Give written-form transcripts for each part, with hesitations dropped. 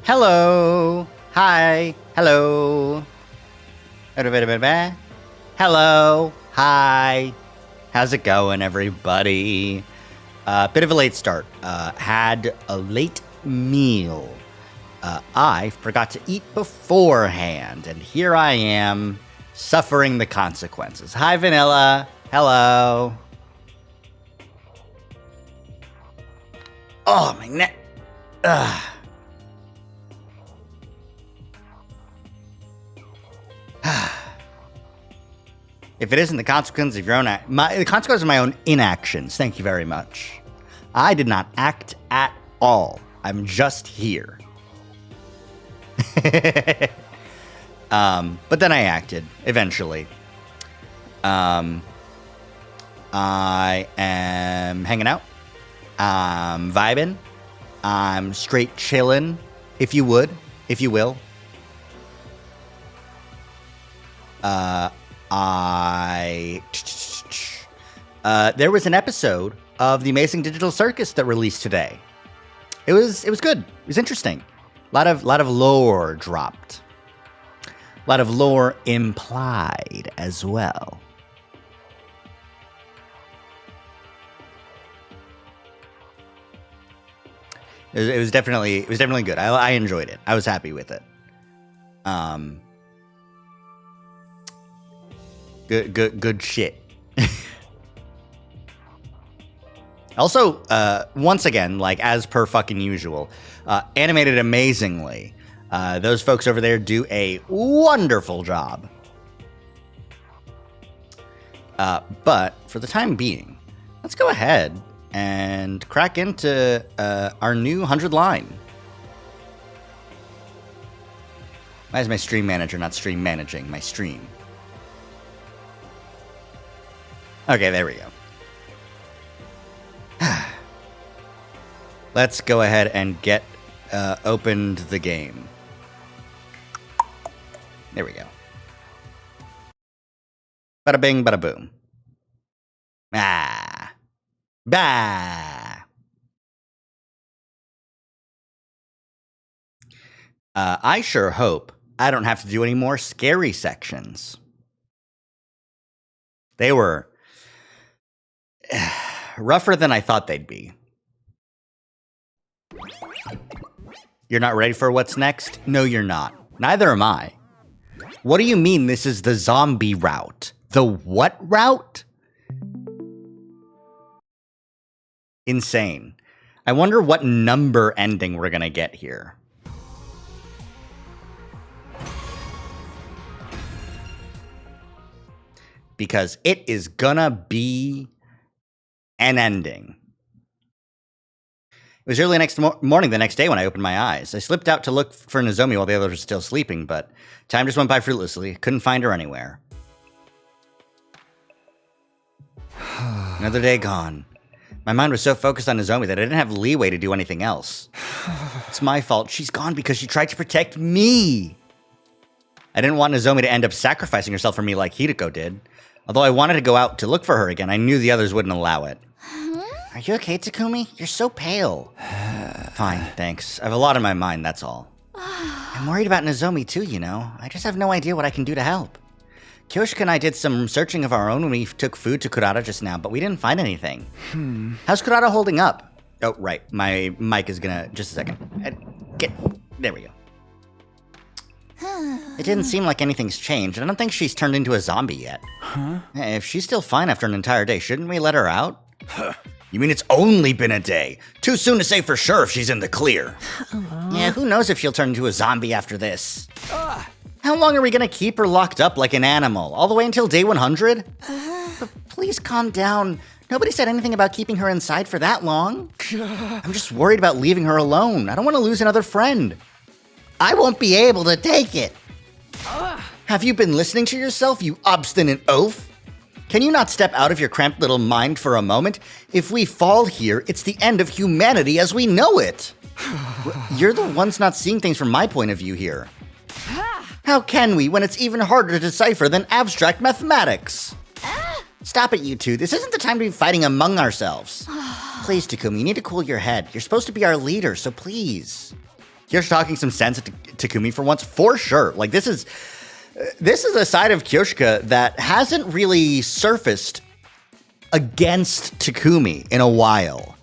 Hello. Hi. Hello. Hello. Hi. How's it going, everybody? Bit of a late start. Had a late meal. I forgot to eat beforehand, and here I am, suffering the consequences. Hi, Vanilla. Hello. Oh, my neck. Ugh. If it isn't the consequence of your own the consequence of my own inactions, thank you very much. I did not act at all. I'm just here. But then I acted eventually. I am hanging out. I'm vibing. I'm straight chilling, if you will. There was an episode of The Amazing Digital Circus that released today. It was good. It was interesting. A lot of lore dropped. A lot of lore implied as well. It was definitely good. I enjoyed it. I was happy with it. Good shit. Also, once again, like as per fucking usual, animated amazingly. Those folks over there do a wonderful job. But for the time being, let's go ahead and crack into our new 100 line. Why is my stream manager not stream managing my stream? Okay, there we go. Let's go ahead and get opened the game. There we go. Bada bing, bada boom. Ah. Bah. I sure hope I don't have to do any more scary sections. They were rougher than I thought they'd be. You're not ready for what's next? No, you're not. Neither am I. What do you mean this is the zombie route? The what route? Insane. I wonder what number ending we're gonna get here. Because it is gonna be an ending. It was early next morning the next day when I opened my eyes. I slipped out to look for Nozomi while the others were still sleeping, but time just went by fruitlessly. Couldn't find her anywhere. Another day gone. My mind was so focused on Nozomi that I didn't have leeway to do anything else. It's my fault. She's gone because she tried to protect me. I didn't want Nozomi to end up sacrificing herself for me like Hideko did. Although I wanted to go out to look for her again, I knew the others wouldn't allow it. Are you okay, Takumi? You're so pale. Fine, thanks. I have a lot on my mind, that's all. I'm worried about Nozomi too, you know. I just have no idea what I can do to help. Kyoshika and I did some searching of our own when we took food to Kurata just now, but we didn't find anything. How's Kurata holding up? Oh, right. My mic is gonna... Just a second. There we go. It didn't seem like anything's changed. I don't think she's turned into a zombie yet. Hey, if she's still fine after an entire day, shouldn't we let her out? You mean it's only been a day? Too soon to say for sure if she's in the clear. Yeah, who knows if she'll turn into a zombie after this. How long are we gonna keep her locked up like an animal? All the way until day 100? But please calm down. Nobody said anything about keeping her inside for that long. I'm just worried about leaving her alone. I don't want to lose another friend. I won't be able to take it. Have you been listening to yourself, you obstinate oaf? Can you not step out of your cramped little mind for a moment? If we fall here, it's the end of humanity as we know it. You're the ones not seeing things from my point of view here. How can we when it's even harder to decipher than abstract mathematics? Stop it, you two. This isn't the time to be fighting among ourselves. Please, Takumi, you need to cool your head. You're supposed to be our leader, so please. Kyoshi talking some sense to Takumi for once, for sure. Like, this is a side of Kyoshika that hasn't really surfaced against Takumi in a while.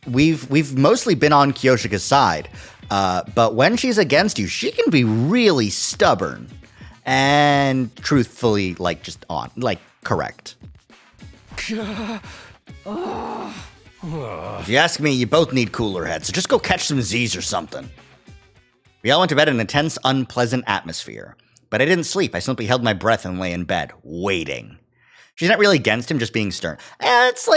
We've mostly been on Kyoshika's side, but when she's against you, she can be really stubborn and truthfully, like, just correct. If you ask me, you both need cooler heads, so just go catch some Z's or something. We all went to bed in a tense, unpleasant atmosphere. But I didn't sleep. I simply held my breath and lay in bed, waiting. She's not really against him, just being stern. It's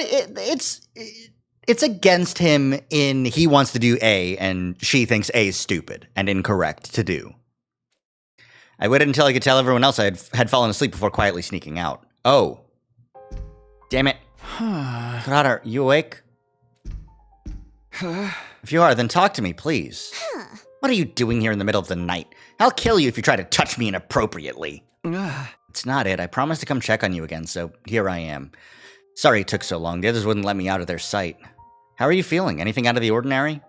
against him in he wants to do A, and she thinks A is stupid and incorrect to do. I waited until I could tell everyone else I had fallen asleep before quietly sneaking out. Oh. Damn it. Kurata, you awake? If you are, then talk to me, please. What are you doing here in the middle of the night? I'll kill you if you try to touch me inappropriately. It's not it. I promised to come check on you again, so here I am. Sorry it took so long. The others wouldn't let me out of their sight. How are you feeling? Anything out of the ordinary?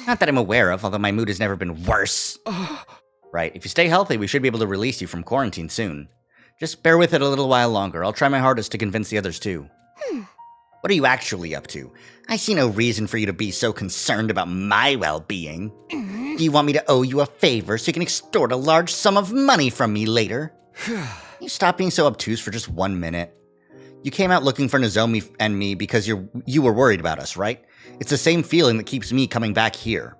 Not that I'm aware of, although my mood has never been worse. Right, if you stay healthy, we should be able to release you from quarantine soon. Just bear with it a little while longer. I'll try my hardest to convince the others too. What are you actually up to? I see no reason for you to be so concerned about my well-being. Do you want me to owe you a favor so you can extort a large sum of money from me later? You stop being so obtuse for just 1 minute. You came out looking for Nozomi and me because you were worried about us, right? It's the same feeling that keeps me coming back here.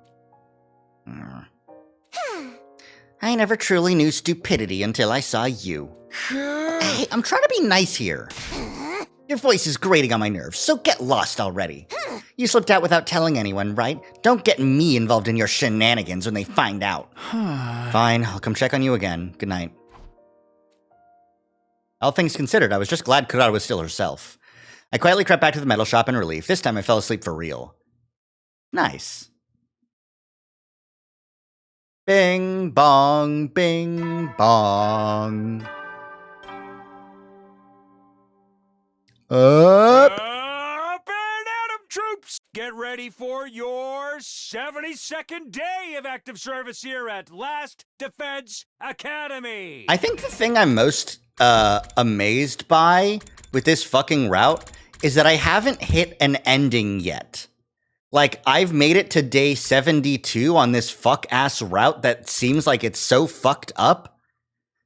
I never truly knew stupidity until I saw you. Hey, I'm trying to be nice here. Your voice is grating on my nerves, so get lost already. You slipped out without telling anyone, right? Don't get me involved in your shenanigans when they find out. Fine, I'll come check on you again. Good night. All things considered, I was just glad Kurata was still herself. I quietly crept back to the metal shop in relief. This time I fell asleep for real. Nice. Bing, bong, bing, bong. Up and Atom troops! Get ready for your 72nd day of active service here at Last Defense Academy! I think the thing I'm most amazed by with this fucking route is that I haven't hit an ending yet. Like, I've made it to day 72 on this fuck-ass route that seems like it's so fucked up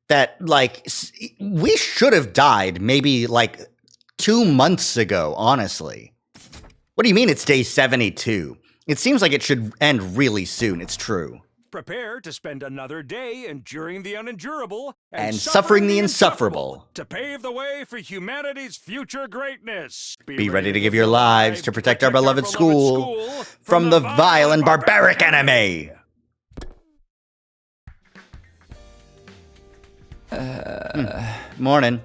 that, like, we should have died maybe, like, 2 months ago, honestly. What do you mean it's day 72? It seems like it should end really soon, it's true. Prepare to spend another day enduring the unendurable and suffering the insufferable to pave the way for humanity's future greatness. Be ready to give your lives to protect our beloved school from the vile and barbaric enemy. Morning.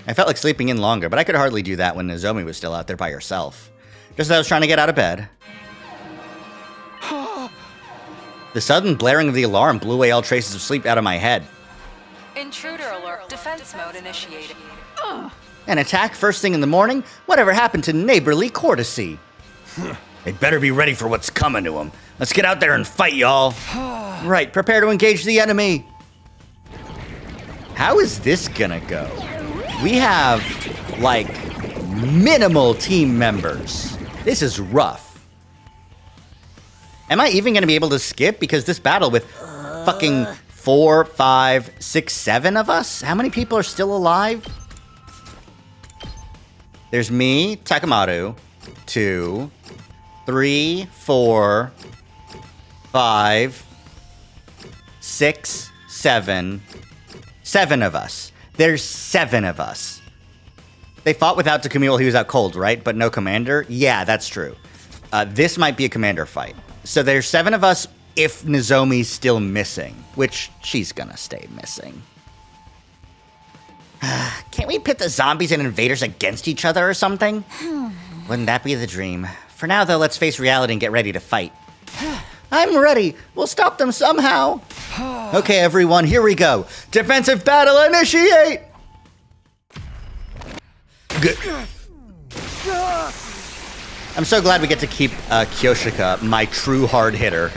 I felt like sleeping in longer, but I could hardly do that when Nozomi was still out there by herself. Just as I was trying to get out of bed. The sudden blaring of the alarm blew away all traces of sleep out of my head. Intruder alert. Defense mode initiated. An attack first thing in the morning? Whatever happened to neighborly courtesy? They'd better be ready for what's coming to them. Let's get out there and fight, y'all. Right, prepare to engage the enemy. How is this gonna go? We have, like, minimal team members. This is rough. Am I even going to be able to skip? Because this battle with fucking 4, 5, 6, 7 of us? How many people are still alive? There's me, Takamaru, 2, 3, 4, 5, 6, 7. 7 of us. There's 7 of us. They fought without Takumi while he was out cold, right? But no commander? Yeah, that's true. This might be a commander fight. So there's 7 of us if Nozomi's still missing, which she's gonna stay missing. Can't we pit the zombies and invaders against each other or something? Wouldn't that be the dream? For now, though, let's face reality and get ready to fight. I'm ready. We'll stop them somehow. Okay, everyone, here we go. Defensive battle initiate! Good. I'm so glad we get to keep Kyoshika, my true hard hitter.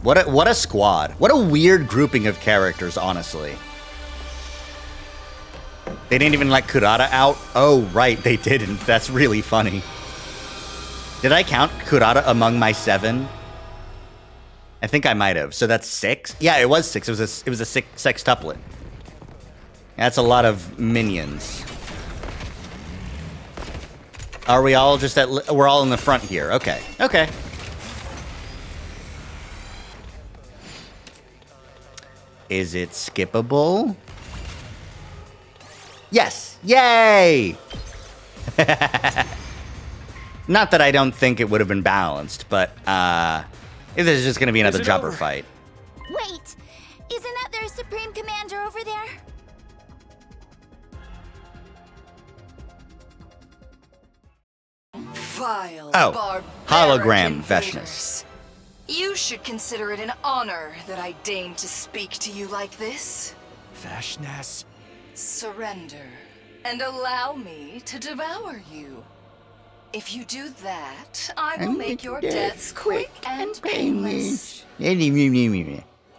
What a squad. What a weird grouping of characters, honestly. They didn't even let Kurata out? Oh, right, they didn't. That's really funny. Did I count Kurata among my 7? I think I might have. So that's 6? Yeah, it was 6. It was a sextuplet. That's a lot of minions. Are we all just at... We're all in the front here. Okay. Okay. Is it skippable? Yes! Yay! Not that I don't think it would have been balanced, but if there's just gonna be another jobber fight. Wait! Isn't that their Supreme Commander over there? Vile, Oh, hologram Veshness. You should consider it an honor that I deign to speak to you like this. Veshness. Surrender, and allow me to devour you. If you do that, I will make your deaths quick and painless.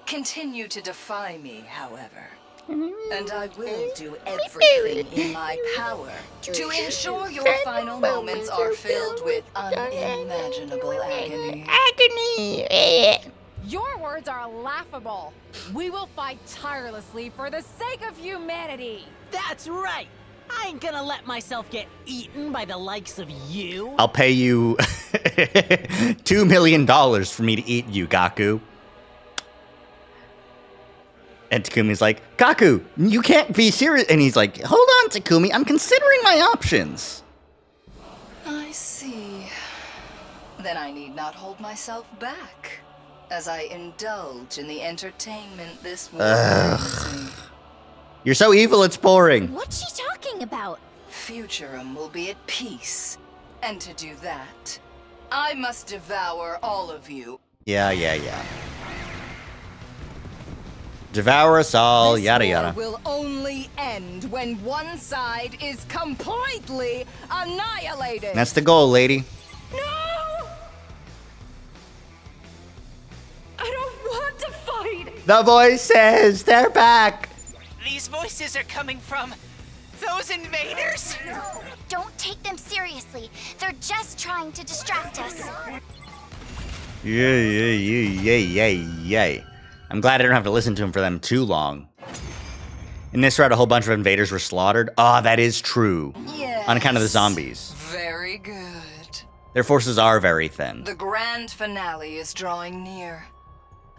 Continue to defy me, however. And I will do everything in my power to ensure your final moments are filled with unimaginable agony. Your words are laughable. We will fight tirelessly for the sake of humanity. That's right. I ain't gonna let myself get eaten by the likes of you. I'll pay you $2 million for me to eat you, Gaku. And Takumi's like, Gaku, you can't be serious. And he's like, hold on, Takumi, I'm considering my options. I see. Then I need not hold myself back, as I indulge in the entertainment this world brings me. You're so evil, it's boring. What's she talking about? Futurum will be at peace. And to do that, I must devour all of you. Yeah. Devour us all, This yada war yada. will only end when one side is completely annihilated. That's the goal, lady. No! I don't want to fight. The voices, they're back. These voices are coming from those invaders? Don't take them seriously. They're just trying to distract us. Yay. I'm glad I don't have to listen to him for them too long. In this route, a whole bunch of invaders were slaughtered. Ah, that is true. Yes. On account of the zombies. Very good. Their forces are very thin. The grand finale is drawing near.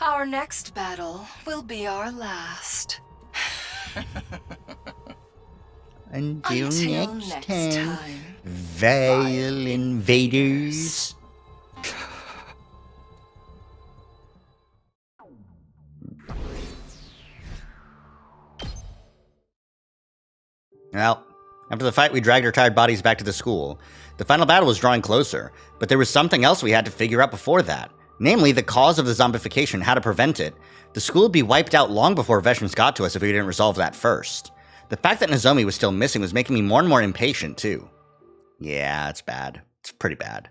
Our next battle will be our last. Until next next time, time. vile invaders. Well, after the fight, we dragged our tired bodies back to the school. The final battle was drawing closer, but there was something else we had to figure out before that. Namely, the cause of the zombification, how to prevent it. The school would be wiped out long before Veshness got to us if we didn't resolve that first. The fact that Nozomi was still missing was making me more and more impatient, too. Yeah, it's bad. It's pretty bad.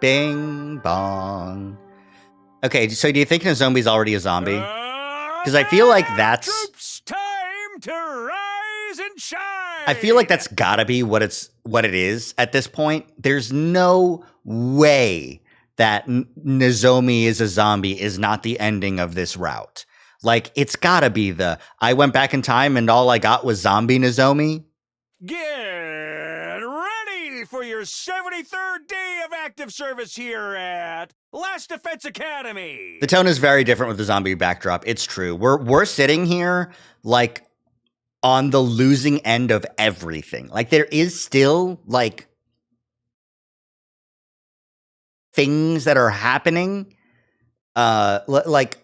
Bing bong. Okay, so do you think Nozomi's already a zombie? Because I feel like that's... Troops, time to rise and shine! I feel like that's gotta be what it is at this point. There's no way that Nozomi is a zombie is not the ending of this route. Like, it's gotta be the, I went back in time and all I got was zombie Nozomi. Get ready for your 73rd day of active service here at Last Defense Academy! The tone is very different with the zombie backdrop. It's true. We're sitting here, like, on the losing end of everything. Like, there is still, like, things that are happening, like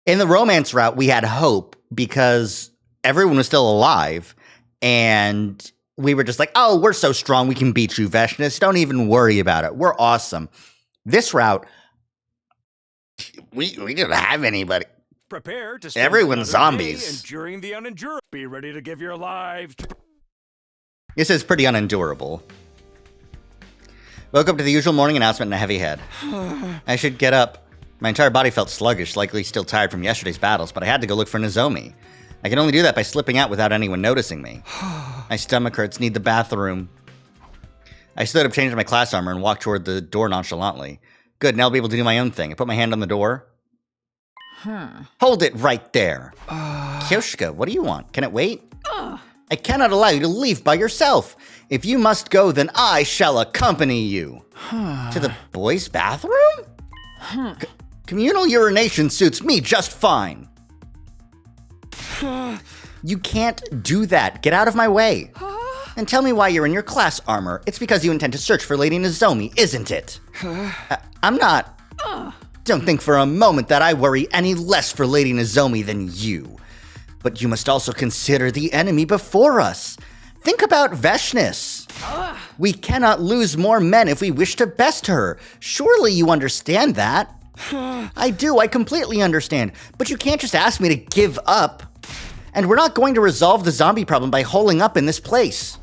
in the romance route, we had hope because everyone was still alive, and we were just like, oh, we're so strong, we can beat you, Veshness. Don't even worry about it. We're awesome. This route, we didn't have anybody. Prepare to spend Everyone's another day zombies. enduring the unendurable. Be ready to give your lives to This is pretty unendurable. Woke up to the usual morning announcement and a heavy head. I should get up. My entire body felt sluggish, likely still tired from yesterday's battles, but I had to go look for Nozomi. I can only do that by slipping out without anyone noticing me. My stomach hurts, need the bathroom. I stood up, changed my class armor, and walked toward the door nonchalantly. Good, now I'll be able to do my own thing. I put my hand on the door. Hold it right there. Kyoshka, what do you want? Can it wait? I cannot allow you to leave by yourself. If you must go, then I shall accompany you. To the boys' bathroom? Communal urination suits me just fine. You can't do that. Get out of my way. And tell me why you're in your class armor. It's because you intend to search for Lady Nozomi, isn't it? I'm not. Don't think for a moment that I worry any less for Lady Nozomi than you. But you must also consider the enemy before us. Think about Veshness. We cannot lose more men if we wish to best her. Surely you understand that. I do, I completely understand. But you can't just ask me to give up. And we're not going to resolve the zombie problem by holing up in this place.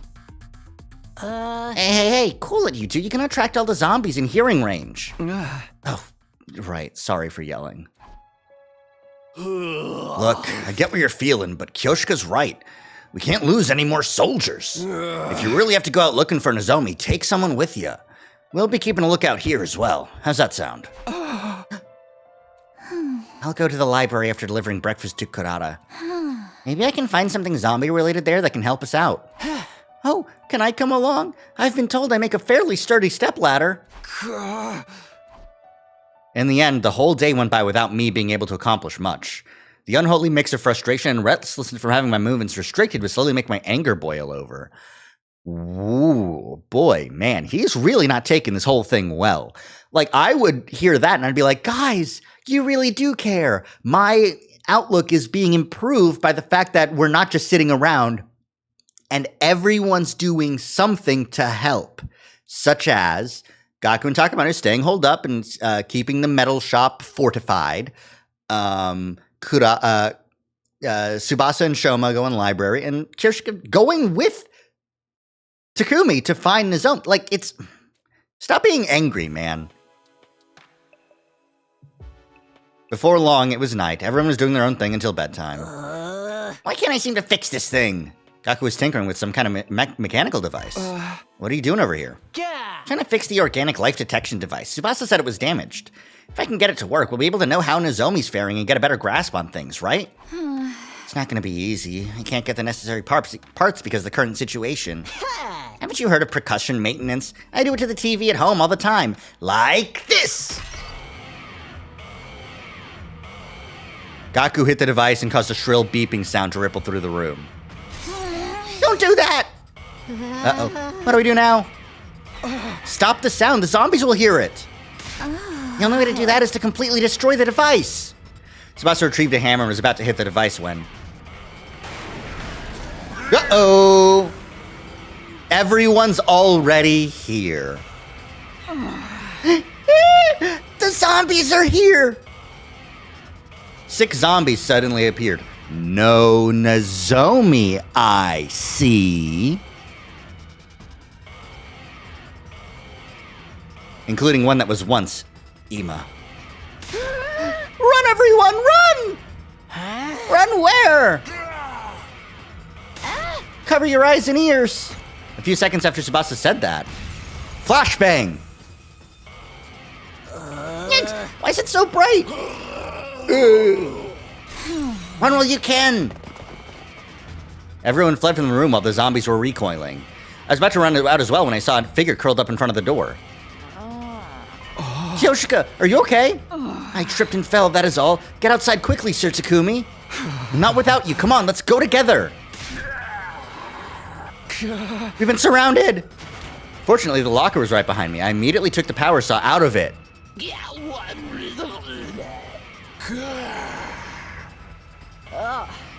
Hey, cool it, you two. You can attract all the zombies in hearing range. Oh, right. Sorry for yelling. Look, I get what you're feeling, but Kyoshka's right. We can't lose any more soldiers. If you really have to go out looking for Nozomi, take someone with you. We'll be keeping a lookout here as well. How's that sound? I'll go to the library after delivering breakfast to Kurata. Maybe I can find something zombie-related there that can help us out. Oh, can I come along? I've been told I make a fairly sturdy stepladder. In the end, the whole day went by without me being able to accomplish much. The unholy mix of frustration and restlessness from having my movements restricted would slowly make my anger boil over. Ooh, boy, man, he's really not taking this whole thing well. Like, I would hear that and I'd be like, guys, you really do care. My outlook is being improved by the fact that we're not just sitting around and everyone's doing something to help, such as Gaku and Takumi staying holed up and keeping the metal shop fortified. Tsubasa and Shoma go in the library, and Kirishika going with Takumi to find Nozomi. Like, it's... Stop being angry, man. Before long, it was night. Everyone was doing their own thing until bedtime. Why can't I seem to fix this thing? Gaku was tinkering with some kind of mechanical device. What are you doing over here? Trying to fix the organic life detection device. Tsubasa said it was damaged. If I can get it to work, we'll be able to know how Nozomi's faring and get a better grasp on things, right? It's not going to be easy. I can't get the necessary parts because of the current situation. Haven't you heard of percussion maintenance? I do it to the TV at home all the time. Like this! Gaku hit the device and caused a shrill beeping sound to ripple through the room. Don't do that! Uh-oh. What do we do now? Stop the sound. The zombies will hear it. The only way to do that is to completely destroy the device. Tsubasa retrieved a hammer and was about to hit the device when... Uh-oh! Everyone's already here. The zombies are here! 6 zombies suddenly appeared. No Nozomi, I see. Including one that was once Ima. Run, everyone, run! Run where? Cover your eyes and ears. A few seconds after Tsubasa said that, flashbang! Why is it so bright? Run while you can! Everyone fled from the room while the zombies were recoiling. I was about to run out as well when I saw a figure curled up in front of the door. Kyoshika, are you okay? I tripped and fell, that is all. Get outside quickly, Sir Takumi. Not without you. Come on, let's go together. We've been surrounded. Fortunately, the locker was right behind me. I immediately took the power saw out of it. Yeah, what?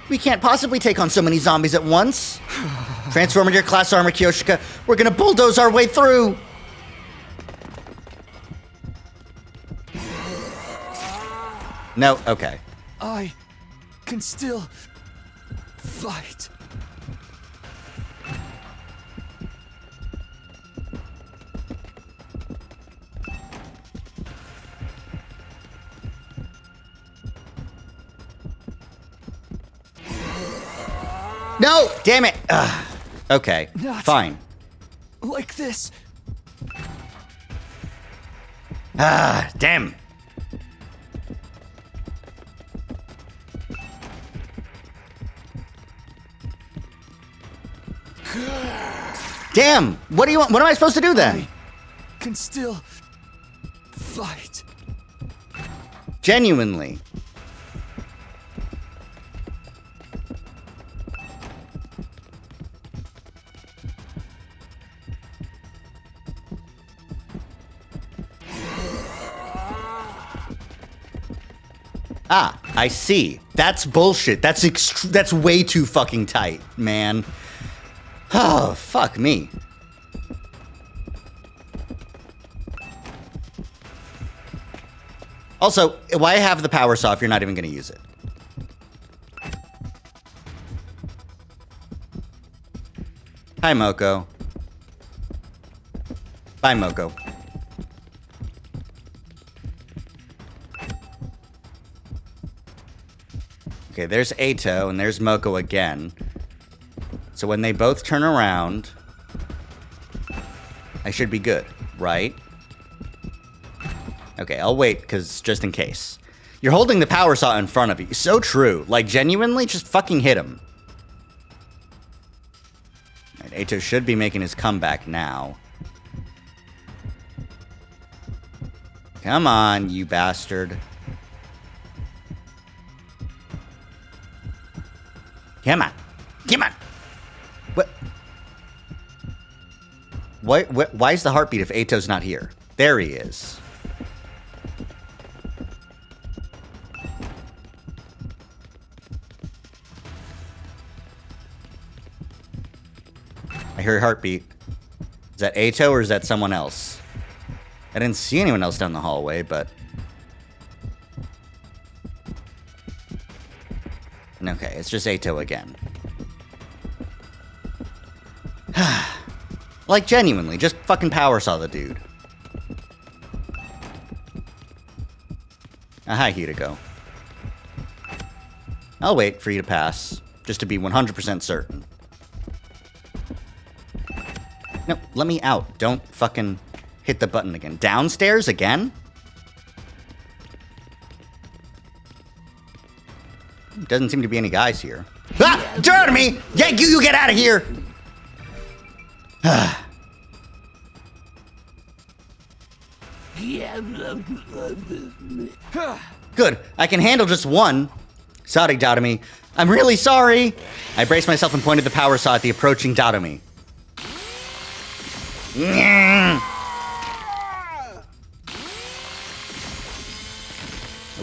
We can't possibly take on so many zombies at once. Transform into your class armor, Kyoshika. We're gonna bulldoze our way through. No, okay. I can still fight. No! Damn it! Ugh. Okay, Not fine. like this. Ah, damn. Damn! What do you want? What am I supposed to do then? I can still fight. Genuinely. Ah, I see. That's bullshit. That's way too fucking tight, man. Oh, fuck me. Also, why have the power saw if you're not even going to use it? Hi, Moko. Bye, Moko. Okay, there's Ato, and there's Moko again. So when they both turn around, I should be good, right? Okay, I'll wait, because just in case. You're holding the power saw in front of you. So true. Like, genuinely, just fucking hit him. Right, Ato should be making his comeback now. Come on, you bastard. Come on. Come on. What? Why is the heartbeat if Ato's not here? There he is. I hear a heartbeat. Is that Ato or is that someone else? I didn't see anyone else down the hallway, but... Okay, it's just Ato again. Like, genuinely, just fucking power saw the dude. Hi, Hideko. I'll wait for you to pass, just to be 100% certain. No, let me out. Don't fucking hit the button again. Downstairs again? Doesn't seem to be any guys here. Ah! Turn out of me! Yeah, you get out of here! Good. I can handle just one. Sorry, Dotomi. I'm really sorry. I braced myself and pointed the power saw at the approaching Dotomi. The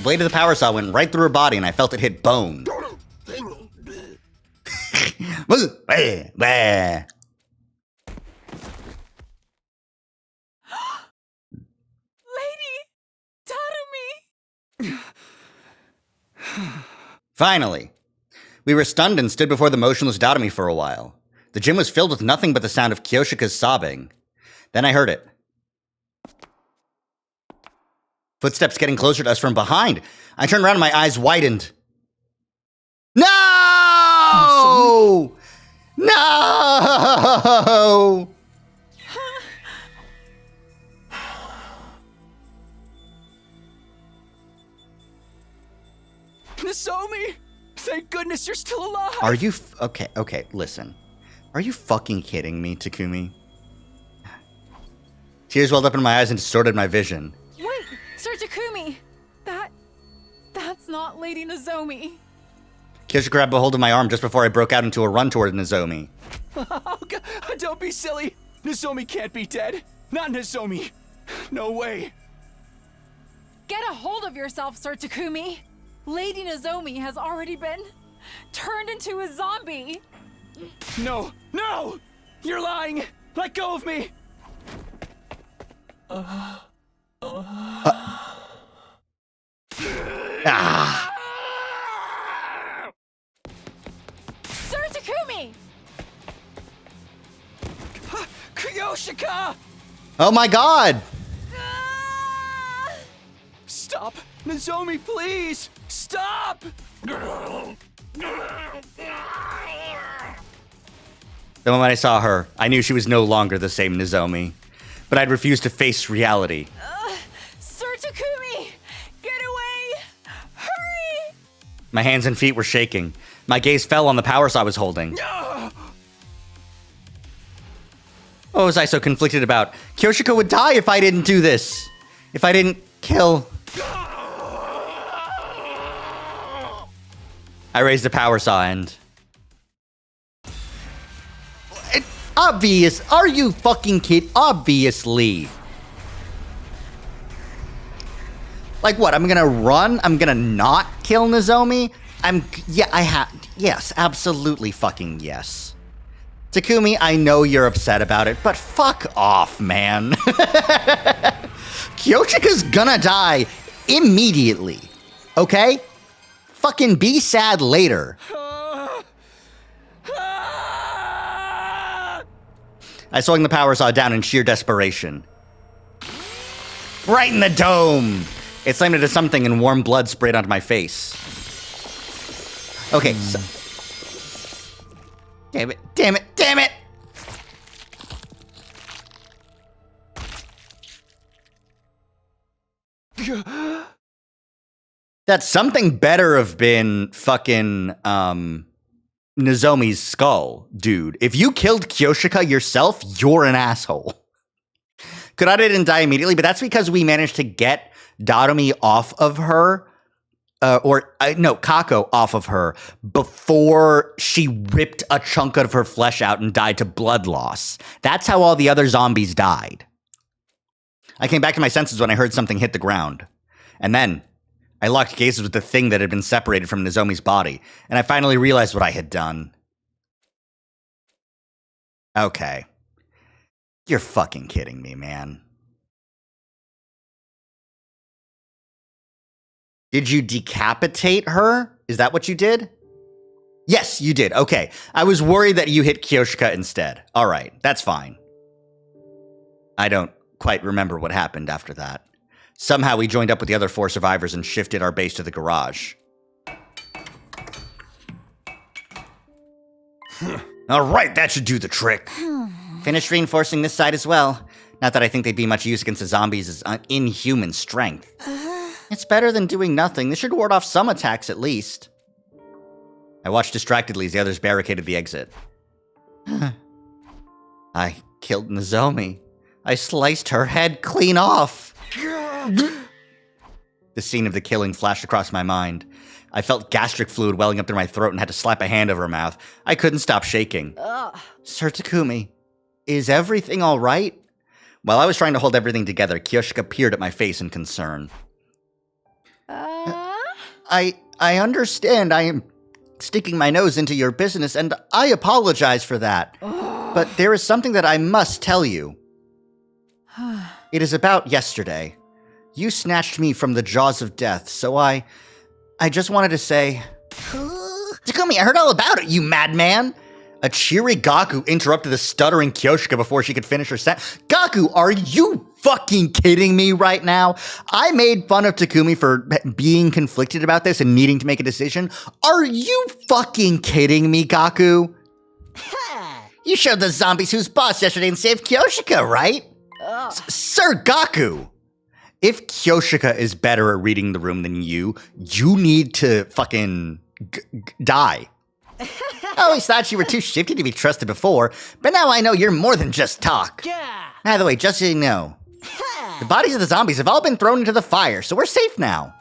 blade of the power saw went right through her body, and I felt it hit bone. Finally. We were stunned and stood before the motionless Dotomi for a while. The gym was filled with nothing but the sound of Kyoshika's sobbing. Then I heard it. Footsteps getting closer to us from behind. I turned around and my eyes widened. No! No! Nozomi! Thank goodness you're still alive! Are you... Okay, listen. Are you fucking kidding me, Takumi? Tears welled up in my eyes and distorted my vision. Wait, Sir Takumi! That's not Lady Nozomi. Kyoshika grabbed a hold of my arm just before I broke out into a run toward Nozomi. Oh, God, don't be silly! Nozomi can't be dead! Not Nozomi! No way! Get a hold of yourself, Sir Takumi! Lady Nozomi has already been turned into a zombie. No! No! You're lying! Let go of me! Ah. Sir Takumi! Kyoshika! Oh my god! Stop! Nozomi, please! Stop! The moment I saw her, I knew she was no longer the same Nozomi. But I'd refused to face reality. Sir Takumi! Get away! Hurry! My hands and feet were shaking. My gaze fell on the power saw I was holding. What was I so conflicted about? Kyoshika would die if I didn't do this. If I didn't kill. I raised the power saw end. Obvious. Are you fucking kidding? Obviously. Like what? I'm gonna run? I'm gonna not kill Nozomi? Yes, absolutely fucking yes. Takumi, I know you're upset about it, but fuck off, man. Kyoshika's gonna die immediately. Okay? Fucking be sad later. I swung the power saw down in sheer desperation. Right in the dome! It slammed into something and warm blood sprayed onto my face. Okay, so... Damn it, damn it, damn it! That something better have been fucking, Nozomi's skull, dude. If you killed Kyoshika yourself, you're an asshole. Kurata didn't die immediately, but that's because we managed to get Darume off of her, Kako off of her before she ripped a chunk of her flesh out and died to blood loss. That's how all the other zombies died. I came back to my senses when I heard something hit the ground. And then I locked gazes with the thing that had been separated from Nozomi's body, and I finally realized what I had done. Okay. You're fucking kidding me, man. Did you decapitate her? Is that what you did? Yes, you did. Okay. I was worried that you hit Kyoshika instead. All right. That's fine. I don't quite remember what happened after that. Somehow we joined up with the other 4 survivors and shifted our base to the garage. All right, that should do the trick. Finished reinforcing this side as well. Not that I think they'd be much use against the zombies' inhuman strength. It's better than doing nothing. This should ward off some attacks at least. I watched distractedly as the others barricaded the exit. I killed Nozomi. I sliced her head clean off. The scene of the killing flashed across my mind. I felt gastric fluid welling up through my throat and had to slap a hand over her mouth. I couldn't stop shaking. Sir Takumi, is everything all right? While I was trying to hold everything together, Kyoshika peered at my face in concern. I understand I am sticking my nose into your business, and I apologize for that. But there is something that I must tell you. It is about yesterday. You snatched me from the jaws of death, so I just wanted to say... Takumi, I heard all about it, you madman! A cheery Gaku interrupted the stuttering Kyoshika before she could finish her sentence. Gaku, are you fucking kidding me right now? I made fun of Takumi for being conflicted about this and needing to make a decision. Are you fucking kidding me, Gaku? You showed the zombies who's boss yesterday and saved Kyoshika, right? Sir Gaku! If Kyoshika is better at reading the room than you need to fucking die. I always thought you were too shifty to be trusted before, but now I know you're more than just talk. By the way, just so you know, the bodies of the zombies have all been thrown into the fire, so we're safe now.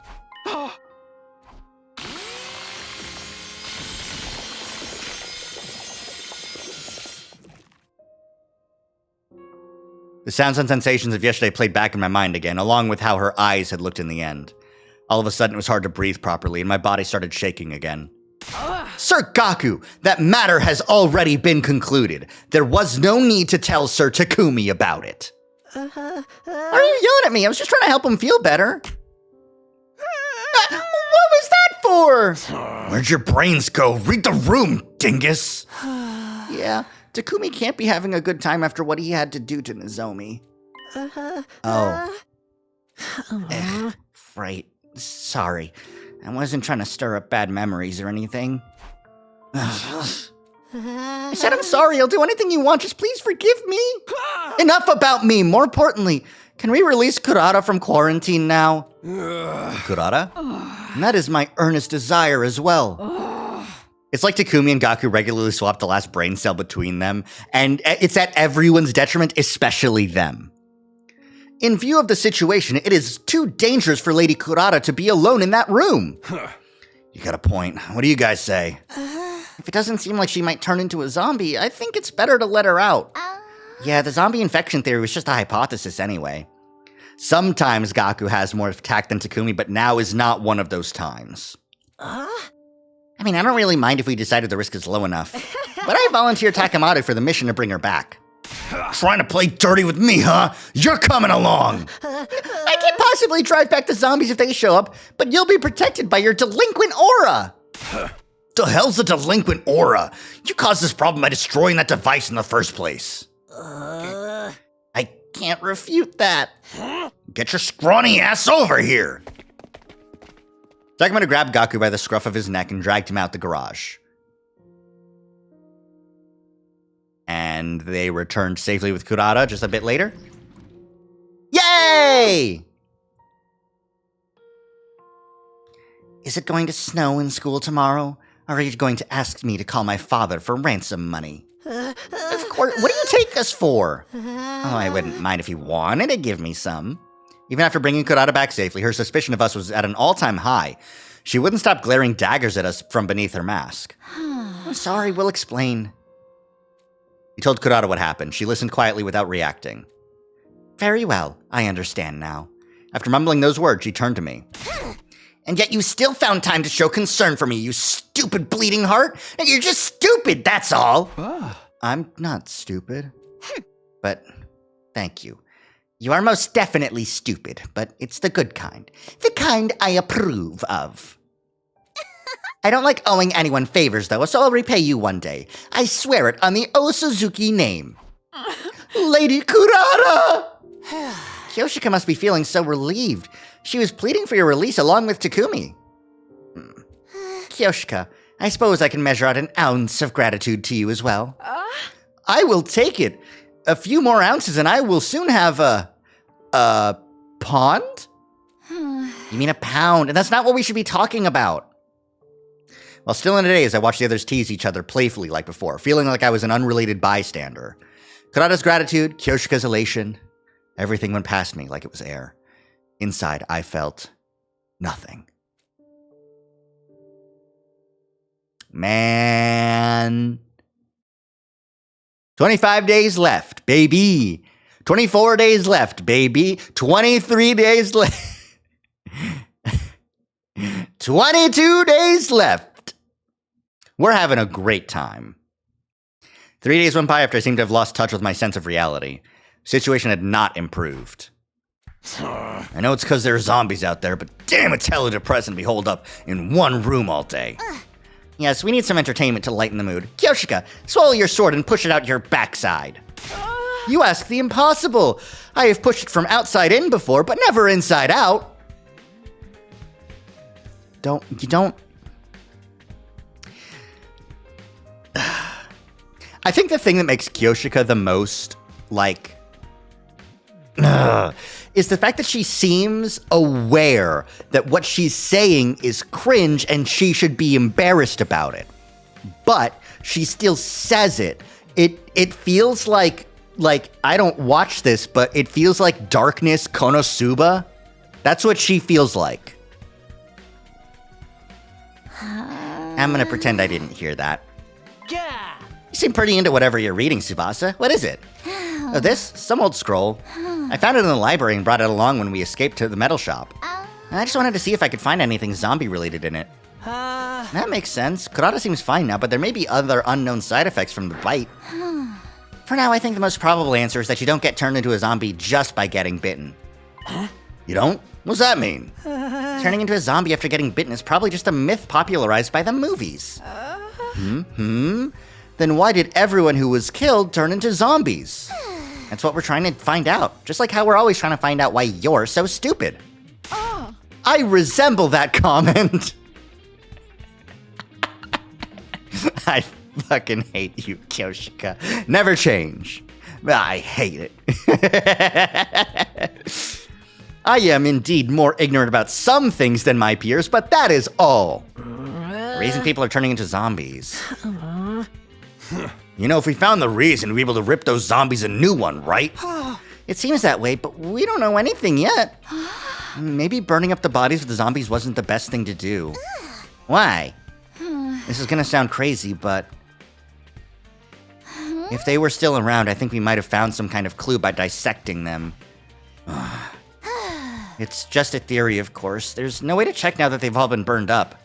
The sounds and sensations of yesterday played back in my mind again, along with how her eyes had looked in the end. All of a sudden, it was hard to breathe properly, and my body started shaking again. Sir Gaku, that matter has already been concluded. There was no need to tell Sir Takumi about it. Why are you yelling at me? I was just trying to help him feel better. What was that for? Where'd your brains go? Read the room, dingus. Yeah, Takumi can't be having a good time after what he had to do to Nozomi. Right. Sorry. I wasn't trying to stir up bad memories or anything. I said I'm sorry. I'll do anything you want. Just please forgive me. Enough about me. More importantly, can we release Kurata from quarantine now? Kurata? And that is my earnest desire as well. It's like Takumi and Gaku regularly swap the last brain cell between them, and it's at everyone's detriment, especially them. In view of the situation, it is too dangerous for Lady Kurata to be alone in that room. You got a point. What do you guys say? If it doesn't seem like she might turn into a zombie, I think it's better to let her out. Yeah, the zombie infection theory was just a hypothesis anyway. Sometimes Gaku has more attack than Takumi, but now is not one of those times. I mean, I don't really mind if we decided the risk is low enough. But I volunteer Takamado for the mission to bring her back. Trying to play dirty with me, huh? You're coming along! I can't possibly drive back the zombies if they show up, but you'll be protected by your delinquent aura! The hell's a delinquent aura? You caused this problem by destroying that device in the first place. I can't refute that. Get your scrawny ass over here! Takamado grabbed Gaku by the scruff of his neck and dragged him out the garage. And they returned safely with Kurata just a bit later. Yay! Is it going to snow in school tomorrow? Or are you going to ask me to call my father for ransom money? Of course. What do you take us for? Oh, I wouldn't mind if you wanted to give me some. Even after bringing Kurata back safely, her suspicion of us was at an all-time high. She wouldn't stop glaring daggers at us from beneath her mask. I'm sorry, we'll explain. He told Kurata what happened. She listened quietly without reacting. Very well, I understand now. After mumbling those words, she turned to me. And yet you still found time to show concern for me, you stupid bleeding heart. You're just stupid, that's all. I'm not stupid. But thank you. You are most definitely stupid, but it's the good kind. The kind I approve of. I don't like owing anyone favors, though, so I'll repay you one day. I swear it on the Osuzuki name. Lady Kurata! Kyoshika must be feeling so relieved. She was pleading for your release along with Takumi. Kyoshika, I suppose I can measure out an ounce of gratitude to you as well. I will take it. A few more ounces and I will soon have a pond? You mean a pound, and that's not what we should be talking about. While still in a daze, I watched the others tease each other playfully like before, feeling like I was an unrelated bystander. Kurata's gratitude, Kyoshika's elation, everything went past me like it was air. Inside, I felt nothing. Man. 25 days left, baby. 24 days left, baby. 23 days left. 22 days left. We're having a great time. 3 days went by after I seemed to have lost touch with my sense of reality. The situation had not improved. I know it's because there are zombies out there, but damn, it's hella depressing to be holed up in one room all day. Yes, we need some entertainment to lighten the mood. Kyoshika, swallow your sword and push it out your backside. You ask the impossible. I have pushed it from outside in before, but never inside out. You don't... I think the thing that makes Kyoshika the most, is the fact that she seems aware that what she's saying is cringe and she should be embarrassed about it. But she still says it. It feels like I don't watch this, but it feels like Darkness Konosuba. That's what she feels like. I'm gonna pretend I didn't hear that. Yeah. You seem pretty into whatever you're reading, Tsubasa. What is it? Oh, this? Some old scroll. I found it in the library and brought it along when we escaped to the metal shop. I just wanted to see if I could find anything zombie-related in it. That makes sense. Kurata seems fine now, but there may be other unknown side effects from the bite. For now, I think the most probable answer is that you don't get turned into a zombie just by getting bitten. You don't? What's that mean? Turning into a zombie after getting bitten is probably just a myth popularized by the movies. Then why did everyone who was killed turn into zombies? That's what we're trying to find out. Just like how we're always trying to find out why you're so stupid. I resemble that comment. I fucking hate you, Kyoshika. Never change. I hate it. I am indeed more ignorant about some things than my peers, but that is all. The reason people are turning into zombies. You know, if we found the reason, we'd be able to rip those zombies a new one, right? It seems that way, but we don't know anything yet. Maybe burning up the bodies of the zombies wasn't the best thing to do. Why? This is gonna sound crazy, but if they were still around, I think we might have found some kind of clue by dissecting them. It's just a theory, of course. There's no way to check now that they've all been burned up.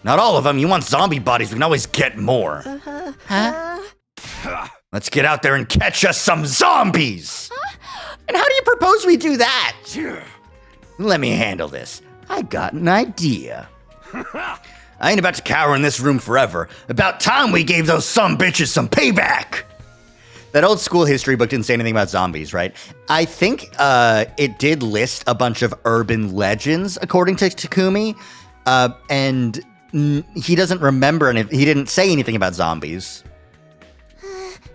Not all of them. You want zombie bodies, we can always get more. Let's get out there and catch us some zombies! And how do you propose we do that? Let me handle this. I got an idea. I ain't about to cower in this room forever. About time we gave those sumbitches some payback! That old school history book didn't say anything about zombies, right? I think it did list a bunch of urban legends, according to Takumi, and he doesn't remember, and he didn't say anything about zombies.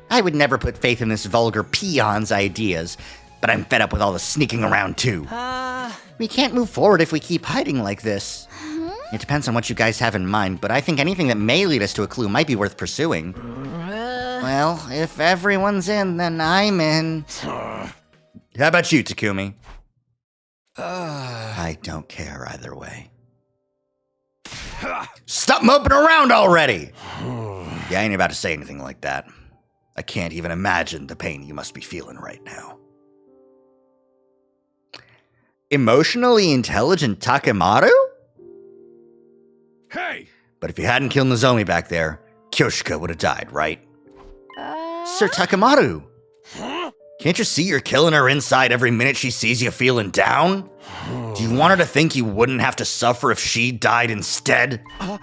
I would never put faith in this vulgar peon's ideas, but I'm fed up with all the sneaking around, too. We can't move forward if we keep hiding like this. It depends on what you guys have in mind, but I think anything that may lead us to a clue might be worth pursuing. Well, if everyone's in, then I'm in. How about you, Takumi? I don't care either way. Stop moping around already! Yeah, I ain't about to say anything like that. I can't even imagine the pain you must be feeling right now. Emotionally intelligent Takemaru? Hey! But if you hadn't killed Nozomi back there, Kyoshika would have died, right? Sir Takemaru! Can't you see you're killing her inside every minute she sees you feeling down? Do you want her to think you wouldn't have to suffer if she died instead? I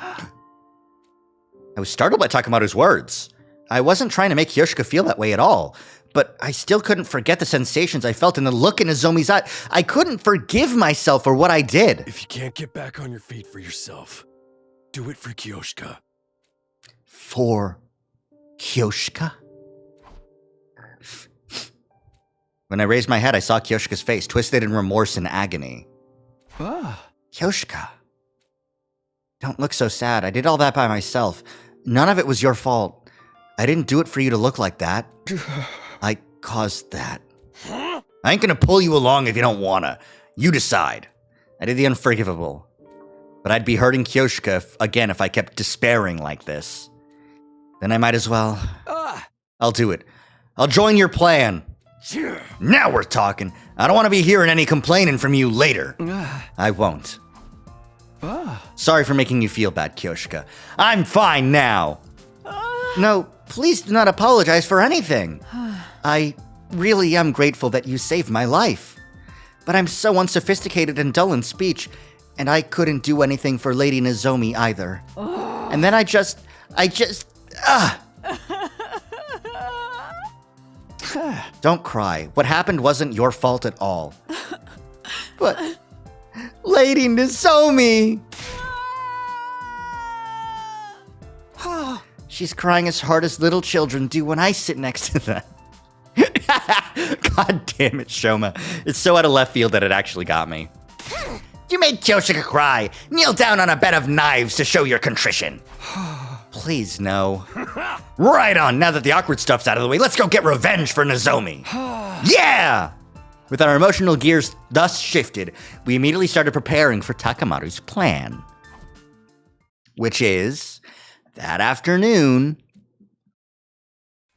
was startled by Takemaru's words. I wasn't trying to make Kyoshika feel that way at all, but I still couldn't forget the sensations I felt in the look in Nozomi's eye. I couldn't forgive myself for what I did. If you can't get back on your feet for yourself, do it for Kyoshika. For Kyoshika? When I raised my head, I saw Kyoshika's face, twisted in remorse and agony. Kyoshika. Don't look so sad. I did all that by myself. None of it was your fault. I didn't do it for you to look like that. I caused that. I ain't gonna pull you along if you don't wanna. You decide. I did the unforgivable. But I'd be hurting Kyoshika again if I kept despairing like this. Then I might as well. I'll do it. I'll join your plan. Now we're talking. I don't want to be hearing any complaining from you later. I won't. Sorry for making you feel bad, Kyoshika. I'm fine now. No, please do not apologize for anything. I really am grateful that you saved my life. But I'm so unsophisticated and dull in speech, and I couldn't do anything for Lady Nozomi either. And then I just... Don't cry. What happened wasn't your fault at all. But... Lady Nozomi! She's crying as hard as little children do when I sit next to them. God damn it, Shoma. It's so out of left field that it actually got me. You made Kyoshika cry. Kneel down on a bed of knives to show your contrition. Please, no. Right on, now that the awkward stuff's out of the way, let's go get revenge for Nozomi. Yeah! With our emotional gears thus shifted, we immediately started preparing for Takemaru's plan. Which is, that afternoon...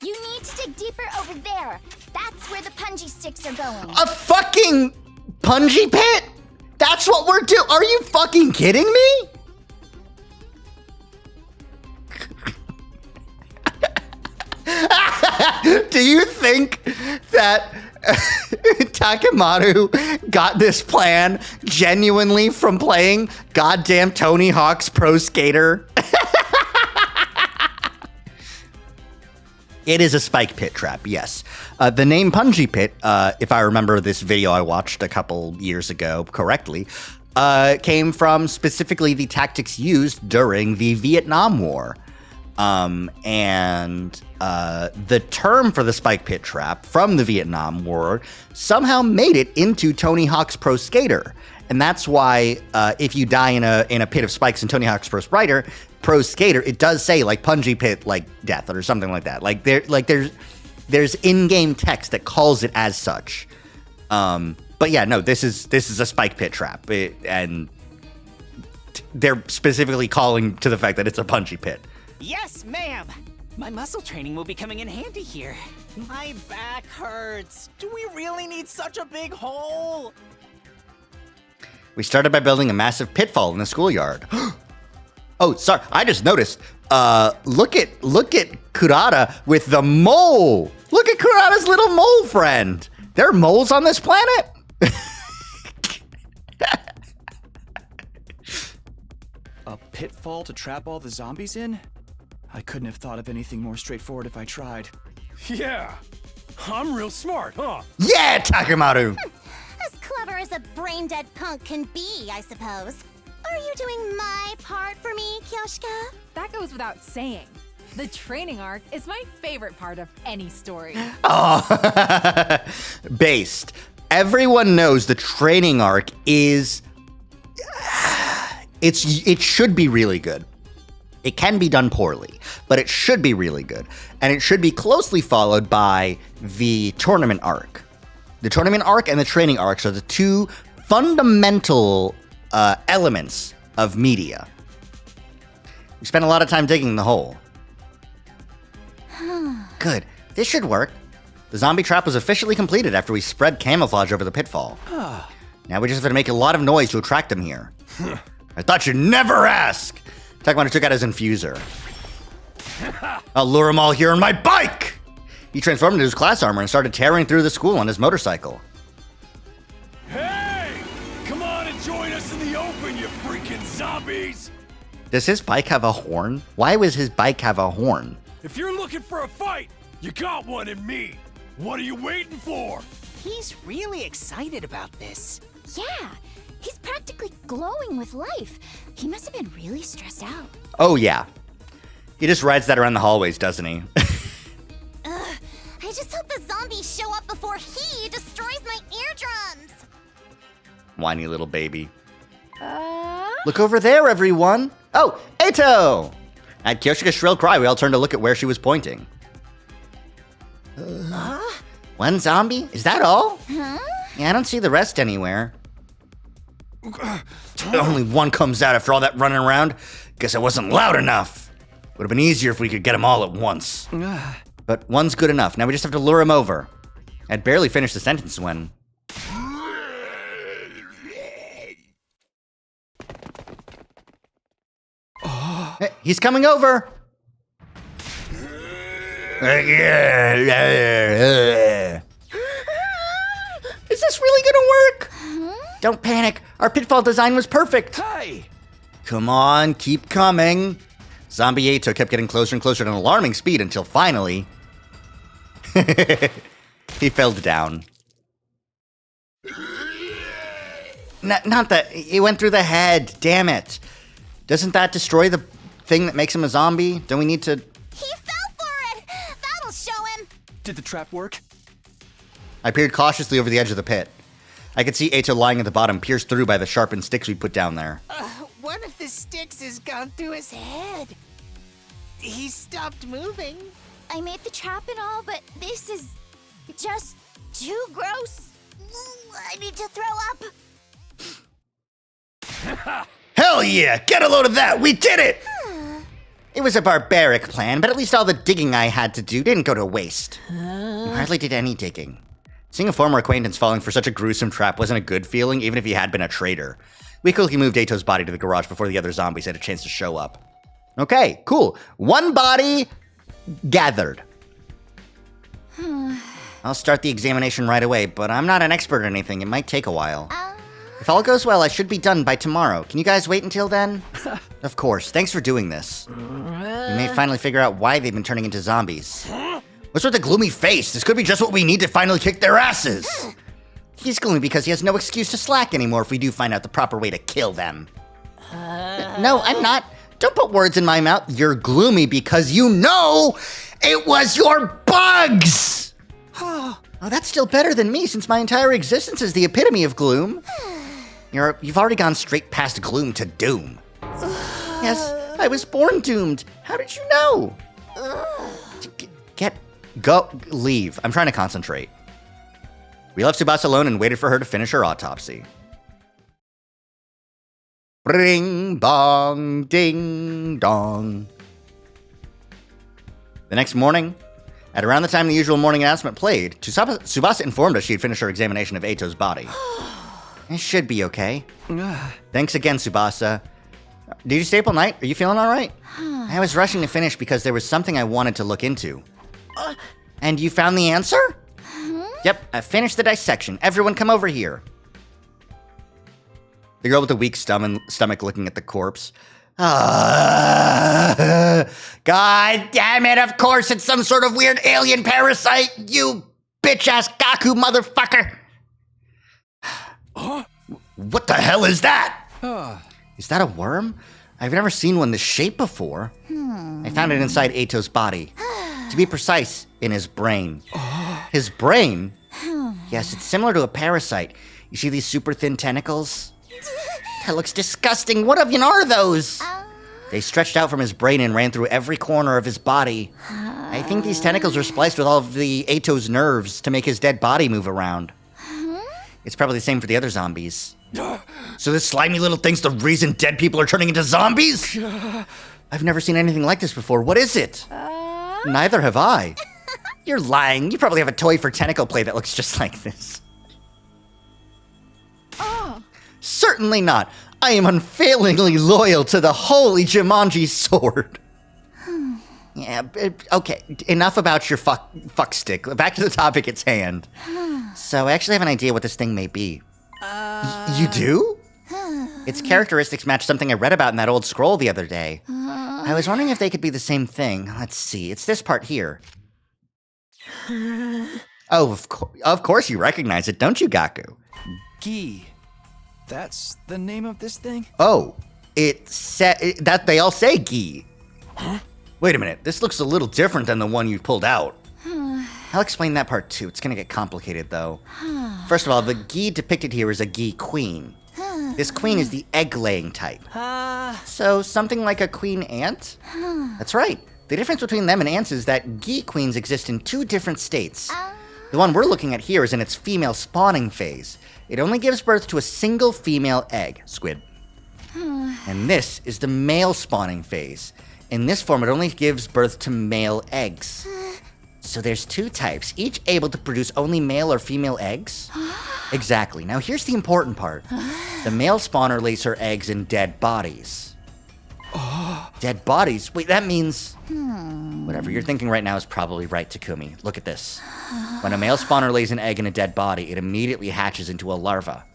You need to dig deeper over there. That's where the punji sticks are going. A fucking punji pit? That's what we're doing? Are you fucking kidding me? Do you think that Takemaru got this plan genuinely from playing goddamn Tony Hawk's Pro Skater? It is a spike pit trap, yes. The name Punji Pit, if I remember this video I watched a couple years ago correctly, came from specifically the tactics used during the Vietnam War. And the term for the spike pit trap from the Vietnam War somehow made it into Tony Hawk's Pro Skater. And that's why if you die in a pit of spikes in Tony Hawk's Pro Skater, it does say like Punji Pit, like death or something like that. There's in-game text that calls it as such. But yeah, no, this is a spike pit trap, and they're specifically calling to the fact that it's a Punji Pit. Yes, ma'am. My muscle training will be coming in handy here. My back hurts. Do we really need such a big hole? We started by building a massive pitfall in the schoolyard. Oh, sorry, I just noticed. Look at Kurata with the mole. Look at Kurata's little mole friend. There are moles on this planet? A pitfall to trap all the zombies in? I couldn't have thought of anything more straightforward if I tried. Yeah, I'm real smart, huh? Yeah, Takemaru. As clever as a brain-dead punk can be, I suppose. Are you doing my part for me, Kyoshika? That goes without saying. The training arc is my favorite part of any story. Oh, based. Everyone knows the training arc is... It should be really good. It can be done poorly, but it should be really good. And it should be closely followed by the tournament arc. The tournament arc and the training arcs are the two fundamental elements of media. We spent a lot of time digging the hole. Good. This should work. The zombie trap was officially completed after we spread camouflage over the pitfall. Now we just have to make a lot of noise to attract them here. I thought you'd never ask! Takemaru took out his infuser. I'll lure them all here on my bike! He transformed into his class armor and started tearing through the school on his motorcycle. Hey! Come on and join us in the open, you freaking zombies! Does his bike have a horn? Why does his bike have a horn? If you're looking for a fight, you got one in me. What are you waiting for? He's really excited about this. Yeah, he's practically glowing with life. He must have been really stressed out. Oh yeah. He just rides that around the hallways, doesn't he? I just hope the zombies show up before he destroys my eardrums. Whiny little baby. Look over there, everyone. Oh, Eito! At Kyoshika's shrill cry, we all turned to look at where she was pointing. One zombie? Is that all? Huh? Yeah, I don't see the rest anywhere. Only one comes out after all that running around. Guess I wasn't loud enough. Would have been easier if we could get them all at once. But one's good enough. Now we just have to lure him over. I'd barely finished the sentence when... Hey, he's coming over! Is this really gonna work? Don't panic. Our pitfall design was perfect. Hey! Come on, keep coming. Zombie Eito kept getting closer and closer at an alarming speed until finally... he fell down. Not that... It went through the head. Damn it. Doesn't that destroy the thing that makes him a zombie? Don't we need to... He fell for it! That'll show him! Did the trap work? I peered cautiously over the edge of the pit. I could see Eito lying at the bottom, pierced through by the sharpened sticks we put down there. One of the sticks has gone through his head. He stopped moving. I made the trap and all, but this is just too gross. I need to throw up. Hell yeah! Get a load of that! We did it! It was a barbaric plan, but at least all the digging I had to do didn't go to waste. I hardly did any digging. Seeing a former acquaintance falling for such a gruesome trap wasn't a good feeling, even if he had been a traitor. We quickly moved Eito's body to the garage before the other zombies had a chance to show up. Okay, cool. One body gathered. I'll start the examination right away, but I'm not an expert or anything. It might take a while. If all goes well, I should be done by tomorrow. Can you guys wait until then? Of course. Thanks for doing this. We may finally figure out why they've been turning into zombies. What's with the gloomy face? This could be just what we need to finally kick their asses. He's gloomy because he has no excuse to slack anymore if we do find out the proper way to kill them. No, I'm not. Don't put words in my mouth. You're gloomy because you know it was your bugs! Oh, that's still better than me since my entire existence is the epitome of gloom. You've already gone straight past gloom to doom. Yes, I was born doomed. How did you know? Leave. I'm trying to concentrate. We left Tsubasa alone and waited for her to finish her autopsy. Ring, bong, ding, dong. The next morning, at around the time the usual morning announcement played, Tsubasa informed us she had finished her examination of Eito's body. It should be okay. Thanks again, Tsubasa. Did you stay up all night? Are you feeling all right? I was rushing to finish because there was something I wanted to look into. And you found the answer? Yep, I finished the dissection. Everyone come over here. The girl with the weak stomach looking at the corpse. God damn it, of course it's some sort of weird alien parasite, you bitch-ass Gaku motherfucker! What the hell is that? Is that a worm? I've never seen one this shape before. I found it inside Eito's body. To be precise, in his brain. His brain? Yes, it's similar to a parasite. You see these super thin tentacles? That looks disgusting. What even are those? They stretched out from his brain and ran through every corner of his body. I think these tentacles are spliced with all of the Eito's nerves to make his dead body move around. It's probably the same for the other zombies. So this slimy little thing's the reason dead people are turning into zombies? I've never seen anything like this before. What is it? Neither have I. You're lying. You probably have a toy for tentacle play that looks just like this. Certainly not. I am unfailingly loyal to the holy Jumanji sword. Yeah, okay. Enough about your fuck stick. Back to the topic at hand. So I actually have an idea what this thing may be. You do? Its characteristics match something I read about in that old scroll the other day. I was wondering if they could be the same thing. Let's see. It's this part here. Oh, of course you recognize it, don't you, Gaku? Gi. That's the name of this thing? Oh, that they all say Gi. Huh? Wait a minute, this looks a little different than the one you pulled out. I'll explain that part too. It's gonna get complicated though. First of all, the Gi depicted here is a Gi queen. This queen is the egg-laying type. So something like a queen ant? That's right. The difference between them and ants is that Gi queens exist in two different states. The one we're looking at here is in its female spawning phase. It only gives birth to a single female egg, squid. And this is the male spawning phase. In this form, it only gives birth to male eggs. So there's two types, each able to produce only male or female eggs? Exactly. Now here's the important part. The male spawner lays her eggs in dead bodies. Dead bodies? Wait, that means... Whatever you're thinking right now is probably right, Takumi. Look at this. When a male spawner lays an egg in a dead body, it immediately hatches into a larva.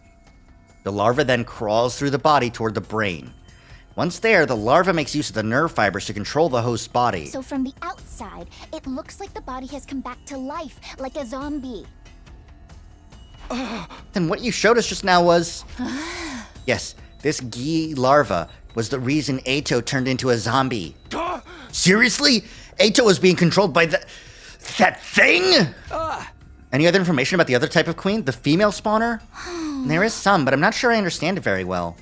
The larva then crawls through the body toward the brain. Once there, the larva makes use of the nerve fibers to control the host's body. So from the outside, it looks like the body has come back to life, like a zombie. Then what you showed us just now was... Yes, this Gi larva was the reason Eito turned into a zombie. Seriously? Eito was being controlled by that thing? Any other information about the other type of queen, the female spawner? There is some, but I'm not sure I understand it very well.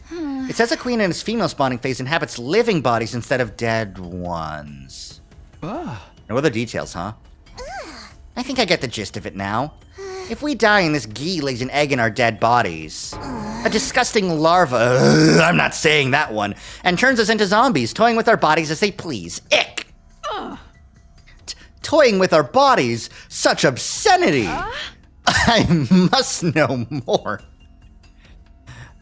It says a queen in its female spawning phase inhabits living bodies instead of dead ones. No other details, huh? I think I get the gist of it now. If we die and this Gi lays an egg in our dead bodies, a disgusting larva, I'm not saying that one, and turns us into zombies, toying with our bodies as they please. Ick! Toying with our bodies? Such obscenity! I must know more.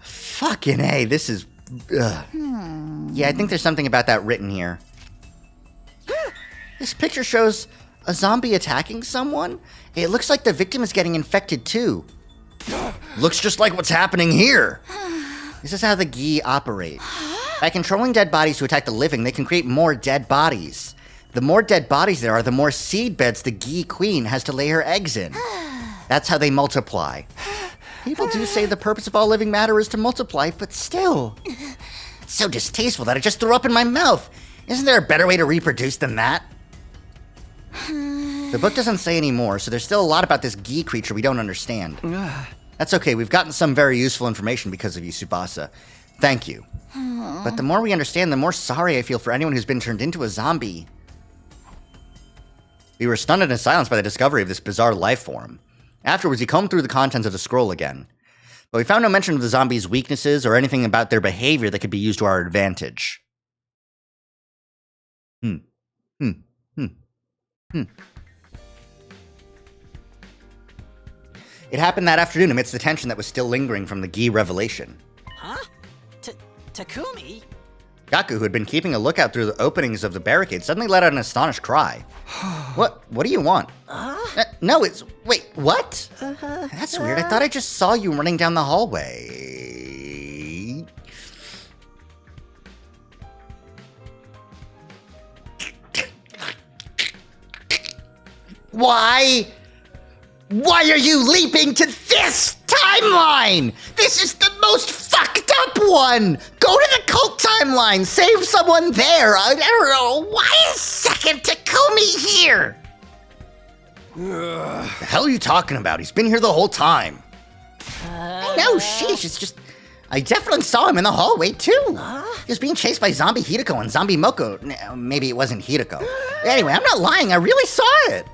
Fucking A, this is... Yeah, I think there's something about that written here. This picture shows A zombie attacking someone? It looks like the victim is getting infected too. Looks just like what's happening here. This is how the Gi operate. By controlling dead bodies to attack the living, they can create more dead bodies. The more dead bodies there are, the more seed beds the Gi queen has to lay her eggs in. That's how they multiply. People do say the purpose of all living matter is to multiply, but still. It's so distasteful that I just threw up in my mouth. Isn't there a better way to reproduce than that? The book doesn't say any more, so there's still a lot about this Gi creature we don't understand. That's okay, we've gotten some very useful information because of you, Tsubasa. Thank you. But the more we understand, the more sorry I feel for anyone who's been turned into a zombie. We were stunned into silence by the discovery of this bizarre life form. Afterwards, he combed through the contents of the scroll again. But we found no mention of the zombies' weaknesses or anything about their behavior that could be used to our advantage. It happened that afternoon amidst the tension that was still lingering from the Gi revelation. Huh? Takumi? Gaku, who had been keeping a lookout through the openings of the barricade, suddenly let out an astonished cry. What do you want? No, it's... Wait, what? That's weird. I thought I just saw you running down the hallway. Why? Why are you leaping to this timeline? This is the most fucked up one. Go to the cult timeline. Save someone there. I don't know. Why is second Takumi here? The hell are you talking about? He's been here the whole time. I know, sheesh. It's just... I definitely saw him in the hallway, too. He was being chased by Zombie Hideko and Zombie Moko. Maybe it wasn't Hideko. Anyway, I'm not lying. I really saw it.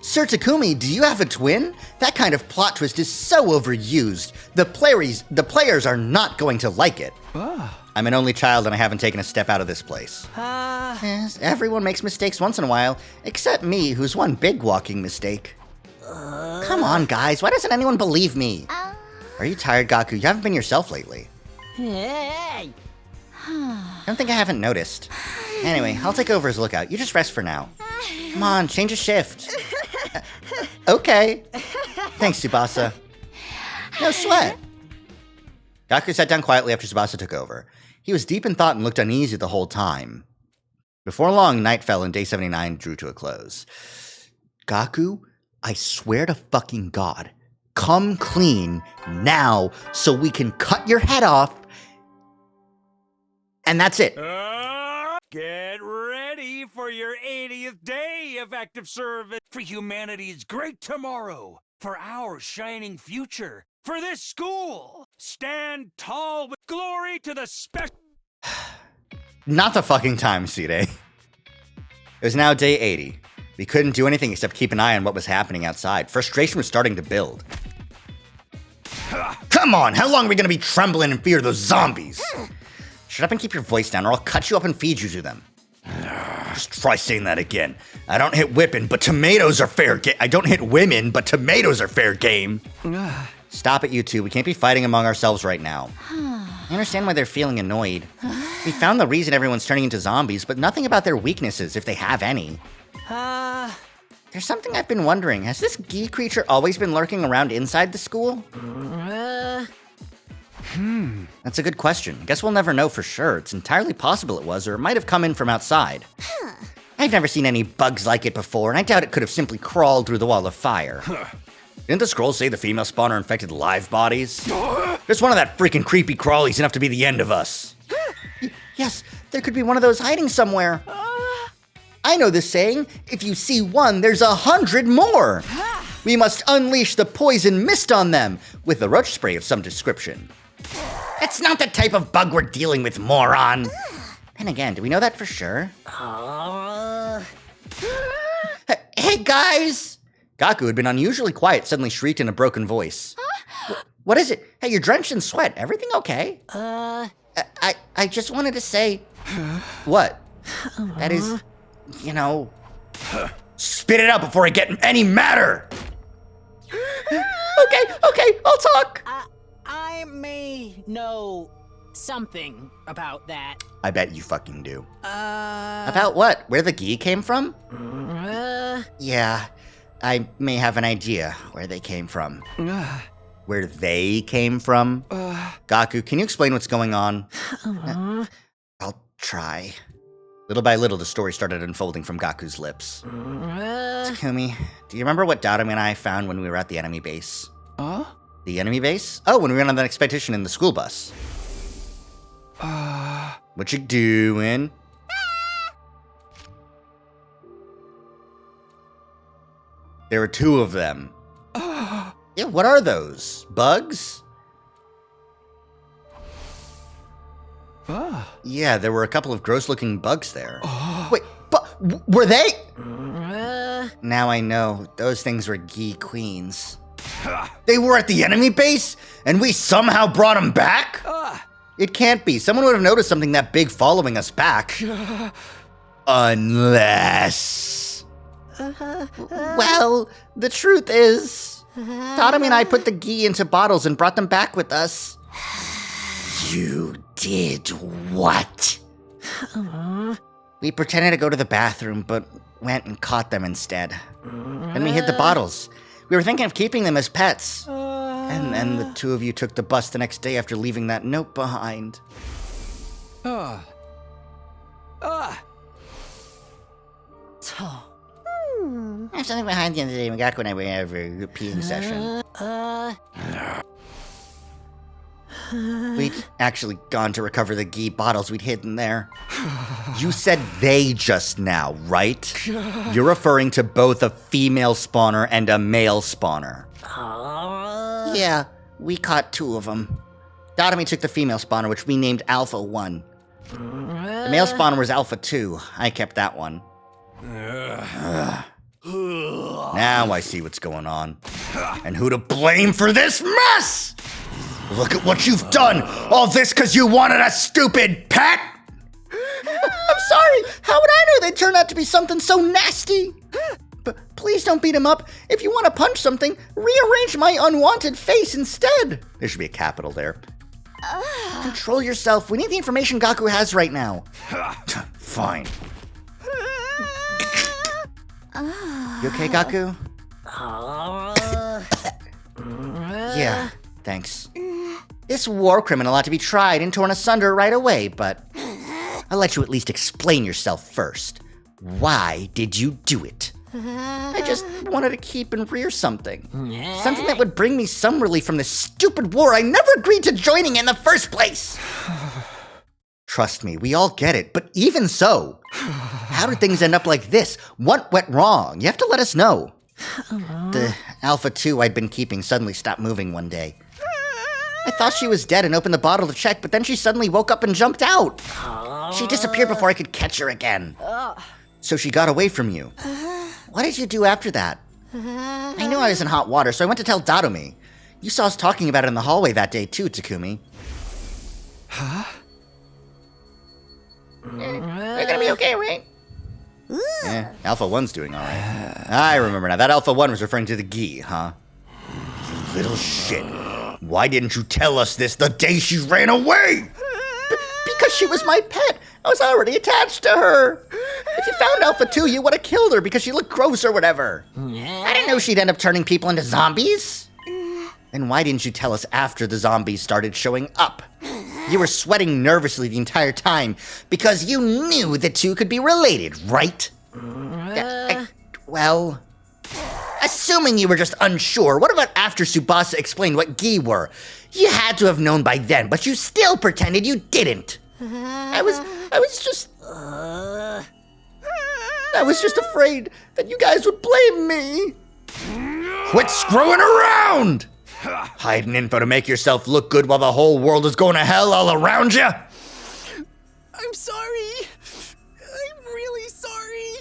Sir Takumi, do you have a twin? That kind of plot twist is so overused. The players are not going to like it. I'm an only child and I haven't taken a step out of this place. Yes, everyone makes mistakes once in a while, except me, who's one big walking mistake. Come on, guys, why doesn't anyone believe me? Are you tired, Gaku? You haven't been yourself lately. Hey! Don't think I haven't noticed. Anyway, I'll take over as lookout. You just rest for now. Come on, change a shift. Okay. Thanks, Tsubasa. No sweat. Gaku sat down quietly after Tsubasa took over. He was deep in thought and looked uneasy the whole time. Before long, night fell and day 79 drew to a close. Gaku, I swear to fucking God, come clean now so we can cut your head off. And that's it. Get ready for your 80th day of active service for humanity's great tomorrow, for our shining future, for this school. Stand tall with glory to the Not the fucking time, Sire. It was now day 80. We couldn't do anything except keep an eye on what was happening outside. Frustration was starting to build. Come on, how long are we gonna be trembling in fear of those zombies? Shut up and keep your voice down, or I'll cut you up and feed you to them. Just try saying that again. I don't hit whipping, but tomatoes are fair game. I don't hit women, but tomatoes are fair game. Stop it, you two. We can't be fighting among ourselves right now. I understand why they're feeling annoyed. We found the reason everyone's turning into zombies, but nothing about their weaknesses, if they have any. There's something I've been wondering. Has this Gi creature always been lurking around inside the school? That's a good question. I guess we'll never know for sure. It's entirely possible it was, or it might have come in from outside. I've never seen any bugs like it before, and I doubt it could have simply crawled through the wall of fire. Didn't the scroll say the female spawner infected live bodies? There's one of that freaking creepy crawlies enough to be the end of us. Yes, there could be one of those hiding somewhere. I know this saying, if you see one, there's 100 more. We must unleash the poison mist on them with a roach spray of some description. That's not the type of bug we're dealing with, moron. Then again, do we know that for sure? Hey, guys! Gaku, who had been unusually quiet, suddenly shrieked in a broken voice. What is it? Hey, you're drenched in sweat. Everything okay? I just wanted to say... What? That is, you know... Spit it out before I get any madder! Okay, I'll talk! I may know something about that. I bet you fucking do. Uh... About what? Where the gi came from? Uh... Yeah, I may have an idea where they came from. Where they came from? Gaku, can you explain what's going on? I'll try. Little by little, the story started unfolding from Gaku's lips. Takumi, do you remember what Datami and I found when we were at the enemy base? The enemy base? Oh, when we went on that expedition in the school bus. What you doing? There were 2 of them. Yeah, what are those? Bugs? Yeah, there were a couple of gross-looking bugs there. Wait, but were they? Now I know. Those things were gi queens. They were at the enemy base, and we somehow brought them back? It can't be. Someone would have noticed something that big following us back. Unless... Well, the truth is, Tatami and I put the gi into bottles and brought them back with us. You did what? We pretended to go to the bathroom, but went and caught them instead. Then we hid the bottles. We were thinking of keeping them as pets. And then the 2 of you took the bus the next day after leaving that note behind. There's something behind the end of the day. We got when I went over a peeing session. We'd actually gone to recover the gi bottles we'd hidden there. You said they just now, right? You're referring to both a female spawner and a male spawner. Yeah, we caught 2 of them. Datami took the female spawner, which we named Alpha 1. The male spawner was Alpha 2. I kept that one. Now I see what's going on. And who to blame for this mess! Look at what you've done! All this because you wanted a stupid pet? I'm sorry! How would I know they'd turn out to be something so nasty? But please don't beat him up. If you want to punch something, rearrange my unwanted face instead. There should be a capital there. Control yourself. We need the information Gaku has right now. Fine. You okay, Gaku? Yeah, thanks. This war criminal ought to be tried and torn asunder right away, but I'll let you at least explain yourself first. Why did you do it? I just wanted to keep and rear something. Something that would bring me some relief from this stupid war I never agreed to joining in the first place. Trust me, we all get it, but even so, how did things end up like this? What went wrong? You have to let us know. The Alpha 2 I'd been keeping suddenly stopped moving one day. I thought she was dead and opened the bottle to check, but then she suddenly woke up and jumped out. She disappeared before I could catch her again. So she got away from you. What did you do after that? I knew I was in hot water, so I went to tell Datami. You saw us talking about it in the hallway that day too, Takumi. We're gonna be okay, right? Alpha 1's doing alright. I remember now. That Alpha 1 was referring to the gi, huh? You little shit. Why didn't you tell us this the day she ran away? Because she was my pet. I was already attached to her. If you found Alpha 2, you would have killed her because she looked gross or whatever. I didn't know she'd end up turning people into zombies. Then why didn't you tell us after the zombies started showing up? You were sweating nervously the entire time because you knew the 2 could be related, right? Well, assuming you were just unsure, what about after Tsubasa explained what gi were? You had to have known by then, but you still pretended you didn't. I was just afraid that you guys would blame me. Quit screwing around! Hiding info to make yourself look good while the whole world is going to hell all around you? I'm sorry. I'm really sorry.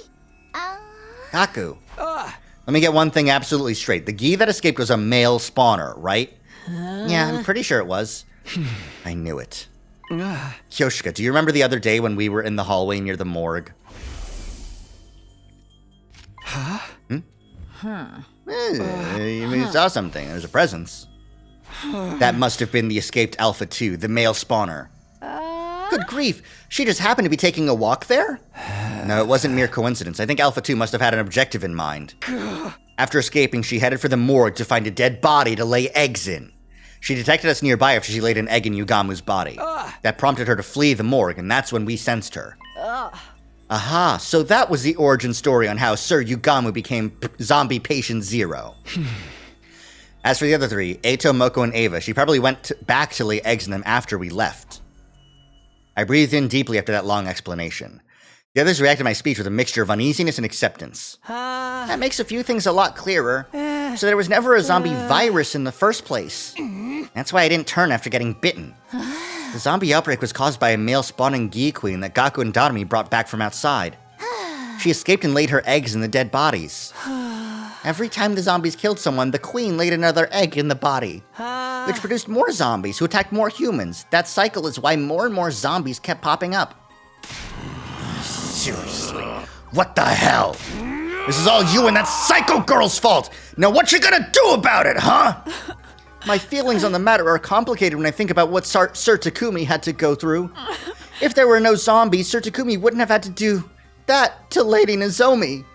Gaku, let me get one thing absolutely straight. The gi that escaped was a male spawner, right? Yeah, I'm pretty sure it was. I knew it. Kyoshika, do you remember the other day when we were in the hallway near the morgue? You saw something. There's a presence. That must have been the escaped Alpha 2, the male spawner. Good grief, she just happened to be taking a walk there? No, it wasn't mere coincidence. I think Alpha 2 must have had an objective in mind. After escaping, she headed for the morgue to find a dead body to lay eggs in. She detected us nearby after she laid an egg in Yugamu's body. That prompted her to flee the morgue, and that's when we sensed her. Aha, so that was the origin story on how Sir Yugamu became zombie patient 0. As for the other three, Eito, Moko, and Ava, she probably went back to lay eggs in them after we left. I breathed in deeply after that long explanation. The others reacted to my speech with a mixture of uneasiness and acceptance. That makes a few things a lot clearer. So there was never a zombie virus in the first place. That's why I didn't turn after getting bitten. The zombie outbreak was caused by a male spawning Gi Queen that Gaku and Darumi brought back from outside. She escaped and laid her eggs in the dead bodies. Every time the zombies killed someone, the queen laid another egg in the body, which produced more zombies who attacked more humans. That cycle is why more and more zombies kept popping up. Seriously, what the hell? This is all you and that psycho girl's fault. Now what you gonna do about it, huh? My feelings on the matter are complicated when I think about what Sir Takumi had to go through. If there were no zombies, Sir Takumi wouldn't have had to do that to Lady Nozomi.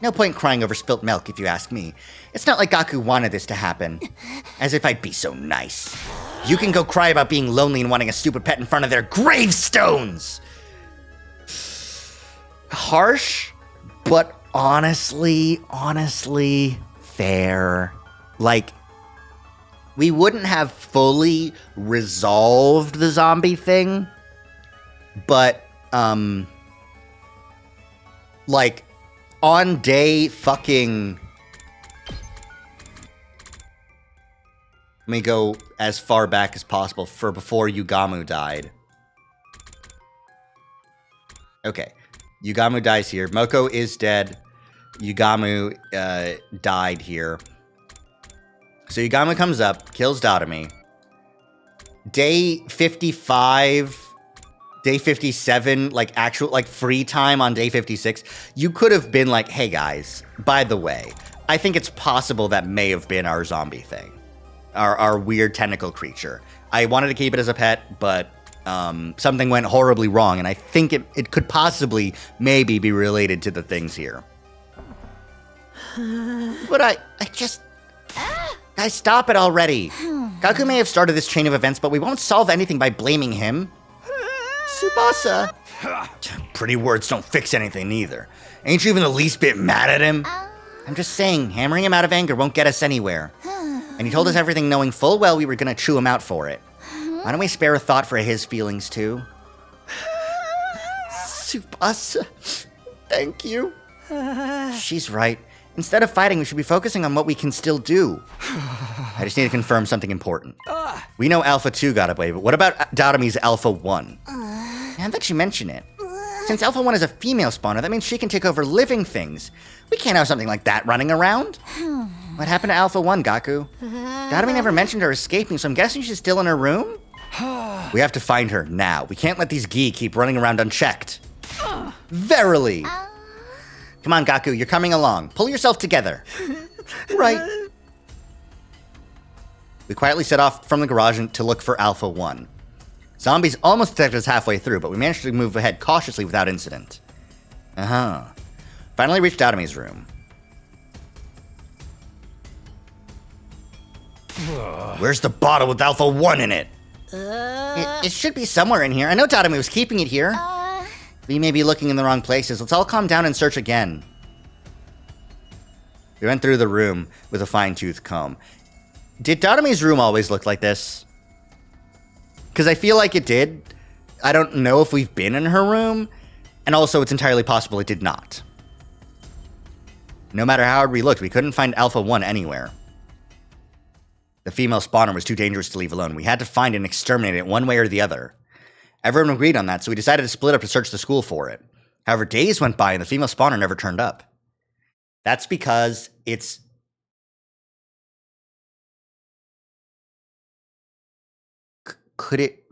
No point crying over spilt milk, if you ask me. It's not like Gaku wanted this to happen. As if I'd be so nice. You can go cry about being lonely and wanting a stupid pet in front of their gravestones! Harsh, but honestly, fair. Like, we wouldn't have fully resolved the zombie thing, but, like, on day fucking... Let me go as far back as possible for before Yugamu died. Okay. Yugamu dies here. Moko is dead. Yugamu died here. So Yugamu comes up, kills Darumi. Day 55... Day 57, like, actual, like, free time on day 56, you could have been like, hey, guys, by the way, I think it's possible that may have been our zombie thing. Our weird tentacle creature. I wanted to keep it as a pet, but something went horribly wrong, and I think it could possibly, maybe, be related to the things here. But I just... Guys, stop it already. Gaku may have started this chain of events, but we won't solve anything by blaming him. Tsubasa. Pretty words don't fix anything either. Ain't you even the least bit mad at him? I'm just saying, hammering him out of anger won't get us anywhere. And he told us everything knowing full well we were gonna chew him out for it. Why don't we spare a thought for his feelings too? Tsubasa, thank you. She's right. Instead of fighting, we should be focusing on what we can still do. I just need to confirm something important. We know Alpha 2 got away, but what about Darumi's Alpha 1? Now that you mention it, since Alpha 1 is a female spawner, that means she can take over living things. We can't have something like that running around. What happened to Alpha 1, Gaku? Darumi never mentioned her escaping, so I'm guessing she's still in her room? We have to find her now. We can't let these Gi keep running around unchecked. Verily! Come on, Gaku, you're coming along. Pull yourself together. Right. We quietly set off from the garage to look for Alpha 1. Zombies almost detected us halfway through, but we managed to move ahead cautiously without incident. Finally reached Darumi's room. Where's the bottle with Alpha 1 in it? It should be somewhere in here. I know Darumi was keeping it here. We may be looking in the wrong places. Let's all calm down and search again. We went through the room with a fine-tooth comb. Did Darumi's room always look like this? Because I feel like it did. I don't know if we've been in her room. And also, it's entirely possible it did not. No matter how hard we looked, we couldn't find Alpha 1 anywhere. The female spawner was too dangerous to leave alone. We had to find and exterminate it one way or the other. Everyone agreed on that, so we decided to split up to search the school for it. However, days went by and the female spawner never turned up. That's because it's... Could it...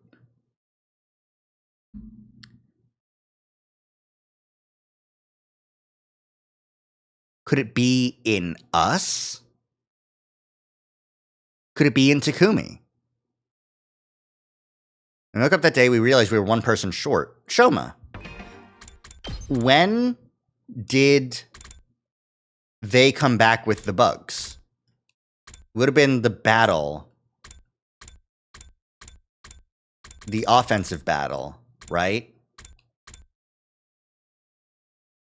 Could it be in us? Could it be in Takumi? we woke up that day, we realized we were one person short. Shoma. When did they come back with the bugs? Would have been the battle. The offensive battle, right?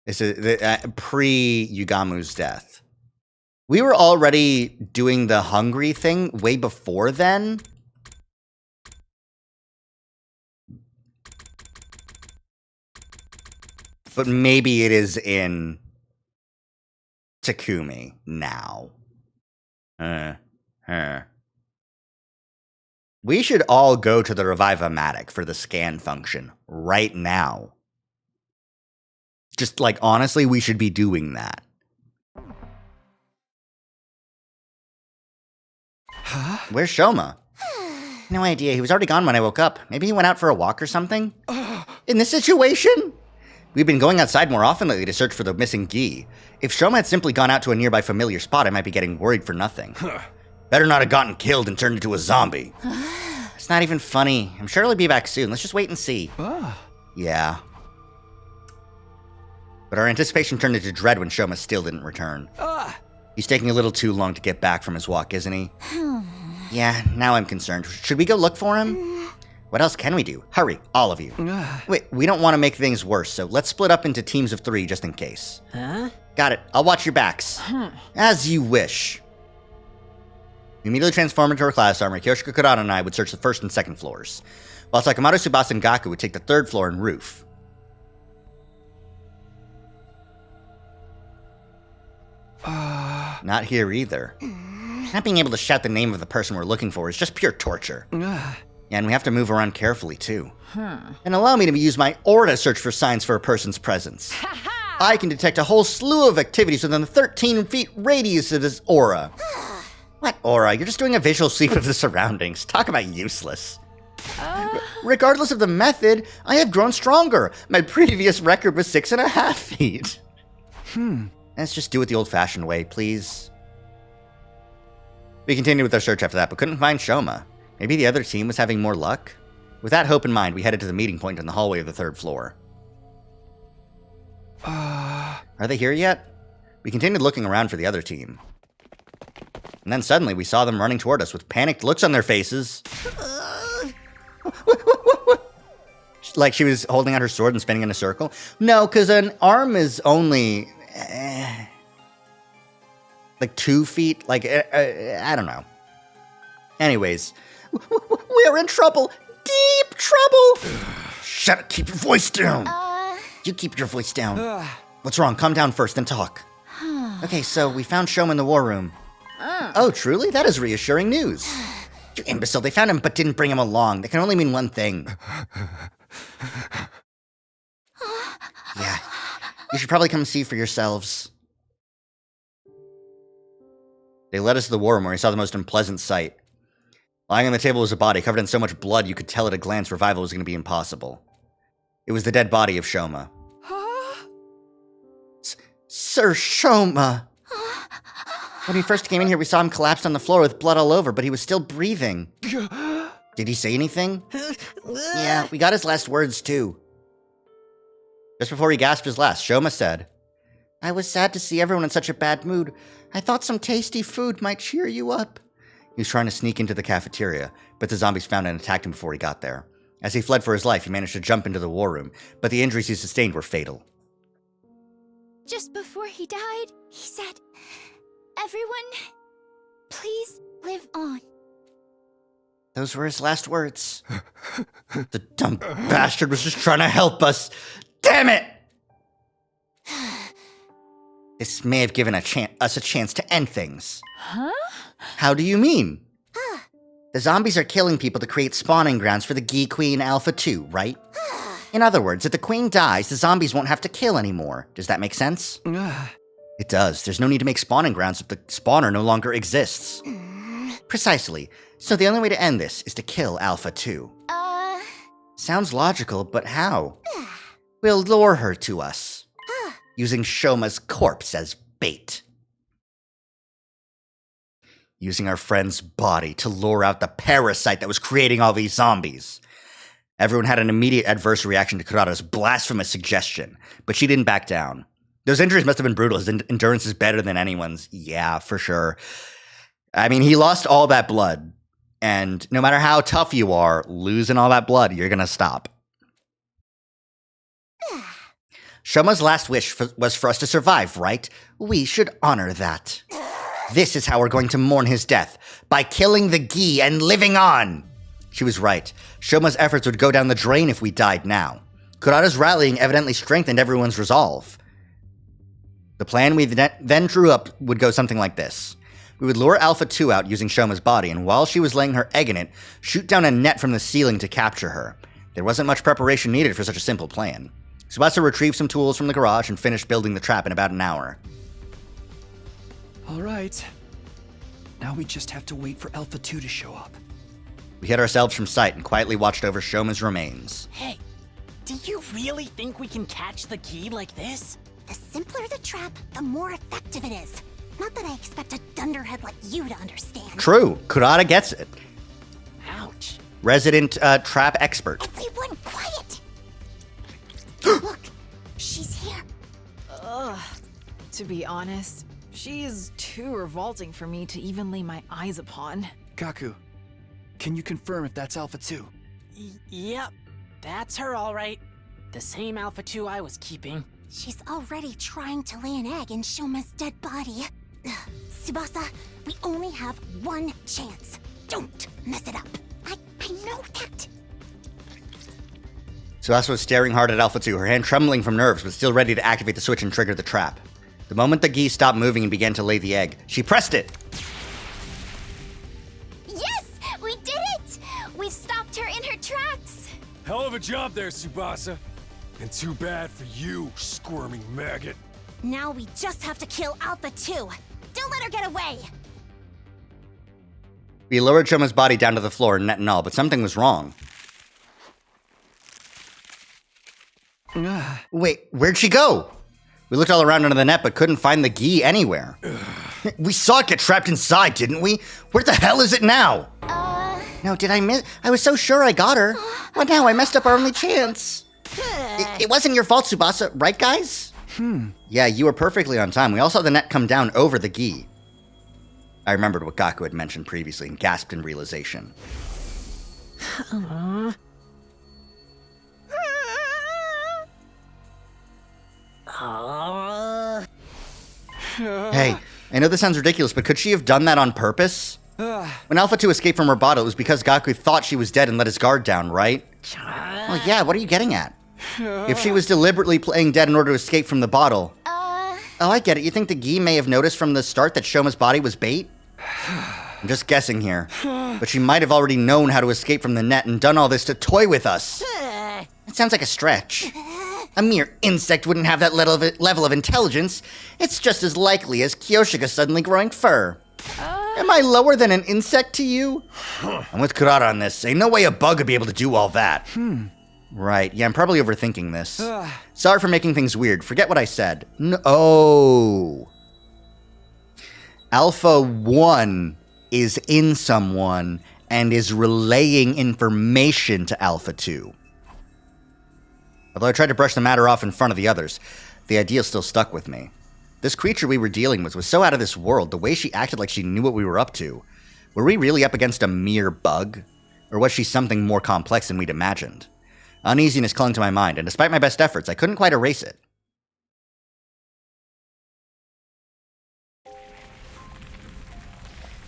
This is pre-Yugamu's death. We were already doing the hungry thing way before then. But maybe it is in Takumi now. We should all go to the Revive-O-Matic for the scan function right now. Just like, honestly, we should be doing that. Huh? Where's Shoma? No idea. He was already gone when I woke up. Maybe he went out for a walk or something? In this situation? We've been going outside more often lately to search for the missing Gi. If Shoma had simply gone out to a nearby familiar spot, I might be getting worried for nothing. Better not have gotten killed and turned into a zombie. It's not even funny. I'm sure he'll be back soon. Let's just wait and see. Yeah. But our anticipation turned into dread when Shoma still didn't return. He's taking a little too long to get back from his walk, isn't he? Yeah, now I'm concerned. Should we go look for him? What else can we do? Hurry, all of you. Wait, we don't want to make things worse, so let's split up into teams of 3 just in case. Huh? Got it. I'll watch your backs. As you wish. We immediately transformed into our class armor. Kyoshiko Kurata and I would search the 1st and 2nd floors, while Sakamoto, Tsubasa, and Gaku would take the 3rd floor and roof. Not here either. Not being able to shout the name of the person we're looking for is just pure torture. Yeah, and we have to move around carefully, too. And allow me to use my aura to search for signs for a person's presence. I can detect a whole slew of activities within the 13 feet radius of this aura. What aura? You're just doing a visual sweep of the surroundings. Talk about useless. Regardless of the method, I have grown stronger. My previous record was 6.5 feet. Let's just do it the old-fashioned way, please. We continued with our search after that, but couldn't find Shoma. Maybe the other team was having more luck? With that hope in mind, we headed to the meeting point in the hallway of the 3rd floor. Are they here yet? We continued looking around for the other team. And then suddenly we saw them running toward us with panicked looks on their faces. Like she was holding out her sword and spinning in a circle? No, because an arm is only... like 2 feet? Like, I don't know. Anyways, we're in trouble. Deep trouble. Shut up, keep your voice down. You keep your voice down. What's wrong? Calm down first, then talk. Okay, so we found Shoma in the war room. Oh, truly? That is reassuring news. You imbecile, they found him but didn't bring him along. That can only mean one thing. Yeah, you should probably come see for yourselves. They led us to the war room where we saw the most unpleasant sight. Lying on the table was a body covered in so much blood you could tell at a glance revival was going to be impossible. It was the dead body of Shoma. Sir Shoma! When we first came in here, we saw him collapsed on the floor with blood all over, but he was still breathing. Did he say anything? Yeah, we got his last words, too. Just before he gasped his last, Shoma said, I was sad to see everyone in such a bad mood. I thought some tasty food might cheer you up. He was trying to sneak into the cafeteria, but the zombies found and attacked him before he got there. As he fled for his life, he managed to jump into the war room, but the injuries he sustained were fatal. Just before he died, he said, everyone, please live on. Those were his last words. The dumb bastard was just trying to help us. Damn it! This may have given us a chance to end things. Huh? How do you mean? The zombies are killing people to create spawning grounds for the Gi Queen Alpha 2, right? In other words, if the queen dies, the zombies won't have to kill anymore. Does that make sense? It does. There's no need to make spawning grounds if the spawner no longer exists. Precisely. So the only way to end this is to kill Alpha 2. Sounds logical, but how? We'll lure her to us, using Shoma's corpse as bait. Using our friend's body to lure out the parasite that was creating all these zombies. Everyone had an immediate adverse reaction to Kurata's blasphemous suggestion, but she didn't back down. Those injuries must have been brutal. His endurance is better than anyone's. Yeah, for sure. I mean, he lost all that blood, and no matter how tough you are, losing all that blood, you're gonna stop. Shoma's last wish was for us to survive, right? We should honor that. This is how we're going to mourn his death, by killing the Gi and living on. She was right. Shoma's efforts would go down the drain if we died now. Kurata's rallying evidently strengthened everyone's resolve. The plan we then drew up would go something like this. We would lure Alpha 2 out using Shoma's body, and while she was laying her egg in it, shoot down a net from the ceiling to capture her. There wasn't much preparation needed for such a simple plan. Tsubasa retrieved some tools from the garage and finished building the trap in about an hour. All right. Now we just have to wait for Alpha 2 to show up. We hid ourselves from sight and quietly watched over Shoma's remains. Hey, do you really think we can catch the key like this? The simpler the trap, the more effective it is. Not that I expect a dunderhead like you to understand. True, Kurata gets it. Ouch. Resident trap expert. Everyone quiet! Look, she's here. Ugh. To be honest, she is too revolting for me to even lay my eyes upon. Kaku, can you confirm if that's Alpha 2? Yep, that's her all right. The same Alpha 2 I was keeping. She's already trying to lay an egg in Shoma's dead body. Tsubasa, we only have one chance. Don't mess it up. I know that. Tsubasa was staring hard at Alpha 2, her hand trembling from nerves, but still ready to activate the switch and trigger the trap. The moment the Gi stopped moving and began to lay the egg, she pressed it. Yes, we did it! We've stopped her in her tracks. Hell of a job there, Tsubasa. And too bad for you, squirming maggot. Now we just have to kill Alpha 2. Don't let her get away. We lowered Shoma's body down to the floor, net and all, but something was wrong. Wait, where'd she go? We looked all around under the net, but couldn't find the Gi anywhere. We saw it get trapped inside, didn't we? Where the hell is it now? No, did I miss? I was so sure I got her. What now? I messed up our only chance. It wasn't your fault, Tsubasa, right, guys? Yeah, you were perfectly on time. We all saw the net come down over the Gi. I remembered what Gaku had mentioned previously and gasped in realization. Hey, I know this sounds ridiculous, but could she have done that on purpose? When Alpha 2 escaped from her bottle, it was because Gaku thought she was dead and let his guard down, right? Well, yeah, what are you getting at? If she was deliberately playing dead in order to escape from the bottle... Oh, I get it. You think the Gi may have noticed from the start that Shoma's body was bait? I'm just guessing here. But she might have already known how to escape from the net and done all this to toy with us. It sounds like a stretch. A mere insect wouldn't have that level of intelligence. It's just as likely as Kyoshika suddenly growing fur. Am I lower than an insect to you? I'm with Kurata on this. Ain't no way a bug would be able to do all that. Right, yeah, I'm probably overthinking this. Sorry for making things weird. Forget what I said. No. Alpha 1 is in someone and is relaying information to Alpha 2. Although I tried to brush the matter off in front of the others, the idea still stuck with me. This creature we were dealing with was so out of this world, the way she acted like she knew what we were up to. Were we really up against a mere bug? Or was she something more complex than we'd imagined? Uneasiness clung to my mind, and despite my best efforts, I couldn't quite erase it.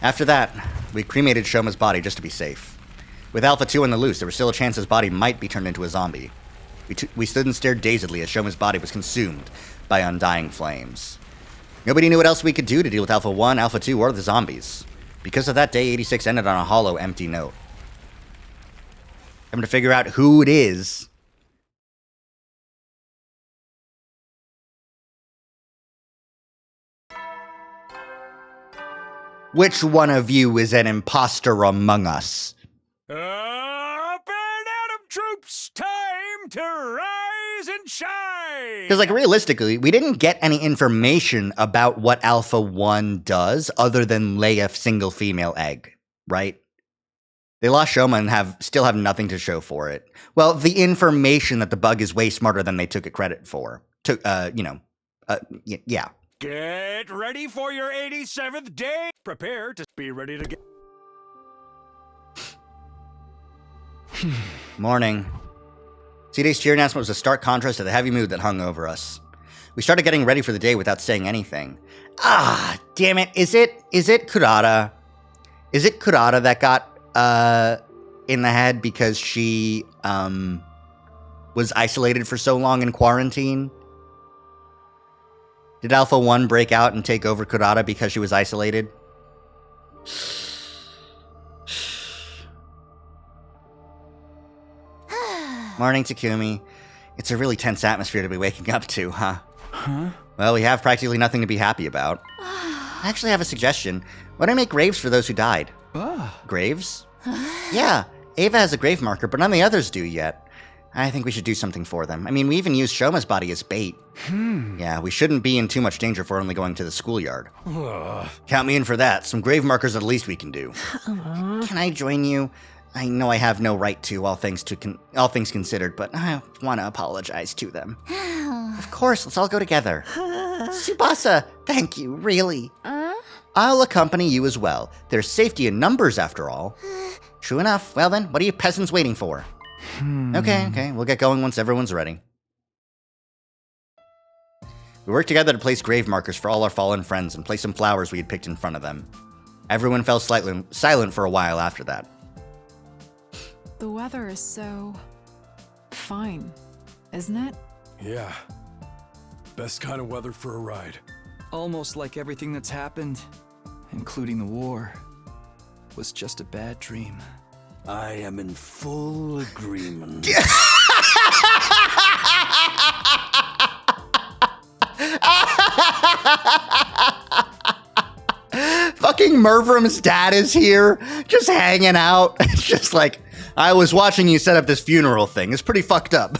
After that, we cremated Shoma's body just to be safe. With Alpha 2 on the loose, there was still a chance his body might be turned into a zombie. We stood and stared dazedly as Shoma's body was consumed by undying flames. Nobody knew what else we could do to deal with Alpha 1, Alpha 2, or the zombies. Because of that, Day 86 ended on a hollow, empty note. Having to figure out who it is. Which one of you is an imposter among us? Up and Atom troops, time to rise and shine! Because, like, realistically, we didn't get any information about what Alpha 1 does other than lay a single female egg, right? They lost Shoma and still have nothing to show for it. Well, the information that the bug is way smarter than they took it credit for. Yeah. Get ready for your 87th day. Prepare to be ready to get. Morning. C-Day's cheer announcement was a stark contrast to the heavy mood that hung over us. We started getting ready for the day without saying anything. Ah, damn it. Is it Kurata? Is it Kurata that got in the head because she was isolated for so long in quarantine? Did Alpha 1 break out and take over Kurata because she was isolated? Morning, Takumi. It's a really tense atmosphere to be waking up to, huh? Huh? Well, we have practically nothing to be happy about. I actually have a suggestion. Why don't I make graves for those who died? Graves? Yeah, Ava has a grave marker, but none of the others do yet. I think we should do something for them. I mean, we even used Shoma's body as bait. Yeah, we shouldn't be in too much danger for only going to the schoolyard. Count me in for that. Some grave markers are the least we can do. Can I join you? I know I have no right to, all things considered, but I want to apologize to them. Of course, let's all go together. Tsubasa, thank you, really. I'll accompany you as well. There's safety in numbers, after all. True enough. Well then, what are you peasants waiting for? Okay, we'll get going once everyone's ready. We worked together to place grave markers for all our fallen friends and place some flowers we had picked in front of them. Everyone fell silent for a while after that. The weather is so fine, isn't it? Yeah. Best kind of weather for a ride. Almost like everything that's happened, including the war, was just a bad dream. I am in full agreement. Fucking Mervrim's dad is here, just hanging out. It's just like, I was watching you set up this funeral thing. It's pretty fucked up.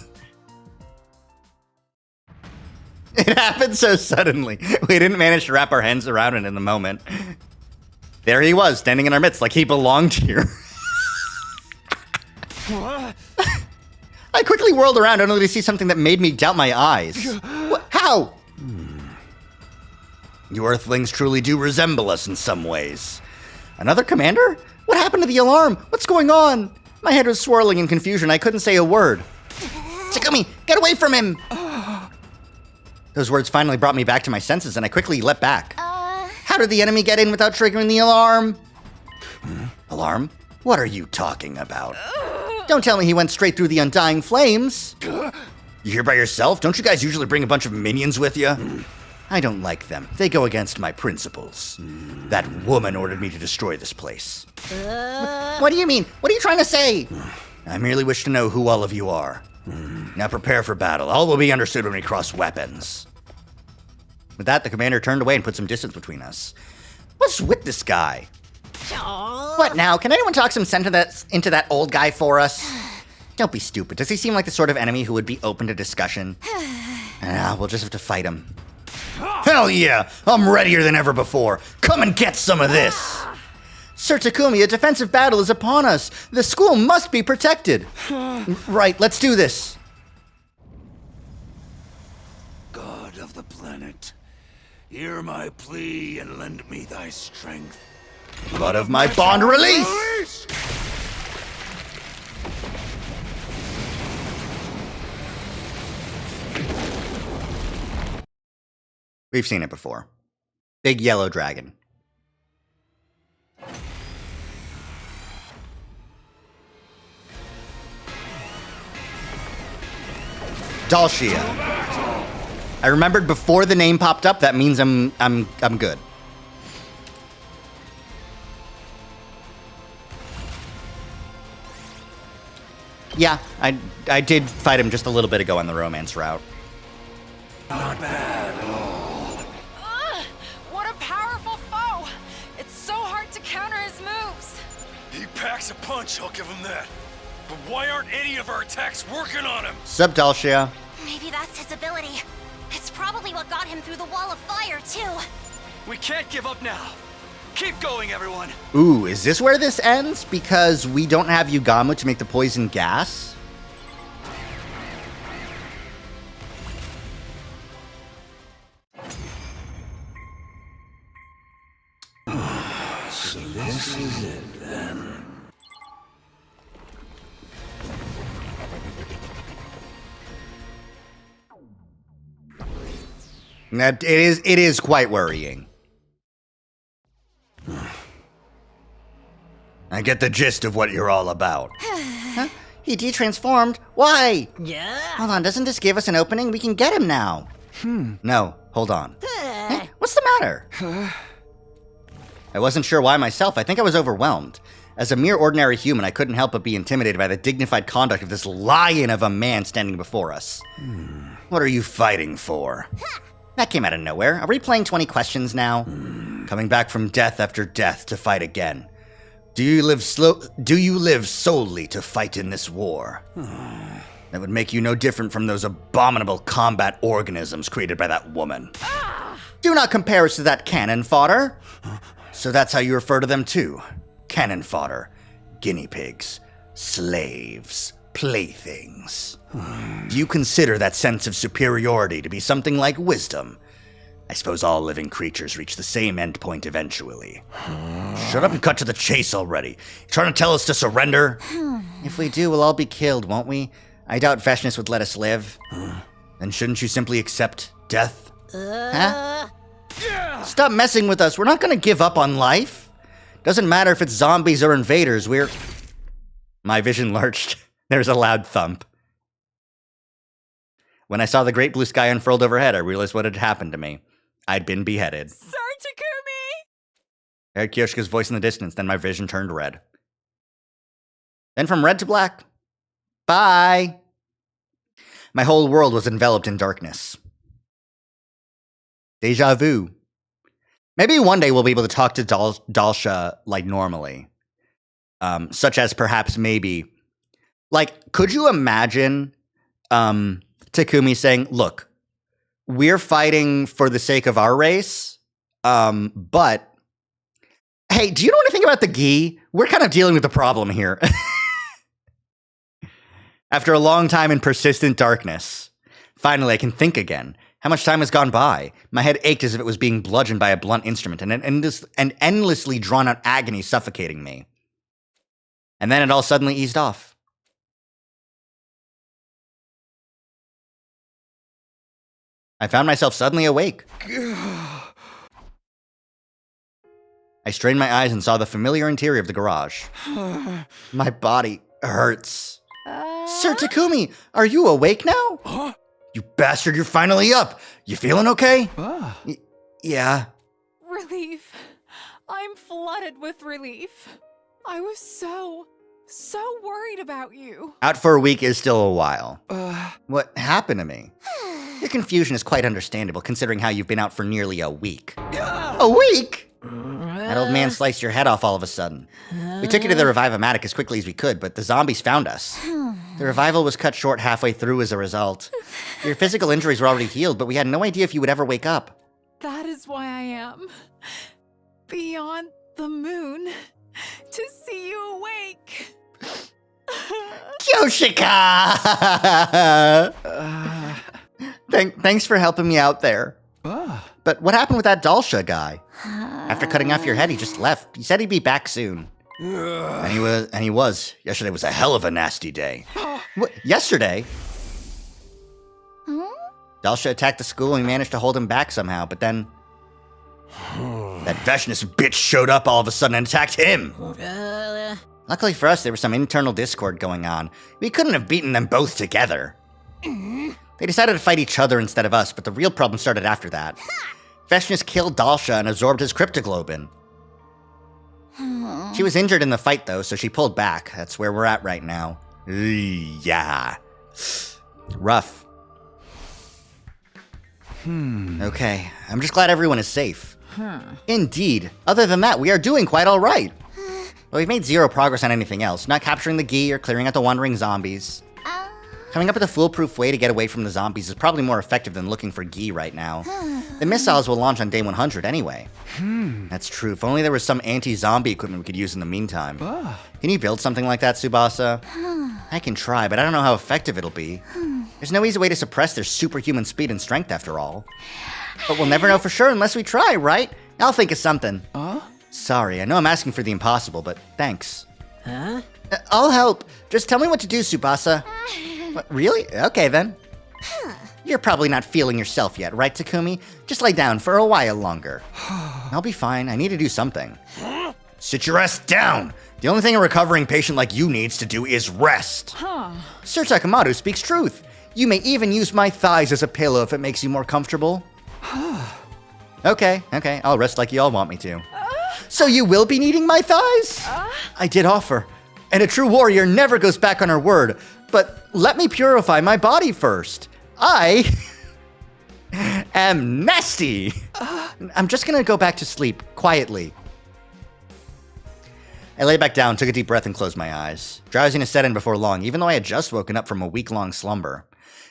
It happened so suddenly. We didn't manage to wrap our hands around it in the moment. There he was, standing in our midst like he belonged here. What? I quickly whirled around only to see something that made me doubt my eyes. What? How? You Earthlings truly do resemble us in some ways. Another commander? What happened to the alarm? What's going on? My head was swirling in confusion. I couldn't say a word. Takumi, get away from him! Those words finally brought me back to my senses, and I quickly leapt back. How did the enemy get in without triggering the alarm? Alarm? What are you talking about? Don't tell me he went straight through the undying flames. You here by yourself? Don't you guys usually bring a bunch of minions with you? I don't like them. They go against my principles. That woman ordered me to destroy this place. What do you mean? What are you trying to say? I merely wish to know who all of you are. Now prepare for battle. All will be understood when we cross weapons. With that, the commander turned away and put some distance between us. What's with this guy? What now? Can anyone talk some sense into that old guy for us? Don't be stupid. Does he seem like the sort of enemy who would be open to discussion? We'll just have to fight him. Hell yeah! I'm readier than ever before. Come and get some of this! Sir Takumi, a defensive battle is upon us. The school must be protected. Right, let's do this. God of the planet, hear my plea and lend me thy strength. Blood of my bond release! We've seen it before. Big yellow dragon. Dalshia. I remembered before the name popped up. That means I'm good. Yeah, I did fight him just a little bit ago on the romance route. Not bad at all. What a powerful foe! It's so hard to counter his moves. He packs a punch, I'll give him that. But why aren't any of our attacks working on him? Sup, Dalshia? Maybe that's his ability. It's probably what got him through the wall of fire, too. We can't give up now. Keep going, everyone. Ooh, is this where this ends? Because we don't have Yugamu to make the poison gas? So this is it then. It is quite worrying. I get the gist of what you're all about. Huh? He de-transformed? Why? Yeah. Hold on, doesn't this give us an opening? We can get him now. No, hold on. What's the matter? I wasn't sure why myself. I think I was overwhelmed. As a mere ordinary human, I couldn't help but be intimidated by the dignified conduct of this lion of a man standing before us. What are you fighting for? That came out of nowhere. Are we playing 20 questions now? Coming back from death after death to fight again. Do you live solely to fight in this war? That would make you no different from those abominable combat organisms created by that woman. Do not compare us to that cannon fodder. So that's how you refer to them too. Cannon fodder, guinea pigs, slaves, playthings. Do you consider that sense of superiority to be something like wisdom? I suppose all living creatures reach the same endpoint eventually. Shut up and cut to the chase already. You trying to tell us to surrender? If we do, we'll all be killed, won't we? I doubt Veshness would let us live. Then shouldn't you simply accept death? Huh? Stop messing with us. We're not gonna give up on life. Doesn't matter if it's zombies or invaders, we're... My vision lurched. There's a loud thump. When I saw the great blue sky unfurled overhead, I realized what had happened to me. I'd been beheaded. Sir Takumi! I heard Kyoshika's voice in the distance, then my vision turned red. Then from red to black. Bye! My whole world was enveloped in darkness. Deja vu. Maybe one day we'll be able to talk to Dalsha like normally. Such as perhaps maybe... Like, could you imagine Takumi saying, look, we're fighting for the sake of our race, but hey, do you know anything about the gi? We're kind of dealing with the problem here. After a long time in persistent darkness, finally I can think again. How much time has gone by? My head ached as if it was being bludgeoned by a blunt instrument, and an endlessly drawn-out agony suffocating me. And then it all suddenly eased off. I found myself suddenly awake. I strained my eyes and saw the familiar interior of the garage. My body hurts. Sir Takumi, are you awake now? Huh? You bastard, you're finally up. You feeling okay? Yeah. Relief. I'm flooded with relief. I was so worried about you. Out for a week is still a while. What happened to me? Your confusion is quite understandable, considering how you've been out for nearly a week. A week? That old man sliced your head off all of a sudden. We took you to the Revive-O-Matic as quickly as we could, but the zombies found us. The revival was cut short halfway through as a result. Your physical injuries were already healed, but we had no idea if you would ever wake up. That is why I am beyond the moon to see you awake. Kyoshika! Thanks for helping me out there. But what happened with that Dalsha guy? After cutting off your head, he just left. He said he'd be back soon. And he was. Yesterday was a hell of a nasty day. What? Yesterday? Dalsha attacked the school and we managed to hold him back somehow, but then... that Veshness bitch showed up all of a sudden and attacked him. Luckily for us, there was some internal discord going on. We couldn't have beaten them both together. They decided to fight each other instead of us, but the real problem started after that. Veshness killed Dalsha and absorbed his cryptoglobin. She was injured in the fight, though, so she pulled back. That's where we're at right now. Yeah. Rough. Okay, I'm just glad everyone is safe. Indeed. Other than that, we are doing quite all right. Well, we've made zero progress on anything else. Not capturing the gi or clearing out the wandering zombies. Coming up with a foolproof way to get away from the zombies is probably more effective than looking for gi right now. The missiles will launch on day 100 anyway. That's true. If only there was some anti-zombie equipment we could use in the meantime. Can you build something like that, Tsubasa? I can try, but I don't know how effective it'll be. There's no easy way to suppress their superhuman speed and strength after all. But we'll never know for sure unless we try, right? I'll think of something. Sorry, I know I'm asking for the impossible, but thanks. I'll help. Just tell me what to do, Tsubasa. What, really? Okay, then. You're probably not feeling yourself yet, right, Takumi? Just lay down for a while longer. I'll be fine. I need to do something. Sit your ass down. The only thing a recovering patient like you needs to do is rest. Sir Takamado speaks truth. You may even use my thighs as a pillow if it makes you more comfortable. Okay, I'll rest like you all want me to. So you will be needing my thighs? I did offer. And a true warrior never goes back on her word. But let me purify my body first. I am nasty. I'm just gonna go back to sleep, quietly. I lay back down, took a deep breath, and closed my eyes. Drowsiness set in before long, even though I had just woken up from a week-long slumber.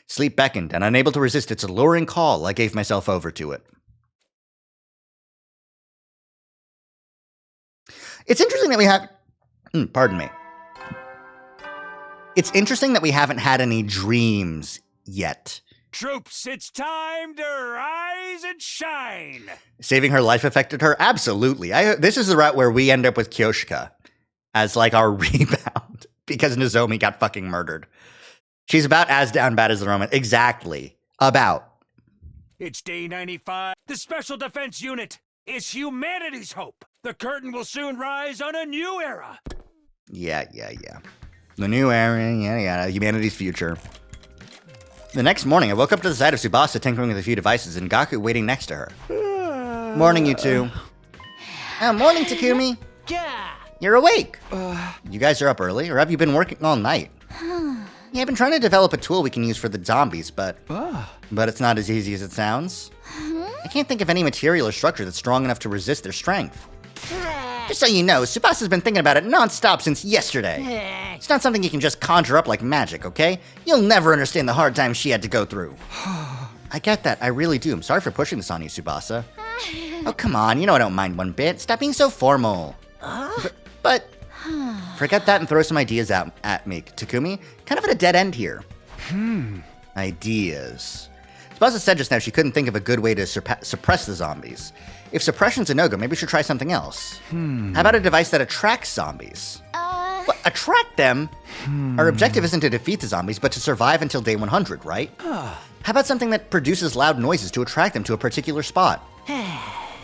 Sleep beckoned, and unable to resist its alluring call, I gave myself over to it. It's interesting that we have... pardon me. It's interesting that we haven't had any dreams yet. Troops, it's time to rise and shine! Saving her life affected her? Absolutely. This is the route where we end up with Kyoshika as, like, our rebound. Because Nozomi got fucking murdered. She's about as down bad as the Roman. Exactly. About. It's day 95. The Special Defense Unit is humanity's hope. The curtain will soon rise on a new era. Yeah. The new era, yada, humanity's future. The next morning, I woke up to the sight of Tsubasa tinkering with a few devices and Gaku waiting next to her. Morning, you two. Morning, Takumi. Yeah. You're awake. You guys are up early, or have you been working all night? Yeah, I've been trying to develop a tool we can use for the zombies, but it's not as easy as it sounds. I can't think of any material or structure that's strong enough to resist their strength. Just so you know, Tsubasa's been thinking about it non-stop since yesterday. It's not something you can just conjure up like magic, okay? You'll never understand the hard times she had to go through. I get that, I really do. I'm sorry for pushing this on you, Tsubasa. Oh, come on, you know I don't mind one bit. Stop being so formal. But forget that and throw some ideas out at me, Takumi. Kind of at a dead end here. Ideas. Tsubasa said just now she couldn't think of a good way to suppress the zombies. If suppression's a no-go, maybe we should try something else. How about a device that attracts zombies? What, attract them? Our objective isn't to defeat the zombies, but to survive until day 100, right? How about something that produces loud noises to attract them to a particular spot?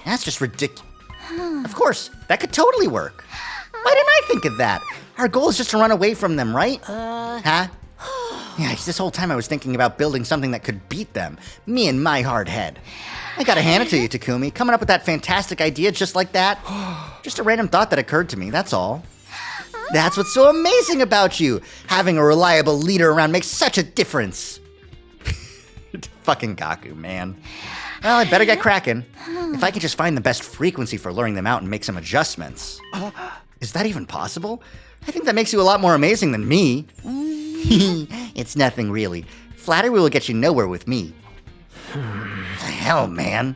That's just ridiculous. Of course, that could totally work. Why didn't I think of that? Our goal is just to run away from them, right? Huh? Yeah, this whole time I was thinking about building something that could beat them. Me and my hard head. I gotta hand it to you, Takumi. Coming up with that fantastic idea just like that. Just a random thought that occurred to me, that's all. That's what's so amazing about you. Having a reliable leader around makes such a difference. Fucking Gaku, man. Well, I better get cracking. If I can just find the best frequency for luring them out and make some adjustments. Is that even possible? I think that makes you a lot more amazing than me. It's nothing really. Flattery will get you nowhere with me. The hell, man.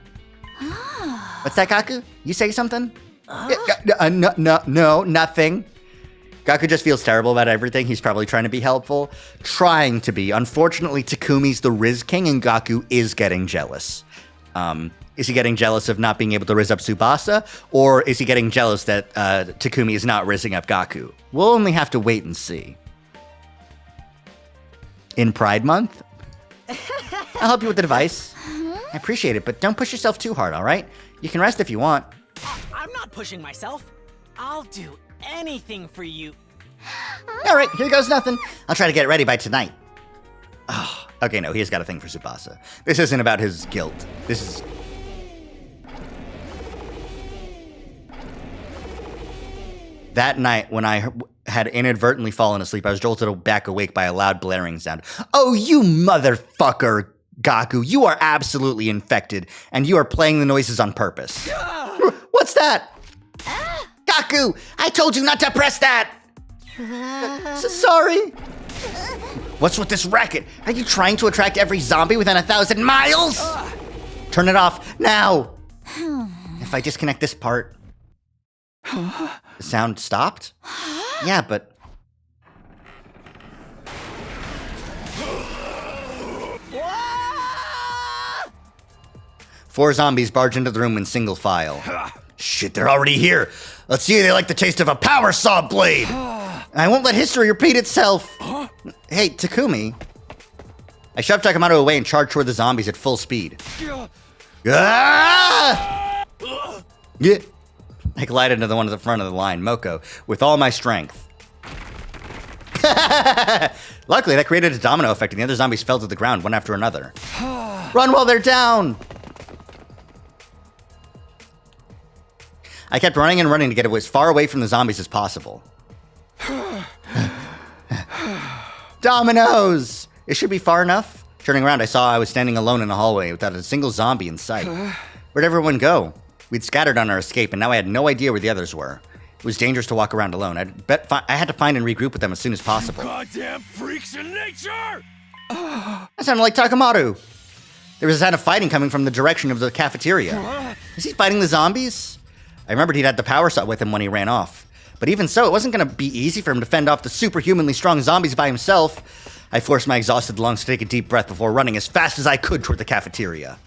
What's that, Gaku? You say something? No, nothing. Gaku just feels terrible about everything. He's probably trying to be helpful. Trying to be. Unfortunately, Takumi's the Riz King and Gaku is getting jealous. Is he getting jealous of not being able to riz up Tsubasa? Or is he getting jealous that Takumi is not rizzing up Gaku? We'll only have to wait and see. In Pride Month? I'll help you with the device. I appreciate it, but don't push yourself too hard, all right? You can rest if you want. I'm not pushing myself. I'll do anything for you. All right, here goes nothing. I'll try to get it ready by tonight. Oh, okay, no, he has got a thing for Tsubasa. This isn't about his guilt. This is... That night, when I had inadvertently fallen asleep, I was jolted back awake by a loud blaring sound. Oh, you motherfucker, Gaku. You are absolutely infected, and you are playing the noises on purpose. What's that? Gaku, I told you not to press that! Sorry. What's with this racket? Are you trying to attract every zombie within 1,000 miles? Turn it off, now! If I disconnect this part... The sound stopped? Yeah, but... Four zombies barge into the room in single file. Shit, they're already here. Let's see if they like the taste of a power saw blade. I won't let history repeat itself. Hey, Takumi. I shoved Takemoto away and charged toward the zombies at full speed. Ah! Yeah. I glided into the one at the front of the line, Moko, with all my strength. Luckily, that created a domino effect, and the other zombies fell to the ground one after another. Run while they're down! I kept running and running to get as far away from the zombies as possible. Dominoes! It should be far enough. Turning around, I saw I was standing alone in a hallway without a single zombie in sight. Where'd everyone go? We'd scattered on our escape, and now I had no idea where the others were. It was dangerous to walk around alone. I had to find and regroup with them as soon as possible. Goddamn freaks in nature! That sounded like Takemoto. There was a sound of fighting coming from the direction of the cafeteria. Is he fighting the zombies? I remembered he'd had the power saw with him when he ran off. But even so, it wasn't going to be easy for him to fend off the superhumanly strong zombies by himself. I forced my exhausted lungs to take a deep breath before running as fast as I could toward the cafeteria.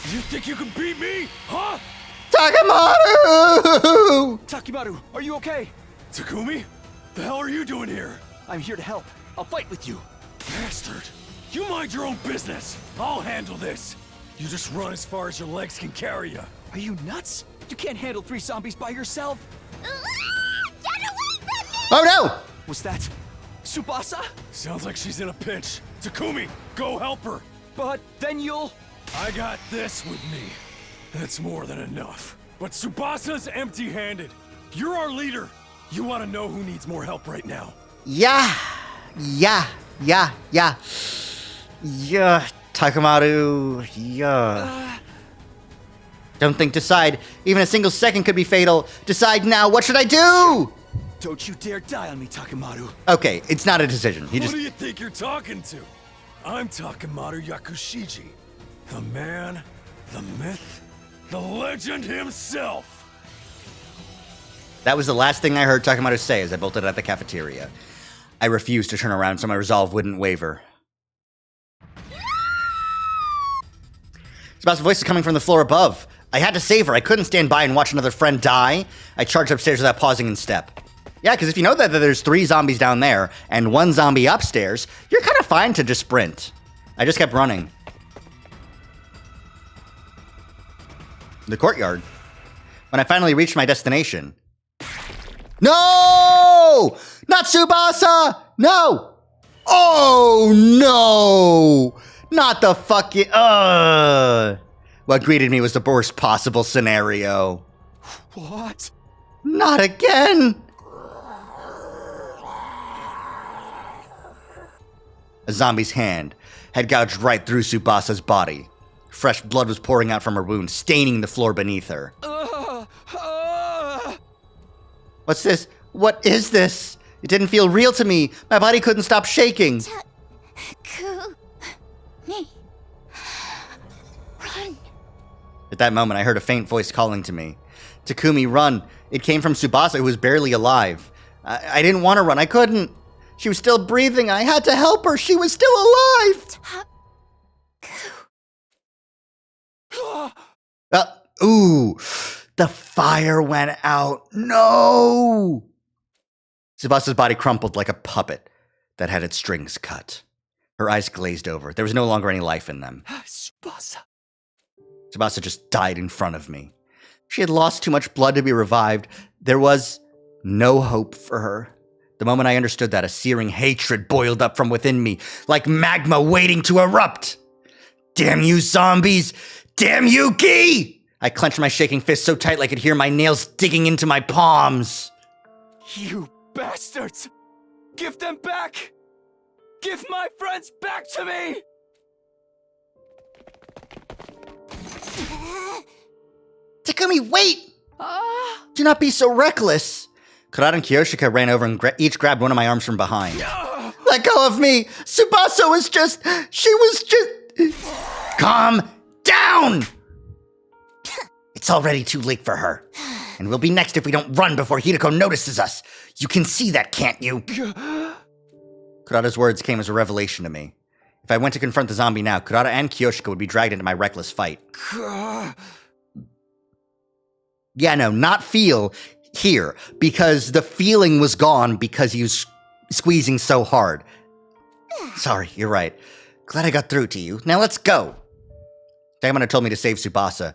You think you can beat me? Huh? Takemoto! Takemoto, are you okay? Takumi? The hell are you doing here? I'm here to help. I'll fight with you. Bastard! You mind your own business! I'll handle this! You just run as far as your legs can carry you. Are you nuts? You can't handle 3 zombies by yourself. Get away from me! Oh no! Was that Tsubasa? Sounds like she's in a pinch. Takumi, go help her! But then you'll... I got this with me. That's more than enough. But Tsubasa's empty-handed. You're our leader. You want to know who needs more help right now? Yeah, Takemoto, yeah. Don't think, decide. Even a single second could be fatal. Decide now, what should I do? Don't you dare die on me, Takemoto. Okay, it's not a decision. Who do you think you're talking to? I'm Takemoto Yakushiji. The man, the myth, the legend himself. That was the last thing I heard Takemoto say as I bolted out of the cafeteria. I refused to turn around so my resolve wouldn't waver. Tsubasa's voice is coming from the floor above. I had to save her. I couldn't stand by and watch another friend die. I charged upstairs without pausing in step. Yeah, because if you know that there's 3 zombies down there and 1 zombie upstairs, you're kind of fine to just sprint. I just kept running. The courtyard. When I finally reached my destination. No! Not Tsubasa! No! Oh, no! Not the fucking... What greeted me was the worst possible scenario. What? Not again! A zombie's hand had gouged right through Tsubasa's body. Fresh blood was pouring out from her wound, staining the floor beneath her. What's this? What is this? It didn't feel real to me. My body couldn't stop shaking. Me. Run. At that moment, I heard a faint voice calling to me. Takumi, run. It came from Tsubasa, who was barely alive. I didn't want to run. I couldn't. She was still breathing. I had to help her. She was still alive. Ooh. The fire went out. No! Tsubasa's body crumpled like a puppet that had its strings cut. Her eyes glazed over. There was no longer any life in them. Tsubasa. Tsubasa just died in front of me. She had lost too much blood to be revived. There was no hope for her. The moment I understood that, a searing hatred boiled up from within me, like magma waiting to erupt. Damn you, zombies! Damn you, Gi! I clenched my shaking fist so tight I could hear my nails digging into my palms. You bastards! Give them back! Give my friends back to me! Takumi, wait! Do not be so reckless. Kurata and Kiyoshika ran over and each grabbed one of my arms from behind. Let go of me! Tsubasa was just... She was just... Calm down! It's already too late for her. And we'll be next if we don't run before Hideko notices us. You can see that, can't you? Kurata's words came as a revelation to me. If I went to confront the zombie now, Kurata and Kyoshika would be dragged into my reckless fight. Yeah, no, not feel here, because the feeling was gone because he was squeezing so hard. Sorry, you're right. Glad I got through to you. Now let's go. Takamata told me to save Tsubasa.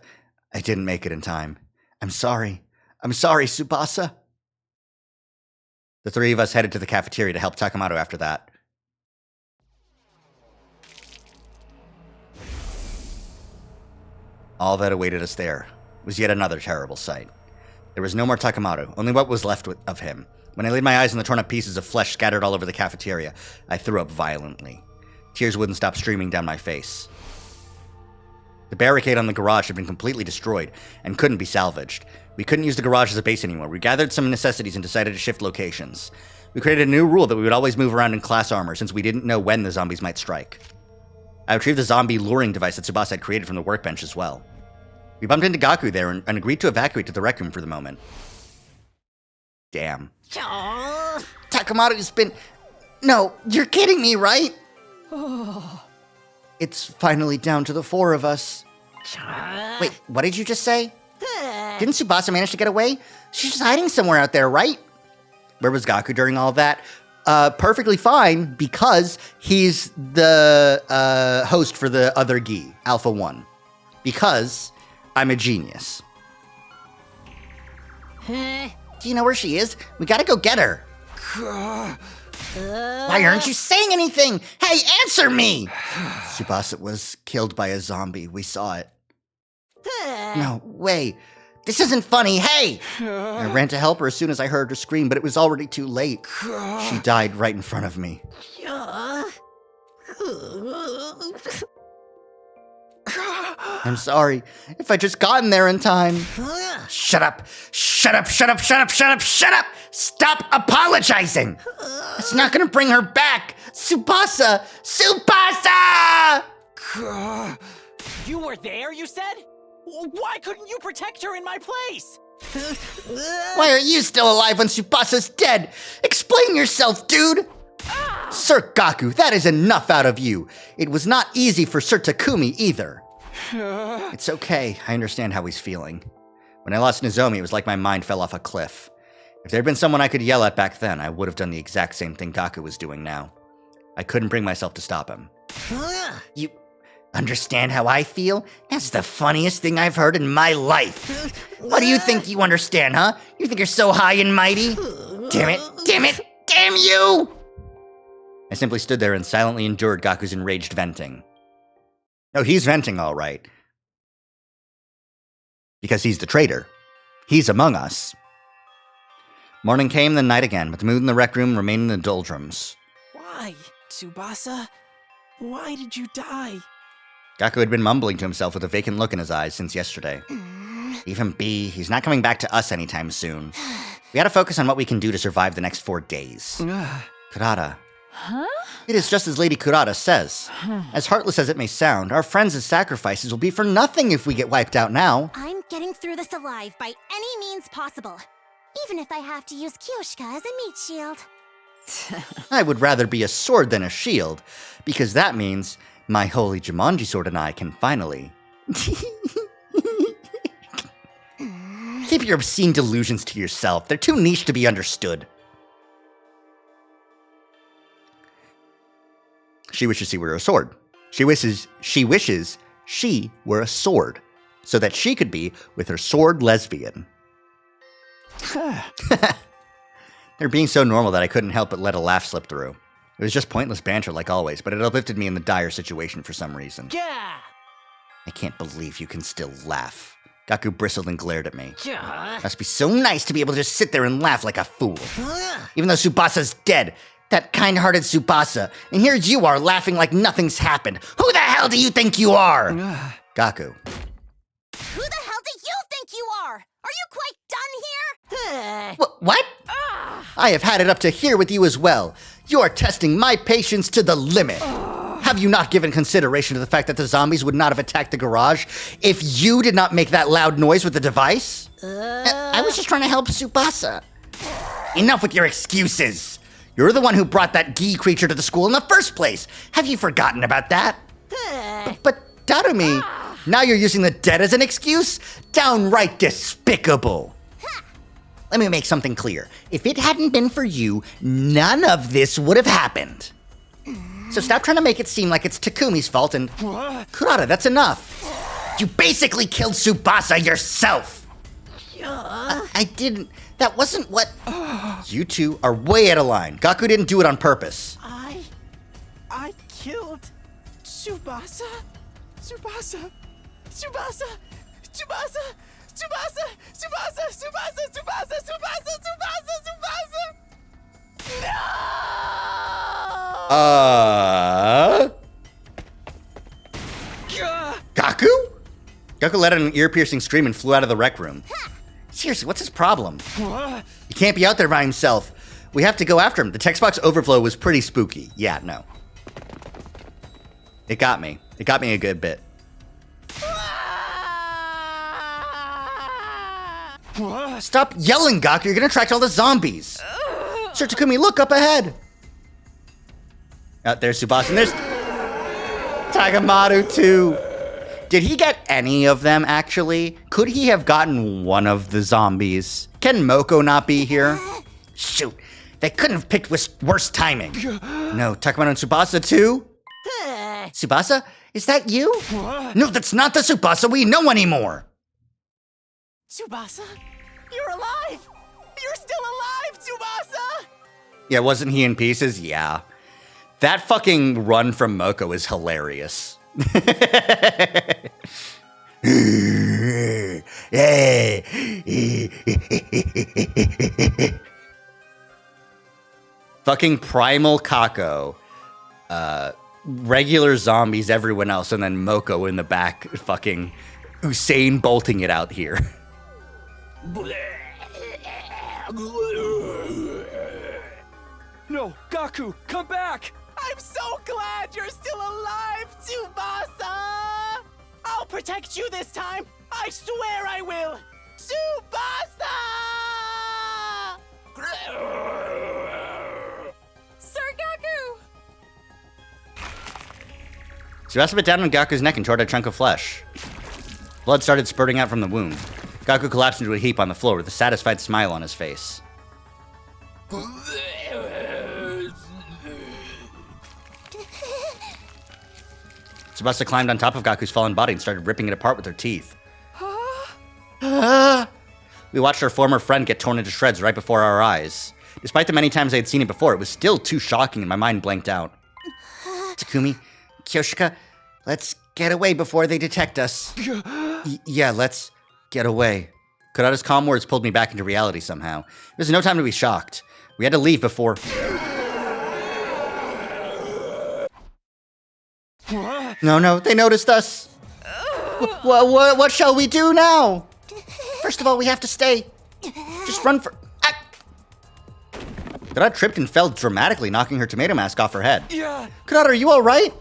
I didn't make it in time. I'm sorry. I'm sorry, Tsubasa. The three of us headed to the cafeteria to help Takamata after that. All that awaited us there was yet another terrible sight. There was no more Takamata, only what was left of him. When I laid my eyes on the torn up pieces of flesh scattered all over the cafeteria, I threw up violently. Tears wouldn't stop streaming down my face. The barricade on the garage had been completely destroyed and couldn't be salvaged. We couldn't use the garage as a base anymore. We gathered some necessities and decided to shift locations. We created a new rule that we would always move around in class armor since we didn't know when the zombies might strike. I retrieved the zombie luring device that Tsubasa had created from the workbench as well. We bumped into Gaku there and agreed to evacuate to the rec room for the moment. Damn. Takamata's been... No, you're kidding me, right? It's finally down to the four of us. Wait, what did you just say? Didn't Tsubasa manage to get away? She's just hiding somewhere out there, right? Where was Gaku during all that? Perfectly fine, because he's the host for the other Gi, Alpha 1. Because I'm a genius. Do you know where she is? We gotta go get her. Why aren't you saying anything? Hey, answer me! Tsubasa was killed by a zombie. We saw it. No, way. This isn't funny. Hey! I ran to help her as soon as I heard her scream, but it was already too late. She died right in front of me. I'm sorry. If I'd just gotten there in time. Shut up. Shut up, shut up, shut up, shut up, shut up! Stop apologizing! It's not gonna bring her back! Tsubasa! Tsubasa! You were there, you said? Why couldn't you protect her in my place? Why are you still alive when Tsubasa's dead? Explain yourself, dude! Sir Gaku, that is enough out of you. It was not easy for Sir Takumi either. It's okay, I understand how he's feeling. When I lost Nozomi, it was like my mind fell off a cliff. If there had been someone I could yell at back then, I would have done the exact same thing Gaku was doing now. I couldn't bring myself to stop him. You understand how I feel? That's the funniest thing I've heard in my life. What do you think you understand, huh? You think you're so high and mighty? Damn it, damn it, damn you! I simply stood there and silently endured Gaku's enraged venting. No, he's venting all right. Because he's the traitor. He's among us. Morning came, then night again, but the mood in the rec room remained in the doldrums. Why, Tsubasa? Why did you die? Gaku had been mumbling to himself with a vacant look in his eyes since yesterday. Leave him be. He's not coming back to us anytime soon. We gotta focus on what we can do to survive the next 4 days. Kurata. Huh? It is just as Lady Kurata says. As heartless as it may sound, our friends' sacrifices will be for nothing if we get wiped out now. I'm getting through this alive by any means possible. Even if I have to use Kyoshika as a meat shield. I would rather be a sword than a shield, because that means my holy Jumanji sword and I can finally... Keep your obscene delusions to yourself. They're too niche to be understood. She wishes she were a sword. She wishes she were a sword, so that she could be with her sword lesbian. They're being so normal that I couldn't help but let a laugh slip through. It was just pointless banter like always, but it uplifted me in the dire situation for some reason. Yeah. I can't believe you can still laugh. Gaku bristled and glared at me. Yeah. Must be so nice to be able to just sit there and laugh like a fool. Even though Tsubasa's dead. That kind-hearted Tsubasa. And here you are laughing like nothing's happened. Who the hell do you think you are? Gaku. Who the hell do you think you are? Are you quite done here? What? I have had it up to here with you as well. You are testing my patience to the limit. Have you not given consideration to the fact that the zombies would not have attacked the garage if you did not make that loud noise with the device? I was just trying to help Tsubasa. Enough with your excuses. You're the one who brought that Gi creature to the school in the first place. Have you forgotten about that? But Takumi, now you're using the dead as an excuse? Downright despicable. Let me make something clear. If it hadn't been for you, none of this would have happened. So stop trying to make it seem like it's Takumi's fault and... Kurata, that's enough. You basically killed Tsubasa yourself. I didn't... That wasn't what... You two are way out of line. Gaku didn't do it on purpose. I killed Tsubasa? Tsubasa? Tsubasa? Tsubasa? Tsubasa! Tsubasa! Tsubasa! Tsubasa! Tsubasa! Tsubasa! Tsubasa! No! Gaku? Gaku let out an ear-piercing scream and flew out of the rec room. Seriously, what's his problem? He can't be out there by himself. We have to go after him. The text box overflow was pretty spooky. Yeah, no. It got me. It got me a good bit. Stop yelling, Gaku. You're gonna attract all the zombies. Sir Takumi, look up ahead. There's Tsubasa, and there's Takamaru too. Did he get any of them, actually? Could he have gotten one of the zombies? Can Moko not be here? Shoot, they couldn't have picked worse timing. No, Takamaru and Tsubasa too? Tsubasa, is that you? No, that's not the Tsubasa we know anymore. Tsubasa? You're alive! You're still alive, Tsubasa! Yeah, wasn't he in pieces? Yeah. That fucking run from Moko is hilarious. Fucking primal Kako. Regular zombies, everyone else, and then Moko in the back fucking Usain bolting it out here. No, Gaku, come back! I'm so glad you're still alive, Tsubasa! I'll protect you this time! I swear I will! Tsubasa! Sir Gaku! Tsubasa bit down on Gaku's neck and tore out a chunk of flesh. Blood started spurting out from the wound. Gaku collapsed into a heap on the floor with a satisfied smile on his face. Tsubasa climbed on top of Gaku's fallen body and started ripping it apart with her teeth. We watched our former friend get torn into shreds right before our eyes. Despite the many times I had seen it before, it was still too shocking and my mind blanked out. Takumi, Kyoshika, let's get away before they detect us. Yeah, let's get away. Kurata's calm words pulled me back into reality somehow. There's no time to be shocked. We had to leave before... No, they noticed us. What shall we do now? First of all, we have to stay. Just run for... Kurata tripped and fell dramatically, knocking her tomato mask off her head. Yeah. Kurata, are you all right?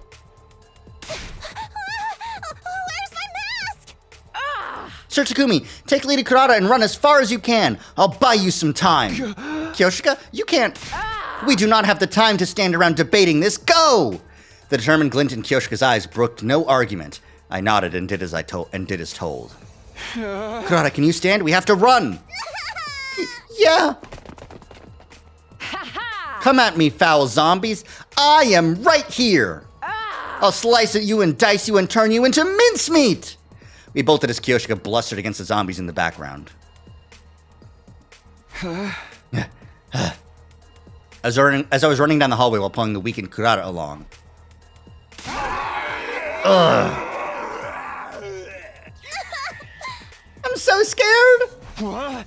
Where's my mask? Sir Takumi, take lead of Kurata and run as far as you can. I'll buy you some time. Kyoshika, you can't... We do not have the time to stand around debating this. Go! The determined glint in Kyoshika's eyes brooked no argument. I nodded and did as told. Kurata, can you stand? We have to run. Yeah. Come at me, foul zombies. I am right here. I'll slice at you and dice you and turn you into mincemeat. We bolted as Kyoshika blustered against the zombies in the background. As I was running down the hallway while pulling the weakened Kurata along. Ugh. I'm so scared.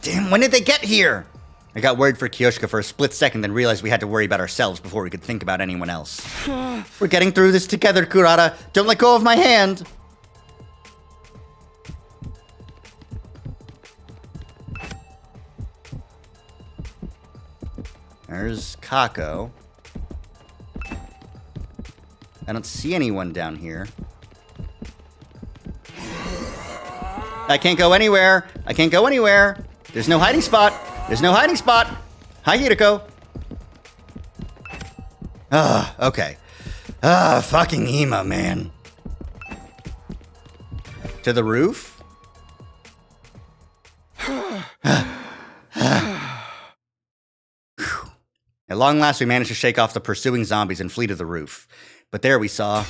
Damn, when did they get here? I got worried for Kyoshika for a split second, then realized we had to worry about ourselves before we could think about anyone else. We're getting through this together, Kurata. Don't let go of my hand. There's Kako. I don't see anyone down here. I can't go anywhere. I can't go anywhere. There's no hiding spot. There's no hiding spot. Hi, Hideko. Okay. Fucking Ema, man. To the roof? At long last, we managed to shake off the pursuing zombies and flee to the roof. But there we saw...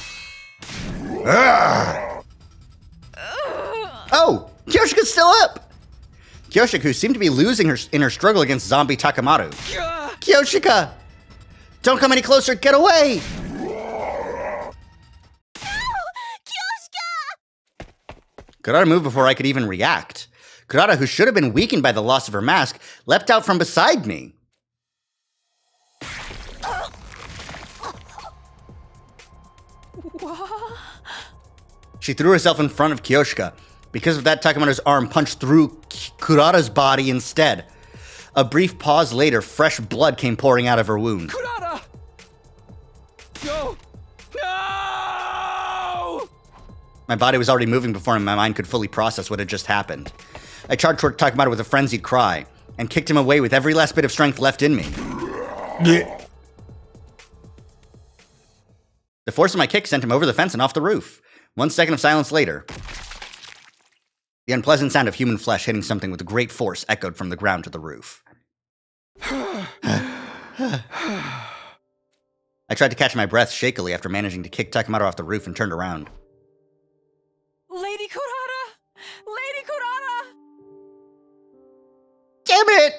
Oh! Kyoshika's still up! Kyoshika, who seemed to be losing in her struggle against zombie Takamaru. Kyoshika! Don't come any closer! Get away! Kurata moved before I could even react. Kurata, who should have been weakened by the loss of her mask, leapt out from beside me. She threw herself in front of Kyoshika. Because of that, Takamaru's arm punched through Kurata's body instead. A brief pause later, fresh blood came pouring out of her wound. Kurata! No! No! My body was already moving before my mind could fully process what had just happened. I charged toward Takamaru with a frenzied cry and kicked him away with every last bit of strength left in me. The force of my kick sent him over the fence and off the roof. 1 second of silence later, the unpleasant sound of human flesh hitting something with great force echoed from the ground to the roof. I tried to catch my breath shakily after managing to kick Takamaru off the roof and turned around. Lady Kurata! Lady Kurata! Damn it!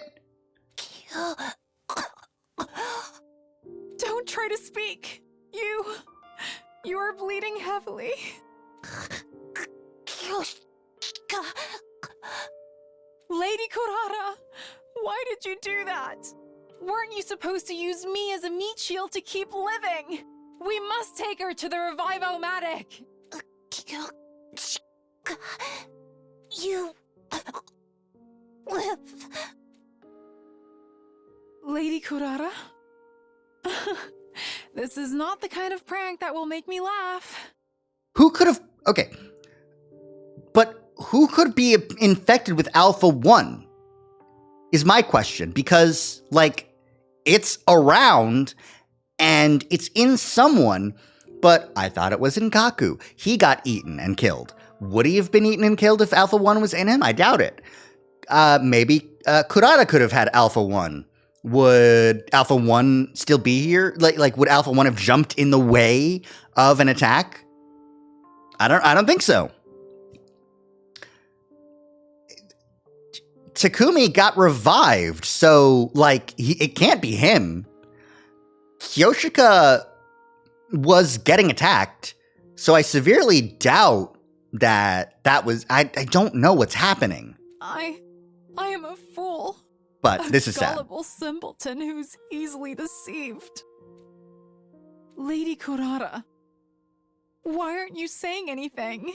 Don't try to speak. You are bleeding heavily. Lady Kurata, why did you do that? Weren't you supposed to use me as a meat shield to keep living? We must take her to the Revive-O-Matic. You live. Lady Kurata? This is not the kind of prank that will make me laugh. Who could have... Okay. But who could be infected with Alpha 1? Is my question. Because, like, it's around and it's in someone, but I thought it was in Gaku. He got eaten and killed. Would he have been eaten and killed if Alpha 1 was in him? I doubt it. Maybe Kurata could have had Alpha 1. Would Alpha 1 still be here? Like, would Alpha 1 have jumped in the way of an attack? I don't think so. Takumi got revived, so, like, it can't be him. Kyoshika was getting attacked, so I severely doubt that was... I don't know what's happening. I am a fool. But this is sad. A gullible simpleton who's easily deceived. Lady Kurata, why aren't you saying anything?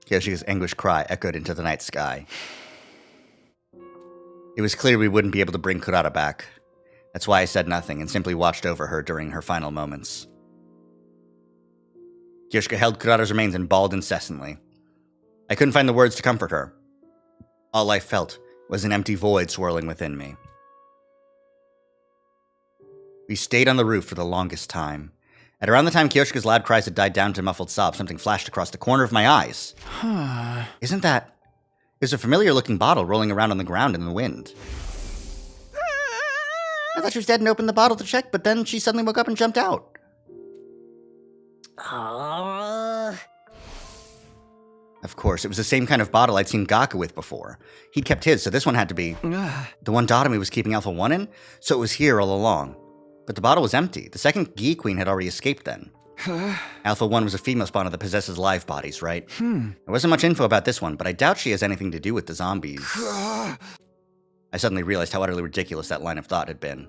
Kyoshika's anguished cry echoed into the night sky. It was clear we wouldn't be able to bring Kurata back. That's why I said nothing and simply watched over her during her final moments. Kyoshika held Kurata's remains and bawled incessantly. I couldn't find the words to comfort her. All I felt was an empty void swirling within me. We stayed on the roof for the longest time. At around the time Kyoshika's loud cries had died down to muffled sobs, something flashed across the corner of my eyes. Isn't that... There's a familiar-looking bottle rolling around on the ground in the wind. I thought she was dead and opened the bottle to check, but then she suddenly woke up and jumped out. Of course, it was the same kind of bottle I'd seen Gaku with before. He'd kept his, so this one had to be the one Dotami was keeping Alpha 1 in, so it was here all along. But the bottle was empty. The second Gi Queen had already escaped then. Alpha 1 was a female spawner that possesses live bodies, right? There wasn't much info about this one, but I doubt she has anything to do with the zombies. I suddenly realized how utterly ridiculous that line of thought had been.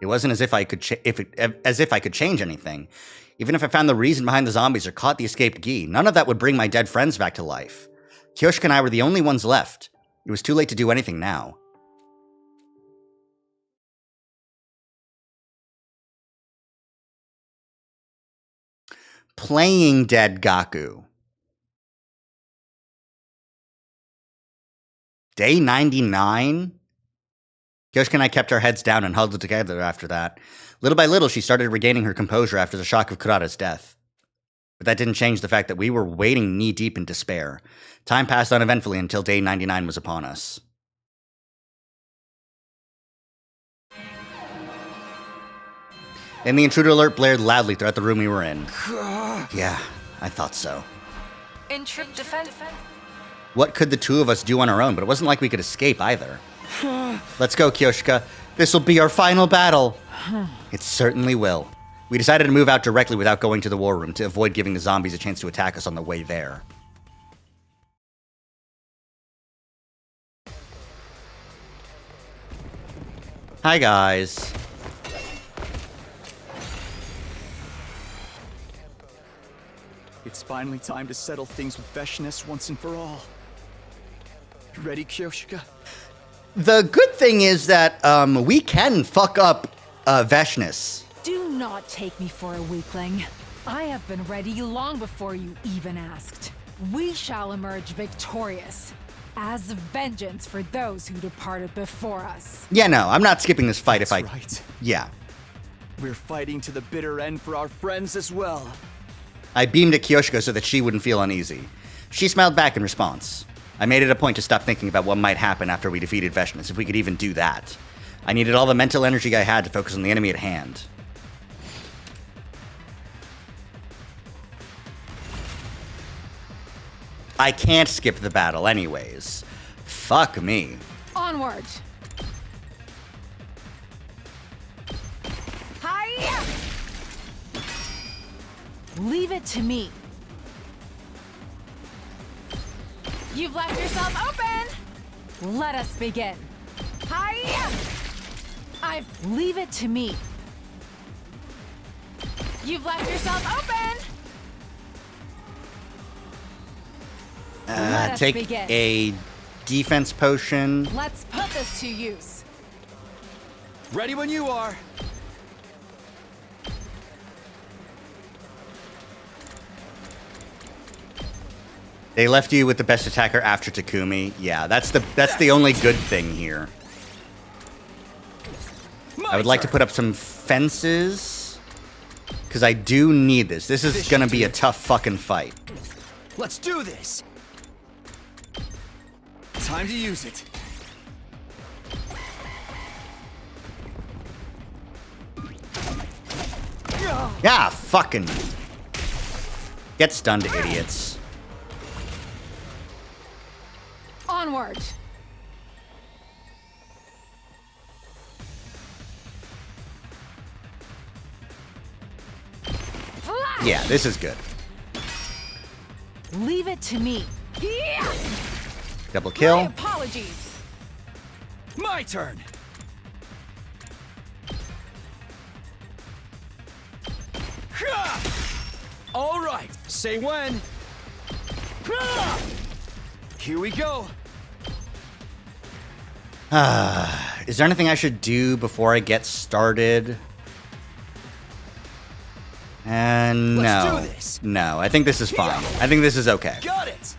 It wasn't as if I could change anything. Even if I found the reason behind the zombies or caught the escaped Gi, none of that would bring my dead friends back to life. Kyoshika and I were the only ones left. It was too late to do anything now. Playing dead Gaku. Day 99? Kyoshika and I kept our heads down and huddled together after that. Little by little, she started regaining her composure after the shock of Kurata's death. But that didn't change the fact that we were wading knee-deep in despair. Time passed uneventfully until day 99 was upon us. And the intruder alert blared loudly throughout the room we were in. Yeah, I thought so. Intrude defense. What could the two of us do on our own? But it wasn't like we could escape either. Let's go, Kyoshika. This will be our final battle. It certainly will. We decided to move out directly without going to the war room to avoid giving the zombies a chance to attack us on the way there. Hi, guys. It's finally time to settle things with Veshness once and for all. You ready, Kyoshika? The good thing is that we can fuck up Veshness. Do not take me for a weakling. I have been ready long before you even asked. We shall emerge victorious, as vengeance for those who departed before us. Yeah, no, I'm not skipping this fight That's if I... right. Yeah. We're fighting to the bitter end for our friends as well. I beamed at Kyoshika so that she wouldn't feel uneasy. She smiled back in response. I made it a point to stop thinking about what might happen after we defeated Veshness, if we could even do that. I needed all the mental energy I had to focus on the enemy at hand. I can't skip the battle anyways. Fuck me. Onward! Hiya! Leave it to me. You've left yourself open! Let us begin. Hiya! Leave it to me. You've left yourself open! Let us Take begin. a defense potion. Let's put this to use. Ready when you are. They left you with the best attacker after Takumi. Yeah, that's the only good thing here. I would like to put up some fences, because I do need this. This is gonna be a tough fucking fight. Let's do this. Time to use it. Yeah, fucking. Get stunned, idiots. Onward! Flash! Yeah, this is good. Leave it to me. Yeah! Double My kill. apologies. My turn. All right, say when. Here we go. Is there anything I should do before I get started? And no. Let's do this. No, I think this is fine. I think this is okay. Got it.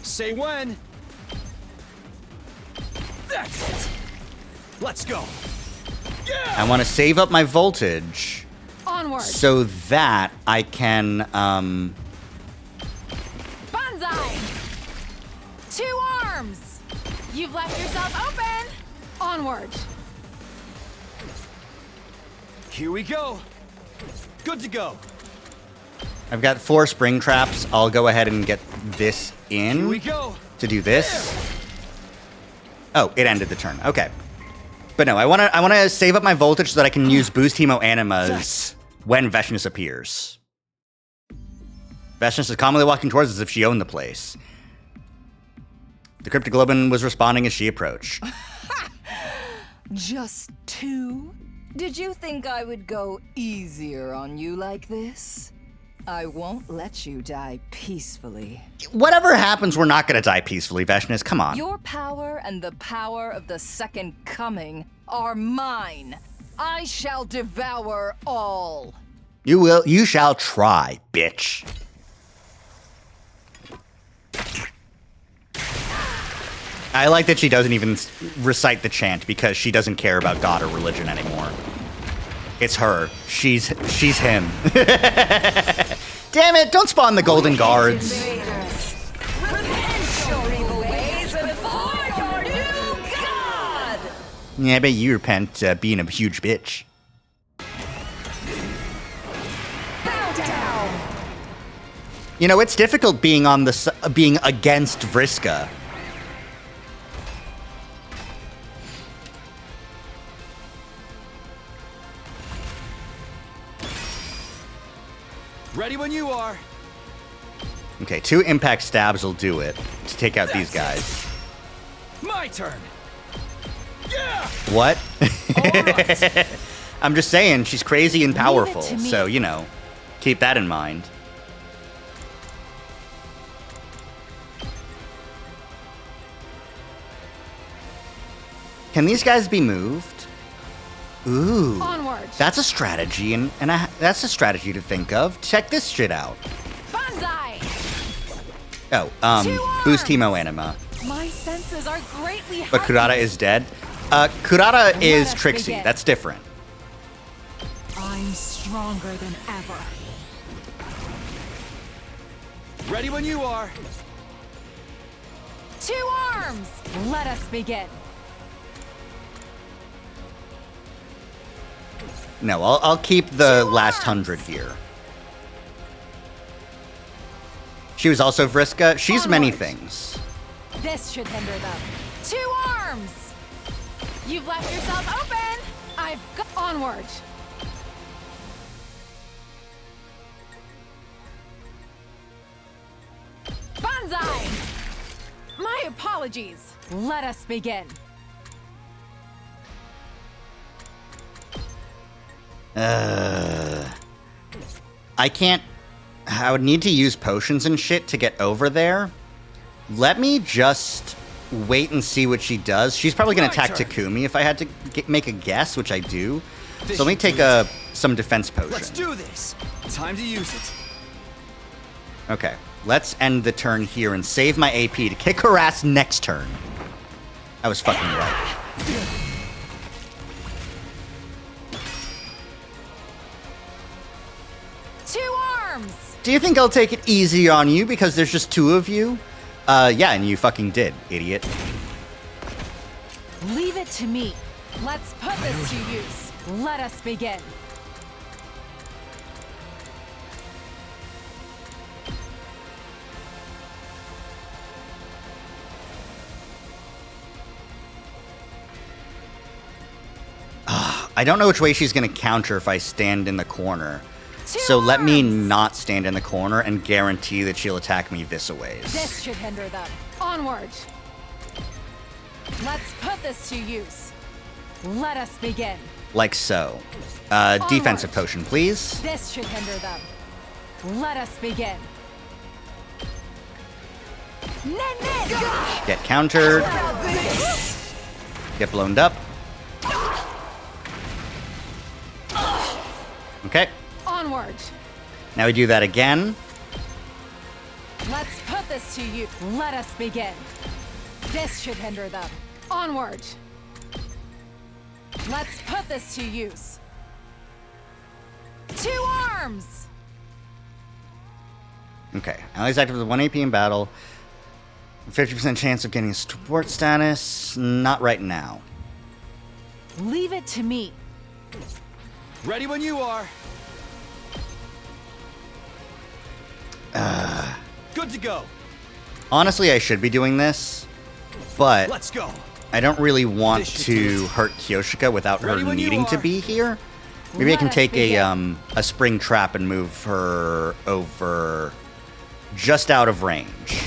Say when. That's it. Let's go. Yeah. I want to save up my voltage Onward! so that I can, Banzai! 2 arms! You've left yourself open! Onward! Here we go. Good to go. I've got 4 spring traps. I'll go ahead and get this Here we in go. to do this. Oh, it ended the turn. Okay. But no, I want to save up my voltage so that I can use Boost Hemo Animas Yes. when Veshness appears. Veshness is calmly walking towards us as if she owned the place. The Cryptoglobin was responding as she approached. Just 2 Did you think I would go easier on you like this? I won't let you die peacefully. Whatever happens, we're not gonna die peacefully, Veshnis. Come on. Your power and the power of the Second Coming are mine. I shall devour all. You shall try, bitch. I like that she doesn't even recite the chant because she doesn't care about God or religion anymore. It's her. She's him. Damn it, don't spawn the golden guards. Repent your evil ways before your new god! Yeah, I bet you repent being a huge bitch. Bow down! You know, it's difficult being on the being against Vriska. Ready when you are. Okay, 2 impact stabs will do it to take out these guys. My turn. What? I'm just saying, she's crazy and powerful, to me. so, you know, keep that in mind. Can these guys be moved? Ooh. Onward. That's a strategy, and that's a strategy to think of. Check this shit out. Banzai! Oh, boost Teemo Anima. My senses are greatly But heightened. Kurata is dead. Kurata is us Trixie. begin. That's different. I'm stronger than ever. Ready when you are. 2 arms! Let us begin. No, I'll keep the last 100 here. She was also Vriska. She's many Onward. things. This should hinder them. 2 arms! You've left yourself open! I've got onward. Banzai! My apologies. Let us begin. I can't... I would need to use potions and shit to get over there. Let me just wait and see what she does. She's probably going to My attack turn. Takumi if I had to make a guess, which I do. This So let me should take do some defense potion. Let's do this. Time to use it. Okay, let's end the turn here and save my AP to kick her ass next turn. I was fucking right. Two arms! Do you think I'll take it easy on you because there's just 2 of you? Yeah, and you fucking did, idiot. Leave it to me. Let's put this to use. Let us begin. I don't know which way she's gonna counter if I stand in the corner. So let me not stand in the corner and guarantee that she'll attack me this a ways. This should hinder them. Onward. Let's put this to use. Let us begin. Like so. Defensive potion, please. This should hinder them. Let us begin. Get countered. Get blown up. Okay. Onward. Now we do that again. Let's put this to you. Let us begin. This should hinder them. Onward. Let's put this to use. 2 arms! Okay. Allies active with 1 AP in battle. 50% chance of getting support status. Not right now. Leave it to me. Ready when you are. Good to go. Honestly, I should be doing this, but Let's go. I don't really want This should do to it. hurt Kyoshika without her Ready when you needing to are. be here. Maybe I Let can us take begin. a spring trap and move her over just out of range.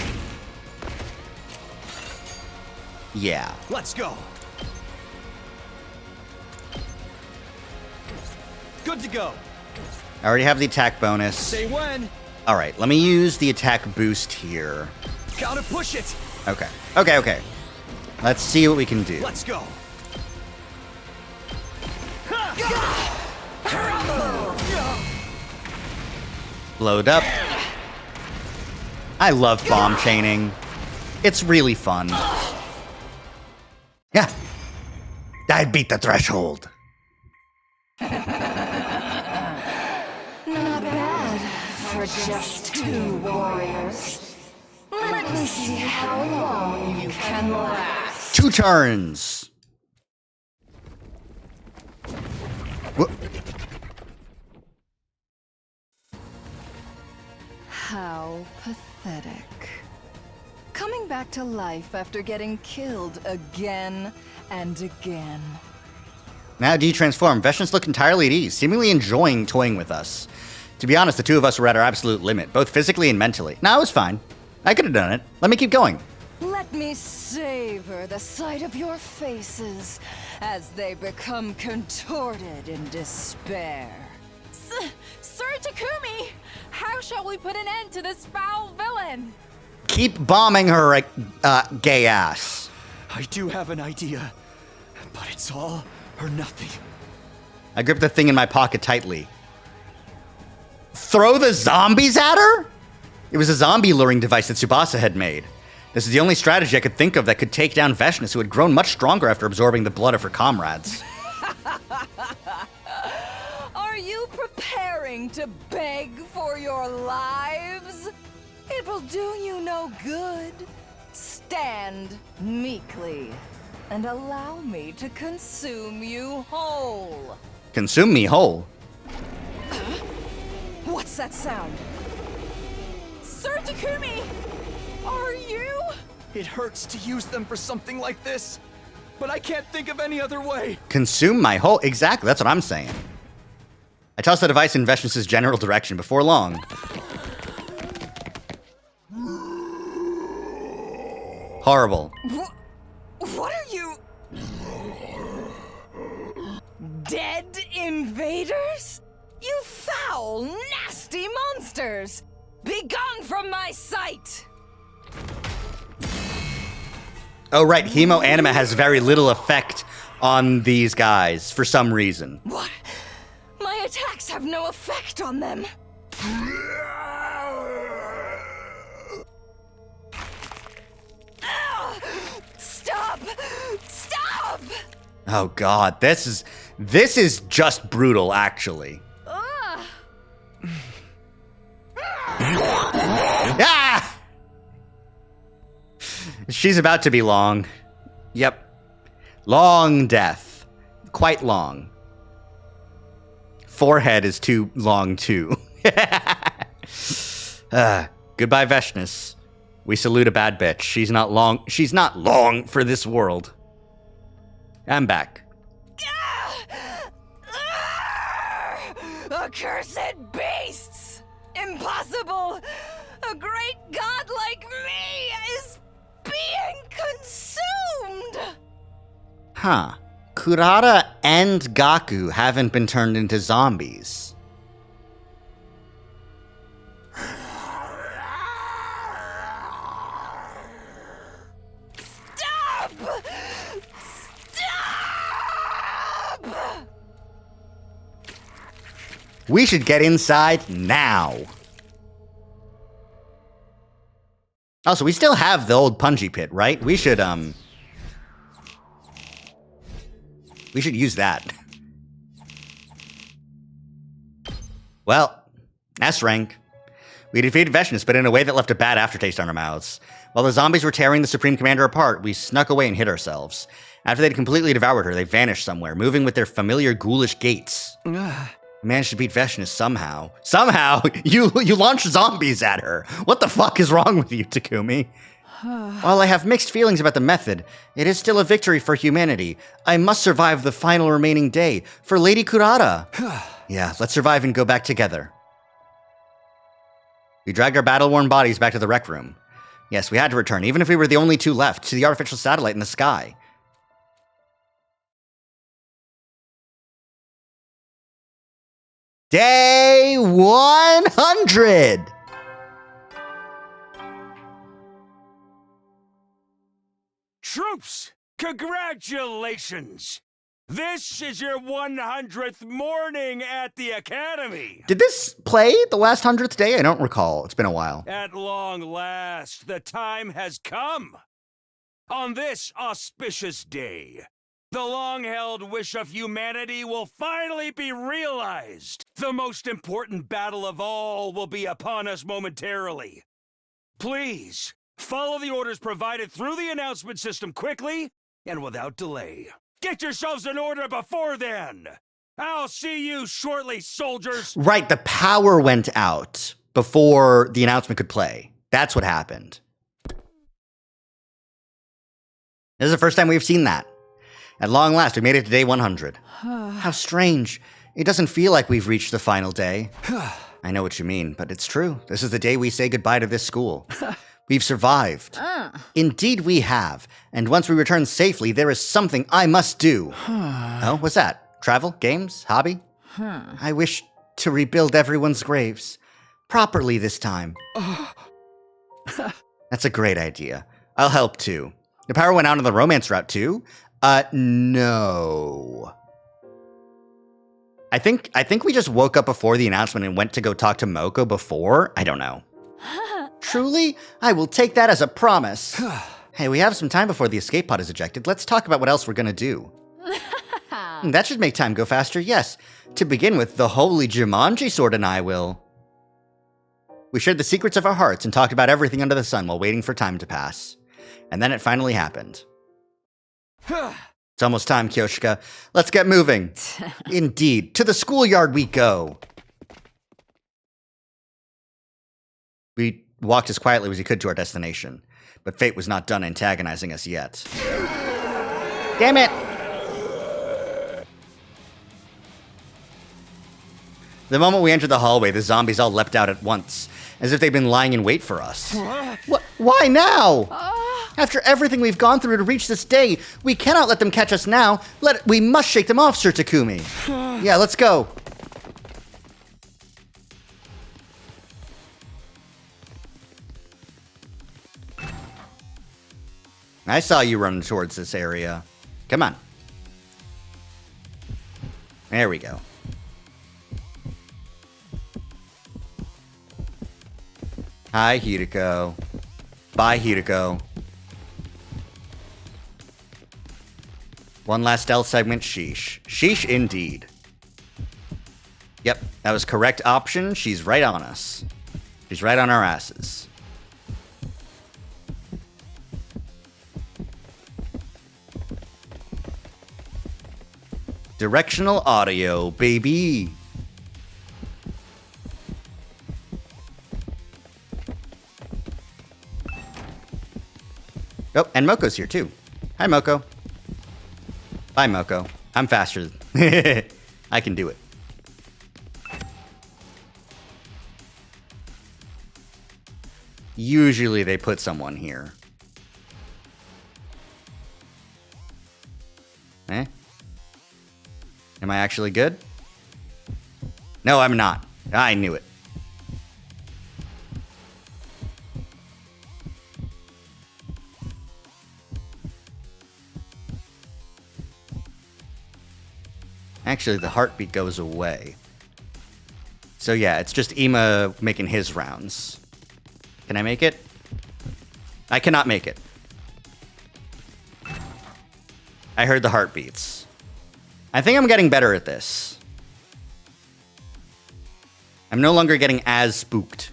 Yeah. Let's go. Good to go. I already have the attack bonus. Say when. All right, let me use the attack boost here. Gotta push it. Okay. Okay. Let's see what we can do. Let's go. Load up. I love bomb chaining. It's really fun. Yeah. I beat the threshold. Not bad for just 2 warriors. Let me see how long you can last. 2 turns. Wha- How pathetic. Coming back to life after getting killed again and again. Now de-transform. Veshnius looked entirely at ease, seemingly enjoying toying with us. To be honest, the two of us were at our absolute limit, both physically and mentally. No, I was fine. I could have done it. Let me keep going. Let me savor the sight of your faces as they become contorted in despair. Sir Takumi, how shall we put an end to this foul villain? Keep bombing her, gay ass. I do have an idea, but it's all or nothing. I grip the thing in my pocket tightly. Throw the zombies at her? It was a zombie luring device that Tsubasa had made. This is the only strategy I could think of that could take down Veshnius, who had grown much stronger after absorbing the blood of her comrades. Are you preparing to beg for your lives? It will do you no good. Stand meekly and allow me to consume you whole. Consume me whole. What's that sound? Sir Takumi, are you? It hurts to use them for something like this, but I can't think of any other way. Consume my whole... Exactly, that's what I'm saying. I tossed the device in Veshnius' general direction before long. Horrible. What are you? Dead invaders? You foul, nasty monsters! Be gone from my sight! Oh, right. Hemo anima has very little effect on these guys for some reason. What? My attacks have no effect on them. Stop! Stop! Oh God, this is just brutal, actually. Ah! She's about to be long. Yep. Long death. Quite long. Forehead is too long, too. Goodbye, Veshnius. We salute a bad bitch. She's not long for this world. I'm back. Accursed beasts! Impossible! A great god like me is being consumed! Huh. Kurata and Gaku haven't been turned into zombies. Stop! Stop! We should get inside now. Also, we still have the old punji pit, right? We should use that. Well, S rank. We defeated Veshnius, but in a way that left a bad aftertaste on our mouths. While the zombies were tearing the Supreme Commander apart, we snuck away and hid ourselves. After they'd completely devoured her, they vanished somewhere, moving with their familiar ghoulish gaits. Managed to beat Veshnius somehow. Somehow? You launched zombies at her. What the fuck is wrong with you, Takumi? While I have mixed feelings about the method, it is still a victory for humanity. I must survive the final remaining day for Lady Kurata. Yeah, let's survive and go back together. We dragged our battle-worn bodies back to the rec room. Yes, we had to return, even if we were the only two left, to the artificial satellite in the sky. Day 100! Troops, congratulations! This is your 100th morning at the Academy! Did this play the last 100th day? I don't recall. It's been a while. At long last, the time has come. On this auspicious day, the long-held wish of humanity will finally be realized. The most important battle of all will be upon us momentarily. Please, follow the orders provided through the announcement system quickly and without delay. Get yourselves in order before then! I'll see you shortly, soldiers! Right, the power went out before the announcement could play. That's what happened. This is the first time we've seen that. At long last, we made it to day 100. How strange. It doesn't feel like we've reached the final day. I know what you mean, but it's true. This is the day we say goodbye to this school. We've survived. Indeed we have. And once we return safely, there is something I must do. Oh, what's that? Travel? Games? Hobby? I wish to rebuild everyone's graves. Properly this time. That's a great idea. I'll help too. The power went out on the romance route too? No. I think we just woke up before the announcement and went to go talk to Moko before? I don't know. Truly? I will take that as a promise. Hey, we have some time before the escape pod is ejected. Let's talk about what else we're gonna do. That should make time go faster, yes. To begin with, the holy Jumanji sword and I will. We shared the secrets of our hearts and talked about everything under the sun while waiting for time to pass. And then it finally happened. It's almost time, Kyoshika. Let's get moving. Indeed, to the schoolyard we go. We walked as quietly as we could to our destination, but fate was not done antagonizing us yet. Damn it! The moment we entered the hallway, the zombies all leapt out at once, as if they'd been lying in wait for us. Why now? After everything we've gone through to reach this day, we cannot let them catch us now. We must shake them off, Sir Takumi. Yeah, let's go. I saw you running towards this area. Come on. There we go. Hi, Hideko. Bye, Hideko. One last stealth segment, sheesh. Sheesh indeed. Yep, that was correct option. She's right on us. She's right on our asses. Directional audio, baby. Oh, and Moko's here too. Hi, Moko. Bye, Moko. I'm faster. I can do it. Usually they put someone here. Eh? Am I actually good? No, I'm not. I knew it. Actually, the heartbeat goes away. So yeah, it's just Ima making his rounds. Can I make it? I cannot make it. I heard the heartbeats. I think I'm getting better at this. I'm no longer getting as spooked.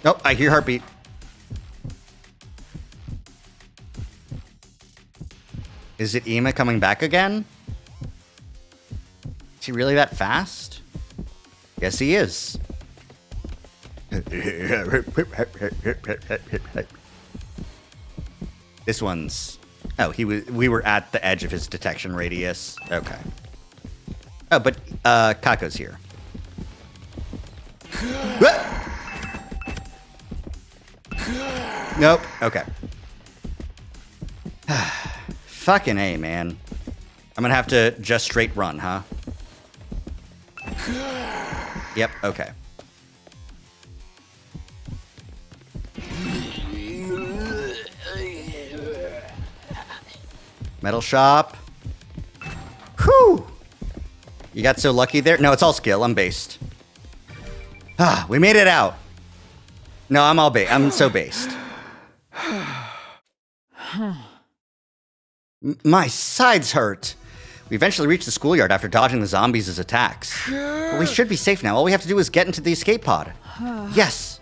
Oh, I hear heartbeat. Is it Ima coming back again? Is he really that fast? Yes, he is. This one's Oh, we were at the edge of his detection radius. Okay. Oh, but Kako's here. Nope. Okay. Fucking A, man. I'm gonna have to just straight run, huh? Yep, okay. Metal shop. Whew! You got so lucky there. No, it's all skill. I'm based. Ah, we made it out. No, I'm all based. I'm so based. My sides hurt. We eventually reached the schoolyard after dodging the zombies' attacks. But we should be safe now. All we have to do is get into the escape pod. Yes.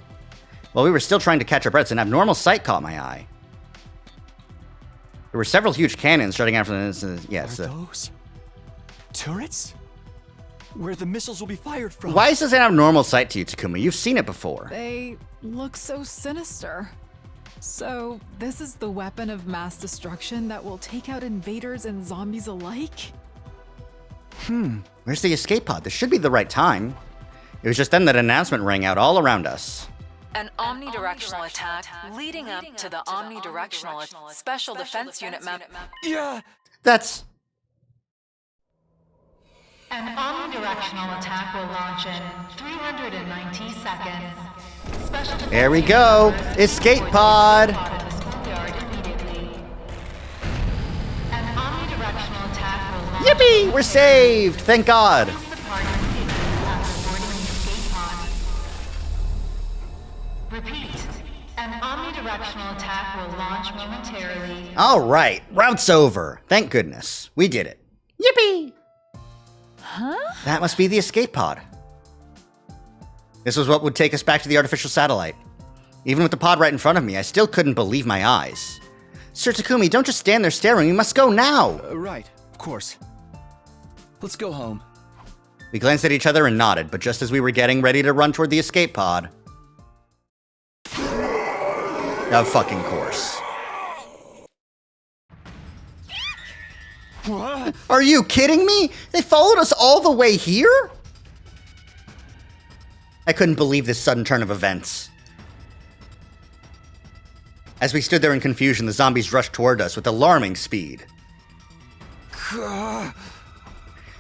While we were still trying to catch our breaths, an abnormal sight caught my eye. There were several huge cannons shutting out from the... Yes. Are those turrets? Where the missiles will be fired from? Why is this an abnormal sight to you, Takumi? You've seen it before. They look so sinister. So, this is the weapon of mass destruction that will take out invaders and zombies alike? Where's the escape pod? This should be the right time. It was just then that an announcement rang out all around us. An omnidirectional attack leading up to the omnidirectional special defense unit map. Yeah! That's... An omnidirectional attack will launch in 390 seconds. There we go! Escape pod! An omnidirectional attack will launch. Yippee! We're saved! Thank God! Repeat. An omnidirectional attack will launch momentarily. Alright, route's over. Thank goodness. We did it. Yippee! Huh? That must be the escape pod. This was what would take us back to the artificial satellite. Even with the pod right in front of me, I still couldn't believe my eyes. Sir Takumi, don't just stand there staring. We must go now! Right, of course. Let's go home. We glanced at each other and nodded, but just as we were getting ready to run toward the escape pod... Of fucking course. What? Are you kidding me? They followed us all the way here? I couldn't believe this sudden turn of events. As we stood there in confusion, the zombies rushed toward us with alarming speed. The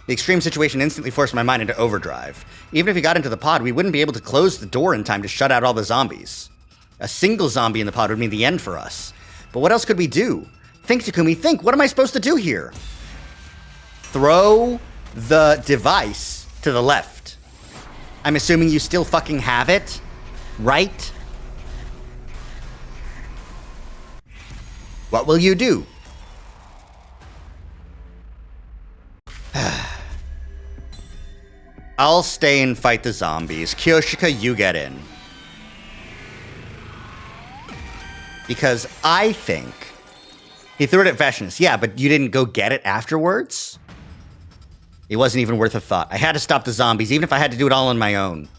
extreme situation instantly forced my mind into overdrive. Even if we got into the pod, we wouldn't be able to close the door in time to shut out all the zombies. A single zombie in the pod would mean the end for us. But what else could we do? Think, Takumi, think! What am I supposed to do here? Throw the device to the left. I'm assuming you still fucking have it, right? What will you do? I'll stay and fight the zombies. Kyoshika, you get in. Because I think... He threw it at Fashionist. Yeah, but you didn't go get it afterwards? It wasn't even worth a thought. I had to stop the zombies, even if I had to do it all on my own.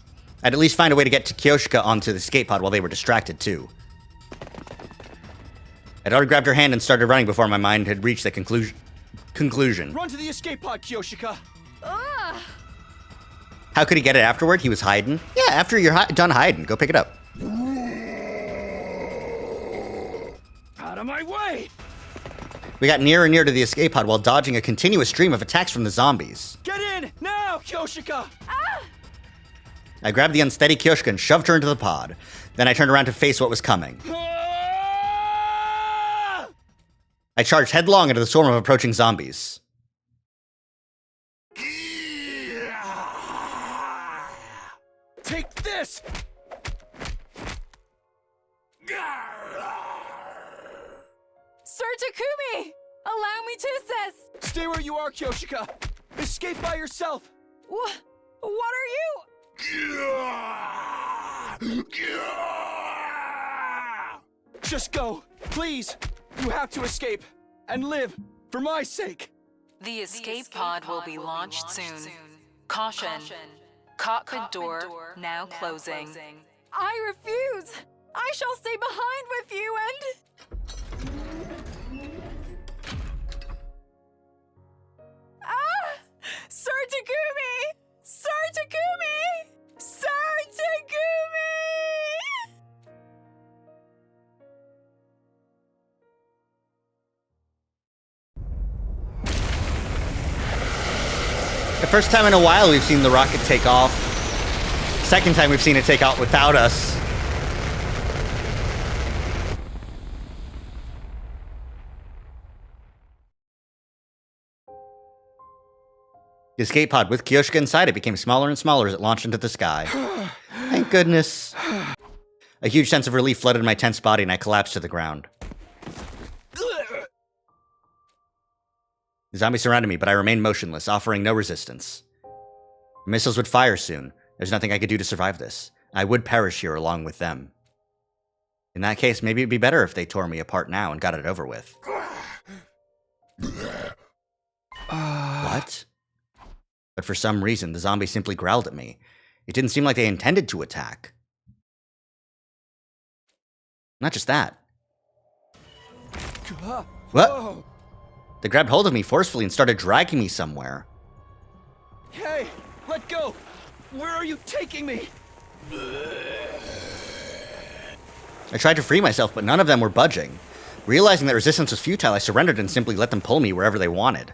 I'd at least find a way to get to Kyoshika onto the escape pod while they were distracted, too. I'd already grabbed her hand and started running before my mind had reached the conclusion. Run to the escape pod, Kyoshika! How could he get it afterward? He was hiding? Yeah, after you're done hiding, go pick it up. Out of my way! We got nearer and nearer to the escape pod while dodging a continuous stream of attacks from the zombies. Get in! Now, Kyoshika! I grabbed the unsteady Kyoshika and shoved her into the pod. Then I turned around to face what was coming. I charged headlong into the swarm of approaching zombies. Take this! Sir Takumi! Allow me to assist! Stay where you are, Kyoshika! Escape by yourself! What are you? Just go, please! You have to escape, and live, for my sake! The escape pod will be launched soon. Caution. Cockpit door now closing. I refuse! I shall stay behind with you The first time in a while we've seen the rocket take off. Second time we've seen it take off without us. The escape pod with Kyoshika inside it became smaller and smaller as it launched into the sky. Thank goodness. A huge sense of relief flooded my tense body and I collapsed to the ground. The zombies surrounded me, but I remained motionless, offering no resistance. The missiles would fire soon. There's nothing I could do to survive this. I would perish here along with them. In that case, maybe it'd be better if they tore me apart now and got it over with. What? But for some reason, the zombies simply growled at me. It didn't seem like they intended to attack. Not just that. What? They grabbed hold of me forcefully and started dragging me somewhere. Hey, let go! Where are you taking me? I tried to free myself, but none of them were budging. Realizing that resistance was futile, I surrendered and simply let them pull me wherever they wanted.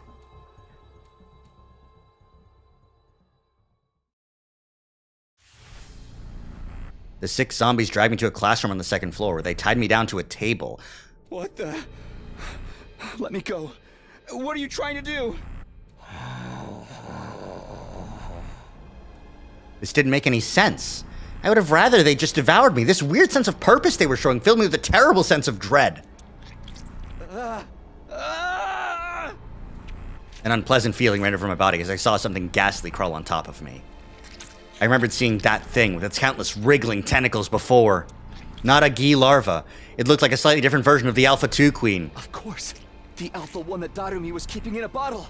The 6 zombies dragged me to a classroom on the second floor where they tied me down to a table. What the? Let me go. What are you trying to do? This didn't make any sense. I would have rather they just devoured me. This weird sense of purpose they were showing filled me with a terrible sense of dread. An unpleasant feeling ran over my body as I saw something ghastly crawl on top of me. I remembered seeing that thing with its countless wriggling tentacles before. Not a Gi larva. It looked like a slightly different version of the Alpha 2 Queen. Of course. The Alpha 1 that Darumi was keeping in a bottle.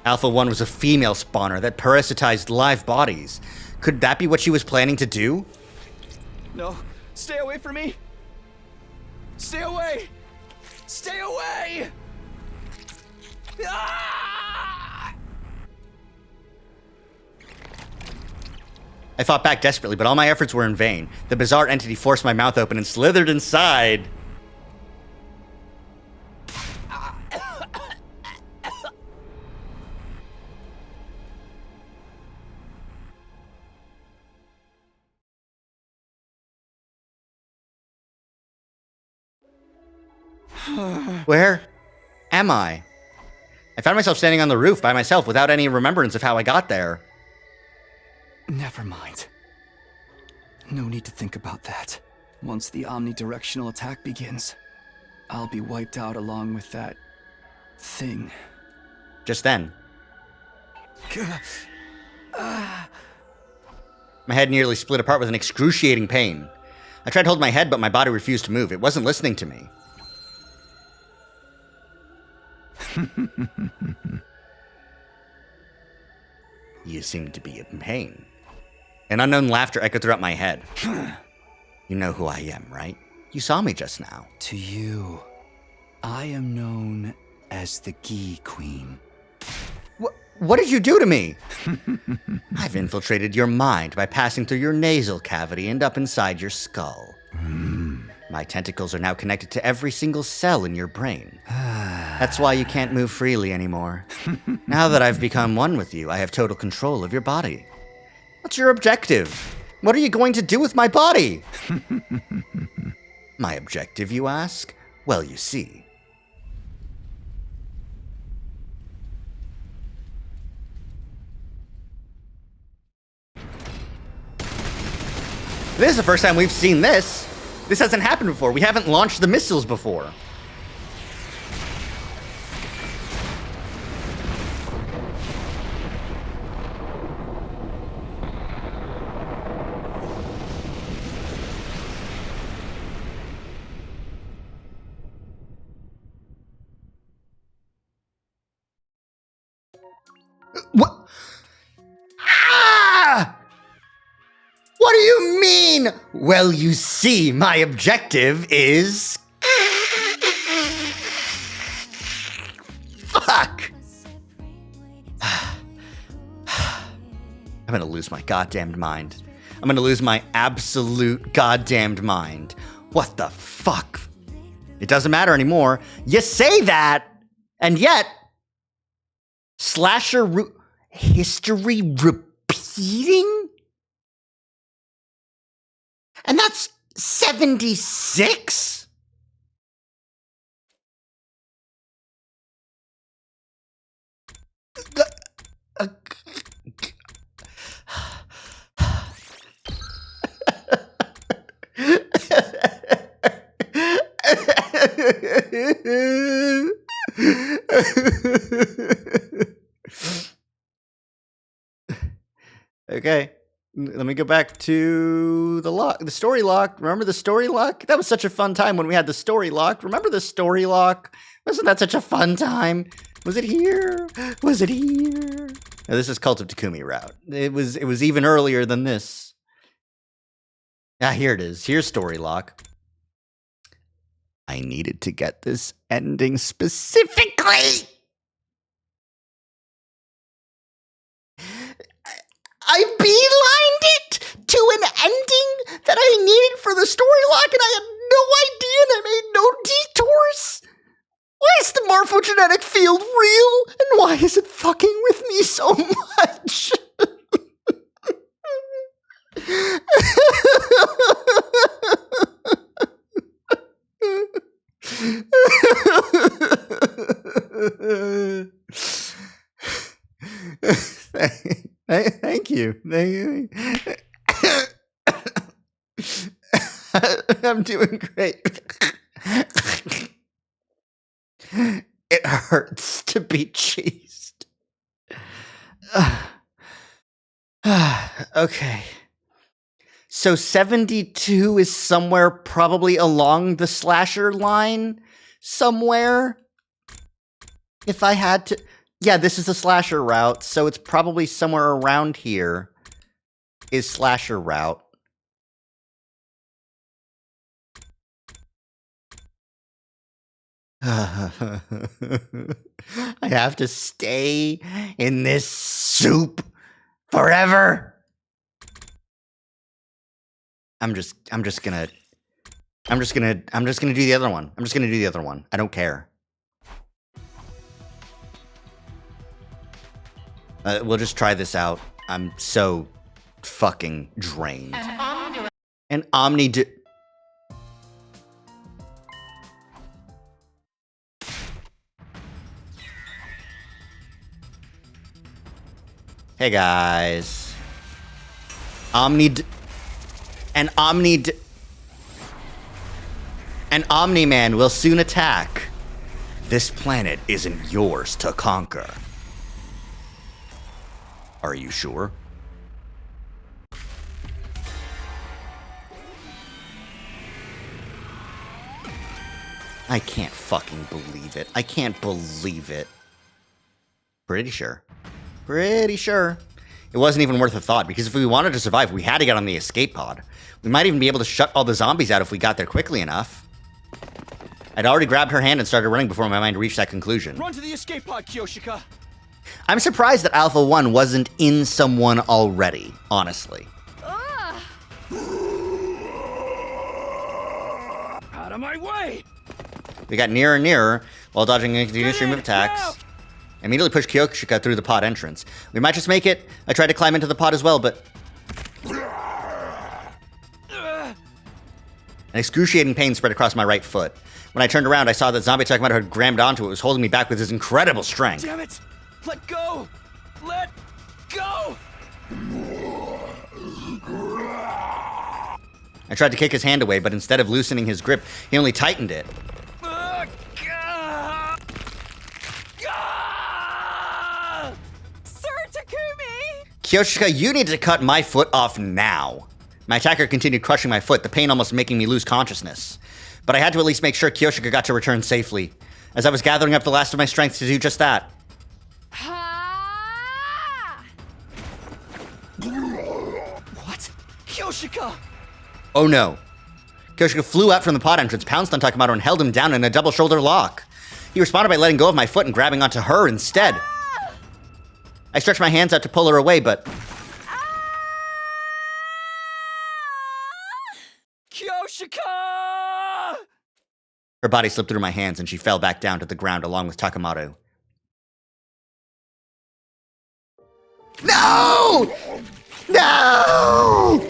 Alpha 1 was a female spawner that parasitized live bodies. Could that be what she was planning to do? No. Stay away from me. Stay away. Stay away. Ah! I fought back desperately, but all my efforts were in vain. The bizarre entity forced my mouth open and slithered inside. Where am I? I found myself standing on the roof by myself without any remembrance of how I got there. Never mind. No need to think about that. Once the omnidirectional attack begins, I'll be wiped out along with that thing. Just then, my head nearly split apart with an excruciating pain. I tried to hold my head, but my body refused to move. It wasn't listening to me. You seem to be in pain. An unknown laughter echoed throughout my head. You know who I am, right? You saw me just now. To you, I am known as the Gi Queen. What did you do to me? I've infiltrated your mind by passing through your nasal cavity and up inside your skull. My tentacles are now connected to every single cell in your brain. That's why you can't move freely anymore. Now that I've become one with you, I have total control of your body. What's your objective? What are you going to do with my body? My objective, you ask? Well, you see. This is the first time we've seen this. This hasn't happened before. We haven't launched the missiles before. What? Ah! What do you mean? Well, you see, my objective is... Fuck! I'm gonna lose my goddamned mind. I'm gonna lose my absolute goddamned mind. What the fuck? It doesn't matter anymore. You say that, and yet... History repeating? And that's 76? Okay. Let me go back to the story lock. Remember the story lock? That was such a fun time when we had the story lock. Remember the story lock? Wasn't that such a fun time? Was it here? Was it here? No, this is Cult of Takumi route. It was even earlier than this. Ah, here it is. Here's story lock. I needed to get this ending specifically. I beelined it to an ending that I needed for the story lock, and I had no idea, and I made no detours. Why is the morphogenetic field real, and why is it fucking with me so much? Thank you. I'm doing great. It hurts to be cheesed. Okay. So 72 is somewhere probably along the slasher line somewhere. If I had to... Yeah, this is the slasher route, so it's probably somewhere around here is slasher route. I have to stay in this soup forever. I'm just gonna do the other one. I'm just gonna do the other one. I don't care. We'll just try this out. I'm so fucking drained. And Omni Hey guys. An Omni-Man will soon attack. This planet isn't yours to conquer. Are you sure? I can't fucking believe it. I can't believe it. Pretty sure. Pretty sure. It wasn't even worth a thought, because if we wanted to survive, we had to get on the escape pod. We might even be able to shut all the zombies out if we got there quickly enough. I'd already grabbed her hand and started running before my mind reached that conclusion. Run to the escape pod, Kyoshika! I'm surprised that Alpha 1 wasn't in someone already, honestly. Out of my way! We got nearer and nearer while dodging a continuous stream of attacks. Now! I immediately pushed Kyoshika through the pod entrance. We might just make it. I tried to climb into the pod as well, but... An excruciating pain spread across my right foot. When I turned around, I saw that zombie Takumato had grammed onto it, was holding me back with his incredible strength. Damn it! Let go! Let go! I tried to kick his hand away, but instead of loosening his grip, he only tightened it. Sir Takumi! Kyoshika, you need to cut my foot off now. My attacker continued crushing my foot, the pain almost making me lose consciousness. But I had to at least make sure Kyoshika got to return safely, as I was gathering up the last of my strength to do just that. What? Kyoshika! Oh no. Kyoshika flew out from the pod entrance, pounced on Takumato, and held him down in a double shoulder lock. He responded by letting go of my foot and grabbing onto her instead. I stretched my hands out to pull her away, but... Kyoshika! Her body slipped through my hands and she fell back down to the ground along with Takumato. No! No!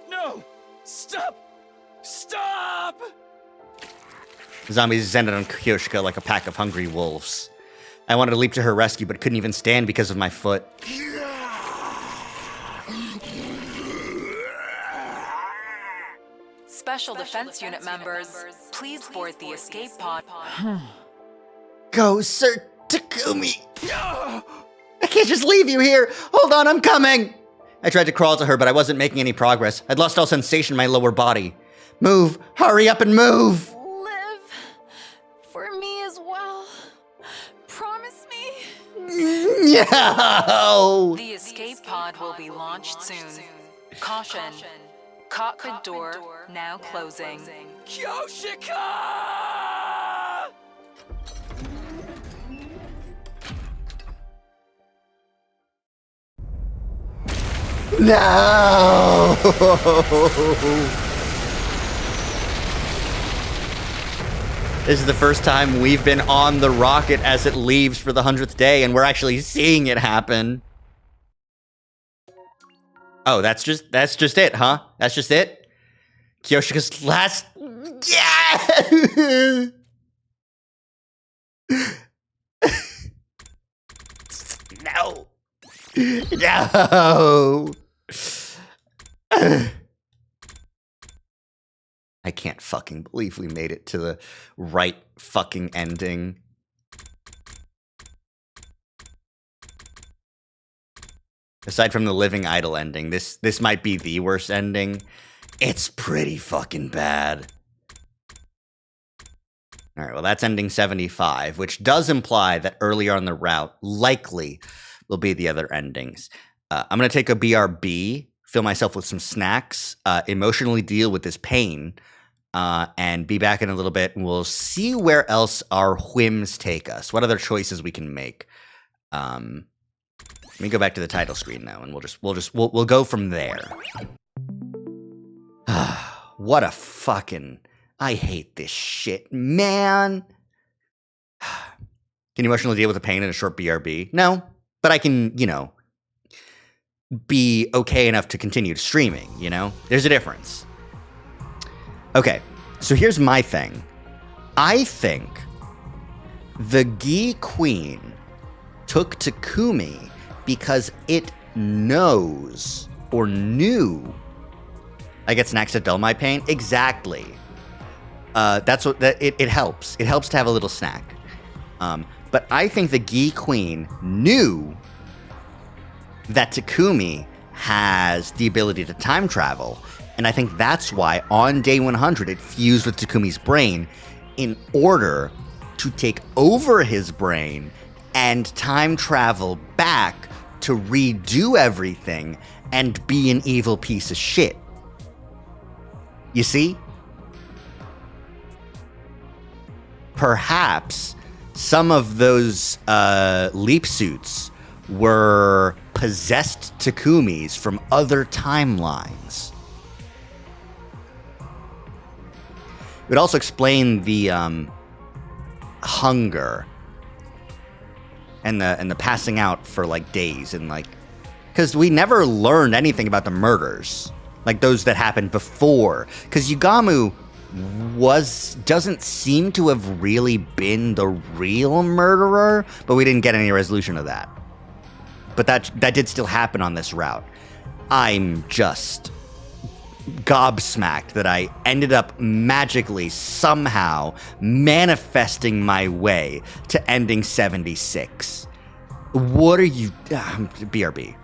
No! Stop! Stop! The zombies descended on Kyoshika like a pack of hungry wolves. I wanted to leap to her rescue, but couldn't even stand because of my foot. Special Defense Unit members, please board the escape pod. Go, Sir Takumi! I can't just leave you here! Hold on, I'm coming! I tried to crawl to her, but I wasn't making any progress. I'd lost all sensation in my lower body. Move! Hurry up and move! Live for me as well. Promise me. No! The escape pod will be launched soon. Caution. Cockpit door now closing. Kyoshika! No! This is the first time we've been on the rocket as it leaves for the 100th day, and we're actually seeing it happen. Oh, that's just it, huh? That's just it? Kyoshika's last... Yeah! No! No! I can't fucking believe we made it to the right fucking ending. Aside from the Living Idol ending, this might be the worst ending. It's pretty fucking bad. Alright, well that's ending 75, which does imply that earlier on the route likely will be the other endings. I'm going to take a BRB, fill myself with some snacks, emotionally deal with this pain, and be back in a little bit, and we'll see where else our whims take us, what other choices we can make. Let me go back to the title screen now, and we'll go from there. What a fucking... I hate this shit, man. Can you emotionally deal with the pain in a short BRB? No, but I can, you know, be okay enough to continue streaming, you know? There's a difference. Okay, so here's my thing. I think the Gi Queen took Takumi because it knows or knew I get snacks to dull my pain. Exactly. That's what it helps. It helps to have a little snack. But I think the Gi Queen knew that Takumi has the ability to time travel, and I think that's why on day 100 it fused with Takumi's brain in order to take over his brain and time travel back to redo everything and be an evil piece of shit. You see? Perhaps some of those leap suits were possessed Takumis from other timelines. It would also explain the hunger and the passing out for like days, and like, because we never learned anything about the murders, like those that happened before, because Yugamu doesn't seem to have really been the real murderer, but we didn't get any resolution of that. But that did still happen on this route. I'm just gobsmacked that I ended up magically somehow manifesting my way to ending 76. What are you... BRB.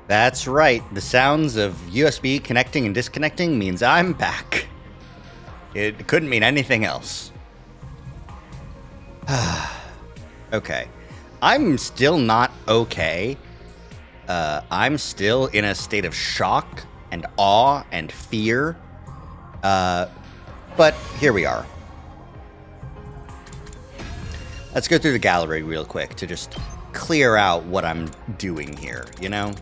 That's right. The sounds of USB connecting and disconnecting means I'm back. It couldn't mean anything else. Okay. I'm still not okay. I'm still in a state of shock and awe and fear. But here we are. Let's go through the gallery real quick to just clear out what I'm doing here, you know?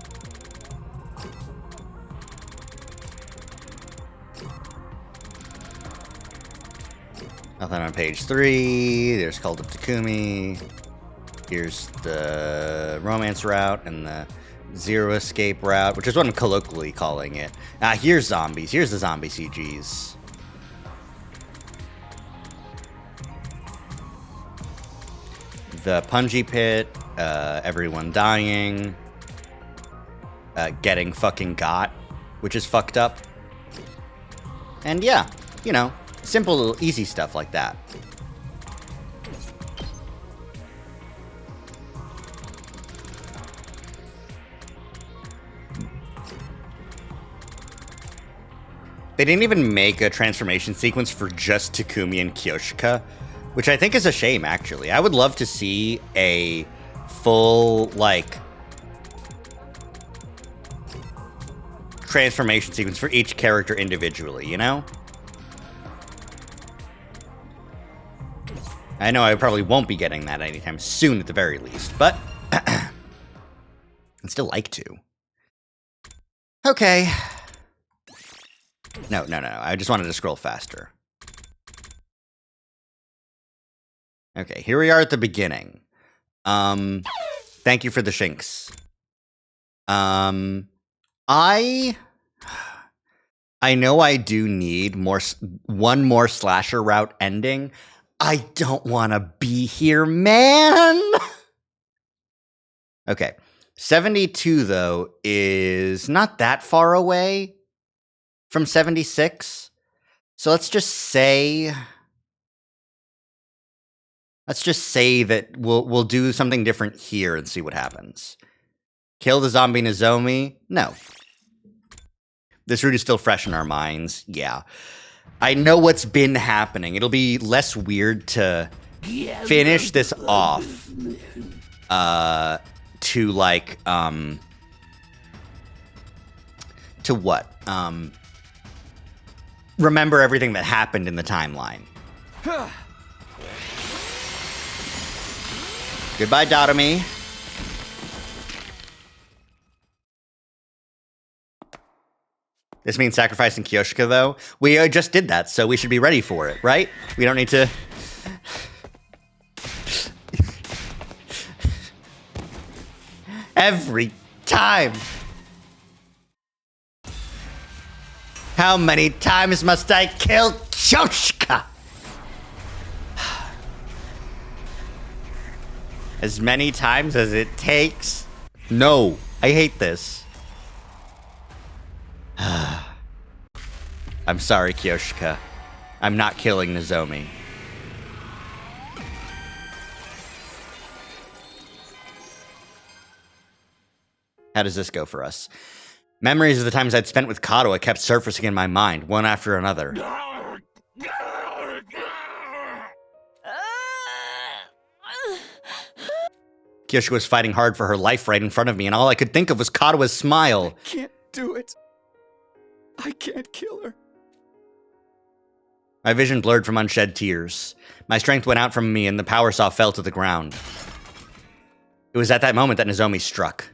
Nothing on page 3. There's Cult of Takumi. Here's the romance route and the zero escape route, which is what I'm colloquially calling it. Here's zombies. Here's the zombie CGs. The Punji Pit, everyone dying, getting fucking got, which is fucked up. And yeah, you know, simple, easy stuff like that. They didn't even make a transformation sequence for just Takumi and Kyoshika, which I think is a shame, actually. I would love to see a full, like, transformation sequence for each character individually, you know? I know I probably won't be getting that anytime soon at the very least, but I'd still like to. Okay. No. I just wanted to scroll faster. Okay, here we are at the beginning. Thank you for the shinks. I know I do need one more slasher route ending. I don't want to be here, man. Okay, 72 though is not that far away from 76. So let's just say that we'll do something different here and see what happens. Kill the zombie Nozomi? No. This route is still fresh in our minds. Yeah. I know what's been happening. It'll be less weird to finish this off. To like, to what? Remember everything that happened in the timeline. Goodbye, Dotomi. This means sacrificing Kyoshika, though. We just did that, so we should be ready for it, right? We don't need to... Every time. How many times must I kill Kyoshika? As many times as it takes? No, I hate this. I'm sorry, Kyoshika. I'm not killing Nozomi. How does this go for us? Memories of the times I'd spent with Kato kept surfacing in my mind, one after another. Kyoshika was fighting hard for her life right in front of me, and all I could think of was Kato's smile. I can't do it. I can't kill her. My vision blurred from unshed tears. My strength went out from me, and the power saw fell to the ground. It was at that moment that Nozomi struck.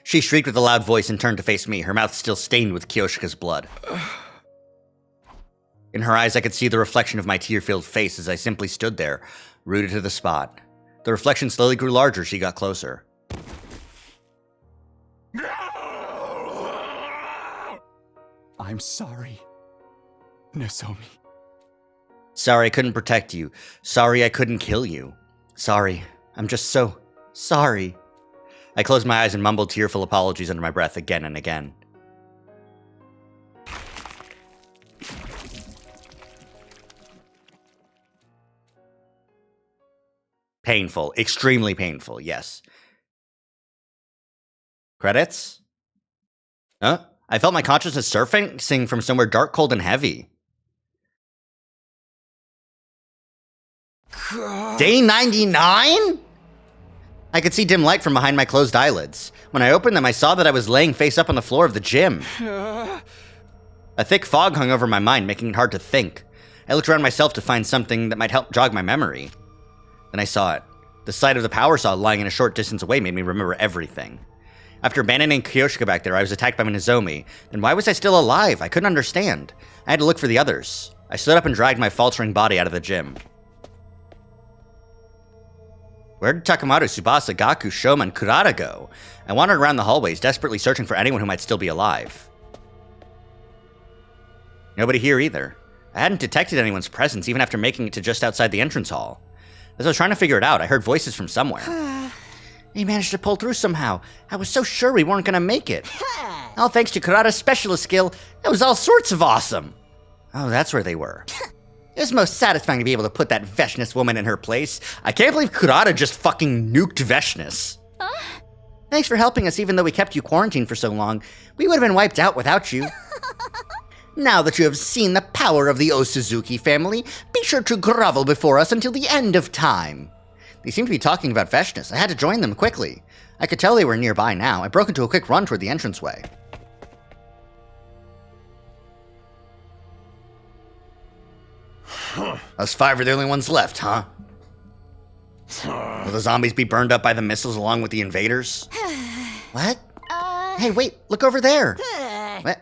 She shrieked with a loud voice and turned to face me, her mouth still stained with Kyoshika's blood. In her eyes, I could see the reflection of my tear-filled face as I simply stood there, rooted to the spot. The reflection slowly grew larger as she got closer. I'm sorry, Nozomi. Sorry I couldn't protect you. Sorry I couldn't kill you. Sorry, I'm just so Sorry. I closed my eyes and mumbled tearful apologies under my breath again and again. Painful. Extremely painful, yes. Credits? Huh? I felt my consciousness surfacing from somewhere dark, cold, and heavy. Day 99? I could see dim light from behind my closed eyelids. When I opened them, I saw that I was laying face up on the floor of the gym. A thick fog hung over my mind, making it hard to think. I looked around myself to find something that might help jog my memory. Then I saw it. The sight of the power saw lying in a short distance away made me remember everything. After abandoning Kyoshika back there, I was attacked by Nozomi. Then why was I still alive? I couldn't understand. I had to look for the others. I stood up and dragged my faltering body out of the gym. Where did Takamaru, Tsubasa, Gaku, Shoma, and Kurata go? I wandered around the hallways, desperately searching for anyone who might still be alive. Nobody here either. I hadn't detected anyone's presence even after making it to just outside the entrance hall. As I was trying to figure it out, I heard voices from somewhere. We managed to pull through somehow. I was so sure we weren't gonna make it. All thanks to Kurata's specialist skill, it was all sorts of awesome. Oh, that's where they were. It was most satisfying to be able to put that Veshness woman in her place. I can't believe Kurata just fucking nuked Veshness. Thanks for helping us even though we kept you quarantined for so long. We would have been wiped out without you. Now that you have seen the power of the Osuzuki family, be sure to grovel before us until the end of time. They seemed to be talking about Veshness. I had to join them quickly. I could tell they were nearby now. I broke into a quick run toward the entranceway. Us five are the only ones left, huh? Will the zombies be burned up by the missiles along with the invaders? What? Hey, wait, look over there.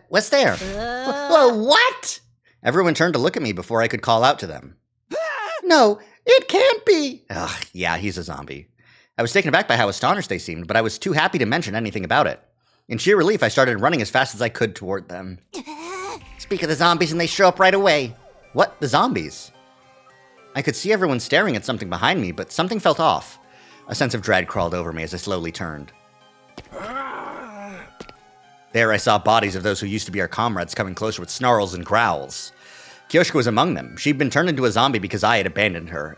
What's there? Whoa, what? Everyone turned to look at me before I could call out to them. No, it can't be. Ugh, yeah, he's a zombie. I was taken aback by how astonished they seemed, but I was too happy to mention anything about it. In sheer relief, I started running as fast as I could toward them. Speak of the zombies and they show up right away. What? The zombies? I could see everyone staring at something behind me, but something felt off. A sense of dread crawled over me as I slowly turned. There I saw bodies of those who used to be our comrades coming closer with snarls and growls. Kyoshika was among them. She'd been turned into a zombie because I had abandoned her.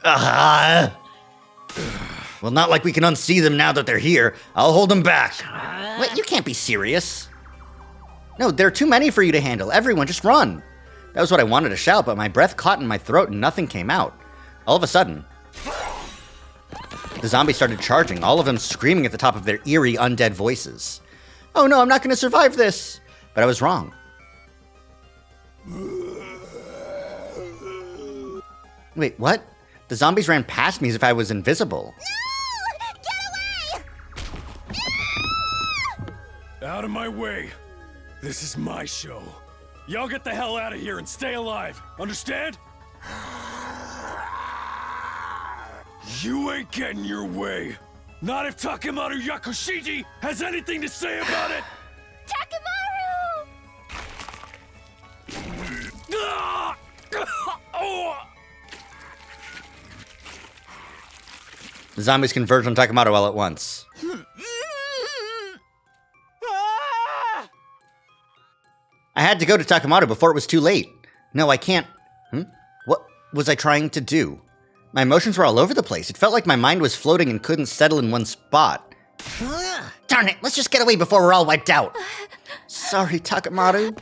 Well, not like we can unsee them now that they're here. I'll hold them back. Wait, you can't be serious. No, there are too many for you to handle. Everyone, just run. That was what I wanted to shout, but my breath caught in my throat and nothing came out. All of a sudden, the zombies started charging, all of them screaming at the top of their eerie, undead voices. Oh no, I'm not going to survive this. But I was wrong. Wait, what? The zombies ran past me as if I was invisible. No! Get away! Out of my way. This is my show. Y'all get the hell out of here and stay alive. Understand? You ain't getting your way. Not if Takamaru Yakushiji has anything to say about it. Takamaru! The zombies converged on Takamaru all at once. I had to go to Takamaru before it was too late. No, I can't. What was I trying to do? My emotions were all over the place. It felt like my mind was floating and couldn't settle in one spot. Darn it, let's just get away before we're all wiped out. Sorry, Takamaru.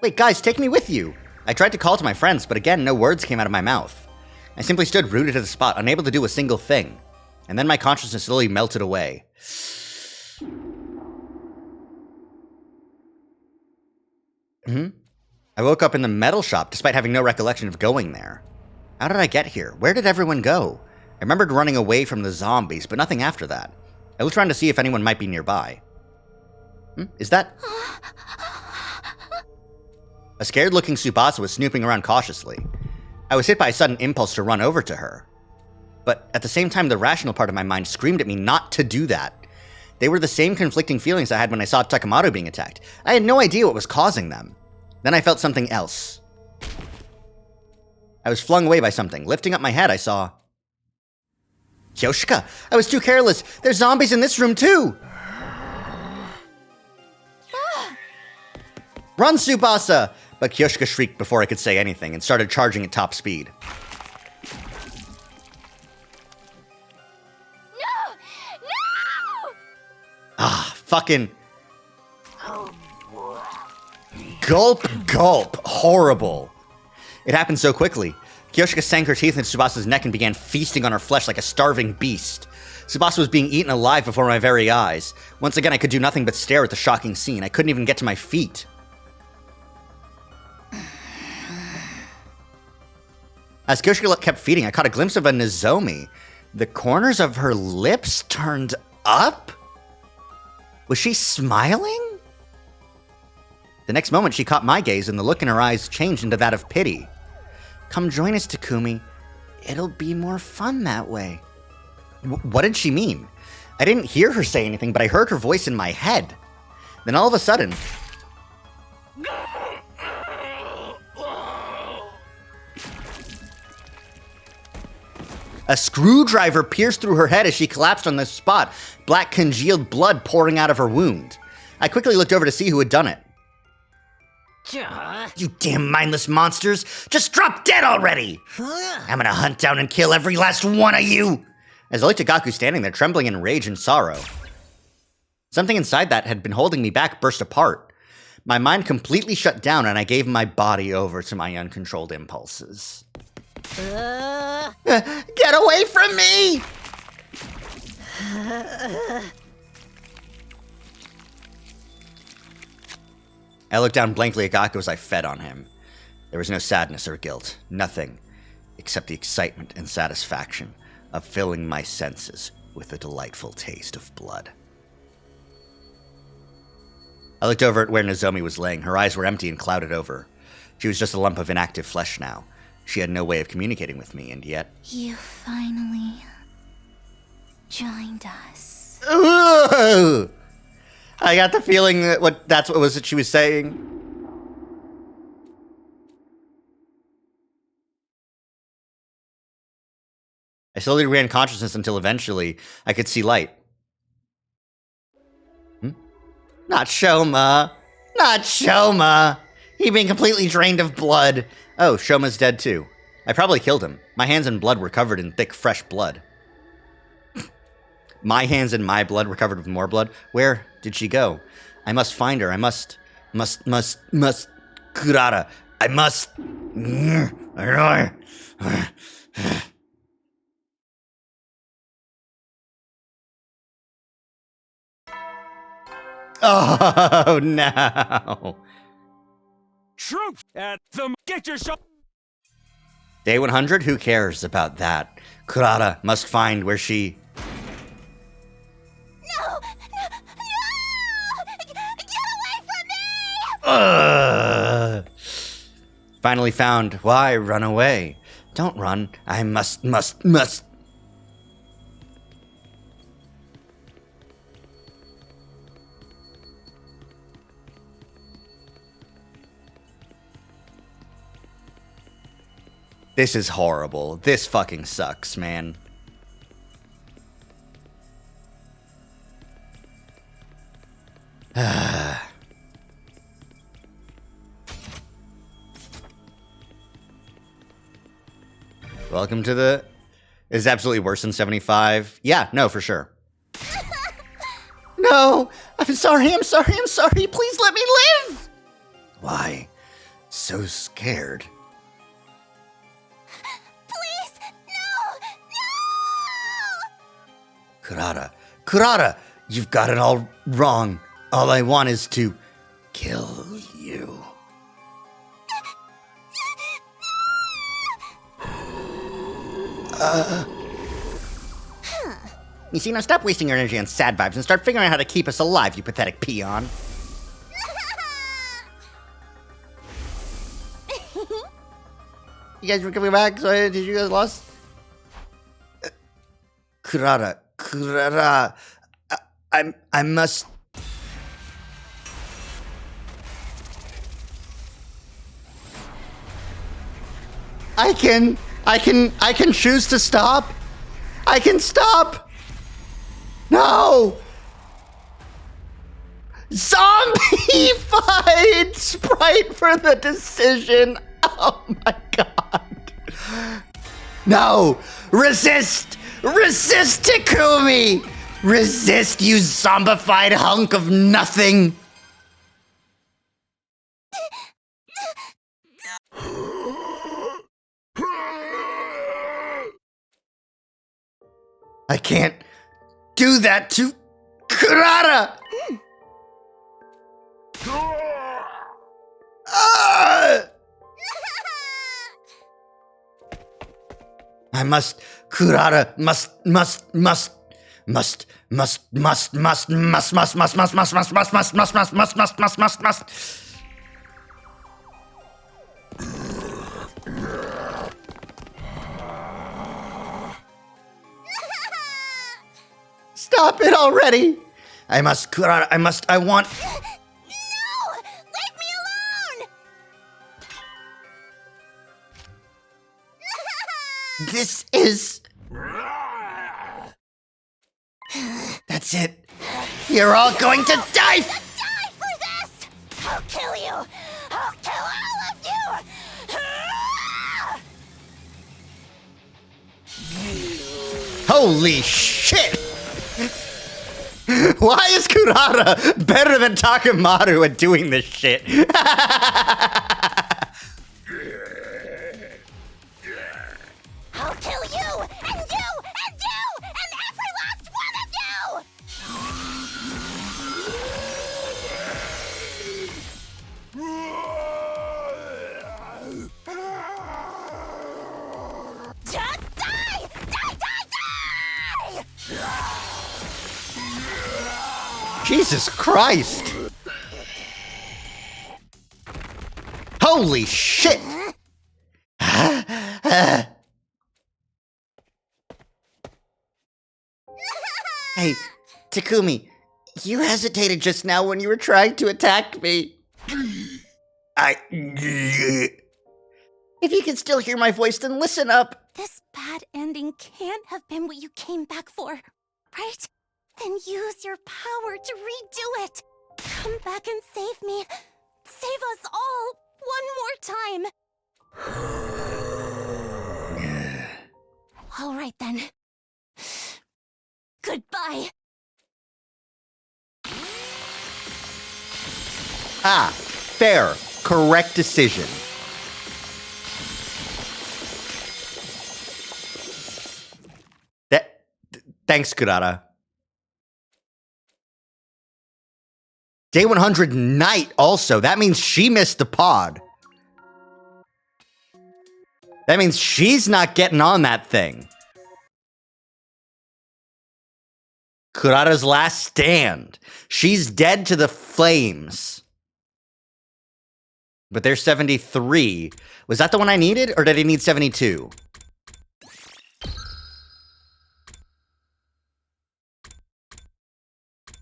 Wait, guys, take me with you. I tried to call to my friends, but again, no words came out of my mouth. I simply stood rooted to the spot, unable to do a single thing. And then my consciousness slowly melted away. I woke up in the metal shop despite having no recollection of going there. How did I get here? Where did everyone go? I remembered running away from the zombies, but nothing after that. I looked around to see if anyone might be nearby. Is that... A scared-looking Tsubasa was snooping around cautiously. I was hit by a sudden impulse to run over to her. But at the same time, the rational part of my mind screamed at me not to do that. They were the same conflicting feelings I had when I saw Takamaru being attacked. I had no idea what was causing them. Then I felt something else. I was flung away by something. Lifting up my head, I saw... Kyoshika, I was too careless. There's zombies in this room too. Run, Tsubasa! But Kyoshika shrieked before I could say anything and started charging at top speed. No! No! Ah, fucking... Gulp, gulp. Horrible. It happened so quickly. Kyoshika sank her teeth into Tsubasa's neck and began feasting on her flesh like a starving beast. Tsubasa was being eaten alive before my very eyes. Once again, I could do nothing but stare at the shocking scene. I couldn't even get to my feet. As Kyoshika kept feeding, I caught a glimpse of a Nozomi. The corners of her lips turned up? Was she smiling? The next moment, she caught my gaze, and the look in her eyes changed into that of pity. Come join us, Takumi. It'll be more fun that way. What did she mean? I didn't hear her say anything, but I heard her voice in my head. Then all of a sudden... a screwdriver pierced through her head as she collapsed on the spot, black congealed blood pouring out of her wound. I quickly looked over to see who had done it. You damn mindless monsters! Just drop dead already! I'm gonna hunt down and kill every last one of you! As I looked at Gaku standing there, trembling in rage and sorrow. Something inside that had been holding me back burst apart. My mind completely shut down, and I gave my body over to my uncontrolled impulses. Get away from me! I looked down blankly at Gaku as I fed on him. There was no sadness or guilt, nothing except the excitement and satisfaction of filling my senses with the delightful taste of blood. I looked over at where Nozomi was laying. Her eyes were empty and clouded over. She was just a lump of inactive flesh now. She had no way of communicating with me, and yet... You finally joined us. Ooh! I got the feeling that that's what was that she was saying. I slowly regained consciousness until eventually I could see light. Not Shoma! Not Shoma! He'd been completely drained of blood. Oh, Shoma's dead too. I probably killed him. My hands and blood were covered in thick, fresh blood. My hands and my blood were covered with more blood? Where did she go? I must find her. I must. Kurata. I must. Oh, no. Troops at the... Get yourself... Day 100? Who cares about that? Kurata must find where she... No! Get away from me! Finally found. Why run away? Don't run. I must. This is horrible. This fucking sucks, man. Welcome to the... Is absolutely worse than 75? Yeah, no, for sure. No! I'm sorry. Please let me live! Why? So scared. Please! No! Kurata! You've got it all wrong. All I want is to kill you. You see, now stop wasting your energy on sad vibes and start figuring out how to keep us alive, you pathetic peon. You guys were coming back, so did you guys lost? Kurata, I must... I can choose to stop. I can stop! No! Zombie fight! Sprite for the decision! Oh my god. No! Resist! Resist, Takumi! Resist, you zombified hunk of nothing! I can't do that to Kurata! I must, Kurata, must, Stop it already! I must, Kurata, I want... No! Leave me alone! This is... That's it. You're all going to die! Die for this! I'll kill you! I'll kill all of you! Holy shit! Why is Kurata better than Takamaru at doing this shit? I'll kill you! And you! And you! And every last one of you! Just die! Die, die, die! Jesus Christ! Holy shit! Hey, Takumi, you hesitated just now when you were trying to attack me. If you can still hear my voice, then listen up. This bad ending can't have been what you came back for, right? Then use your power to redo it. Come back and save me. Save us all one more time. All right then. Goodbye. Ah, fair. Correct decision. Thanks, Kurata. Day 100 night also. That means she missed the pod. That means she's not getting on that thing. Kurata's last stand. She's dead to the flames. But there's 73. Was that the one I needed, or did I need 72?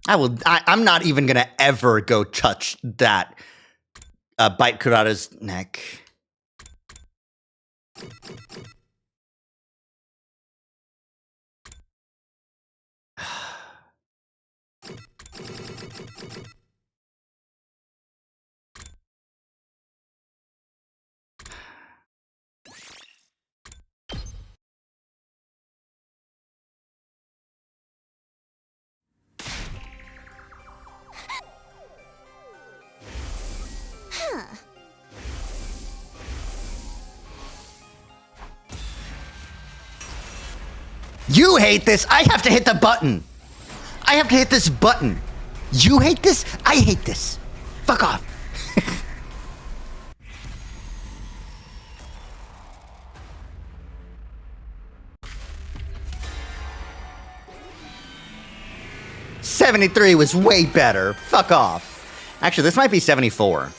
I'm not even gonna ever go touch that. Bite Kurata's neck. You hate this. I have to hit the button. I have to hit this button. You hate this. I hate this. Fuck off. '73 was way better. Fuck off. Actually, this might be 74.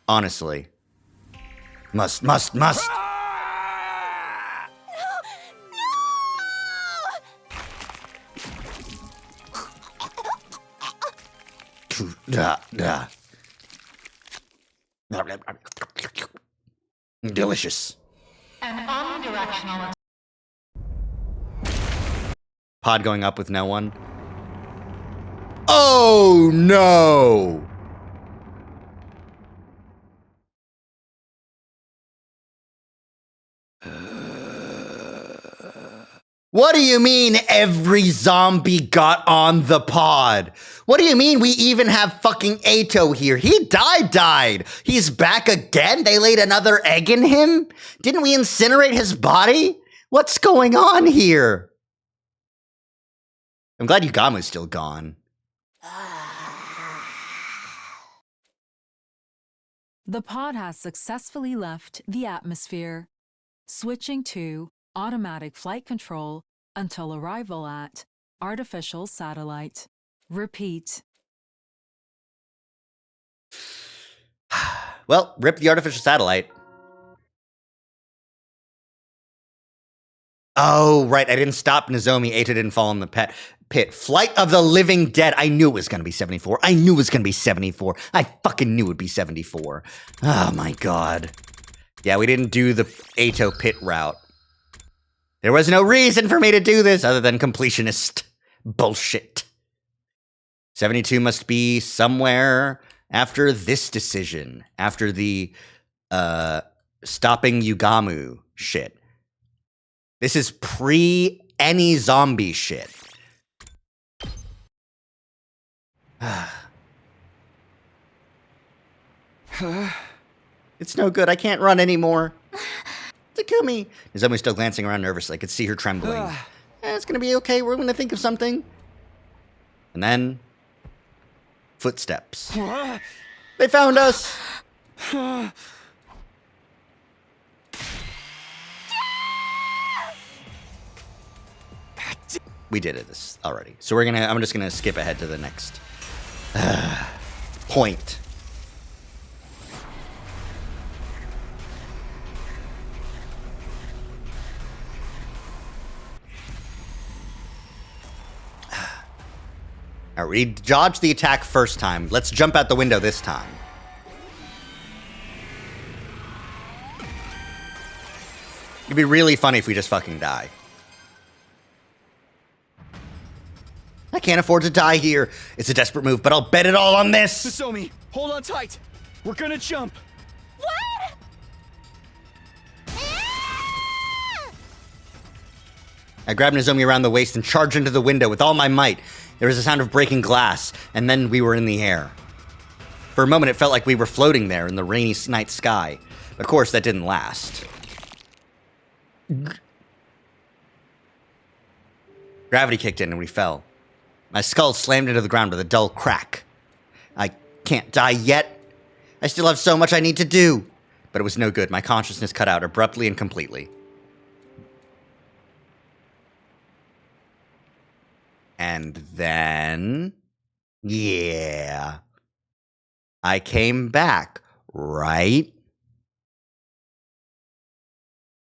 Honestly. Must. Delicious. An omnidirectional Pod going up with no one. Oh, no! What do you mean every zombie got on the pod? What do you mean we even have fucking Ato here? He died. He's back again? They laid another egg in him? Didn't we incinerate his body? What's going on here? I'm glad Yugamu's still gone. The pod has successfully left the atmosphere, switching to automatic flight control until arrival at artificial satellite. Repeat. Well, rip the artificial satellite. Oh, right. I didn't stop Nozomi. Ato didn't fall in the pit. Flight of the Living Dead. I knew it was going to be 74. I knew it was going to be 74. I fucking knew it would be 74. Oh, my God. Yeah, we didn't do the Ato pit route. There was no reason for me to do this other than completionist bullshit. 72 must be somewhere after this decision, after the stopping Yugamu shit. This is pre any zombie shit. It's no good. I can't run anymore. Takumi. Nozomi's still glancing around nervously. I could see her trembling. It's going to be okay. We're going to think of something. And then, footsteps. They found us. We did it this already. So I'm just going to skip ahead to the next point. All right, we dodged the attack first time. Let's jump out the window this time. It'd be really funny if we just fucking die. I can't afford to die here. It's a desperate move, but I'll bet it all on this. Nozomi, hold on tight. We're gonna jump. What? I grabbed Nozomi around the waist and charged into the window with all my might. There was a sound of breaking glass, and then we were in the air. For a moment, it felt like we were floating there in the rainy night sky. Of course, that didn't last. Gravity kicked in and we fell. My skull slammed into the ground with a dull crack. I can't die yet. I still have so much I need to do. But it was no good. My consciousness cut out abruptly and completely. And then, yeah, I came back, right?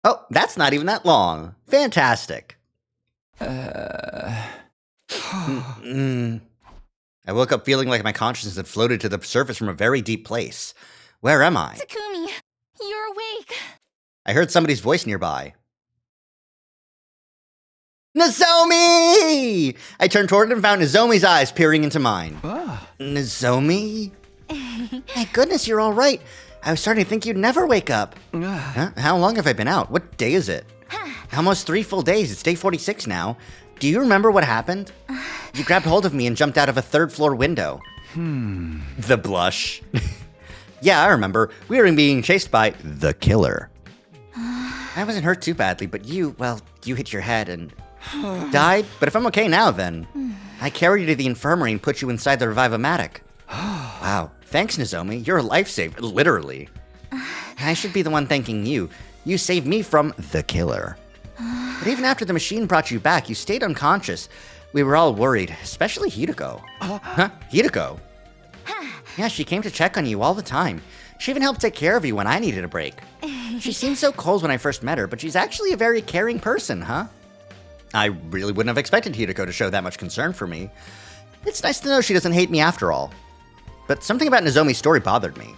Oh, that's not even that long. Fantastic. I woke up feeling like my consciousness had floated to the surface from a very deep place. Where am I? Takumi, you're awake. I heard somebody's voice nearby. Nozomi! I turned toward it and found Nozomi's eyes peering into mine. Nozomi? Thank goodness you're all right. I was starting to think you'd never wake up. Huh? How long have I been out? What day is it? Almost 3 full days. It's day 46 now. Do you remember what happened? You grabbed hold of me and jumped out of a 3rd floor window. The blush. Yeah, I remember. We were being chased by the killer. I wasn't hurt too badly, but you hit your head and died. But if I'm okay now, then I carried you to the infirmary and put you inside the Revive-O-Matic. Wow. Thanks, Nozomi. You're a lifesaver, literally. I should be the one thanking you. You saved me from the killer. But even after the machine brought you back, you stayed unconscious. We were all worried, especially Hideko. Huh? Hideko? Yeah, she came to check on you all the time. She even helped take care of you when I needed a break. She seemed so cold when I first met her, but she's actually a very caring person, huh? I really wouldn't have expected Hideko to show that much concern for me. It's nice to know she doesn't hate me after all. But something about Nozomi's story bothered me.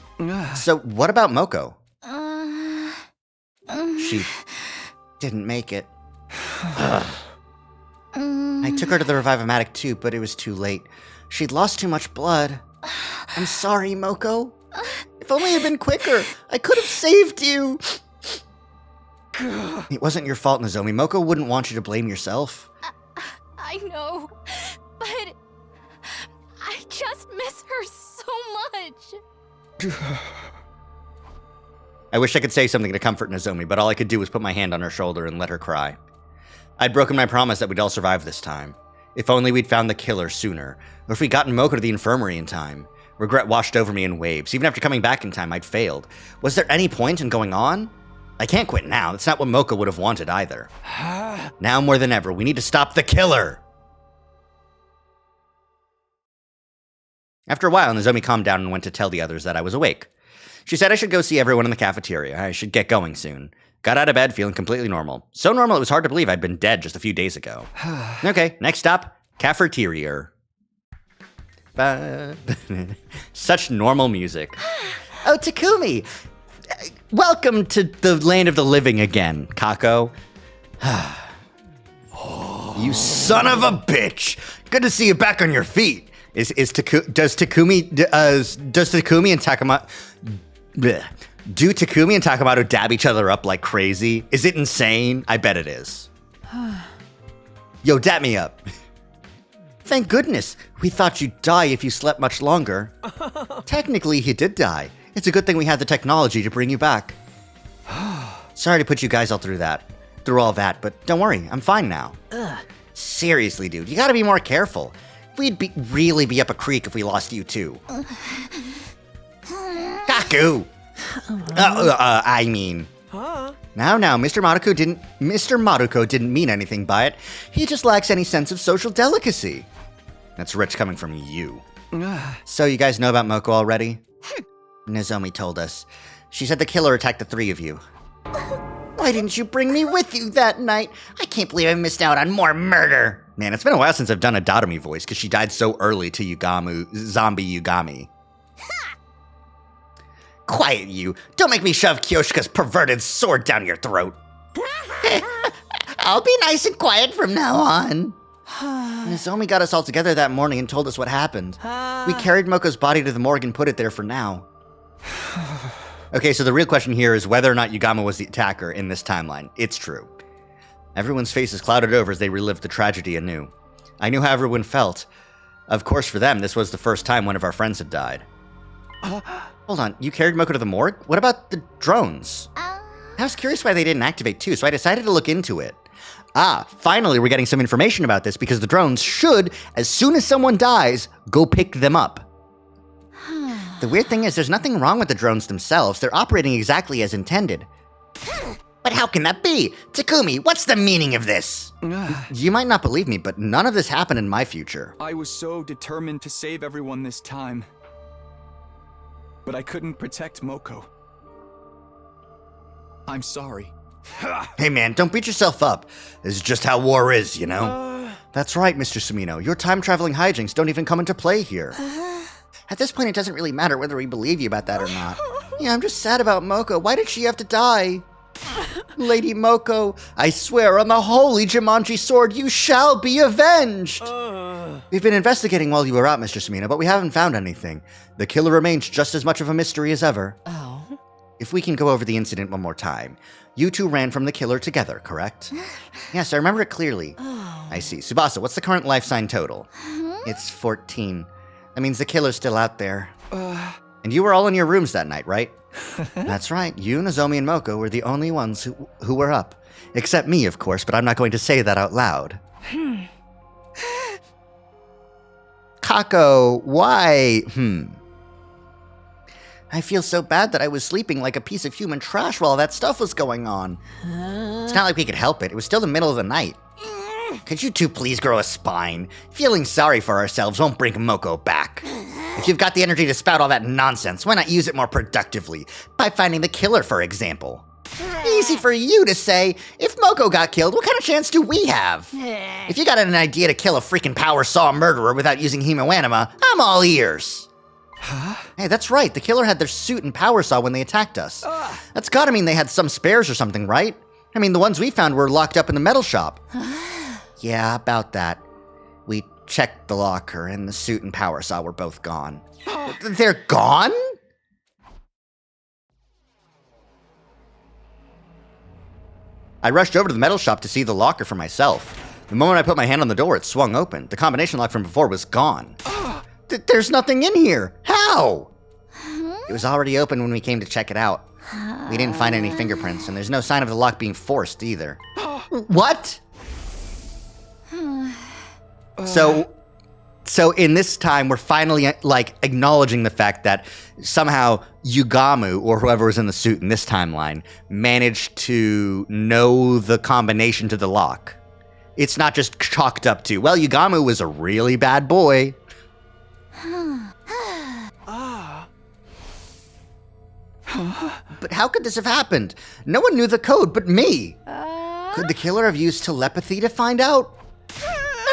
So what about Moko? She didn't make it. I took her to the Revive-O-Matic too, but it was too late. She'd lost too much blood. I'm sorry, Moko. If only I'd been quicker, I could have saved you. It wasn't your fault, Nozomi. Moko wouldn't want you to blame yourself. I know, but I just miss her so much. I wish I could say something to comfort Nozomi, but all I could do was put my hand on her shoulder and let her cry. I'd broken my promise that we'd all survive this time. If only we'd found the killer sooner, or if we'd gotten Moko to the infirmary in time. Regret washed over me in waves. Even after coming back in time, I'd failed. Was there any point in going on? I can't quit now. That's not what Moko would have wanted either. Now more than ever, we need to stop the killer! After a while, Nozomi calmed down and went to tell the others that I was awake. She said I should go see everyone in the cafeteria. I should get going soon. Got out of bed feeling completely normal. So normal it was hard to believe I'd been dead just a few days ago. Okay, next stop, cafeteria. Such normal music. Oh, Takumi! Welcome to the land of the living again, Kako. You son of a bitch! Good to see you back on your feet. Does Takumi and Takuma... Bleh. Do Takumi and Takamoto dab each other up like crazy? Is it insane? I bet it is. Yo, dab me up. Thank goodness. We thought you'd die if you slept much longer. Technically, he did die. It's a good thing we had the technology to bring you back. Sorry to put you guys all through all that, but don't worry, I'm fine now. Seriously, dude, you gotta be more careful. We'd really be up a creek if we lost you too. Kaku! I mean... Now, Mr. Maruko didn't mean anything by it. He just lacks any sense of social delicacy. That's rich coming from you. So you guys know about Moko already? Nozomi told us. She said the killer attacked the three of you. Why didn't you bring me with you that night? I can't believe I missed out on more murder. Man, it's been a while since I've done a Dadomi voice because she died so early to zombie Yugami. Quiet, you. Don't make me shove Kyoshika's perverted sword down your throat. I'll be nice and quiet from now on. Nozomi got us all together that morning and told us what happened. We carried Moko's body to the morgue and put it there for now. Okay, so the real question here is whether or not Yugama was the attacker in this timeline. It's true. Everyone's faces clouded over as they relived the tragedy anew. I knew how everyone felt. Of course, for them, this was the first time one of our friends had died. Hold on, you carried Moko to the morgue? What about the drones? I was curious why they didn't activate too, so I decided to look into it. Finally we're getting some information about this because the drones should, as soon as someone dies, go pick them up. The weird thing is there's nothing wrong with the drones themselves. They're operating exactly as intended. But how can that be? Takumi, what's the meaning of this? You might not believe me, but none of this happened in my future. I was so determined to save everyone this time. But I couldn't protect Moko. I'm sorry. Hey man, don't beat yourself up. This is just how war is, you know? That's right, Mr. Sumino. Your time-traveling hijinks don't even come into play here. At this point, it doesn't really matter whether we believe you about that or not. Yeah, I'm just sad about Moko. Why did she have to die? Lady Moko, I swear on the holy Jumanji sword, you shall be avenged! We've been investigating while you were out, Mr. Sumino, but we haven't found anything. The killer remains just as much of a mystery as ever. If we can go over the incident one more time. You two ran from the killer together, correct? Yes, I remember it clearly. I see. Tsubasa, what's the current life sign total? It's 14. That means the killer's still out there. And you were all in your rooms that night, right? That's right. You, Nozomi, and Moko were the only ones who were up. Except me, of course, but I'm not going to say that out loud. Kako, why? I feel so bad that I was sleeping like a piece of human trash while all that stuff was going on. It's not like we could help it. It was still the middle of the night. Could you two please grow a spine? Feeling sorry for ourselves won't bring Moko back. If you've got the energy to spout all that nonsense, why not use it more productively? By finding the killer, for example. Easy for you to say. If Moko got killed, what kind of chance do we have? If you got an idea to kill a freaking power saw murderer without using hemoanima, I'm all ears. Hey, that's right. The killer had their suit and power saw when they attacked us. That's gotta mean they had some spares or something, right? I mean, the ones we found were locked up in the metal shop. Yeah, about that. checked the locker, and the suit and power saw were both gone. They're gone? I rushed over to the metal shop to see the locker for myself. The moment I put my hand on the door, it swung open. The combination lock from before was gone. There's nothing in here. How? It was already open when we came to check it out. We didn't find any fingerprints, and there's no sign of the lock being forced either. What? So in this time, we're finally, like, acknowledging the fact that somehow Yugamu, or whoever was in the suit in this timeline, managed to know the combination to the lock. It's not just chalked up to, well, Yugamu was a really bad boy. But how could this have happened? No one knew the code but me. Could the killer have used telepathy to find out?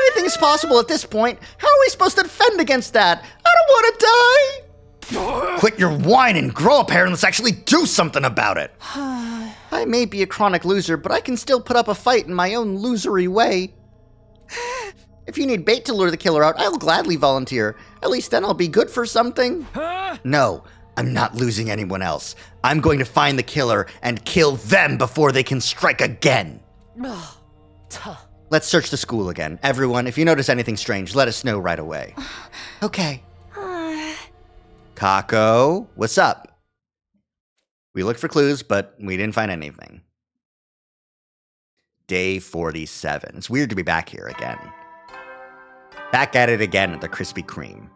Anything is possible at this point. How are we supposed to defend against that? I don't want to die. Quit your whine and grow up here and let's actually do something about it. I may be a chronic loser, but I can still put up a fight in my own losery way. If you need bait to lure the killer out, I'll gladly volunteer. At least then I'll be good for something. No, I'm not losing anyone else. I'm going to find the killer and kill them before they can strike again. Let's search the school again. Everyone, if you notice anything strange, let us know right away. Okay. Kako, what's up? We looked for clues, but we didn't find anything. Day 47. It's weird to be back here again. Back at it again at the Krispy Kreme.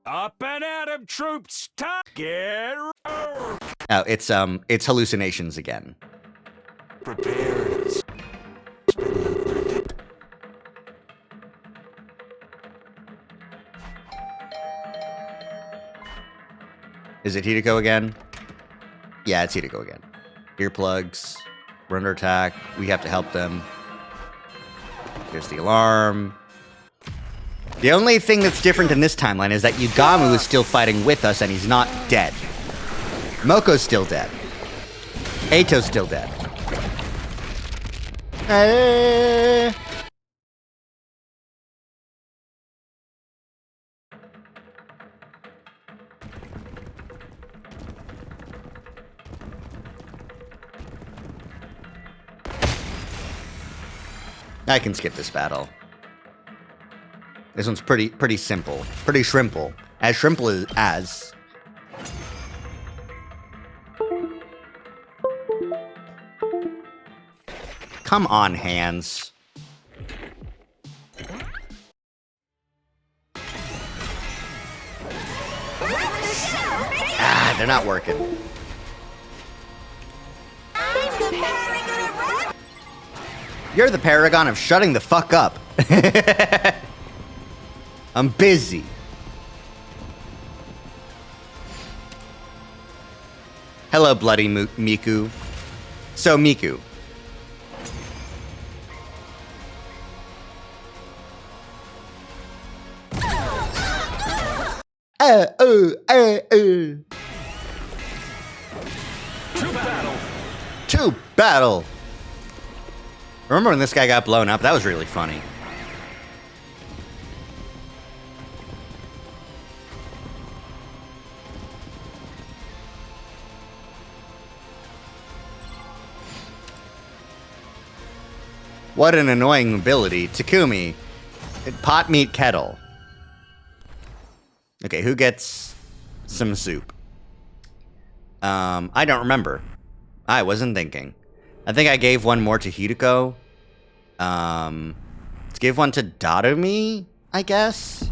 Up and at 'em, troops! Get ready! Oh, it's hallucinations again. Prepared. Is it Hideko again? Yeah, it's Hideko again. Earplugs. We're under attack. We have to help them. Here's the alarm. The only thing that's different in this timeline is that Yugamu is still fighting with us and he's not dead. Moko's still dead. Eito's still dead. I can skip this battle. This one's pretty simple. Pretty shrimple. As shrimple as. Come on, hands. Ah, they're not working. You're the paragon of shutting the fuck up. I'm busy. Hello, bloody Miku. So, Miku. To battle. Remember when this guy got blown up? That was really funny. What an annoying ability. Takumi. Pot, meat, kettle. Okay, who gets some soup? I don't remember. I wasn't thinking. I think I gave one more to Hideko. Let's give one to Darumi, I guess.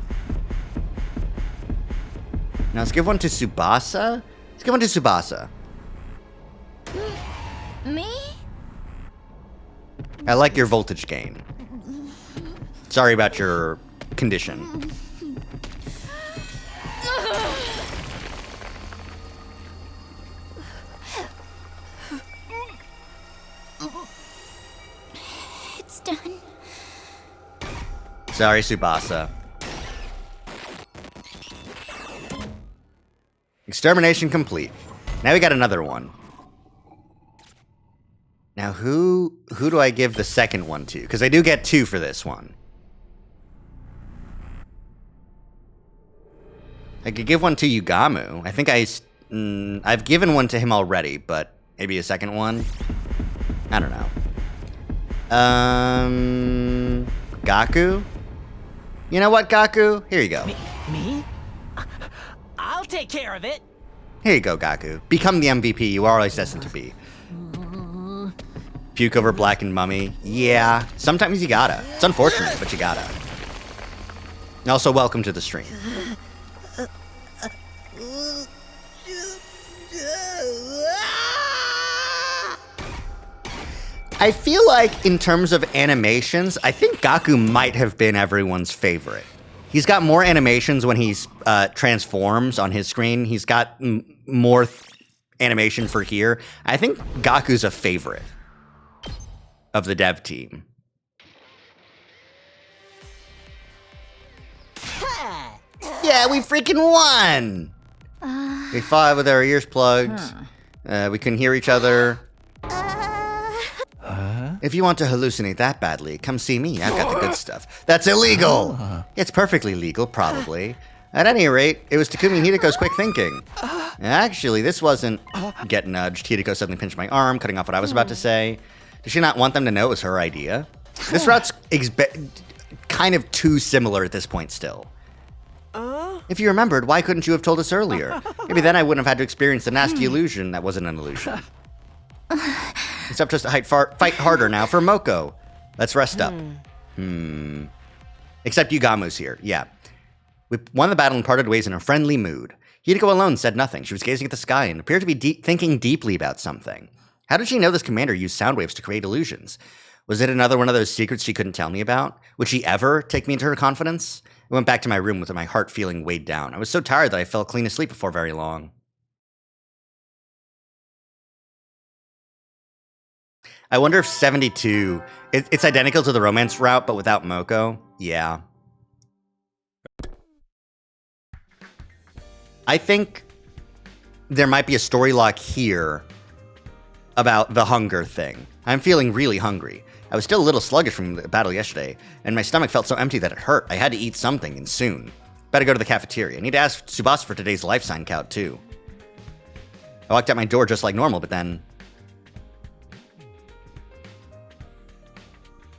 Now let's give one to Tsubasa. Let's give one to Tsubasa. Me? I like your voltage gain. Sorry about your condition. It's done. Sorry, Tsubasa. Extermination complete. Now we got another one. Now who do I give the second one to? Because I do get two for this one. I could give one to Yugamu. I think I've given one to him already, but maybe a second one? I don't know. Gaku? You know what, Gaku? Here you go. Me? I'll take care of it. Here you go, Gaku. Become the MVP you are always destined to be. Puke over blackened mummy. Yeah, sometimes you gotta. It's unfortunate, but you gotta. And also, welcome to the stream. I feel like, in terms of animations, I think Gaku might have been everyone's favorite. He's got more animations when he's transforms on his screen. He's got more animation for here. I think Gaku's a favorite of the dev team. Yeah, we freaking won! We fought with our ears plugged. We couldn't hear each other. If you want to hallucinate that badly, come see me. I've got the good stuff. That's illegal! It's perfectly legal, probably. At any rate, it was Takumi Hidiko's quick thinking. Actually, this wasn't... Get nudged. Hideko suddenly pinched my arm, cutting off what I was about to say. Did she not want them to know it was her idea? This route's kind of too similar at this point still. If you remembered, why couldn't you have told us earlier? Maybe then I wouldn't have had to experience the nasty illusion that wasn't an illusion. It's up to us to fight harder now for Moko. Let's rest up. Except Yugamu's here, yeah. We won the battle and parted ways in a friendly mood. Hideko alone said nothing. She was gazing at the sky and appeared to be thinking deeply about something. How did she know this commander used sound waves to create illusions? Was it another one of those secrets she couldn't tell me about? Would she ever take me into her confidence? I went back to my room with my heart feeling weighed down. I was so tired that I fell clean asleep before very long. I wonder if 72... It's identical to the romance route, but without Moko. Yeah. I think there might be a story lock here about the hunger thing. I'm feeling really hungry. I was still a little sluggish from the battle yesterday, and my stomach felt so empty that it hurt. I had to eat something, and soon. Better go to the cafeteria. I need to ask Tsubasa for today's life sign count, too. I walked out my door just like normal, but then...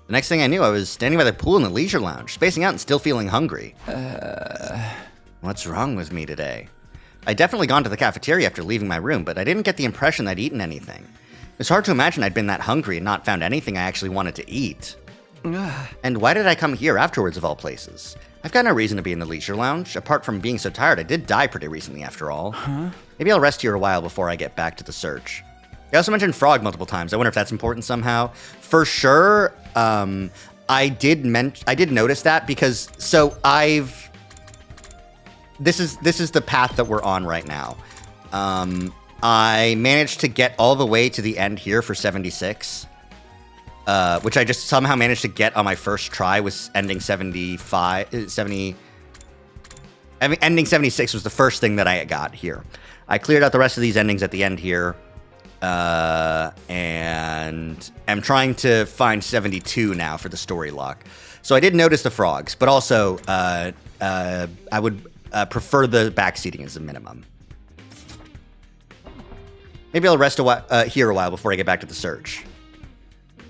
The next thing I knew, I was standing by the pool in the leisure lounge, spacing out and still feeling hungry. What's wrong with me today? I'd definitely gone to the cafeteria after leaving my room, but I didn't get the impression I'd eaten anything. It's hard to imagine I'd been that hungry and not found anything I actually wanted to eat. And why did I come here afterwards, of all places? I've got no reason to be in the leisure lounge. Apart from being so tired, I did die pretty recently after all. Maybe I'll rest here a while before I get back to the search. I also mentioned frog multiple times. I wonder if that's important somehow. For sure, I did notice that because this is the path that we're on right now. I managed to get all the way to the end here for 76, which I just somehow managed to get on my first try. Was ending 70. Ending 76 was the first thing that I got here. I cleared out the rest of these endings at the end here. And I'm trying to find 72 now for the story lock. So I did notice the frogs, but also I would prefer the backseating as a minimum. Maybe I'll rest here a while before I get back to the search.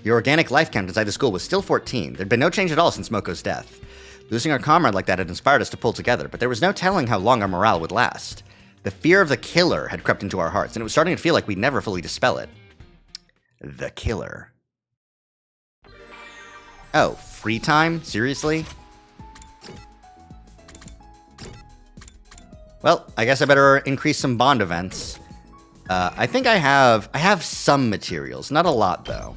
The organic life count inside the school was still 14. There'd been no change at all since Moko's death. Losing our comrade like that had inspired us to pull together, but there was no telling how long our morale would last. The fear of the killer had crept into our hearts, and it was starting to feel like we'd never fully dispel it. The killer. Oh, free time? Seriously? Well, I guess I better increase some bond events. I think I have some materials, not a lot though.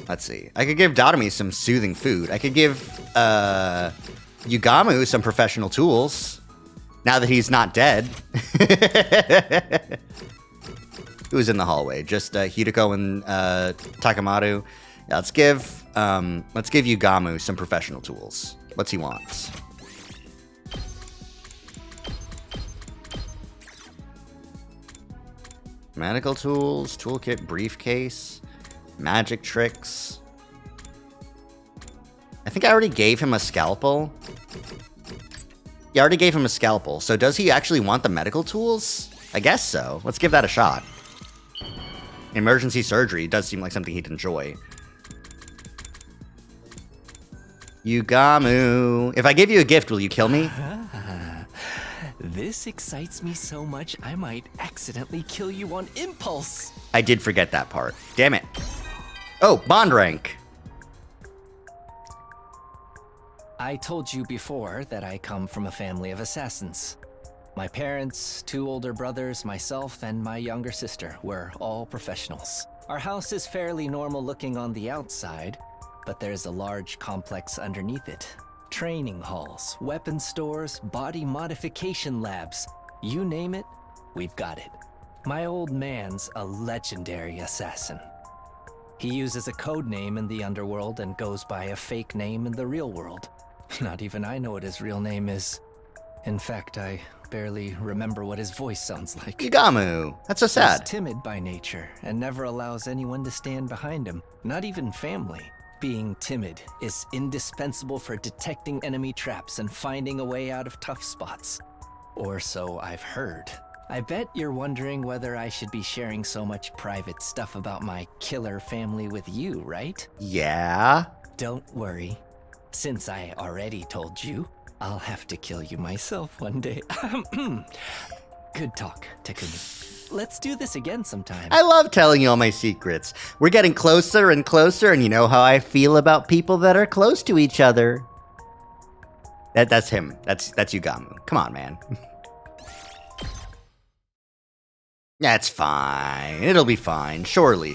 Let's see. I could give Dotomi some soothing food. I could give Yugamu some professional tools. Now that he's not dead. Who's in the hallway? Just Hideko and Takamaru. Yeah, let's give Yugamu some professional tools. What's he wants? Medical tools, toolkit, briefcase, magic tricks. I think I already gave him a scalpel. You already gave him a scalpel, so does he actually want the medical tools? I guess so. Let's give that a shot. Emergency surgery does seem like something he'd enjoy. Yugamu. If I give you a gift, will you kill me? This excites me so much, I might accidentally kill you on impulse. I did forget that part. Damn it. Oh, bond rank. I told you before that I come from a family of assassins. My parents, 2 older brothers, myself, and my younger sister were all professionals. Our house is fairly normal looking on the outside, but there's a large complex underneath it. Training halls, weapon stores, body modification labs. You name it, we've got it. My old man's a legendary assassin. He uses a code name in the underworld and goes by a fake name in the real world. Not even I know what his real name is. In fact, I barely remember what his voice sounds like. Yugamu. That's so sad. He's timid by nature and never allows anyone to stand behind him, not even family. Being timid is indispensable for detecting enemy traps and finding a way out of tough spots. Or so I've heard. I bet you're wondering whether I should be sharing so much private stuff about my killer family with you, right? Yeah. Don't worry. Since I already told you, I'll have to kill you myself one day. Good talk, Takumi. Let's do this again sometime. I love telling you all my secrets. We're getting closer and closer, and you know how I feel about people that are close to each other. That's him. That's Yugamu. Come on, man. That's fine. It'll be fine. Surely.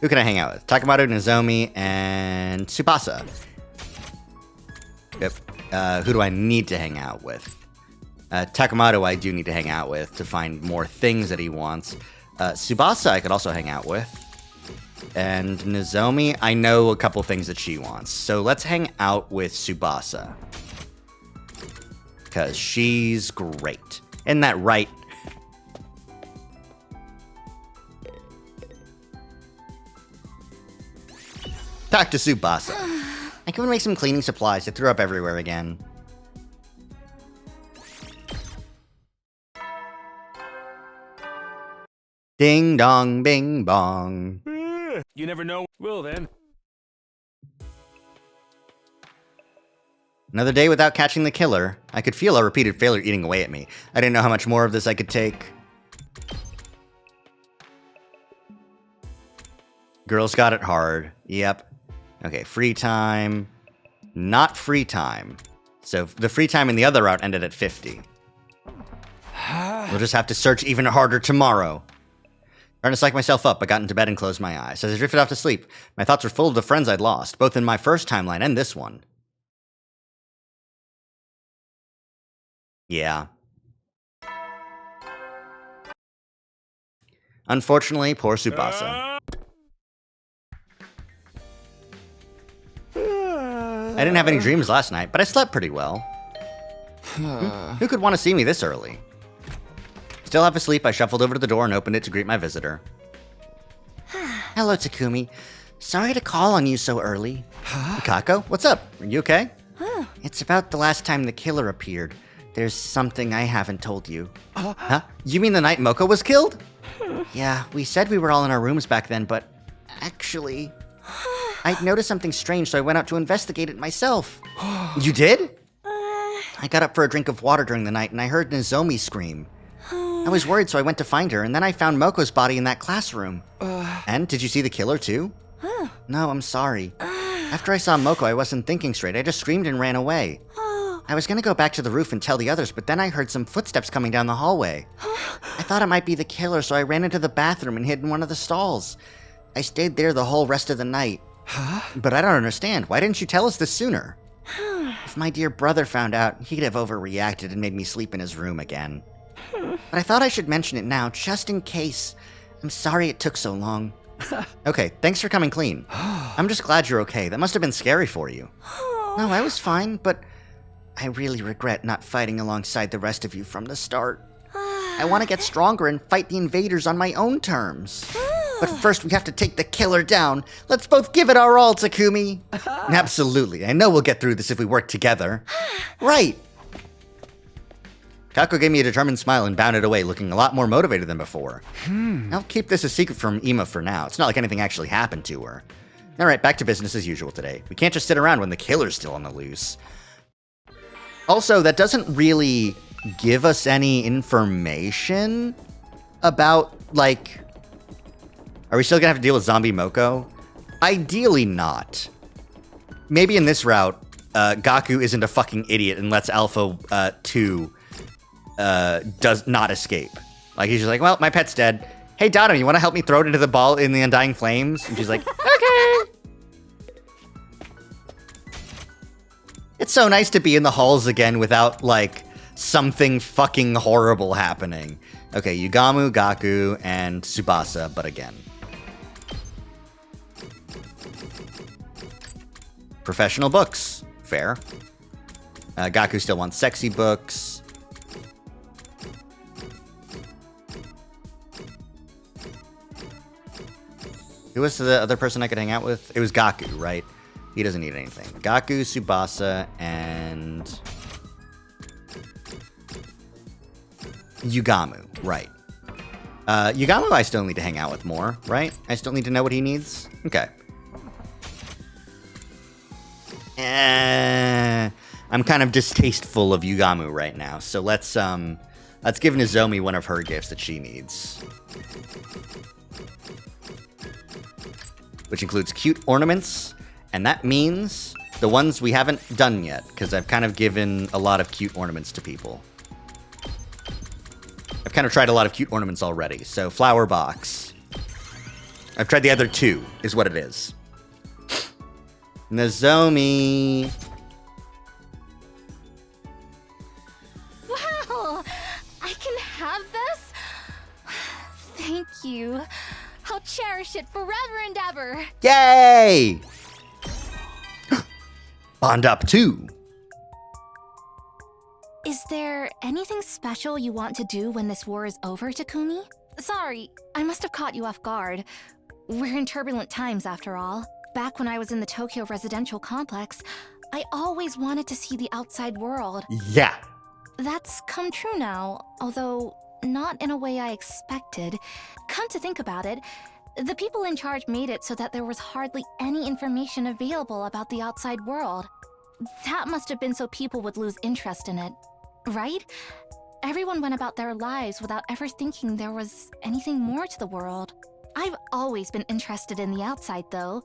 Who can I hang out with? Takemoto, Nozomi, and Tsubasa. Yep. Who do I need to hang out with? Takemoto I do need to hang out with to find more things that he wants. Tsubasa I could also hang out with. And Nozomi, I know a couple things that she wants. So let's hang out with Tsubasa. Because she's great. Isn't that right? Talk to Tsubasa. I can make some cleaning supplies. I threw up everywhere again. Ding dong, bing bong. You never know. Well then. Another day without catching the killer. I could feel a repeated failure eating away at me. I didn't know how much more of this I could take. Girls got it hard. Yep. Okay, free time. Not free time. So the free time in the other route ended at 50. We'll just have to search even harder tomorrow. Trying to psych myself up, I got into bed and closed my eyes. As I drifted off to sleep, my thoughts were full of the friends I'd lost, both in my first timeline and this one. Yeah. Unfortunately, poor Tsubasa. I didn't have any dreams last night, but I slept pretty well. Who could want to see me this early? Still half asleep, I shuffled over to the door and opened it to greet my visitor. Hello, Takumi. Sorry to call on you so early. Kako, what's up? Are you okay? It's about the last time the killer appeared. There's something I haven't told you. Huh? You mean the night Moko was killed? Yeah, we said we were all in our rooms back then, but actually... I noticed something strange, so I went out to investigate it myself. You did? I got up for a drink of water during the night, and I heard Nozomi scream. I was worried, so I went to find her, and then I found Moko's body in that classroom. And did you see the killer, too? No, I'm sorry. After I saw Moko, I wasn't thinking straight. I just screamed and ran away. I was gonna go back to the roof and tell the others, but then I heard some footsteps coming down the hallway. I thought it might be the killer, so I ran into the bathroom and hid in one of the stalls. I stayed there the whole rest of the night. But I don't understand. Why didn't you tell us this sooner? If my dear brother found out, he'd have overreacted and made me sleep in his room again. But I thought I should mention it now, just in case. I'm sorry it took so long. Okay, thanks for coming clean. I'm just glad you're okay. That must have been scary for you. No, I was fine, but I really regret not fighting alongside the rest of you from the start. I want to get stronger and fight the invaders on my own terms. But first we have to take the killer down. Let's both give it our all, Takumi. Absolutely. I know we'll get through this if we work together. Right. Kako gave me a determined smile and bounded away, looking a lot more motivated than before. I'll keep this a secret from Ima for now. It's not like anything actually happened to her. All right, back to business as usual today. We can't just sit around when the killer's still on the loose. Also, that doesn't really give us any information about, like... Are we still gonna have to deal with Zombie Moko? Ideally not. Maybe in this route, Gaku isn't a fucking idiot and lets Alpha 2... does not escape. Like, he's just like, well, my pet's dead. Hey, Dotto, you want to help me throw it into the ball in the Undying Flames? And she's like, okay. It's so nice to be in the halls again without, like, something fucking horrible happening. Okay, Yugamu, Gaku, and Tsubasa, but again. Professional books. Fair. Gaku still wants sexy books. Who was the other person I could hang out with? It was Gaku, right? He doesn't need anything. Gaku, Tsubasa, and... Yugamu, right. Yugamu I still need to hang out with more, right? I still need to know what he needs? Okay. I'm kind of distasteful of Yugamu right now, so let's give Nozomi one of her gifts that she needs. Which includes cute ornaments, and that means the ones we haven't done yet, because I've kind of given a lot of cute ornaments to people. I've kind of tried a lot of cute ornaments already, so flower box. I've tried the other two, is what it is. Nozomi. Wow! I can have this? Thank you. I'll cherish it forever and ever. Yay! Bond up too. Is there anything special you want to do when this war is over, Takumi? Sorry, I must have caught you off guard. We're in turbulent times after all. Back when I was in the Tokyo residential complex, I always wanted to see the outside world. Yeah. That's come true now, although not in a way I expected. Come to think about it, the people in charge made it so that there was hardly any information available about the outside world. That must have been so people would lose interest in it, right? Everyone went about their lives without ever thinking there was anything more to the world. I've always been interested in the outside, though.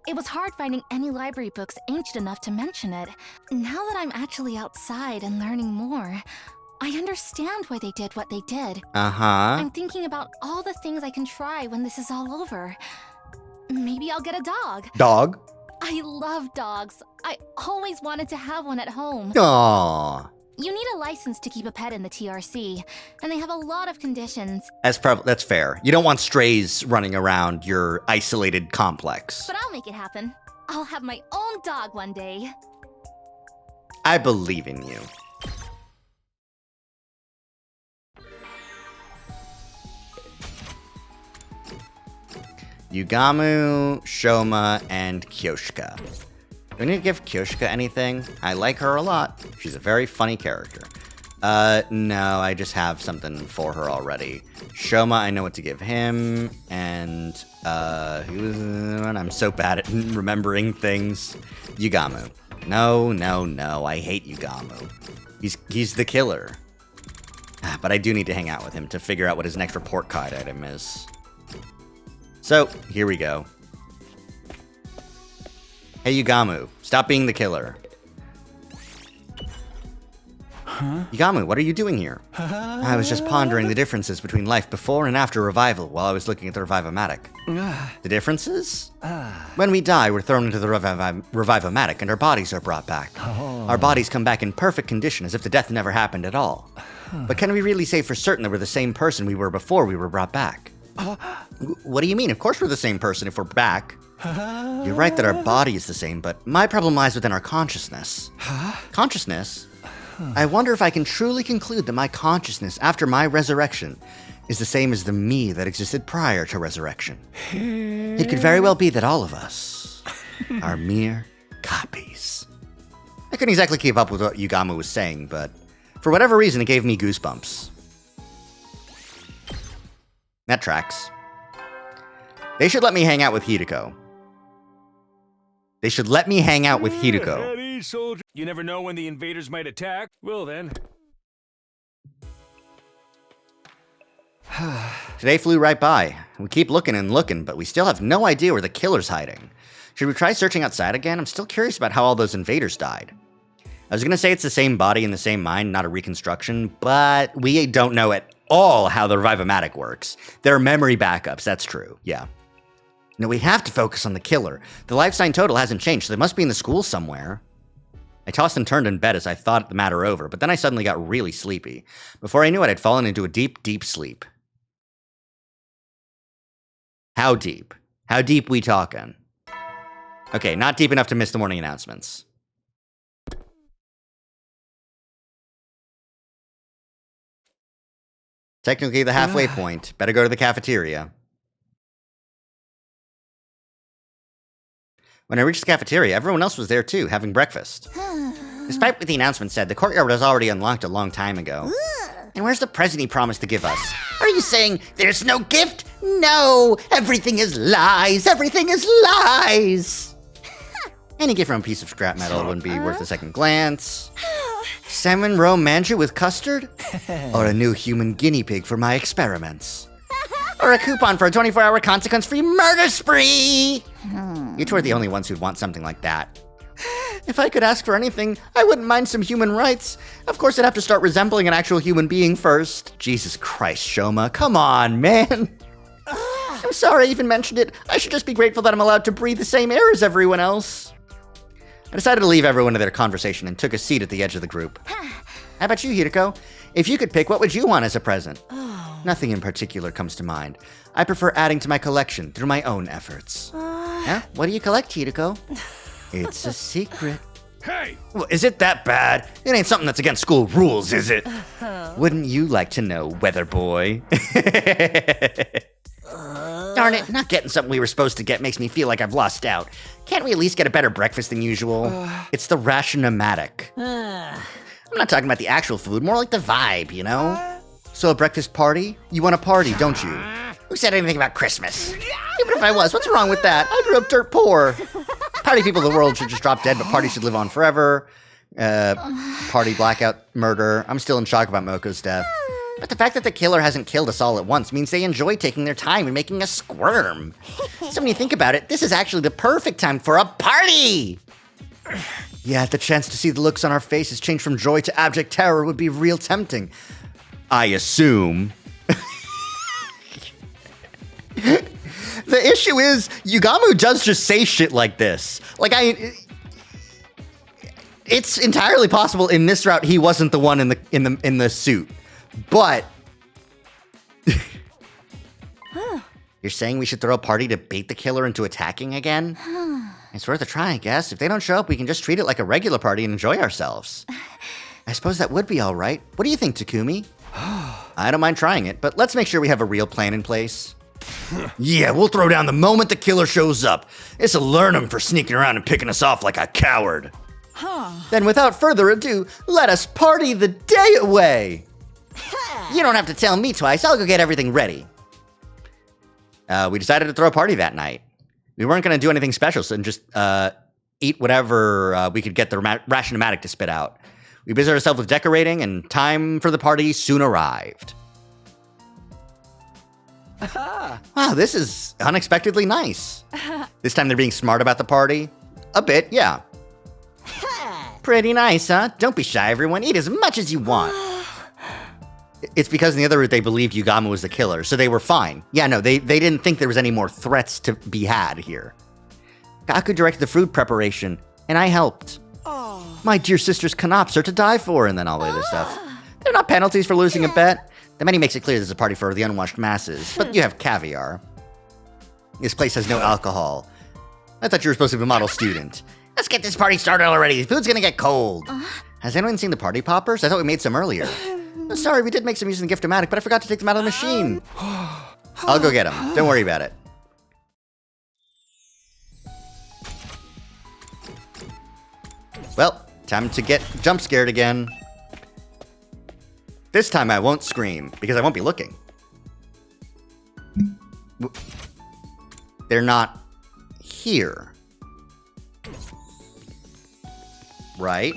It was hard finding any library books ancient enough to mention it. Now that I'm actually outside and learning more, I understand why they did what they did. I'm thinking about all the things I can try when this is all over. Maybe I'll get a dog. Dog? I love dogs. I always wanted to have one at home. Aww. You need a license to keep a pet in the TRC, and they have a lot of conditions. That's fair. You don't want strays running around your isolated complex. But I'll make it happen. I'll have my own dog one day. I believe in you. Yugamu, Shoma, and Kyoshika. Do we need to give Kyoshika anything? I like her a lot. She's a very funny character. No, I just have something for her already. Shoma, I know what to give him, and, who was the one? I'm so bad at remembering things. Yugamu. No, I hate Yugamu. He's the killer. But I do need to hang out with him to figure out what his next report card item is. So, here we go. Hey, Yugamu, stop being the killer. Yugamu, what are you doing here? I was just pondering the differences between life before and after revival while I was looking at the Revivomatic. The differences? When we die, we're thrown into the Revivomatic and our bodies are brought back. Our bodies come back in perfect condition as if the death never happened at all. But can we really say for certain that we're the same person we were before we were brought back? What do you mean? Of course we're the same person if we're back. You're right that our body is the same, but my problem lies within our consciousness. Consciousness? I wonder if I can truly conclude that my consciousness after my resurrection is the same as the me that existed prior to resurrection. It could very well be that all of us are mere copies. I couldn't exactly keep up with what Yugamo was saying, but for whatever reason, it gave me goosebumps. That tracks. They should let me hang out with Hideko. They should let me hang out with Hideko. At ease, soldier. You never know when the invaders might attack. Well then. Today flew right by. We keep looking and looking, but we still have no idea where the killer's hiding. Should we try searching outside again? I'm still curious about how all those invaders died. I was gonna say it's the same body and the same mind, not a reconstruction, but we don't know at all how the Revive-O-Matic works. There are memory backups, that's true, yeah. No, we have to focus on the killer. The life sign total hasn't changed, so they must be in the school somewhere. I tossed and turned in bed as I thought the matter over, but then I suddenly got really sleepy. Before I knew it, I'd fallen into a deep, deep sleep. How deep? How deep we talking? Okay, not deep enough to miss the morning announcements. Technically the halfway point. Better go to the cafeteria. When I reached the cafeteria, everyone else was there too, having breakfast. Despite what the announcement said, the courtyard was already unlocked a long time ago. And where's the present he promised to give us? Are you saying there's no gift? No! Everything is lies! Everything is lies! Any gift from a piece of scrap metal wouldn't be worth a second glance. Salmon roe manju with custard? Or a new human guinea pig for my experiments? Or a coupon for a 24-hour consequence-free murder spree? You two are the only ones who'd want something like that. If I could ask for anything, I wouldn't mind some human rights. Of course, I'd have to start resembling an actual human being first. Jesus Christ, Shoma, come on, man. I'm sorry I even mentioned it. I should just be grateful that I'm allowed to breathe the same air as everyone else. I decided to leave everyone to their conversation and took a seat at the edge of the group. How about you, Hideko? If you could pick, what would you want as a present? Nothing in particular comes to mind. I prefer adding to my collection through my own efforts. Huh? What do you collect, Hideko? It's a secret. Hey! Well, is it that bad? It ain't something that's against school rules, is it? Wouldn't you like to know, Weather Boy? Darn it, not getting something we were supposed to get makes me feel like I've lost out. Can't we at least get a better breakfast than usual? It's the ration-o-matic. I'm not talking about the actual food, more like the vibe, you know? So a breakfast party? You want a party, don't you? Who said anything about Christmas? Even if I was, what's wrong with that? I grew up dirt poor. Party people of the world should just drop dead, but parties should live on forever. Party, blackout, murder. I'm still in shock about Moko's death. But the fact that the killer hasn't killed us all at once means they enjoy taking their time and making us squirm. So when you think about it, this is actually the perfect time for a party! Yeah, the chance to see the looks on our faces change from joy to abject terror would be real tempting. I assume. The issue is, Yugamo does just say shit like this. Like, it's entirely possible in this route he wasn't the one in the suit. But you're saying we should throw a party to bait the killer into attacking again? It's worth a try, I guess. If they don't show up, we can just treat it like a regular party and enjoy ourselves. I suppose that would be all right. What do you think, Takumi? I don't mind trying it, but let's make sure we have a real plan in place. Yeah, we'll throw down the moment the killer shows up. This'll learn him for sneaking around and picking us off like a coward. Then without further ado, let us party the day away. You don't have to tell me twice. I'll go get everything ready. We decided to throw a party that night. We weren't going to do anything special, so just eat whatever we could get the ration-o-matic to spit out. We busied ourselves with decorating, and time for the party soon arrived. Wow, this is unexpectedly nice. This time they're being smart about the party. A bit, yeah. Pretty nice, huh? Don't be shy, everyone. Eat as much as you want. It's because in the other route they believed Yugamo was the killer, so they were fine. Yeah, no, they didn't think there was any more threats to be had here. Gaku directed the food preparation, and I helped. My dear sister's canops are to die for, and then all the other stuff. They're not penalties for losing a bet. The menu makes it clear this is a party for the unwashed masses, but you have caviar. This place has no alcohol. I thought you were supposed to be a model student. Let's get this party started already. The food's gonna get cold. Has anyone seen the party poppers? I thought we made some earlier. Oh, sorry, we did make some use of the gift-o-matic, but I forgot to take them out of the machine. I'll go get them. Don't worry about it. Well, time to get jump scared again. This time I won't scream, because I won't be looking. They're not here. Right?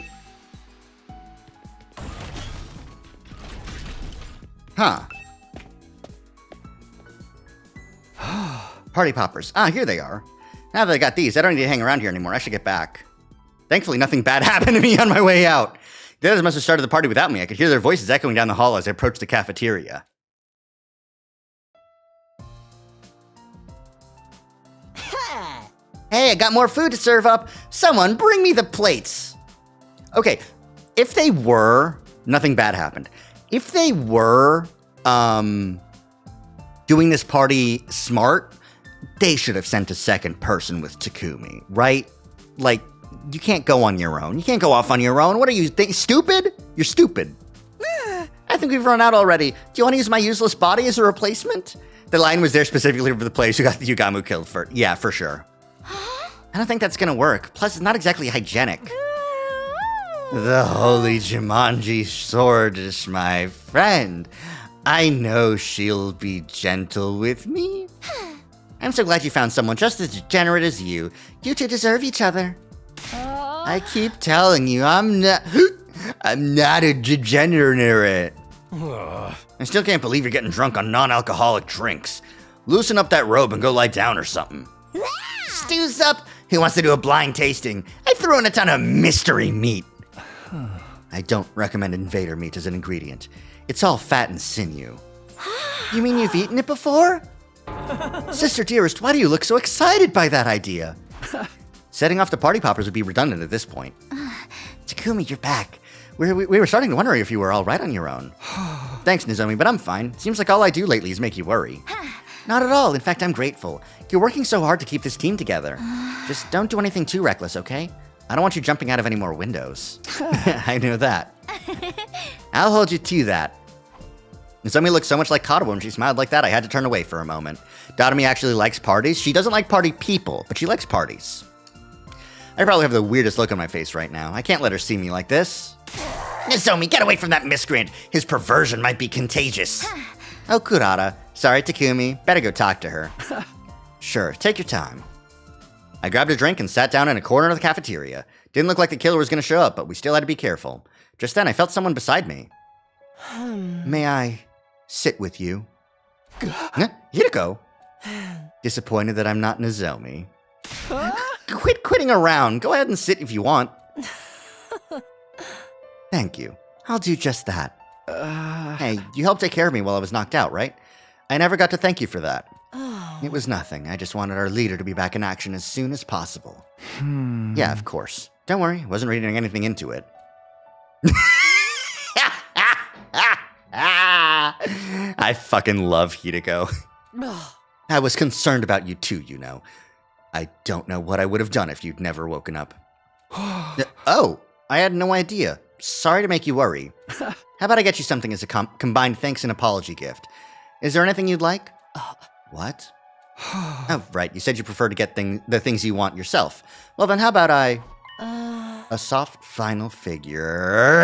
Huh. Party poppers. Ah, here they are. Now that I got these, I don't need to hang around here anymore. I should get back. Thankfully, nothing bad happened to me on my way out. The others must have started the party without me. I could hear their voices echoing down the hall as I approached the cafeteria. Hey, I got more food to serve up. Someone bring me the plates. Okay, if they were, nothing bad happened. If they were, doing this party smart, they should have sent a second person with Takumi, right? Like, you can't go on your own. You can't go off on your own. What are you, stupid? You're stupid. I think we've run out already. Do you want to use my useless body as a replacement? The line was there specifically for the players who got the Yugamu killed for. Yeah, for sure. I don't think that's gonna work. Plus, it's not exactly hygienic. The holy Jumanji sword is my friend. I know she'll be gentle with me. I'm so glad you found someone just as degenerate as you. You two deserve each other. I keep telling you, I'm not a degenerate. I still can't believe you're getting drunk on non-alcoholic drinks. Loosen up that robe and go lie down or something. Stew's up. Who wants to do a blind tasting? I threw in a ton of mystery meat. I don't recommend invader meat as an ingredient. It's all fat and sinew. You mean you've eaten it before? Sister dearest, why do you look so excited by that idea? Setting off the party poppers would be redundant at this point. Takumi, you're back. We were starting to wonder if you were all right on your own. Thanks, Nozomi, but I'm fine. Seems like all I do lately is make you worry. Not at all. In fact, I'm grateful. You're working so hard to keep this team together. Just don't do anything too reckless, okay? I don't want you jumping out of any more windows. I know that. I'll hold you to that. Nozomi looked so much like Katawa when she smiled like that, I had to turn away for a moment. Dotomi actually likes parties. She doesn't like party people, but she likes parties. I probably have the weirdest look on my face right now. I can't let her see me like this. Nozomi, get away from that miscreant. His perversion might be contagious. Oh, Kurata. Sorry, Takumi. Better go talk to her. Sure, take your time. I grabbed a drink and sat down in a corner of the cafeteria. Didn't look like the killer was going to show up, but we still had to be careful. Just then, I felt someone beside me. May I sit with you? Hideko. Disappointed that I'm not Nozomi. Quit quitting around. Go ahead and sit if you want. Thank you. I'll do just that. Hey, you helped take care of me while I was knocked out, right? I never got to thank you for that. It was nothing. I just wanted our leader to be back in action as soon as possible. Yeah, of course. Don't worry. I wasn't reading anything into it. I fucking love Hideko. I was concerned about you too, you know. I don't know what I would have done if you'd never woken up. Oh, I had no idea. Sorry to make you worry. How about I get you something as a combined thanks and apology gift? Is there anything you'd like? What? Oh, right. You said you prefer to get the things you want yourself. Well, then how about a soft final figure?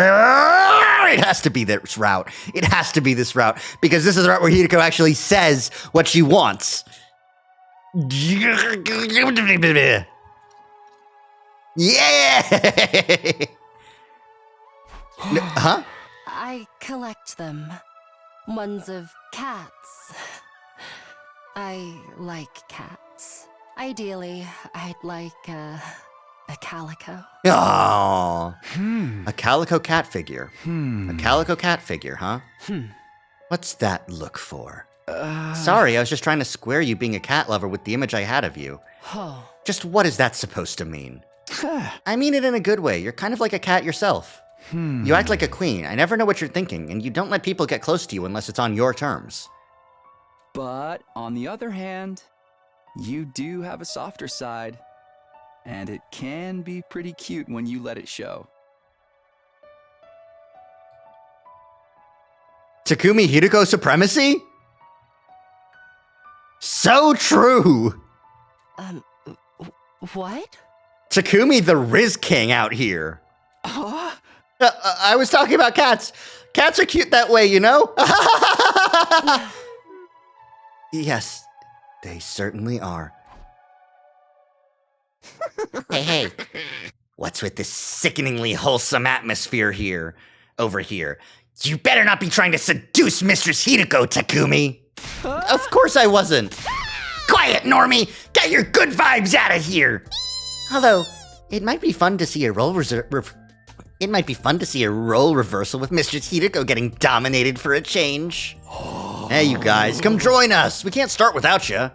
It has to be this route. It has to be this route. Because this is the route where Hideko actually says what she wants. Yeah! Huh? I collect them. Ones of cats. I like cats. Ideally, I'd like a calico. Oh, a calico cat figure. A calico cat figure, huh? What's that look for? Sorry, I was just trying to square you being a cat lover with the image I had of you. Just what is that supposed to mean? I mean it in a good way. You're kind of like a cat yourself. You act like a queen. I never know what you're thinking, and you don't let people get close to you unless it's on your terms. But on the other hand, you do have a softer side, and it can be pretty cute when you let it show. Takumi Hideko supremacy? So true! What? Takumi the Riz King out here. I was talking about cats. Cats are cute that way, you know? Yes, they certainly are. Hey. What's with this sickeningly wholesome atmosphere over here? You better not be trying to seduce Mistress Hideko, Takumi. Of course I wasn't. Quiet, Normie! Get your good vibes out of here! Although, it might be fun to see a role reversal with Mistress Hideko getting dominated for a change. Hey, you guys, come join us. We can't start without you.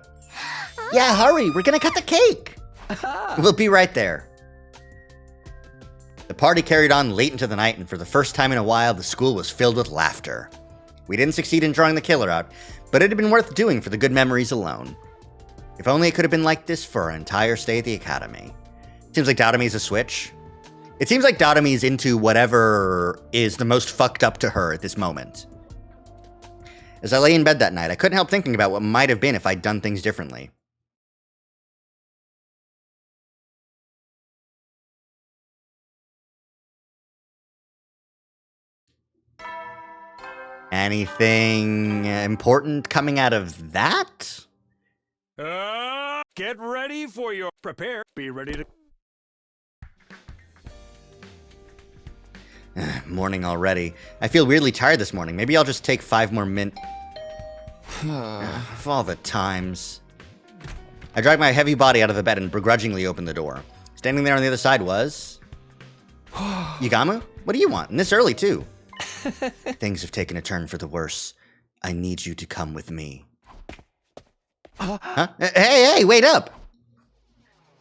Yeah, hurry. We're gonna cut the cake. We'll be right there. The party carried on late into the night, and for the first time in a while, the school was filled with laughter. We didn't succeed in drawing the killer out, but it had been worth doing for the good memories alone. If only it could have been like this for our entire stay at the academy. Seems like Dotomi's a switch. It seems like Dotomi's into whatever is the most fucked up to her at this moment. As I lay in bed that night, I couldn't help thinking about what might have been if I'd done things differently. Anything important coming out of that? Get ready for your prepare. Be ready to. Morning already. I feel weirdly tired this morning. Maybe I'll just take 5 more minutes. Of all the times. I dragged my heavy body out of the bed and begrudgingly opened the door. Standing there on the other side was... Yugamu? What do you want? And this early, too. Things have taken a turn for the worse. I need you to come with me. Huh? Hey, wait up!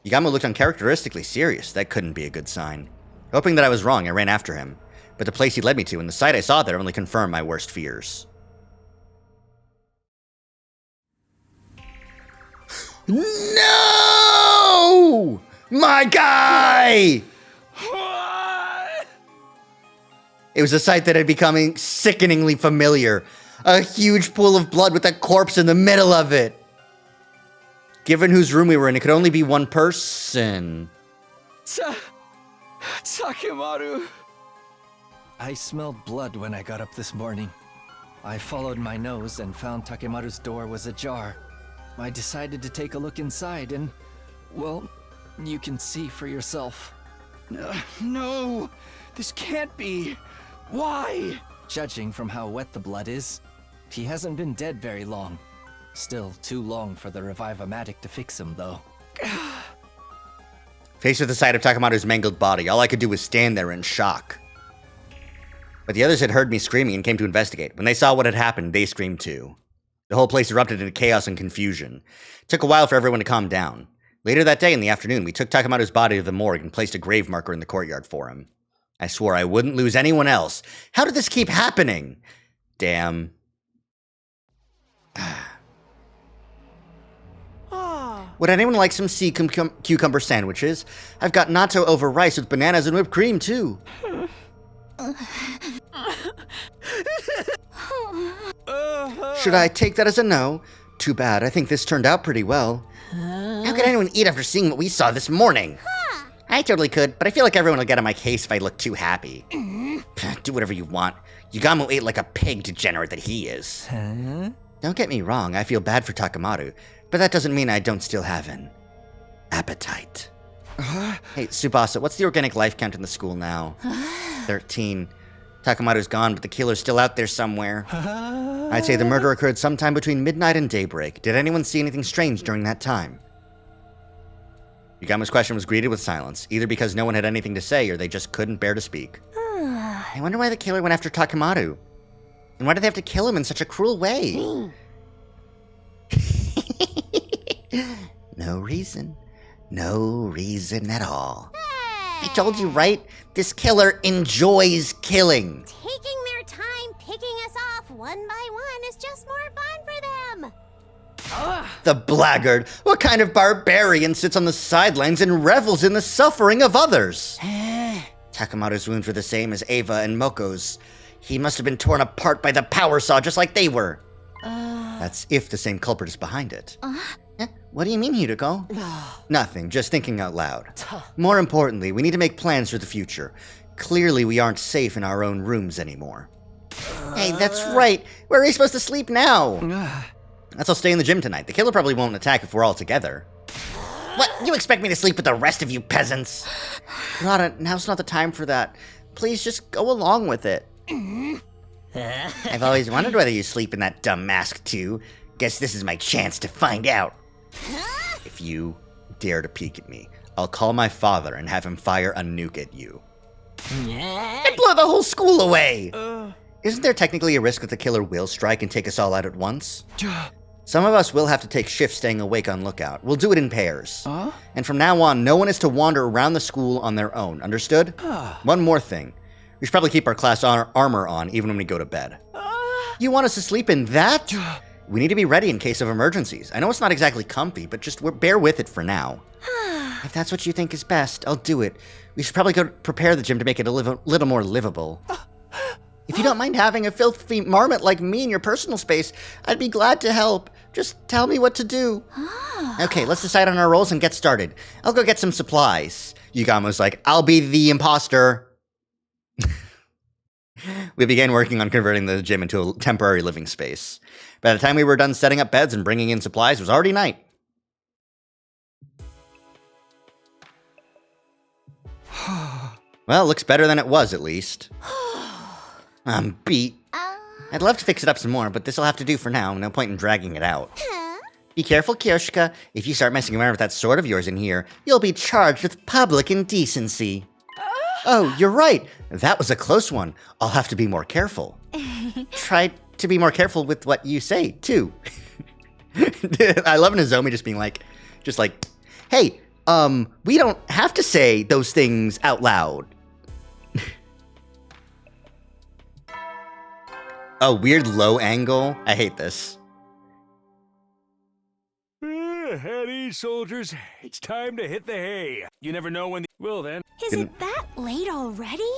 Yugamu looked uncharacteristically serious. That couldn't be a good sign. Hoping that I was wrong, I ran after him. But the place he led me to and the sight I saw there only confirmed my worst fears. No! My guy! It was a sight that had become sickeningly familiar. A huge pool of blood with a corpse in the middle of it. Given whose room we were in, it could only be one person. Takemaru! I smelled blood when I got up this morning. I followed my nose and found Takemaru's door was ajar. I decided to take a look inside and, well, you can see for yourself. No! This can't be! Why? Judging from how wet the blood is, he hasn't been dead very long. Still too long for the Revive-O-Matic to fix him, though. Faced with the sight of Takemaru's mangled body, all I could do was stand there in shock. But the others had heard me screaming and came to investigate. When they saw what had happened, they screamed too. The whole place erupted into chaos and confusion. It took a while for everyone to calm down. Later that day in the afternoon, we took Takemaru's body to the morgue and placed a grave marker in the courtyard for him. I swore I wouldn't lose anyone else. How did this keep happening? Damn. Would anyone like some sea cucumber sandwiches? I've got natto over rice with bananas and whipped cream, too. Should I take that as a no? Too bad. I think this turned out pretty well. How could anyone eat after seeing what we saw this morning? I totally could, but I feel like everyone will get on my case if I look too happy. Do whatever you want. Yugamu ate like a pig degenerate that he is. Don't get me wrong, I feel bad for Takemaru, but that doesn't mean I don't still have an appetite. Hey, Tsubasa, what's the organic life count in the school now? 13. Takemaru's gone, but the killer's still out there somewhere. I'd say the murder occurred sometime between midnight and daybreak. Did anyone see anything strange during that time? Yugamu's question was greeted with silence, either because no one had anything to say or they just couldn't bear to speak. I wonder why the killer went after Takemaru. And why did they have to kill him in such a cruel way? No reason. No reason at all. I told you, right? This killer enjoys killing. Taking their time picking us off one by one is just more fun for them. The blackguard. What kind of barbarian sits on the sidelines and revels in the suffering of others? Takemaru's wounds were the same as Eva and Moko's. He must have been torn apart by the power saw just like they were. That's if the same culprit is behind it. What do you mean, Hideko? Nothing, just thinking out loud. More importantly, we need to make plans for the future. Clearly, we aren't safe in our own rooms anymore. Hey, that's right. Where are we supposed to sleep now? I'll stay in the gym tonight. The killer probably won't attack if we're all together. What? You expect me to sleep with the rest of you peasants? Rada, now's not the time for that. Please just go along with it. I've always wondered whether you sleep in that dumb mask too. Guess this is my chance to find out. If you dare to peek at me, I'll call my father and have him fire a nuke at you. And blow the whole school away! Isn't there technically a risk that the killer will strike and take us all out at once? Some of us will have to take shifts staying awake on lookout. We'll do it in pairs. And from now on, no one is to wander around the school on their own. Understood? One more thing. We should probably keep our class armor on even when we go to bed. You want us to sleep in that? We need to be ready in case of emergencies. I know it's not exactly comfy, but just bear with it for now. If that's what you think is best, I'll do it. We should probably go prepare the gym to make it a little more livable. If you don't mind having a filthy marmot like me in your personal space, I'd be glad to help. Just tell me what to do. Okay, let's decide on our roles and get started. I'll go get some supplies. Yugama's like, I'll be the imposter. We began working on converting the gym into a temporary living space. By the time we were done setting up beds and bringing in supplies, it was already night. Well, it looks better than it was, at least. I'm beat. I'd love to fix it up some more, but this'll have to do for now. No point in dragging it out. Be careful, Kyoshika. If you start messing around with that sword of yours in here, you'll be charged with public indecency. Oh, you're right. That was a close one. I'll have to be more careful. Try to be more careful with what you say, too. I love Nozomi just being like, hey, we don't have to say those things out loud. A weird low angle. I hate this. At ease, soldiers. It's time to hit the hay. You never know when the... Well, then. Is it that late already?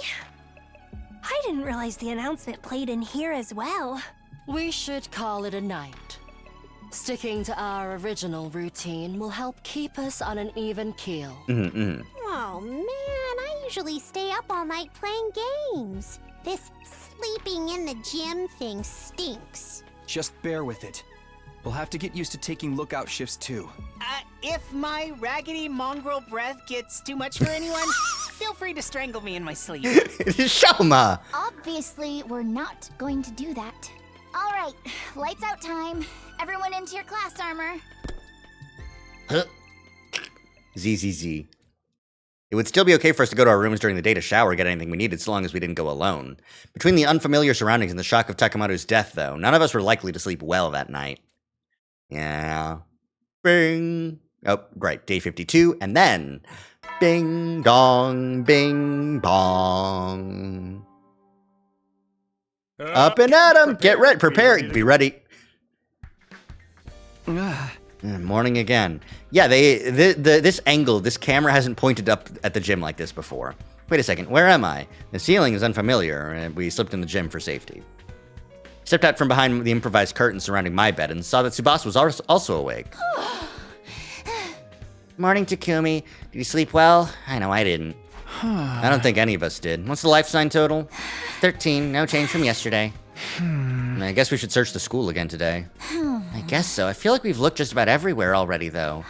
I didn't realize the announcement played in here as well. We should call it a night. Sticking to our original routine will help keep us on an even keel. Oh man, I usually stay up all night playing games. This sleeping in the gym thing stinks. Just bear with it. We'll have to get used to taking lookout shifts too. If my raggedy mongrel breath gets too much for anyone, feel free to strangle me in my sleep. Shoma! Obviously, we're not going to do that. All right, lights out time. Everyone into your class armor. ZZZ. It would still be okay for us to go to our rooms during the day to shower or get anything we needed, so long as we didn't go alone. Between the unfamiliar surroundings and the shock of Takamaru's death, though, none of us were likely to sleep well that night. Yeah. Bing. Oh, right, day 52, and then... Bing dong, bing bong. Up and at 'em! Get ready, prepare, be ready. Morning again. Yeah, this angle, this camera hasn't pointed up at the gym like this before. Wait a second, where am I? The ceiling is unfamiliar, and we slipped in the gym for safety. Stepped out from behind the improvised curtain surrounding my bed and saw that Tsubasa was also awake. Morning, Takumi. Did you sleep well? I know I didn't. I don't think any of us did. What's the life sign total? 13, no change from yesterday. I guess we should search the school again today. I guess so. I feel like we've looked just about everywhere already, though.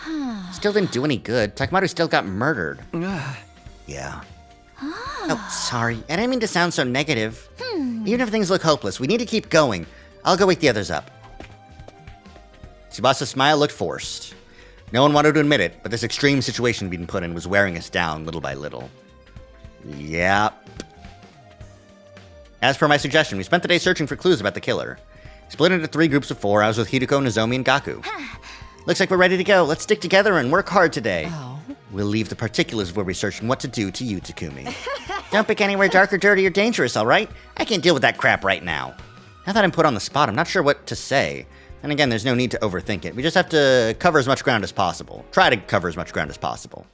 Still didn't do any good. Takamaru still got murdered. Yeah. Oh, sorry. I didn't mean to sound so negative. Even if things look hopeless, we need to keep going. I'll go wake the others up. Tsubasa's smile looked forced. No one wanted to admit it, but this extreme situation being put in was wearing us down little by little. Yep. As per my suggestion, we spent the day searching for clues about the killer. Split into 3 groups of 4, I was with Hideko, Nozomi, and Gaku. Looks like we're ready to go. Let's stick together and work hard today. We'll leave the particulars of where we're searching what to do to you, Takumi. Don't pick anywhere dark or dirty or dangerous, alright? I can't deal with that crap right now. Now that I'm put on the spot, I'm not sure what to say. And again, there's no need to overthink it. We just have to cover as much ground as possible. Try to cover as much ground as possible.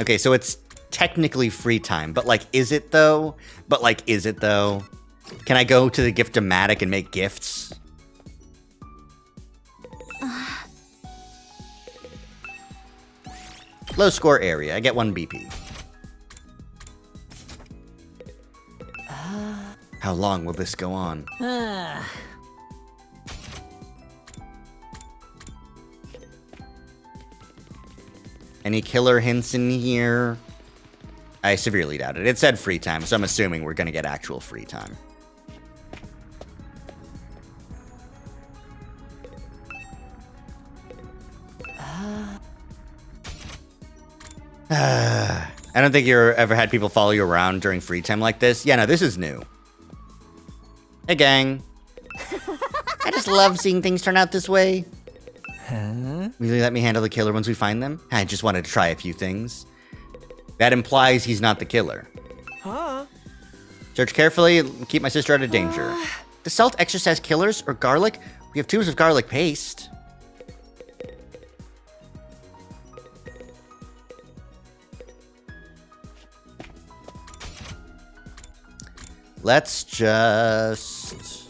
Okay, so it's technically free time, but like, is it though? Can I go to the gift-o-matic and make gifts? Low score area. I get 1 BP. How long will this go on? Any killer hints in here? I severely doubt it. It said free time, so I'm assuming we're gonna get actual free time. I don't think you ever had people follow you around during free time like this. Yeah, no, this is new. Hey, gang. I just love seeing things turn out this way. Huh? Will you let me handle the killer once we find them? I just wanted to try a few things. That implies he's not the killer. Huh? Search carefully and keep my sister out of danger. Does salt exorcise killers or garlic? We have tubes of garlic paste. Let's just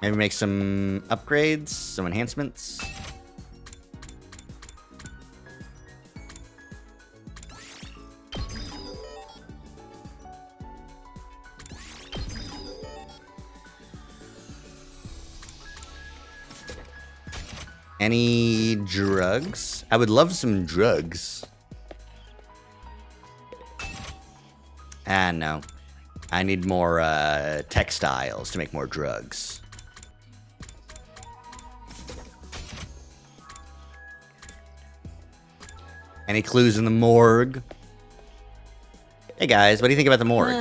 maybe make some upgrades, some enhancements. Any drugs? I would love some drugs. Ah, no. I need more textiles to make more drugs. Any clues in the morgue? Hey guys, what do you think about the morgue?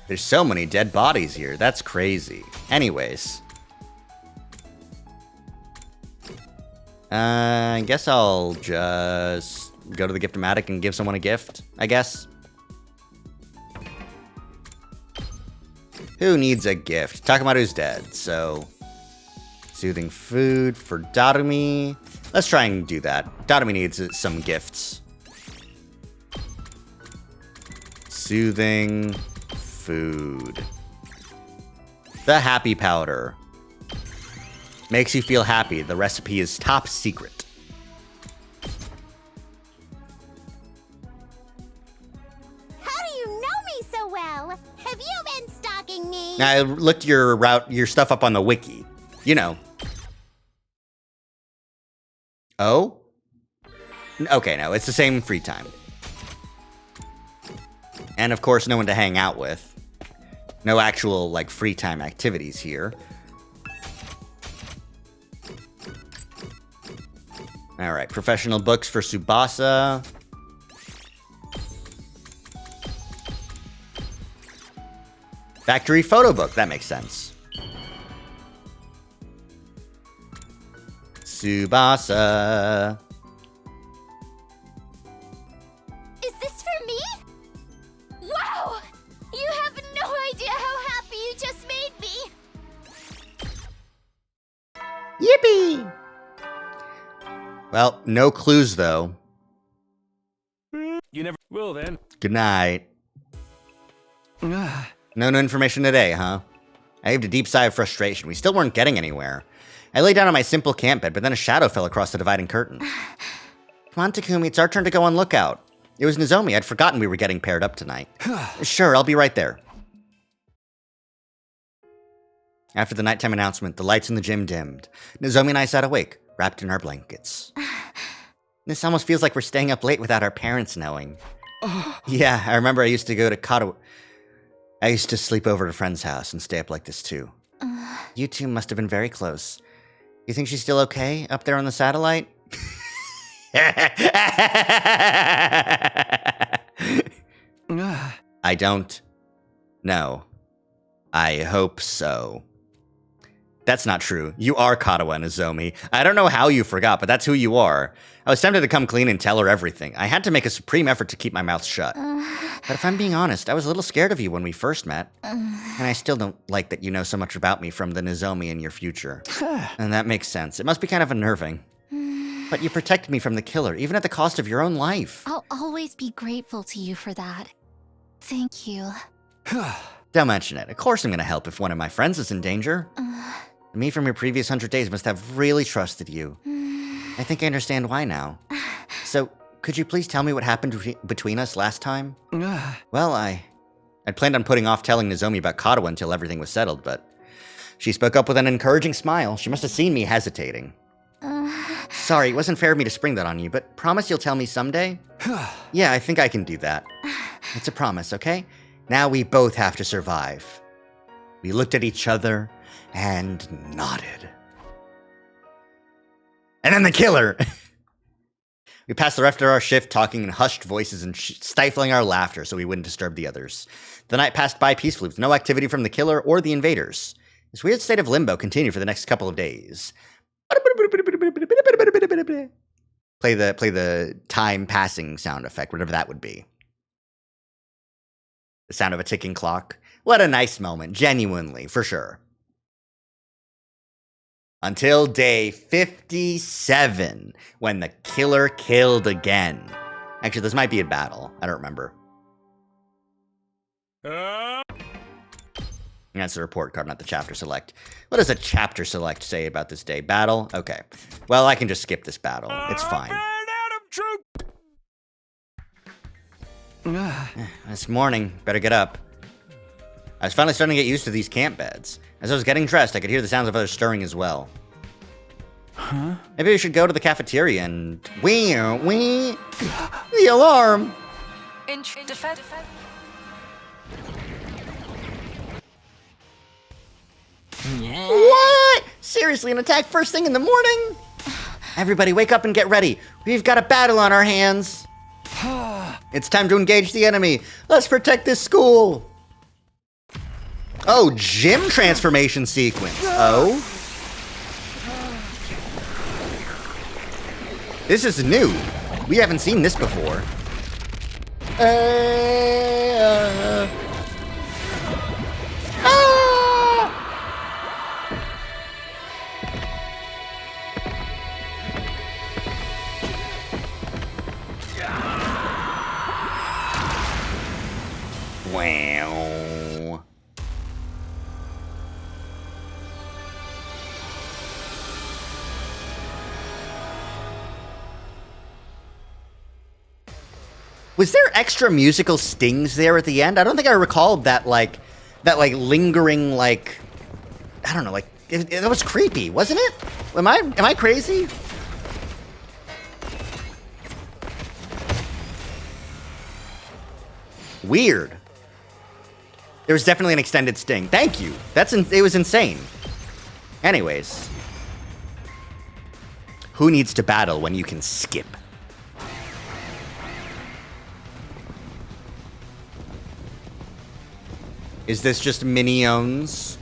There's so many dead bodies here. That's crazy. Anyways. I guess I'll just go to the gift-o-matic and give someone a gift, I guess. Who needs a gift? Takamatu's dead, so... Soothing food for Darumi. Let's try and do that. Darumi needs some gifts. Soothing food. The happy powder. Makes you feel happy. The recipe is top secret. How do you know me so well? Have you been stalking me? I looked your stuff up on the wiki. You know. Oh? Okay, no, it's the same free time. And of course, no one to hang out with. No actual, like, free time activities here. Alright, professional books for Tsubasa. Factory photo book, that makes sense. Tsubasa. Is this for me? Wow! You have no idea how happy you just made me! Yippee! Well, no clues, though. You never will, then. Good night. No information today, huh? I heaved a deep sigh of frustration. We still weren't getting anywhere. I lay down on my simple camp bed, but then a shadow fell across the dividing curtain. Come on, Takumi, it's our turn to go on lookout. It was Nozomi. I'd forgotten we were getting paired up tonight. Sure, I'll be right there. After the nighttime announcement, the lights in the gym dimmed. Nozomi and I sat awake, wrapped in our blankets. This almost feels like we're staying up late without our parents knowing. Yeah, I remember I used to go to Kato. I used to sleep over at a friend's house and stay up like this too. You two must have been very close. You think she's still okay up there on the satellite? I don't know. I hope so. That's not true. You are Katawa Nozomi. I don't know how you forgot, but that's who you are. I was tempted to come clean and tell her everything. I had to make a supreme effort to keep my mouth shut. But if I'm being honest, I was a little scared of you when we first met. And I still don't like that you know so much about me from the Nozomi in your future. And that makes sense. It must be kind of unnerving. But you protected me from the killer, even at the cost of your own life. I'll always be grateful to you for that. Thank you. Don't mention it. Of course I'm going to help if one of my friends is in danger. Me from your previous 100 days must have really trusted you. I think I understand why now. So, could you please tell me what happened between us last time? Well, I'd planned on putting off telling Nozomi about Katawa until everything was settled, but she spoke up with an encouraging smile. She must have seen me hesitating. Sorry, it wasn't fair of me to spring that on you, but promise you'll tell me someday? Yeah, I think I can do that. It's a promise, okay? Now we both have to survive. We looked at each other and nodded. And then the killer! We passed the rest of our shift talking in hushed voices and stifling our laughter so we wouldn't disturb the others. The night passed by peacefully with no activity from the killer or the invaders. This weird state of limbo continued for the next couple of days. Play the time passing sound effect, whatever that would be. The sound of a ticking clock. What a nice moment, genuinely, for sure. Until day 57, when the killer killed again. Actually, this might be a battle. I don't remember. That's the report card, not the chapter select. What does a chapter select say about this day? Battle? Okay. Well, I can just skip this battle. It's fine. It's morning. Better get up. I was finally starting to get used to these camp beds. As I was getting dressed, I could hear the sounds of others stirring as well. Huh? Maybe we should go to the cafeteria and... Wee! The alarm! What? Seriously, an attack first thing in the morning? Everybody wake up and get ready. We've got a battle on our hands. It's time to engage the enemy. Let's protect this school. Oh, gym transformation sequence. Oh. This is new. We haven't seen this before. Wow. Was there extra musical stings there at the end? I don't think I recalled that lingering, like, I don't know, like, it was creepy, wasn't it? Am I crazy? Weird. There was definitely an extended sting. Thank you. It was insane. Anyways. Who needs to battle when you can skip? Is this just minions?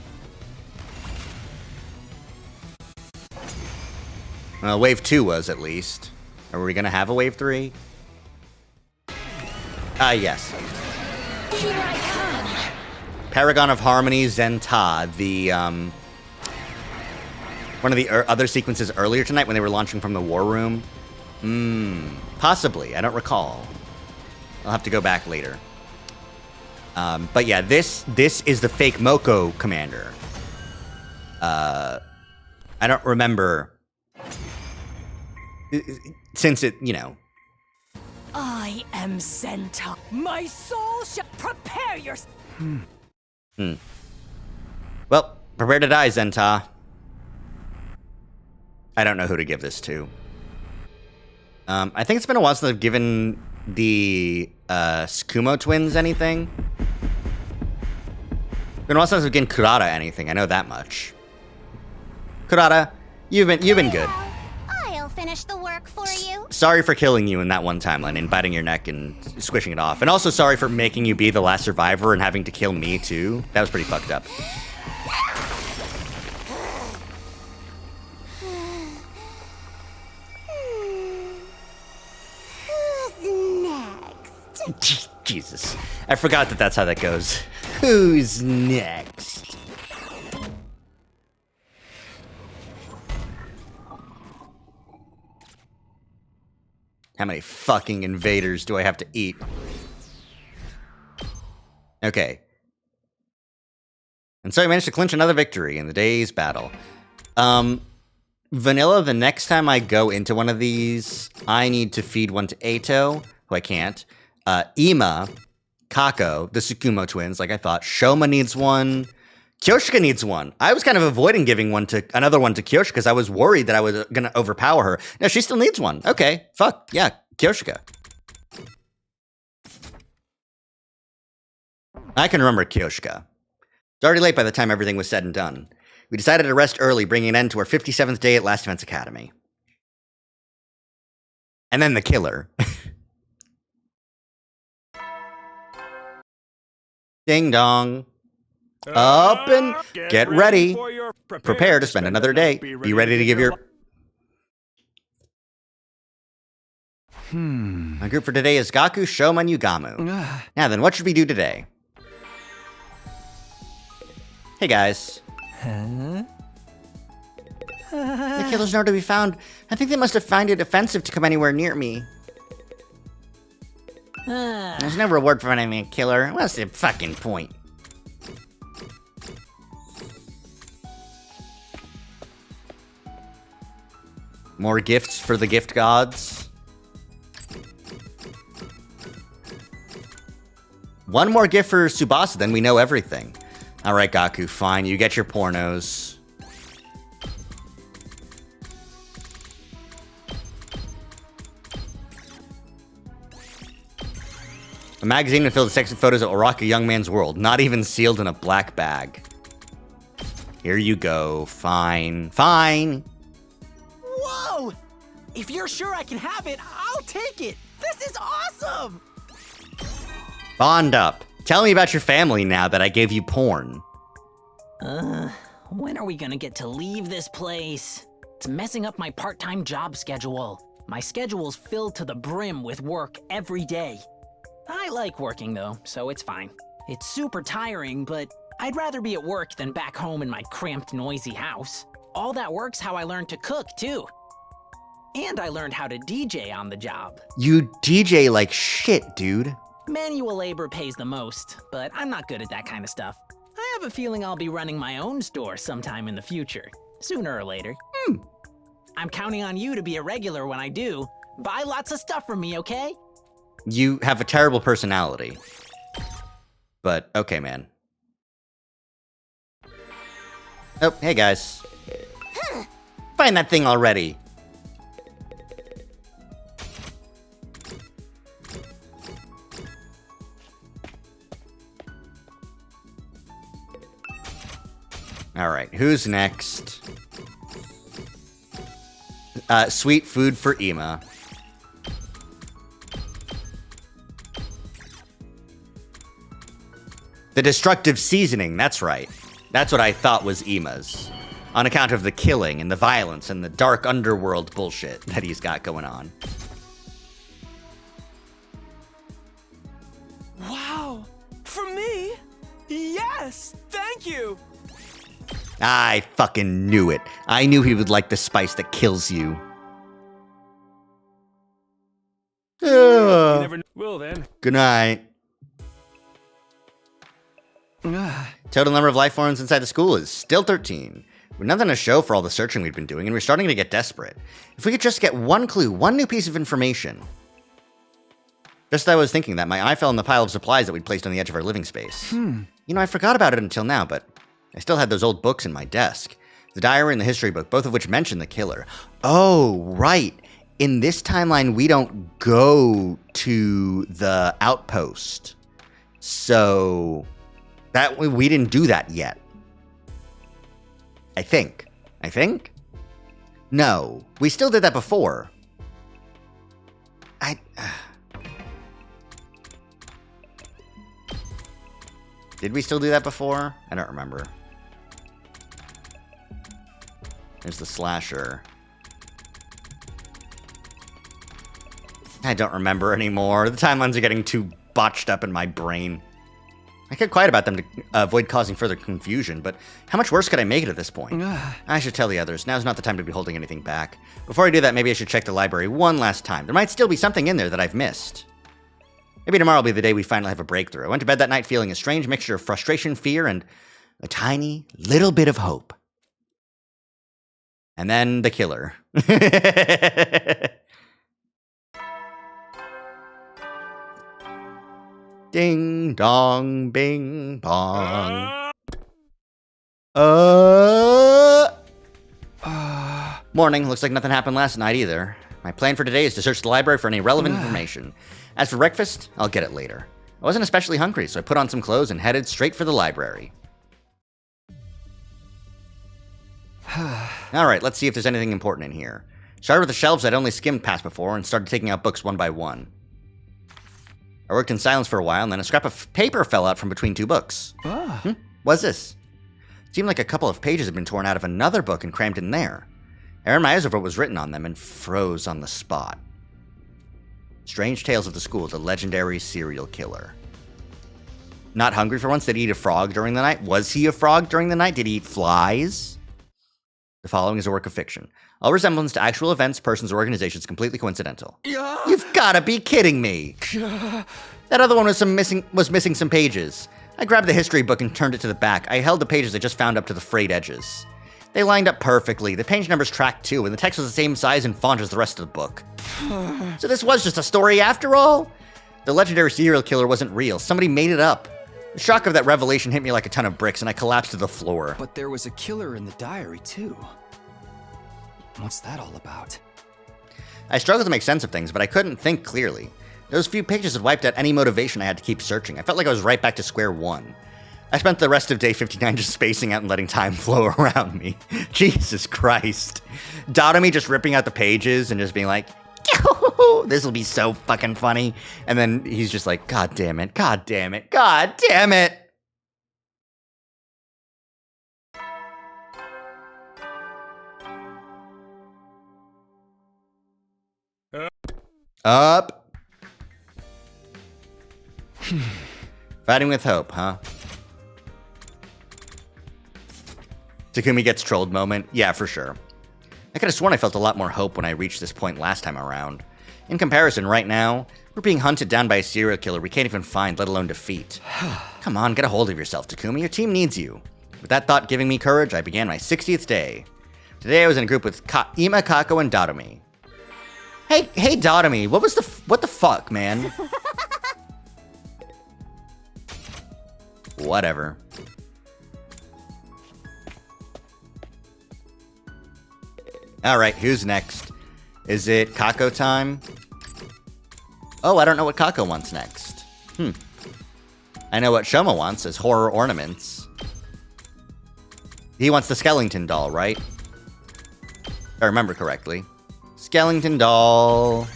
Well, wave 2 was at least. Are we gonna have a wave 3? Yes. Here I come. Paragon of Harmony, Zenta, the, one of the other sequences earlier tonight when they were launching from the war room. Possibly. I don't recall. I'll have to go back later. But yeah, this is the fake Moko commander. I don't remember. Since it, you know. I am Zenta. My soul shall prepare your... Well, prepare to die, Zenta. I don't know who to give this to. I think it's been a while since I've given the Tsukumo twins anything. It's been a while since I've given Kurata anything. I know that much. Kurata, you've been good. I'll finish the work for you. Sorry for killing you in that one timeline and biting your neck and squishing it off. And also sorry for making you be the last survivor and having to kill me too. That was pretty fucked up. Jesus. I forgot that that's how that goes. Who's next? How many fucking invaders do I have to eat? Okay. And so I managed to clinch another victory in the day's battle. Vanilla, the next time I go into one of these, I need to feed one to Eito, who I can't. Ima, Kako, the Tsukumo twins, like I thought. Shoma needs one. Kyoshika needs one. I was kind of avoiding giving another one to Kyoshika because I was worried that I was going to overpower her. No, she still needs one. Okay, fuck. Yeah, Kyoshika. I can remember Kyoshika. It's already late by the time everything was said and done. We decided to rest early, bringing an end to our 57th day at Last Defense Academy. And then the killer. Ding dong. Up and get ready. Prepare to spend another day. Be ready to give your... My group for today is Gaku, Shoma, and Yugamu. Now then, what should we do today? Hey guys. Huh? The killer's nowhere to be found. I think they must have found it offensive to come anywhere near me. There's no reward for finding a killer. What's the fucking point? More gifts for the gift gods. One more gift for Tsubasa, then we know everything. Alright, Gaku, fine. You get your pornos. A magazine to fill the sexy photos that will rock a young man's world, not even sealed in a black bag. Here you go. Fine. Fine. Whoa! If you're sure I can have it, I'll take it. This is awesome! Bond up. Tell me about your family now that I gave you porn. When are we gonna get to leave this place? It's messing up my part-time job schedule. My schedule's filled to the brim with work every day. I like working though, so it's fine. It's super tiring, but I'd rather be at work than back home in my cramped, noisy house. All that work's how I learned to cook, too. And I learned how to DJ on the job. You DJ like shit, dude. Manual labor pays the most, but I'm not good at that kind of stuff. I have a feeling I'll be running my own store sometime in the future, sooner or later. I'm counting on you to be a regular when I do. Buy lots of stuff from me, okay? You have a terrible personality. But, okay, man. Oh, hey, guys. Find that thing already. Alright, who's next? Sweet food for Ima. The destructive seasoning, that's right. That's what I thought was Ima's. On account of the killing and the violence and the dark underworld bullshit that he's got going on. Wow! For me? Yes! Thank you! I fucking knew it. I knew he would like the spice that kills you. You never will then. Good night. Total number of life forms inside the school is still 13. We're nothing to show for all the searching we've been doing, and we're starting to get desperate. If we could just get one clue, one new piece of information. Just as I was thinking that, my eye fell on the pile of supplies that we'd placed on the edge of our living space. You know, I forgot about it until now, but I still had those old books in my desk. The diary and the history book, both of which mention the killer. Oh, right. In this timeline, we don't go to the outpost. So... that we didn't do that yet. I think. No, we still did that before. Did we still do that before? I don't remember. There's the slasher. I don't remember anymore. The timelines are getting too botched up in my brain. I kept quiet about them to avoid causing further confusion, but how much worse could I make it at this point? I should tell the others. Now's not the time to be holding anything back. Before I do that, maybe I should check the library one last time. There might still be something in there that I've missed. Maybe tomorrow will be the day we finally have a breakthrough. I went to bed that night feeling a strange mixture of frustration, fear, and a tiny little bit of hope. And then the killer. Ding dong, bing bong. Morning. Looks like nothing happened last night either. My plan for today is to search the library for any relevant information. As for breakfast, I'll get it later. I wasn't especially hungry, so I put on some clothes and headed straight for the library. Alright, let's see if there's anything important in here. Started with the shelves I'd only skimmed past before and started taking out books one by one. I worked in silence for a while, and then a scrap of paper fell out from between two books. What's this? It seemed like a couple of pages had been torn out of another book and crammed in there. I ran my eyes over what was written on them and froze on the spot. Strange Tales of the School, the legendary serial killer. Not hungry for once? Did he eat a frog during the night? Was he a frog during the night? Did he eat flies? The following is a work of fiction. All resemblance to actual events, persons, or organizations completely coincidental. You've gotta be kidding me! That other one was missing some pages. I grabbed the history book and turned it to the back. I held the pages I just found up to the frayed edges. They lined up perfectly. The page numbers tracked too, and the text was the same size and font as the rest of the book. So this was just a story after all? The legendary serial killer wasn't real. Somebody made it up. The shock of that revelation hit me like a ton of bricks, and I collapsed to the floor. But there was a killer in the diary, too. What's that all about? I struggled to make sense of things, but I couldn't think clearly. Those few pages had wiped out any motivation I had to keep searching. I felt like I was right back to square one. I spent the rest of day 59 just spacing out and letting time flow around me. Jesus Christ. Dotomi just ripping out the pages and just being like, this will be so fucking funny. And then he's just like, God damn it, God damn it, God damn it. Up. Fighting with hope, huh? Takumi gets trolled moment? Yeah, for sure. I could have sworn I felt a lot more hope when I reached this point last time around. In comparison, right now, we're being hunted down by a serial killer we can't even find, let alone defeat. Come on, get a hold of yourself, Takumi. Your team needs you. With that thought giving me courage, I began my 60th day. Today I was in a group with Ima, Kako, and Dotomi. Hey, Dotomi, what the fuck, man? Whatever. Alright, who's next? Is it Kako time? Oh, I don't know what Kako wants next. I know what Shoma wants as horror ornaments. He wants the skeleton doll, right? If I remember correctly. Skeleton doll.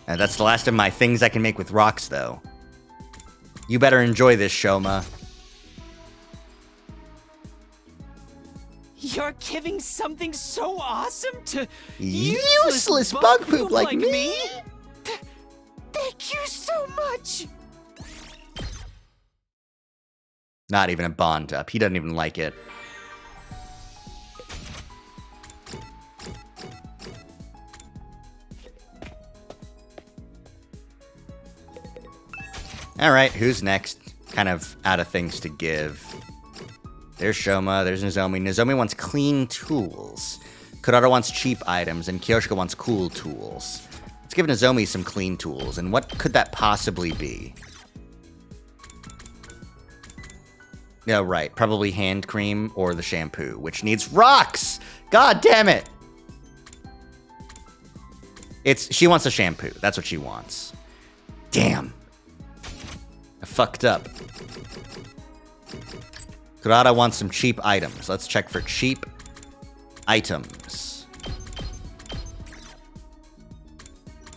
That's the last of my things I can make with rocks, though. You better enjoy this, Shoma. You're giving something so awesome to useless bug poop like me? Thank you so much. Not even a bond up. He doesn't even like it. Alright, who's next? Kind of out of things to give. There's Shoma, there's Nozomi. Nozomi wants clean tools. Kurara wants cheap items, and Kyoshika wants cool tools. Let's give Nozomi some clean tools, and what could that possibly be? Yeah, right. Probably hand cream or the shampoo, which needs rocks! God damn it! She wants a shampoo. That's what she wants. Damn. I fucked up. Kurata wants some cheap items. Let's check for cheap items.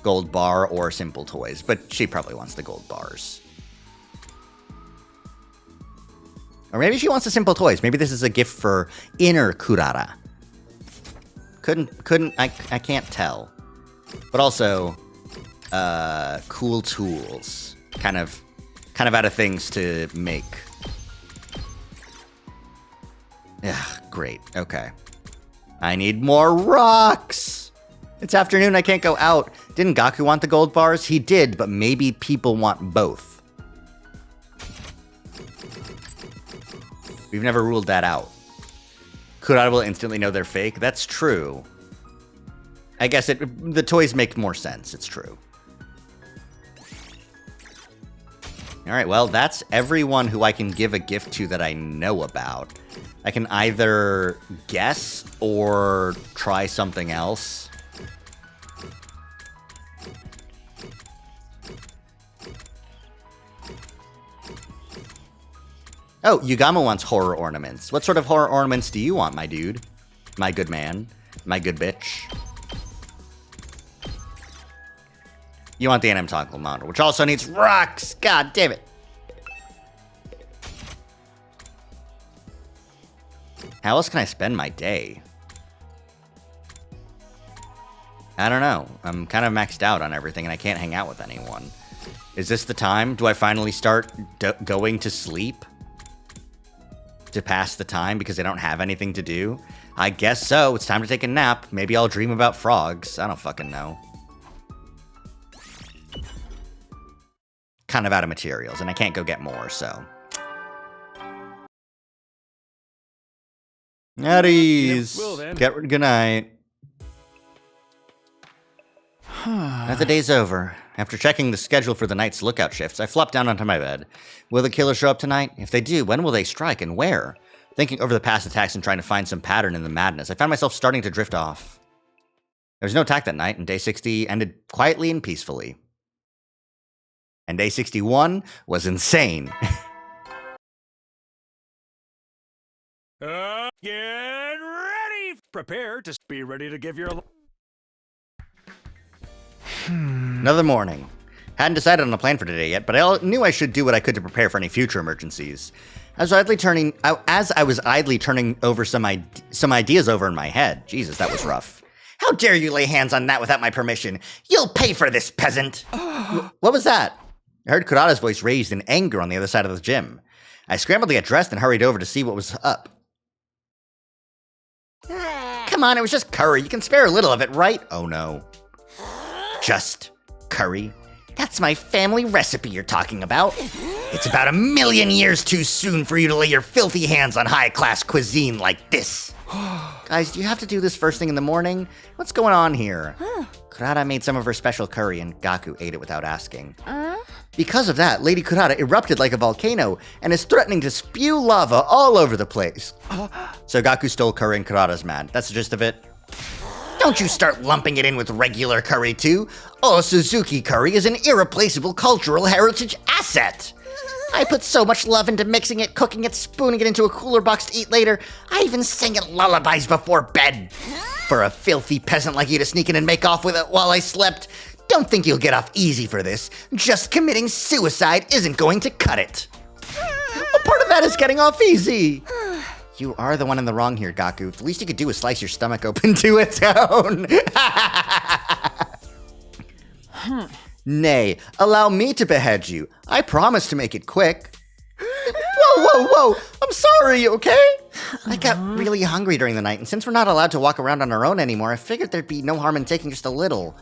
Gold bar or simple toys, but she probably wants the gold bars. Or maybe she wants the simple toys. Maybe this is a gift for inner Kurata. I can't tell. But also, cool tools. Kind of out of things to make. Yeah, great. Okay. I need more rocks! It's afternoon, I can't go out. Didn't Gaku want the gold bars? He did, but maybe people want both. We've never ruled that out. Kurata will instantly know they're fake. That's true. I guess the toys make more sense. It's true. Alright, well, that's everyone who I can give a gift to that I know about. I can either guess or try something else. Oh, Yugama wants horror ornaments. What sort of horror ornaments do you want, my dude? My good man? My good bitch? You want the anatomical model, which also needs rocks! God damn it! How else can I spend my day? I don't know. I'm kind of maxed out on everything and I can't hang out with anyone. Is this the time? Do I finally start going to sleep? To pass the time because I don't have anything to do? I guess so. It's time to take a nap. Maybe I'll dream about frogs. I don't fucking know. Kind of out of materials and I can't go get more, so. At ease. Well, then. Good night. Now the day's over. After checking the schedule for the night's lookout shifts, I flopped down onto my bed. Will the killer show up tonight? If they do, when will they strike and where? Thinking over the past attacks and trying to find some pattern in the madness, I found myself starting to drift off. There was no attack that night, and day 60 ended quietly and peacefully. And day 61 was insane. Get ready! Prepare to be ready to give your... Another morning. Hadn't decided on a plan for today yet, but I knew I should do what I could to prepare for any future emergencies. As I was idly turning over some ideas over in my head. Jesus, that was rough. How dare you lay hands on that without my permission? You'll pay for this, peasant! What was that? I heard Kurata's voice raised in anger on the other side of the gym. I scrambled to get dressed and hurried over to see what was up. Come on, it was just curry. You can spare a little of it, right? Oh no. Just curry? That's my family recipe you're talking about. It's about 1,000,000 years too soon for you to lay your filthy hands on high-class cuisine like this. Guys, do you have to do this first thing in the morning? What's going on here? Kurata made some of her special curry and Gaku ate it without asking. Because of that, Lady Kurata erupted like a volcano and is threatening to spew lava all over the place. So Gaku stole curry and Kurata's mad. That's the gist of it. Don't you start lumping it in with regular curry, too. Oh, Suzuki curry is an irreplaceable cultural heritage asset. I put so much love into mixing it, cooking it, spooning it into a cooler box to eat later. I even sang it lullabies before bed. For a filthy peasant like you to sneak in and make off with it while I slept, don't think you'll get off easy for this. Just committing suicide isn't going to cut it. Well, part of that is getting off easy. You are the one in the wrong here, Gaku. The least you could do is slice your stomach open to its own. Nay, allow me to behead you. I promise to make it quick. Whoa. I'm sorry, okay? I got really hungry during the night, and since we're not allowed to walk around on our own anymore, I figured there'd be no harm in taking just a little.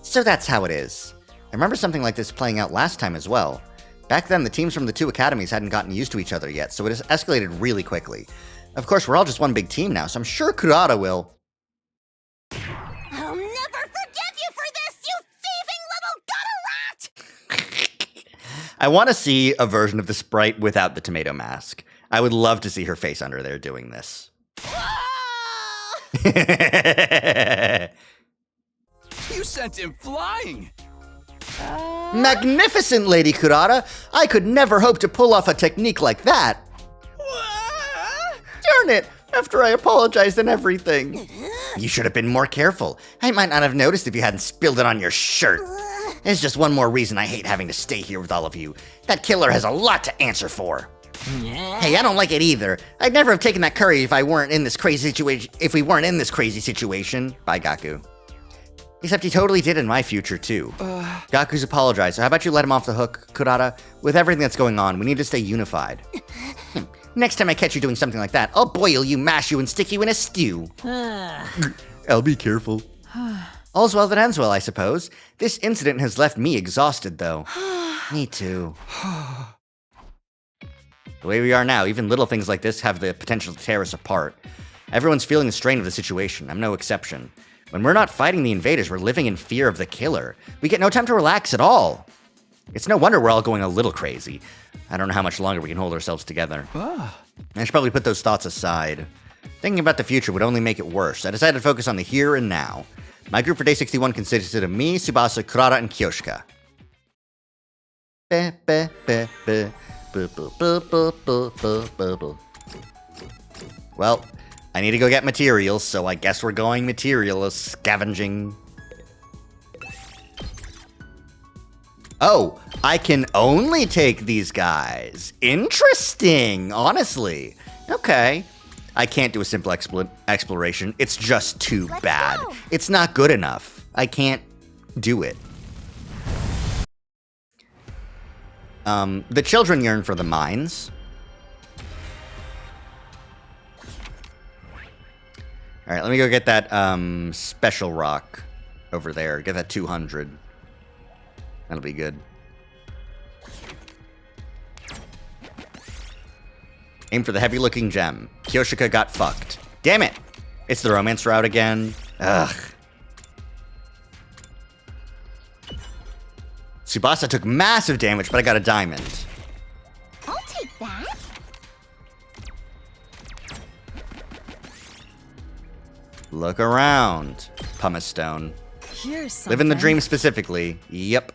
So that's how it is. I remember something like this playing out last time as well. Back then, the teams from the two academies hadn't gotten used to each other yet, so it has escalated really quickly. Of course, we're all just one big team now, so I'm sure Kurata will... I'll never forgive you for this, you thieving little gutter rat! I want to see a version of the sprite without the tomato mask. I would love to see her face under there doing this. You sent him flying! Magnificent, Lady Kurata! I could never hope to pull off a technique like that! Darn it! After I apologized and everything. You should have been more careful. I might not have noticed if you hadn't spilled it on your shirt. It's just one more reason I hate having to stay here with all of you. That killer has a lot to answer for. Hey, I don't like it either. I'd never have taken that curry if we weren't in this crazy situation. Bye, Gaku. Except he totally did in my future, too. Gaku's apologized, so how about you let him off the hook, Kurata? With everything that's going on, we need to stay unified. Next time I catch you doing something like that, I'll boil you, mash you, and stick you in a stew. I'll be careful. All's well that ends well, I suppose. This incident has left me exhausted, though. Me too. The way we are now, even little things like this have the potential to tear us apart. Everyone's feeling the strain of the situation. I'm no exception. When we're not fighting the invaders, we're living in fear of the killer. We get no time to relax at all. It's no wonder we're all going a little crazy. I don't know how much longer we can hold ourselves together. I should probably put those thoughts aside. Thinking about the future would only make it worse. I decided to focus on the here and now. My group for Day 61 consisted of me, Tsubasa, Kurata, and Kyoshika. Well, I need to go get materials, so I guess we're going material scavenging. Oh, I can only take these guys. Interesting, honestly. Okay. I can't do a simple exploration. It's just too bad. It's not good enough. I can't do it. The children yearn for the mines. All right, let me go get that special rock over there. Get that 200. That'll be good. Aim for the heavy-looking gem. Kyoshika got fucked. Damn it! It's the romance route again. Ugh. Tsubasa took massive damage, but I got a diamond. I'll take that. Look around, Pumice Stone. Here's something. Live in the dream specifically. Yep.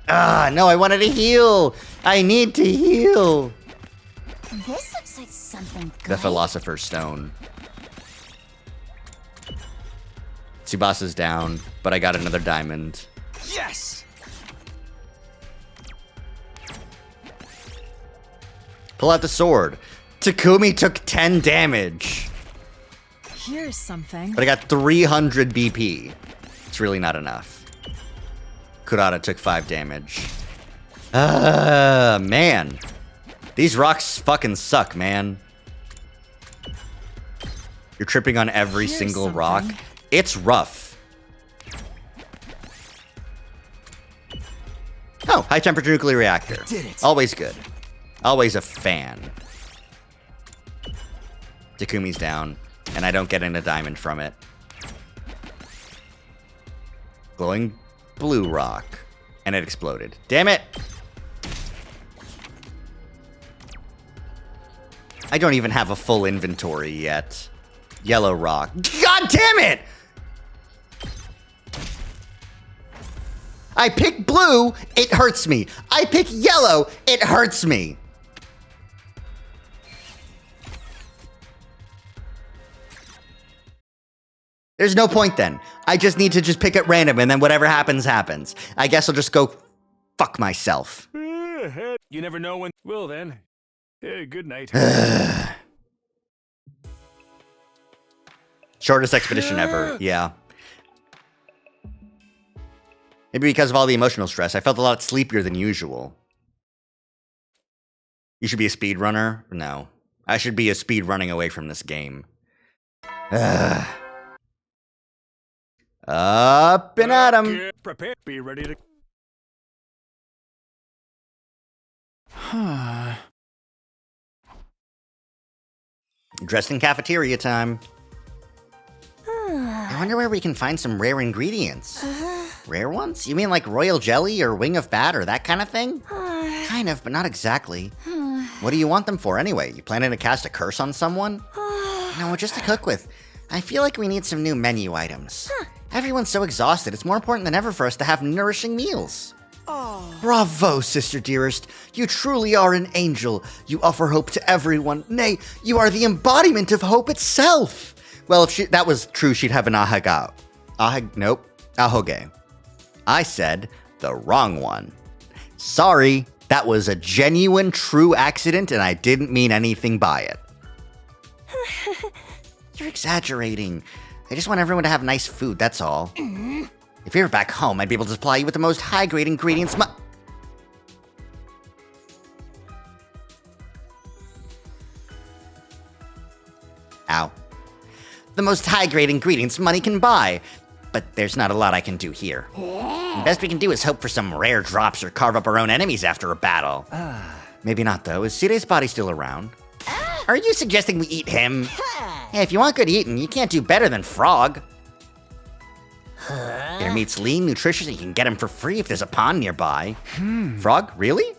Ah, no, I wanted to heal. I need to heal. This looks like something good. The Philosopher's Stone. Tsubasa's down, but I got another diamond. Yes! Pull out the sword. Takumi took 10 damage. Here's something. But I got 300 BP. It's really not enough. Kurata took 5 damage. Man. These rocks fucking suck, man. You're tripping on every single rock. It's rough. Oh, high temperature nuclear reactor. Did it. Always good. Always a fan. Takumi's down, and I don't get in a diamond from it. Glowing blue rock. And it exploded. Damn it! I don't even have a full inventory yet. Yellow rock. God damn it! I pick blue, it hurts me. I pick yellow, it hurts me. There's no point then. I just need to just pick at random and then whatever happens, happens. I guess I'll just go fuck myself. You never know when. Well then. Good night. Shortest expedition ever, yeah. Maybe because of all the emotional stress, I felt a lot sleepier than usual. You should be a speedrunner? No. I should be a speed running away from this game. Up and at 'em. Get prepared. Be ready to. Dressed in cafeteria time. I wonder where we can find some rare ingredients. Rare ones? You mean like royal jelly or wing of bat or that kind of thing? Kind of, but not exactly. What do you want them for anyway? You planning to cast a curse on someone? No, just to cook with. I feel like we need some new menu items. Everyone's so exhausted, it's more important than ever for us to have nourishing meals. Bravo, sister dearest. You truly are an angel. You offer hope to everyone. Nay, you are the embodiment of hope itself. Well, if that was true, she'd have an ahaga. Nope. Ahoge. I said the wrong one. Sorry, that was a genuine, true accident, and I didn't mean anything by it. You're exaggerating. I just want everyone to have nice food, that's all. If you're back home, I'd be able to supply you with the most high-grade ingredients Ow. The most high-grade ingredients money can buy. But there's not a lot I can do here. The best we can do is hope for some rare drops or carve up our own enemies after a battle. Maybe not, though. Is Sire's body still around? Are you suggesting we eat him? Hey, if you want good eating, you can't do better than Frog. Their meat's lean, nutritious, and you can get him for free if there's a pond nearby. Frog? Really?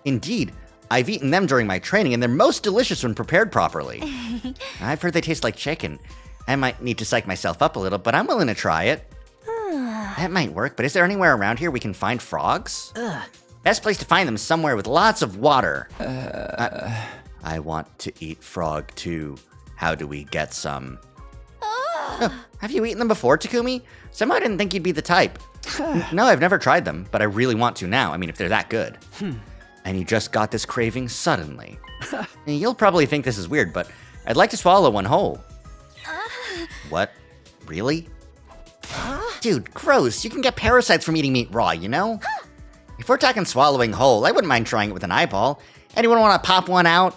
Indeed. I've eaten them during my training, and they're most delicious when prepared properly. I've heard they taste like chicken. I might need to psych myself up a little, but I'm willing to try it. That might work, but is there anywhere around here we can find frogs? Best place to find them is somewhere with lots of water. I want to eat frog too. How do we get some? Oh, have you eaten them before, Takumi? Somehow I didn't think you'd be the type. No, I've never tried them, but I really want to now. I mean, if they're that good. And you just got this craving suddenly. You'll probably think this is weird, but I'd like to swallow one whole. What? Really? Dude, gross. You can get parasites from eating meat raw, you know? If we're talking swallowing whole, I wouldn't mind trying it with an eyeball. Anyone want to pop one out?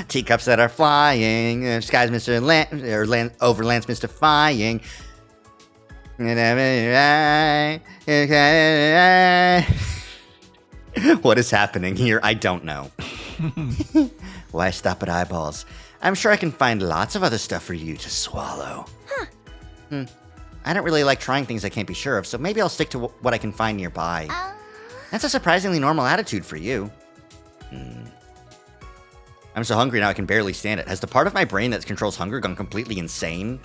Teacups that are flying, skies over lands mystifying. What is happening here? I don't know. Why stop at eyeballs? I'm sure I can find lots of other stuff for you to swallow. I don't really like trying things I can't be sure of, so maybe I'll stick to what I can find nearby. That's a surprisingly normal attitude for you. I'm so hungry now I can barely stand it. Has the part of my brain that controls hunger gone completely insane?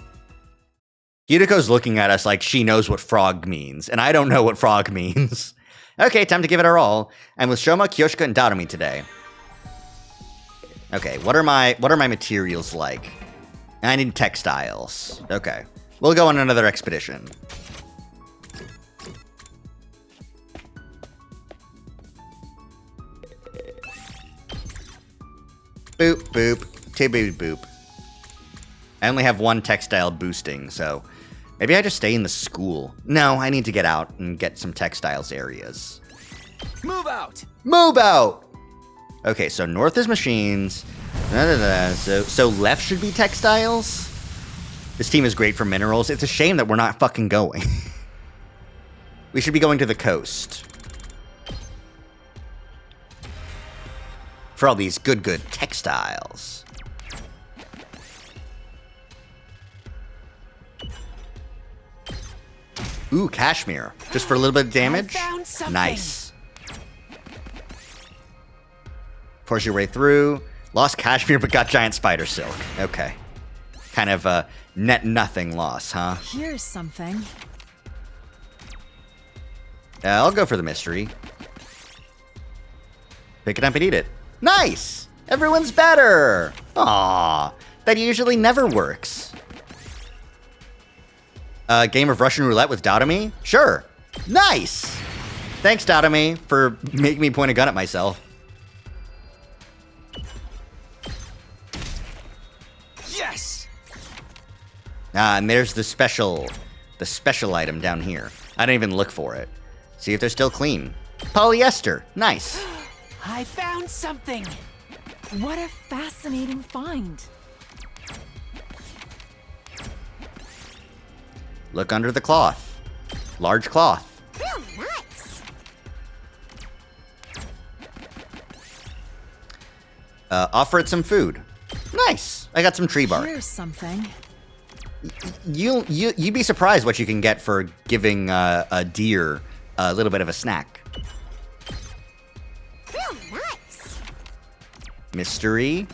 Yuriko's looking at us like she knows what frog means, and I don't know what frog means. Okay, time to give it our all. I'm with Shoma, Kyoshika, and Darumi today. Okay, what are my materials like? I need textiles. Okay. We'll go on another expedition. Boop, boop, tibbity boop. I only have one textile boosting, so maybe I just stay in the school. No, I need to get out and get some textiles areas. Move out! Move out! Okay, so north is machines. So left should be textiles? This team is great for minerals. It's a shame that we're not fucking going. We should be going to the coast. For all these good textiles. Ooh, cashmere. Just for a little bit of damage? Nice. Force your way through. Lost cashmere but got giant spider silk. Okay. Kind of a net nothing loss, huh? Here's something. I'll go for the mystery. Pick it up and eat it. Nice! Everyone's better! Aww, that usually never works. A game of Russian roulette with Darumi? Sure. Nice! Thanks, Darumi, for making me point a gun at myself. Yes! And there's the special item down here. I didn't even look for it. See if they're still clean. Polyester, nice. I found something! What a fascinating find. Look under the cloth. Large cloth. Real nice. Offer it some food. Nice. I got some tree bark. Here's something. You'd be surprised what you can get for giving a deer a little bit of a snack. Real nice. Mystery.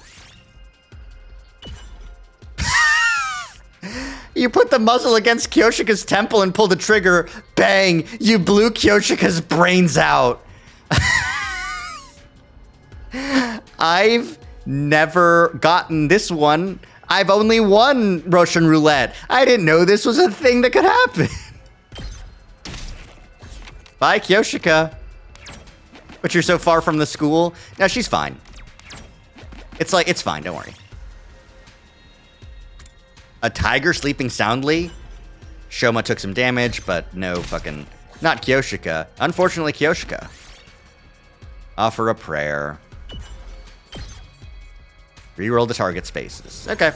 You put the muzzle against Kyoshika's temple and pull the trigger. Bang! You blew Kyoshika's brains out. I've never gotten this one. I've only won Russian roulette. I didn't know this was a thing that could happen. Bye, Kyoshika. But you're so far from the school. No, she's fine. It's fine, don't worry. A tiger sleeping soundly? Shoma took some damage, but no fucking... Not Kyoshika. Unfortunately, Kyoshika. Offer a prayer. Reroll the target spaces. Okay.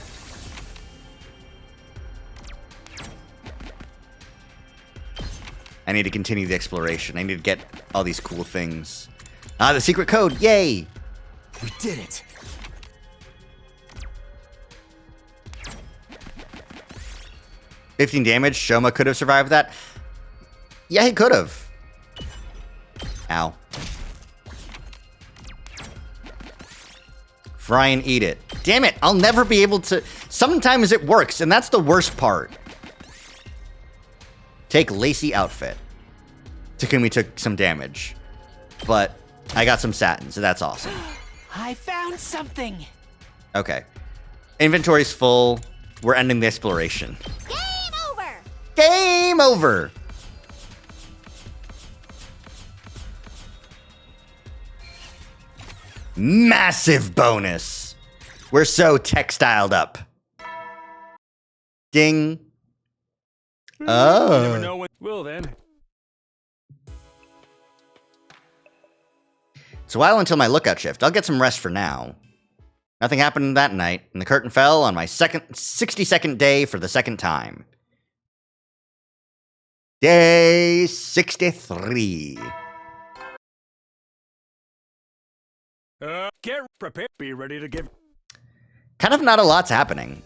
I need to continue the exploration. I need to get all these cool things. Ah, the secret code. Yay! We did it. $15 damage. Shoma could have survived that. Yeah, he could have. Ow. Fry and eat it. Damn it, I'll never be able to... Sometimes it works, and that's the worst part. Take lacy outfit. Takumi took some damage. But I got some satin, so that's awesome. I found something. Okay. Inventory's full. We're ending the exploration. Game over! Game over! Massive bonus! We're so textiled up. Ding. Oh. You never know when. Well then. It's a while until my lookout shift. I'll get some rest for now. Nothing happened that night, and the curtain fell on my 62nd day for the second time. Day 63. Get prepared. Be ready to give. Kind of not a lot's happening.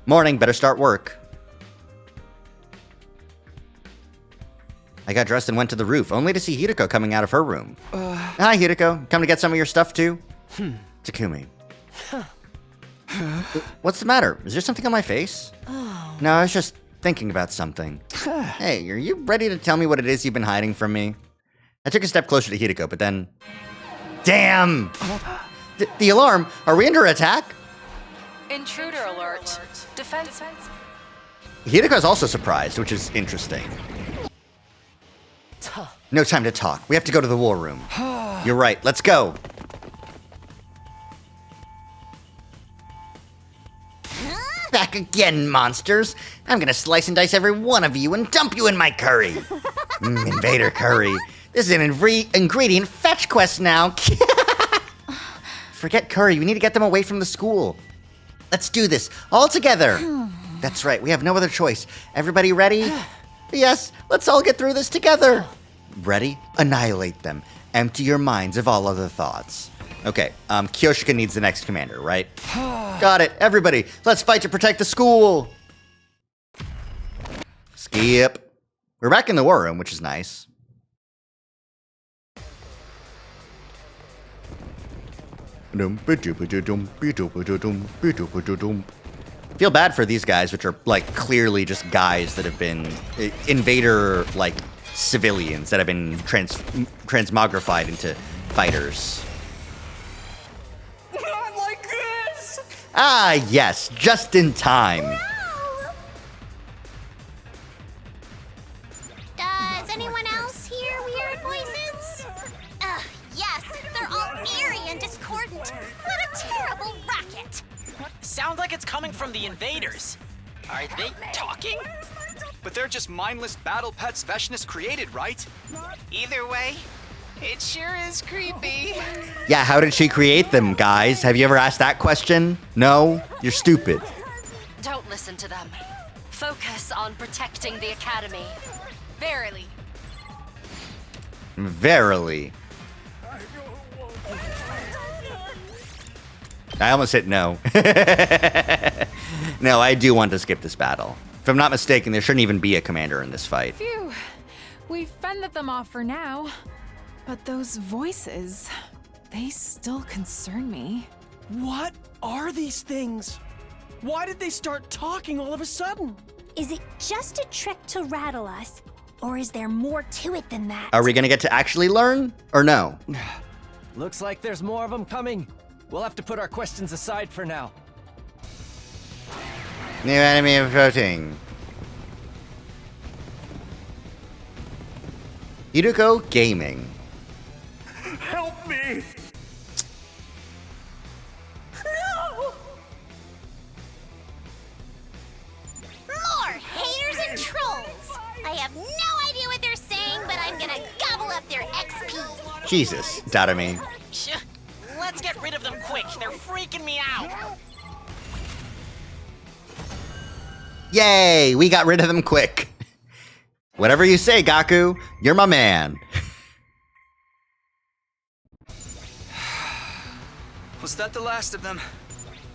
Morning, better start work. I got dressed and went to the roof, only to see Hideko coming out of her room. Hi, Hideko. Come to get some of your stuff, too? Takumi. What's the matter? Is there something on my face? No, I was just thinking about something. Hey, are you ready to tell me what it is you've been hiding from me? I took a step closer to Hideko, but then... Damn! The alarm! Are we under attack? Intruder alert. Defense. Hideko's also surprised, which is interesting. No time to talk. We have to go to the war room. You're right. Let's go. Back again, monsters. I'm gonna slice and dice every one of you and dump you in my curry. Invader curry. This is an ingredient fetch quest now. Forget curry. We need to get them away from the school. Let's do this. All together. That's right. We have no other choice. Everybody ready? Yes. Let's all get through this together. Ready? Annihilate them. Empty your minds of all other thoughts. Okay, Kyoshika needs the next commander, right? Got it. Everybody, let's fight to protect the school. Skip. We're back in the war room, which is nice. Feel bad for these guys, which are, like, clearly just guys that have been invader, like, civilians that have been transmogrified into fighters. Not like this! Ah, yes, just in time. Does anyone else hear weird voices? Yes, they're all eerie and discordant. What a terrible racket! Sounds like it's coming from the invaders. Are they talking? But they're just mindless battle pets Veshnis created, right? Either way, it sure is creepy. Yeah, how did she create them, guys? Have you ever asked that question? No? You're stupid. Don't listen to them. Focus on protecting the academy. Verily. Verily. I almost hit no. No, I do want to skip this battle. If I'm not mistaken, there shouldn't even be a commander in this fight. Phew. We've fended them off for now. But those voices, they still concern me. What are these things? Why did they start talking all of a sudden? Is it just a trick to rattle us? Or is there more to it than that? Are we gonna get to actually learn, or no? Looks like there's more of them coming. We'll have to put our questions aside for now. New enemy approaching. Hideko Gaming. Help me! No! Jesus, Tatami. Let's get rid of them quick. They're freaking me out. Yay, we got rid of them quick. Whatever you say, Gaku, you're my man. Was that the last of them?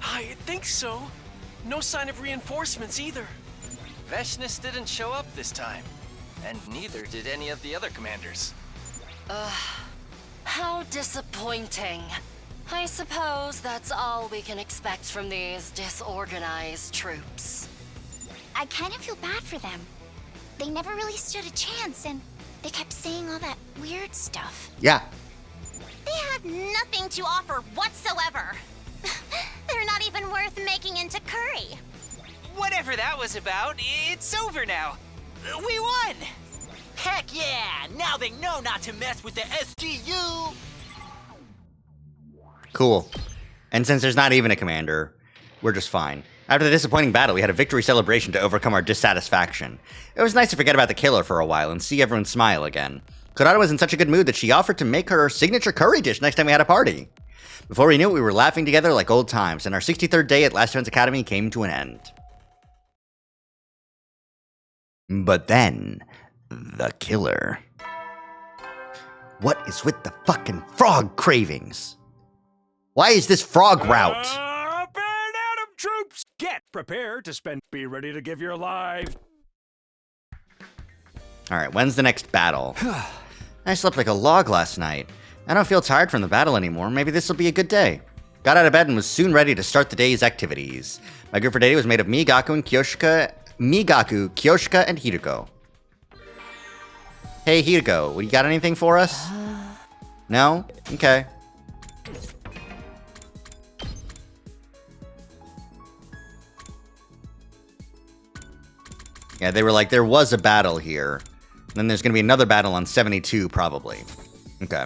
I think so. No sign of reinforcements either. Veshnus didn't show up this time, and neither did any of the other commanders. How disappointing. I suppose that's all we can expect from these disorganized troops. I kind of feel bad for them. They never really stood a chance, and they kept saying all that weird stuff. Yeah. They had nothing to offer whatsoever. They're not even worth making into curry. Whatever that was about, it's over now. We won! Heck yeah! Now they know not to mess with the SGU! Cool. And since there's not even a commander, we're just fine. After the disappointing battle, we had a victory celebration to overcome our dissatisfaction. It was nice to forget about the killer for a while and see everyone smile again. Kurata was in such a good mood that she offered to make her signature curry dish next time we had a party. Before we knew it, we were laughing together like old times, and our 63rd day at Last Chance Academy came to an end. But then, the killer. What is with the fucking frog cravings? Why is this frog route? Up and at 'em, troops! Get prepared to spend. Be ready to give your life. Alright, when's the next battle? I slept like a log last night. I don't feel tired from the battle anymore. Maybe this will be a good day. Got out of bed and was soon ready to start the day's activities. My group for today was made of Migaku, Kyoshika, and Hiruko. Hey, Hiruko, you got anything for us? No? Okay. Yeah, they were like, there was a battle here. And then there's going to be another battle on 72, probably. Okay.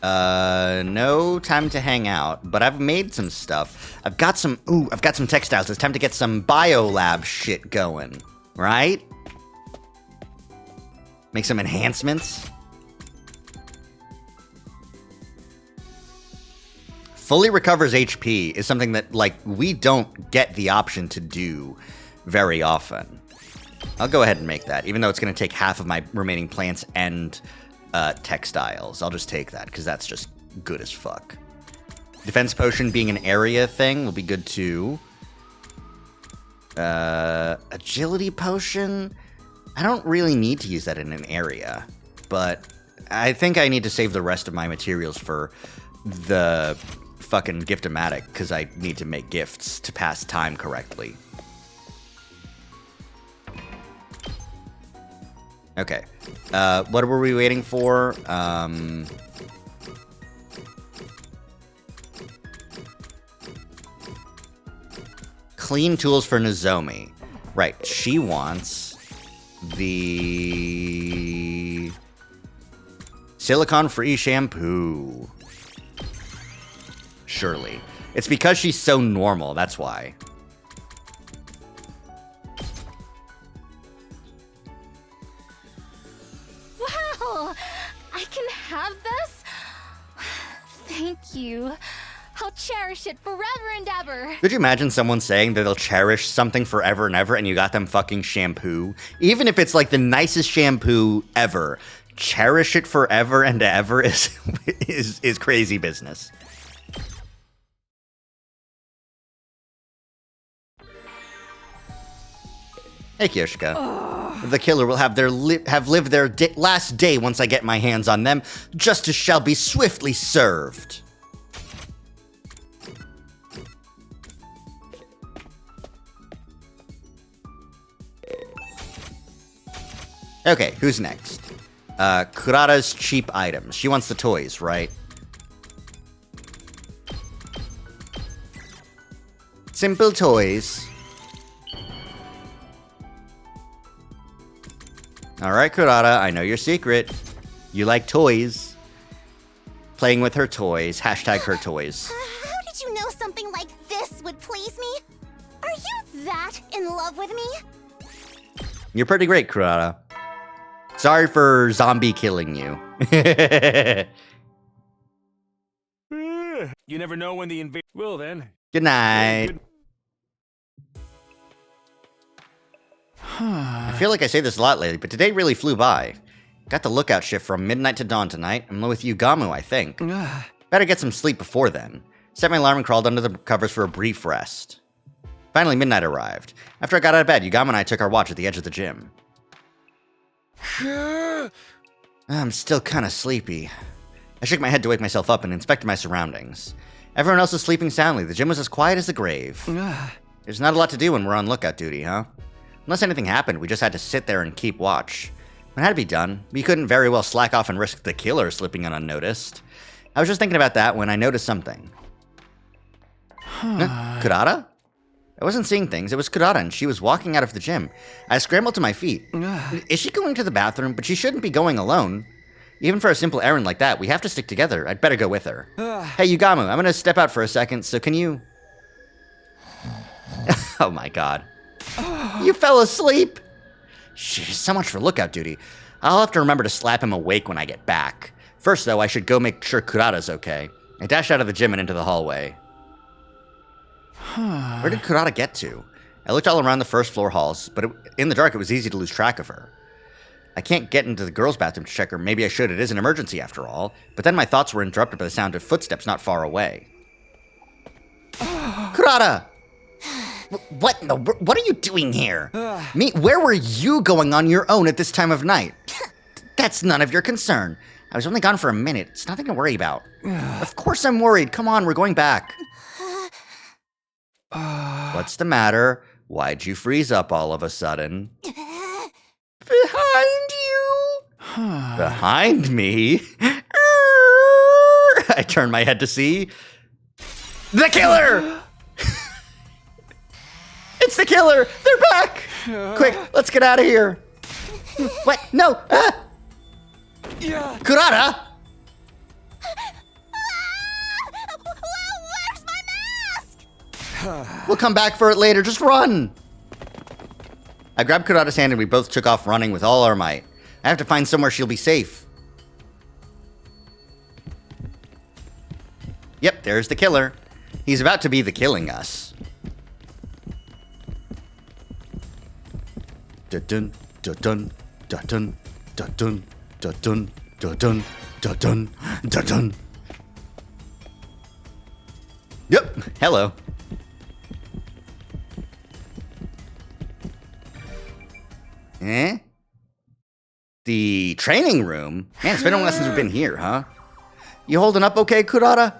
No time to hang out, but I've made some stuff. I've got some textiles. It's time to get some biolab shit going, right? Make some enhancements. Fully recovers HP is something that, like, we don't get the option to do very often. I'll go ahead and make that, even though it's going to take half of my remaining plants and textiles. I'll just take that, because that's just good as fuck. Defense potion being an area thing will be good too. Agility potion? I don't really need to use that in an area, but I think I need to save the rest of my materials for the fucking gift-o-matic, because I need to make gifts to pass time correctly. Okay. What were we waiting for? Clean tools for Nozomi. Right. She wants the silicone-free shampoo. Surely. It's because she's so normal, that's why. Wow! I can have this? Thank you. I'll cherish it forever and ever. Could you imagine someone saying that they'll cherish something forever and ever and you got them fucking shampoo? Even if it's like the nicest shampoo ever, cherish it forever and ever is crazy business. Hey, Kyoshika. The killer will have lived their last day once I get my hands on them. Justice shall be swiftly served. Okay, who's next? Kurata's cheap items. She wants the toys, right? Simple toys. Alright, Kurata, I know your secret. You like toys. Playing with her toys. Hashtag her toys. How did you know something like this would please me? Are you that in love with me? You're pretty great, Kurata. Sorry for zombie killing you. You never know when the invasion. Well then. Good night. I feel like I say this a lot lately, but today really flew by. Got the lookout shift from midnight to dawn tonight. I'm with Yugamu, I think. Better get some sleep before then. Set my alarm and crawled under the covers for a brief rest. Finally, midnight arrived. After I got out of bed, Yugamu and I took our watch at the edge of the gym. I'm still kind of sleepy. I shook my head to wake myself up and inspected my surroundings. Everyone else was sleeping soundly. The gym was as quiet as the grave. There's not a lot to do when we're on lookout duty, huh? Unless anything happened, we just had to sit there and keep watch. When it had to be done, we couldn't very well slack off and risk the killer slipping in unnoticed. I was just thinking about that when I noticed something. Kurata? I wasn't seeing things. It was Kurata, and she was walking out of the gym. I scrambled to my feet. Is she going to the bathroom? But she shouldn't be going alone. Even for a simple errand like that, we have to stick together. I'd better go with her. Hey, Yugamu, I'm gonna step out for a second, so can you... Oh my god. You fell asleep? Sheesh, so much for lookout duty. I'll have to remember to slap him awake when I get back. First, though, I should go make sure Kurata's okay. I dashed out of the gym and into the hallway. Where did Kurata get to? I looked all around the first floor halls, but in the dark it was easy to lose track of her. I can't get into the girls' bathroom to check her. Maybe I should. It is an emergency after all. But then my thoughts were interrupted by the sound of footsteps not far away. Kurata! What are you doing here? Where were you going on your own at this time of night? That's none of your concern. I was only gone for a minute. It's nothing to worry about. Of course I'm worried. Come on, we're going back. What's the matter? Why'd you freeze up all of a sudden? Behind you? Behind me? I turned my head to see... The killer! It's the killer! They're back! Quick, let's get out of here. What? No! Kurata! Where's my mask? We'll come back for it later. Just run! I grabbed Kurata's hand and we both took off running with all our might. I have to find somewhere she'll be safe. Yep, there's the killer. He's about to be the killing us. Dun dun dun dun dun dun dun dun dun dun dun dun. Yep, hello. Eh? The training room? Man, it's been a while since we've been here, huh? You holding up okay, Kurata?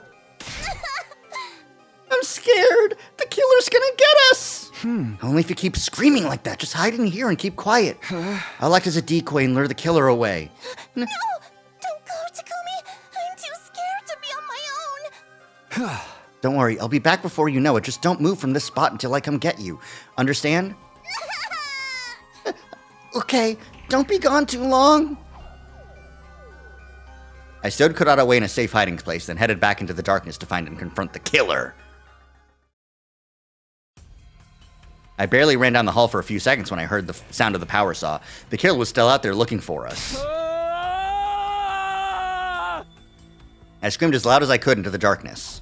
I'm scared. The killer's gonna get us. Only if you keep screaming like that. Just hide in here and keep quiet. I'll act as a decoy and lure the killer away. No! Don't go, Takumi! I'm too scared to be on my own! Don't worry, I'll be back before you know it. Just don't move from this spot until I come get you. Understand? Okay, don't be gone too long. I stowed Kurata away in a safe hiding place, then headed back into the darkness to find and confront the killer. I barely ran down the hall for a few seconds when I heard the sound of the power saw. The killer was still out there looking for us. I screamed as loud as I could into the darkness.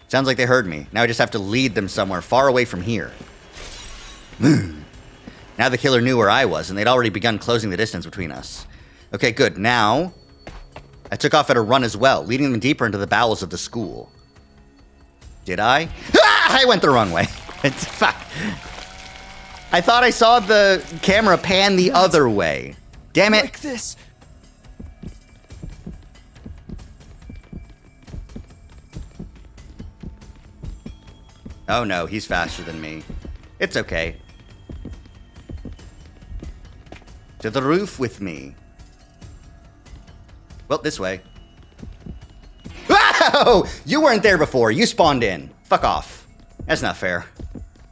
Sounds like they heard me. Now I just have to lead them somewhere far away from here. Now the killer knew where I was, and they'd already begun closing the distance between us. Okay, good. Now, I took off at a run as well, leading them deeper into the bowels of the school. Did I? Ah! I went the wrong way. Fuck. I thought I saw the camera pan the other way. Damn it. Like this. Oh no, he's faster than me. It's okay. To the roof with me. Well, this way. Wow! You weren't there before. You spawned in. Fuck off. That's not fair.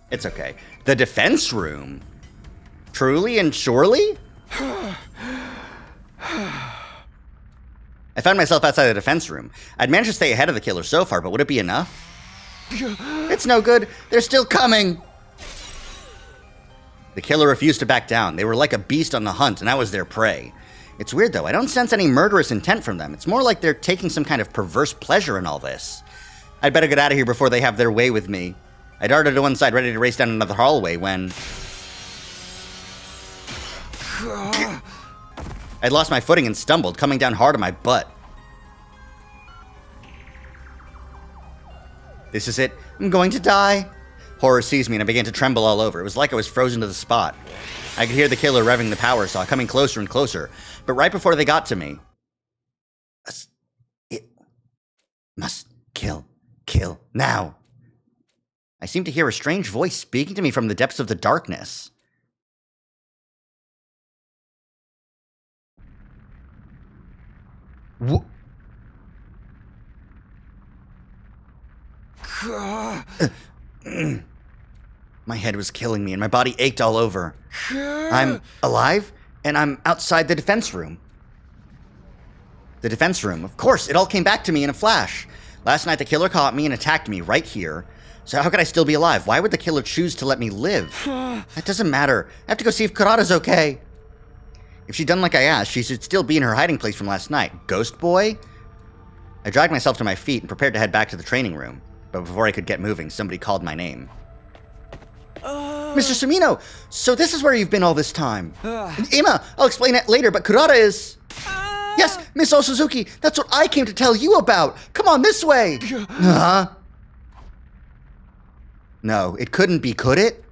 It's okay. The defense room? Truly and surely? I found myself outside the defense room. I'd managed to stay ahead of the killer so far, but would it be enough? It's no good. They're still coming. The killer refused to back down. They were like a beast on the hunt, and I was their prey. It's weird, though. I don't sense any murderous intent from them. It's more like they're taking some kind of perverse pleasure in all this. I'd better get out of here before they have their way with me. I darted to one side, ready to race down another hallway, when... I'd lost my footing and stumbled, coming down hard on my butt. This is it. I'm going to die. Horror seized me and I began to tremble all over. It was like I was frozen to the spot. I could hear the killer revving the power saw, coming closer and closer. But right before they got to me... It must kill now. I seemed to hear a strange voice speaking to me from the depths of the darkness. My head was killing me and my body ached all over. I'm alive and I'm outside the defense room. The defense room. Of course, it all came back to me in a flash. Last night the killer caught me and attacked me right here. So how could I still be alive? Why would the killer choose to let me live? That doesn't matter. I have to go see if Kurata's okay. If she'd done like I asked, she should still be in her hiding place from last night. Ghost boy? I dragged myself to my feet and prepared to head back to the training room. But before I could get moving, somebody called my name. Mr. Sumino, so this is where you've been all this time. Ima, I'll explain it later, but Kurata is... Yes, Miss Osuzuki, that's what I came to tell you about. Come on, this way. No, it couldn't be, could it?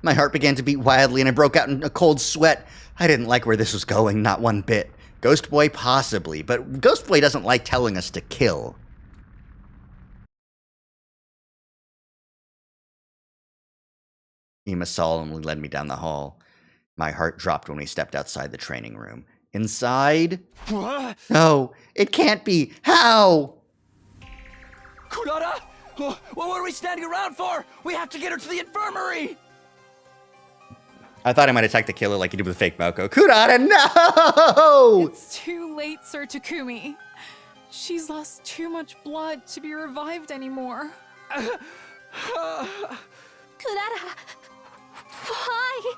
My heart began to beat wildly and I broke out in a cold sweat. I didn't like where this was going, not one bit. Ghost Boy, possibly, but Ghost Boy doesn't like telling us to kill. Ima solemnly led me down the hall. My heart dropped when we stepped outside the training room. Inside? What? No, it can't be. How? Kurata! What are we standing around for? We have to get her to the infirmary! I thought I might attack the killer like he did with fake Moko. Kurata, no! It's too late, Sir Takumi. She's lost too much blood to be revived anymore. Kurata, why?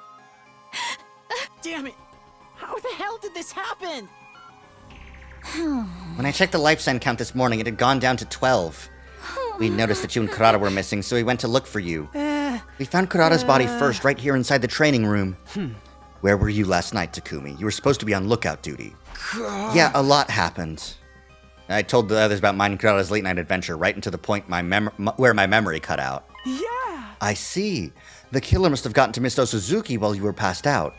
Damn it! How the hell did this happen? When I checked the life sign count this morning, it had gone down to 12. We noticed that you and Kurata were missing, so we went to look for you. We found Kurata's body first, right here inside the training room. Where were you last night, Takumi? You were supposed to be on lookout duty. Yeah, a lot happened. I told the others about mine and Kurata's late-night adventure, right into the point where my memory cut out. Yeah! I see. The killer must have gotten to Miss Osuzuki while you were passed out.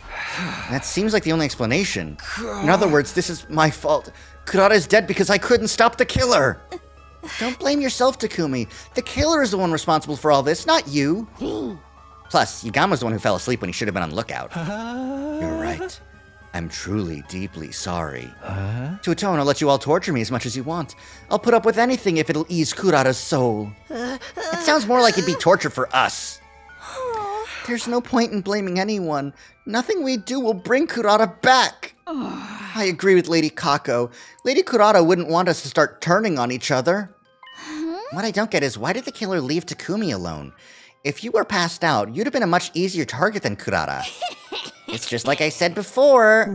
That seems like the only explanation. In other words, this is my fault. Kurata is dead because I couldn't stop the killer. Don't blame yourself, Takumi. The killer is the one responsible for all this, not you. Plus, Yagama's the one who fell asleep when he should have been on lookout. You're right. I'm truly, deeply sorry. To atone, I'll let you all torture me as much as you want. I'll put up with anything if it'll ease Kurata's soul. It sounds more like it'd be torture for us. There's no point in blaming anyone. Nothing we do will bring Kurata back. I agree with Lady Kako. Lady Kurata wouldn't want us to start turning on each other. What I don't get is, why did the killer leave Takumi alone? If you were passed out, you'd have been a much easier target than Kurata. It's just like I said before.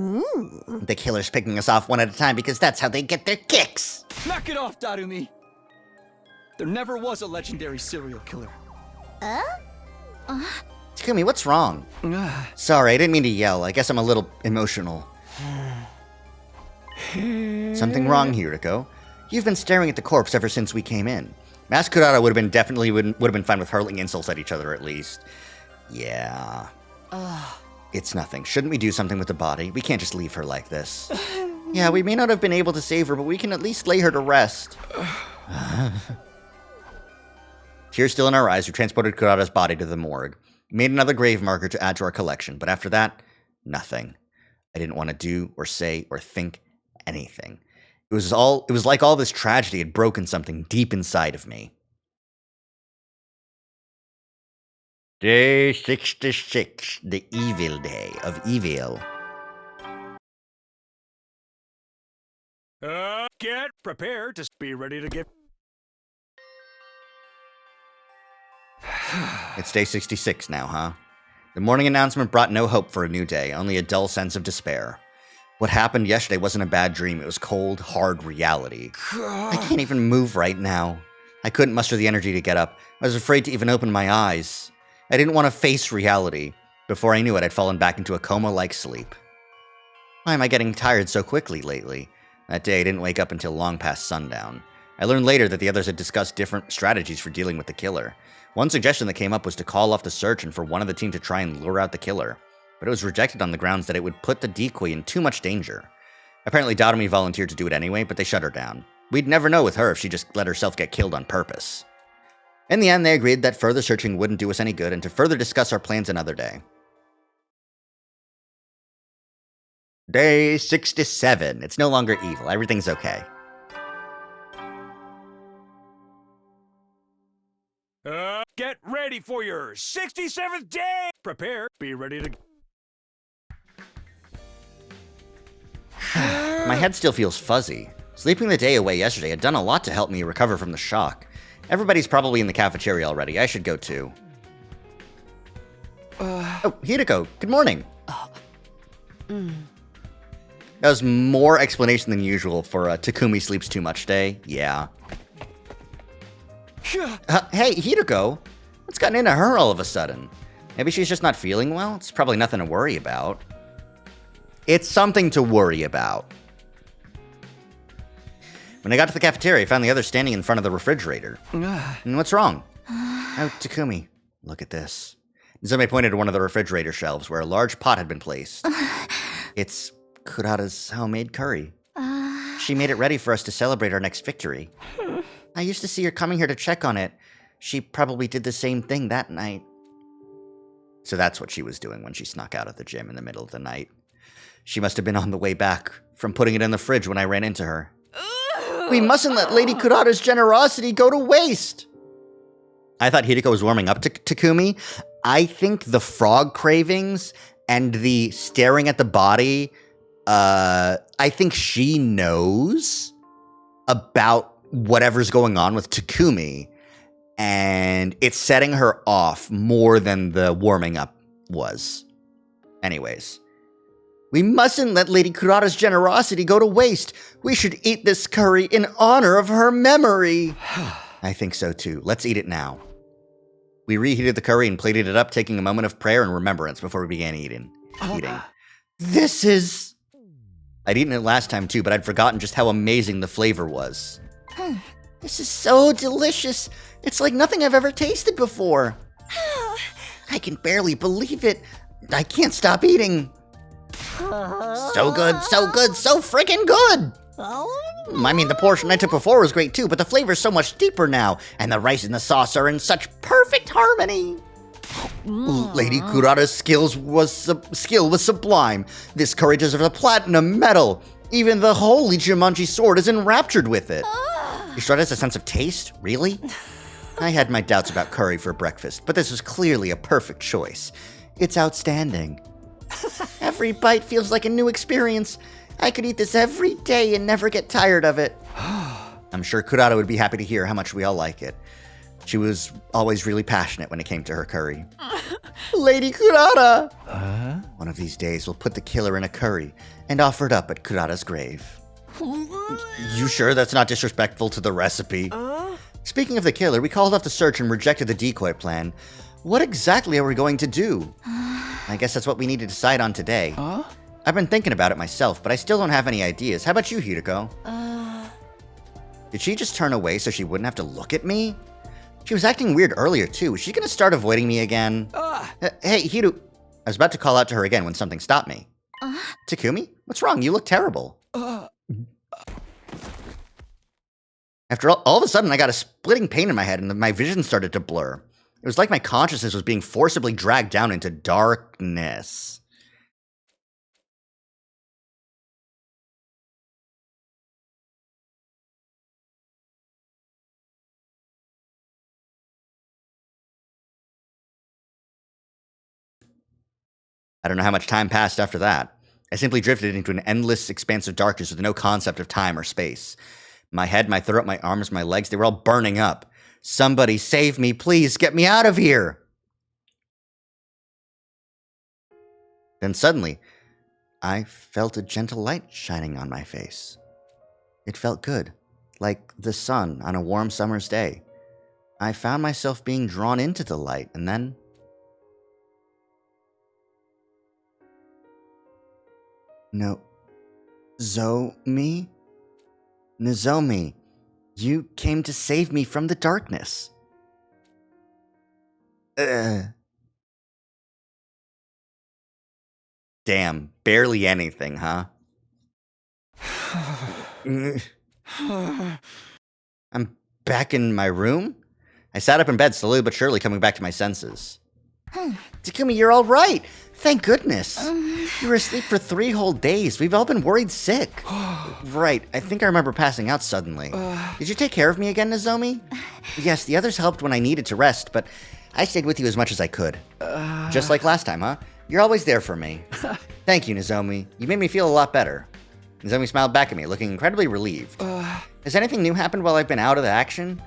The killer's picking us off one at a time because that's how they get their kicks. Knock it off, Darumi! There never was a legendary serial killer. Takumi, what's wrong? Sorry, I didn't mean to yell. I guess I'm a little emotional. Something wrong, Hiriko. You've been staring at the corpse ever since we came in. Mask Kurata would have been fine with hurling insults at each other at least. Yeah. It's nothing. Shouldn't we do something with the body? We can't just leave her like this. Yeah, we may not have been able to save her, but we can at least lay her to rest. Tears still in our eyes, we transported Kurata's body to the morgue. We made another grave marker to add to our collection, but after that, nothing. I didn't want to do or say or think anything. It was like all this tragedy had broken something deep inside of me. Day 66, the evil day of evil. Get prepared to be ready to get... It's day 66 now, huh? The morning announcement brought no hope for a new day, only a dull sense of despair. What happened yesterday wasn't a bad dream. It was cold, hard reality. I can't even move right now. I couldn't muster the energy to get up. I was afraid to even open my eyes. I didn't want to face reality. Before I knew it, I'd fallen back into a coma-like sleep. Why am I getting tired so quickly lately? That day, I didn't wake up until long past sundown. I learned later that the others had discussed different strategies for dealing with the killer. One suggestion that came up was to call off the search and for one of the team to try and lure out the killer. But it was rejected on the grounds that it would put the decoy in too much danger. Apparently Takumi volunteered to do it anyway, but they shut her down. We'd never know with her if she just let herself get killed on purpose. In the end, they agreed that further searching wouldn't do us any good and to further discuss our plans another day. Day 67. It's no longer evil. Everything's okay. Get ready for your 67th day! Prepare, be ready to... My head still feels fuzzy. Sleeping the day away yesterday had done a lot to help me recover from the shock. Everybody's probably in the cafeteria already. I should go too. Oh, Hideko, good morning. That was more explanation than usual for Takumi sleeps too much day. Yeah. Hey, Hideko, what's gotten into her all of a sudden? Maybe she's just not feeling well? It's probably nothing to worry about. It's something to worry about. When I got to the cafeteria, I found the others standing in front of the refrigerator. And what's wrong? Oh, Takumi, look at this. Izumi pointed to one of the refrigerator shelves where a large pot had been placed. It's Kurata's homemade curry. She made it ready for us to celebrate our next victory. I used to see her coming here to check on it. She probably did the same thing that night. So that's what she was doing when she snuck out of the gym in the middle of the night. She must have been on the way back from putting it in the fridge when I ran into her. We mustn't let Lady Kurata's generosity go to waste. I thought Hideko was warming up to Takumi. I think the frog cravings and the staring at the body, I think she knows about whatever's going on with Takumi, and it's setting her off more than the warming up was. Anyways. We mustn't let Lady Kurata's generosity go to waste. We should eat this curry in honor of her memory. I think so too. Let's eat it now. We reheated the curry and plated it up, taking a moment of prayer and remembrance before we began eating. This is... I'd eaten it last time too, but I'd forgotten just how amazing the flavor was. This is so delicious. It's like nothing I've ever tasted before. I can barely believe it. I can't stop eating. So good, so good, so freaking good! I mean, the portion I took before was great too, but the flavor's so much deeper now, and the rice and the sauce are in such perfect harmony. Lady Kurata's skill was sublime. This curry deserves a platinum medal. Even the holy Jumanji sword is enraptured with it. Your sword has a sense of taste? Really? I had my doubts about curry for breakfast, but this was clearly a perfect choice. It's outstanding. Every bite feels like a new experience. I could eat this every day and never get tired of it. I'm sure Kurata would be happy to hear how much we all like it. She was always really passionate when it came to her curry. Lady Kurata! One of these days we'll put the killer in a curry and offer it up at Kurata's grave. You sure that's not disrespectful to the recipe? Speaking of the killer, we called off the search and rejected the decoy plan. What exactly are we going to do? I guess that's what we need to decide on today. I've been thinking about it myself, but I still don't have any ideas. How about you, Hideko? Did she just turn away so she wouldn't have to look at me? She was acting weird earlier, too. Is she going to start avoiding me again? Hey, Hiru. I was about to call out to her again when something stopped me. Takumi? What's wrong? You look terrible. After all of a sudden, I got a splitting pain in my head and my vision started to blur. It was like my consciousness was being forcibly dragged down into darkness. I don't know how much time passed after that. I simply drifted into an endless expanse of darkness with no concept of time or space. My head, my throat, my arms, my legs, they were all burning up. Somebody save me, please, get me out of here! Then suddenly, I felt a gentle light shining on my face. It felt good, like the sun on a warm summer's day. I found myself being drawn into the light, and then... Nozomi? Nozomi, you came to save me from the darkness. Damn, barely anything, huh? I'm back in my room? I sat up in bed, slowly but surely coming back to my senses. Takumi, you're all right. Thank goodness. You were asleep for 3 whole days. We've all been worried sick. Right, I think I remember passing out suddenly. Did you take care of me again, Nozomi? Yes, the others helped when I needed to rest, but I stayed with you as much as I could. Just like last time, huh? You're always there for me. Thank you, Nozomi. You made me feel a lot better. Nozomi smiled back at me, looking incredibly relieved. Has anything new happened while I've been out of the action?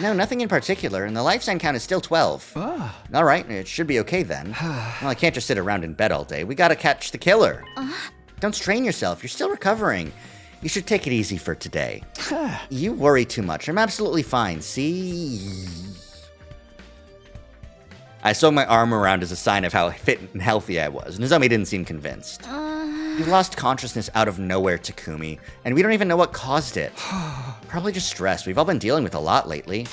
No, nothing in particular, and the life sign count is still 12. Alright, it should be okay then. Well, I can't just sit around in bed all day. We gotta catch the killer. Don't strain yourself, you're still recovering. You should take it easy for today. You worry too much. I'm absolutely fine, see? I swung my arm around as a sign of how fit and healthy I was. Nozomi didn't seem convinced. You lost consciousness out of nowhere, Takumi, and we don't even know what caused it. Probably just stress. We've all been dealing with a lot lately.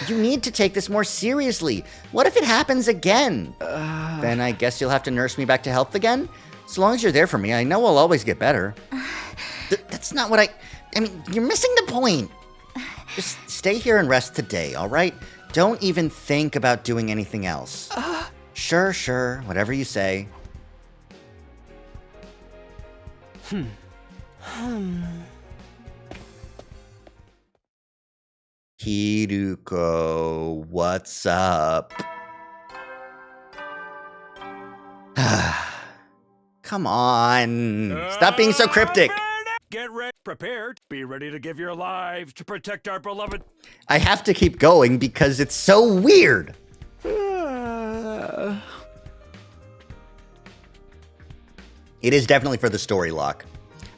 You need to take this more seriously. What if it happens again? Then I guess you'll have to nurse me back to health again? So long as you're there for me, I know I'll always get better. That's not what I mean, you're missing the point. Just stay here and rest today, all right? Don't even think about doing anything else. Sure, whatever you say. Hiruko, what's up? Come on. Stop being so cryptic. Get ready, prepared, be ready to give your lives to protect our beloved. I have to keep going because it's so weird. It is definitely for the story lock.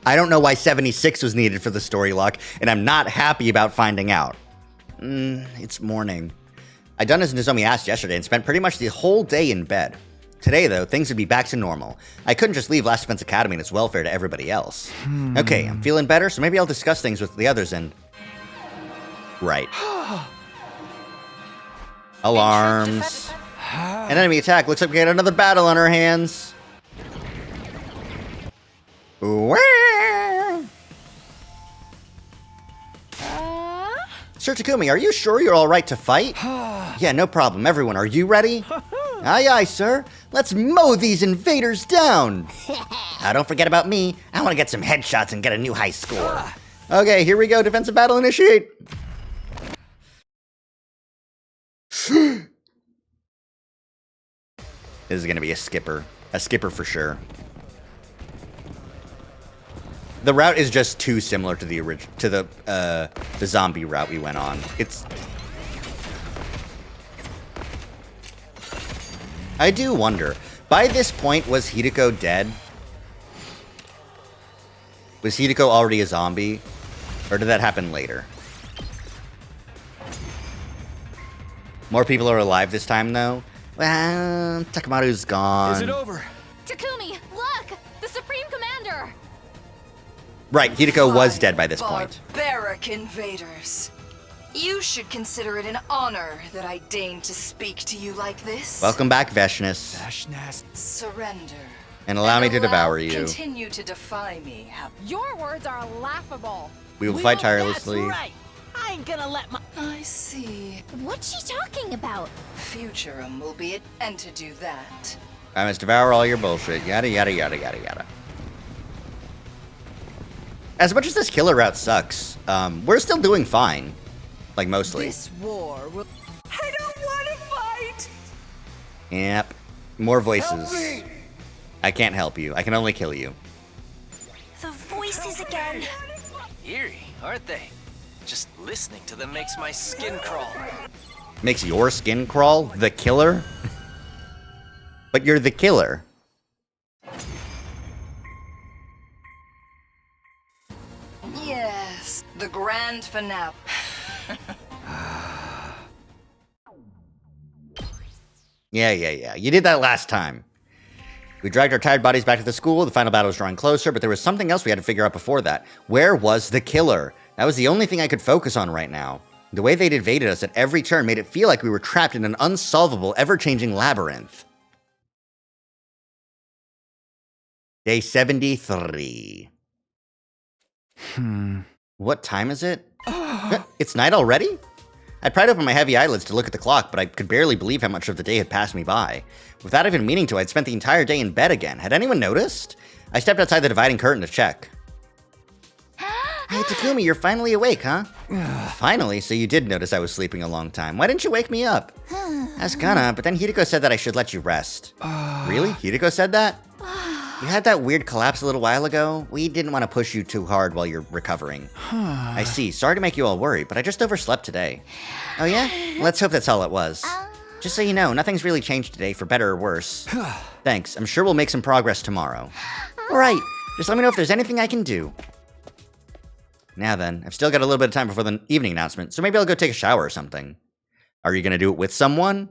I don't know why 76 was needed for the story lock, and I'm not happy about finding out. It's morning. I done as Nozomi asked yesterday and spent pretty much the whole day in bed. Today, though, things would be back to normal. I couldn't just leave Last Defense Academy and its welfare to everybody else. Okay, I'm feeling better, so maybe I'll discuss things with the others and... Right. Alarms. An enemy attack. Looks like we got another battle on our hands. Sir Takumi, are you sure you're all right to fight? Yeah, no problem. Everyone, are you ready? Aye, aye, sir. Let's mow these invaders down. Don't forget about me. I want to get some headshots and get a new high score. Okay, here we go. Defensive battle initiate. This is going to be a skipper. A skipper for sure. The route is just too similar to the zombie route we went on. I do wonder, by this point, was Hideko dead? Was Hideko already a zombie? Or did that happen later? More people are alive this time, though? Well, Takamaru's gone. Is it over? Takumi, look! The Supreme Commander! Right, Hideko was dead by this point. Barbaric invaders. You should consider it an honor that I deign to speak to you like this. Welcome back, Veshness. Surrender. And allow me to devour you. Continue to defy me. Your words are laughable. We will fight tirelessly. That's right. I ain't gonna let my... I see. What's she talking about? Futurum will be it, and to do that. I must devour all your bullshit. Yada, yada, yada, yada, yada. As much as this killer route sucks, we're still doing fine. Like, mostly. This war will... I don't want to fight! Yep. More voices. I can't help you. I can only kill you. The voices again. Eerie, aren't they? Just listening to them makes my skin crawl. Makes your skin crawl? The killer? But you're the killer. The grand finale. Yeah. You did that last time. We dragged our tired bodies back to the school. The final battle was drawing closer, but there was something else we had to figure out before that. Where was the killer? That was the only thing I could focus on right now. The way they'd evaded us at every turn made it feel like we were trapped in an unsolvable, ever-changing labyrinth. Day 73. What time is it? It's night already? I pried open my heavy eyelids to look at the clock, but I could barely believe how much of the day had passed me by. Without even meaning to, I'd spent the entire day in bed again. Had anyone noticed? I stepped outside the dividing curtain to check. Hey, Takumi, you're finally awake, huh? Finally? So you did notice I was sleeping a long time. Why didn't you wake me up? I was gonna, but then Hideko said that I should let you rest. Really? Hideko said that? You had that weird collapse a little while ago. We didn't want to push you too hard while you're recovering. I see. Sorry to make you all worry, but I just overslept today. Oh yeah? Let's hope that's all it was. Just so you know, nothing's really changed today, for better or worse. Thanks. I'm sure we'll make some progress tomorrow. Alright. Just let me know if there's anything I can do. Now then, I've still got a little bit of time before the evening announcement, so maybe I'll go take a shower or something. Are you gonna do it with someone?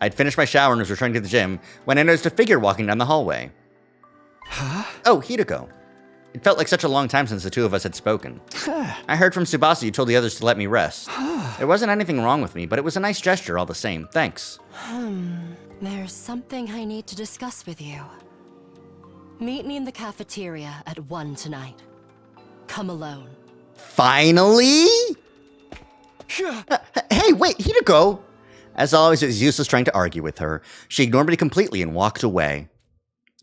I'd finished my shower and was returning to the gym when I noticed a figure walking down the hallway. Oh, Hideko. It felt like such a long time since the two of us had spoken. I heard from Tsubasa you told the others to let me rest. There wasn't anything wrong with me, but it was a nice gesture all the same. Thanks. There's something I need to discuss with you. Meet me in the cafeteria at 1 tonight. Come alone. Finally? Hey, wait, Hideko! As always, it was useless trying to argue with her. She ignored me completely and walked away.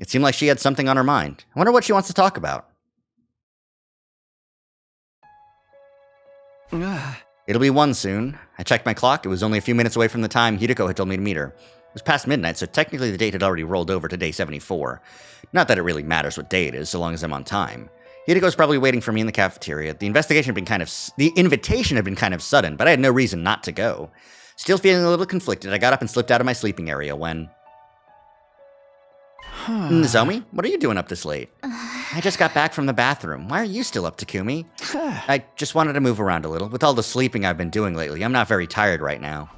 It seemed like she had something on her mind. I wonder what she wants to talk about. It'll be 1 soon. I checked my clock. It was only a few minutes away from the time Hideko had told me to meet her. It was past midnight, so technically the date had already rolled over to day 74. Not that it really matters what day it is, so long as I'm on time. Hideko's probably waiting for me in the cafeteria. The invitation had been kind of sudden, but I had no reason not to go. Still feeling a little conflicted, I got up and slipped out of my sleeping area when... Nozomi, what are you doing up this late? I just got back from the bathroom. Why are you still up, Takumi? I just wanted to move around a little. With all the sleeping I've been doing lately, I'm not very tired right now.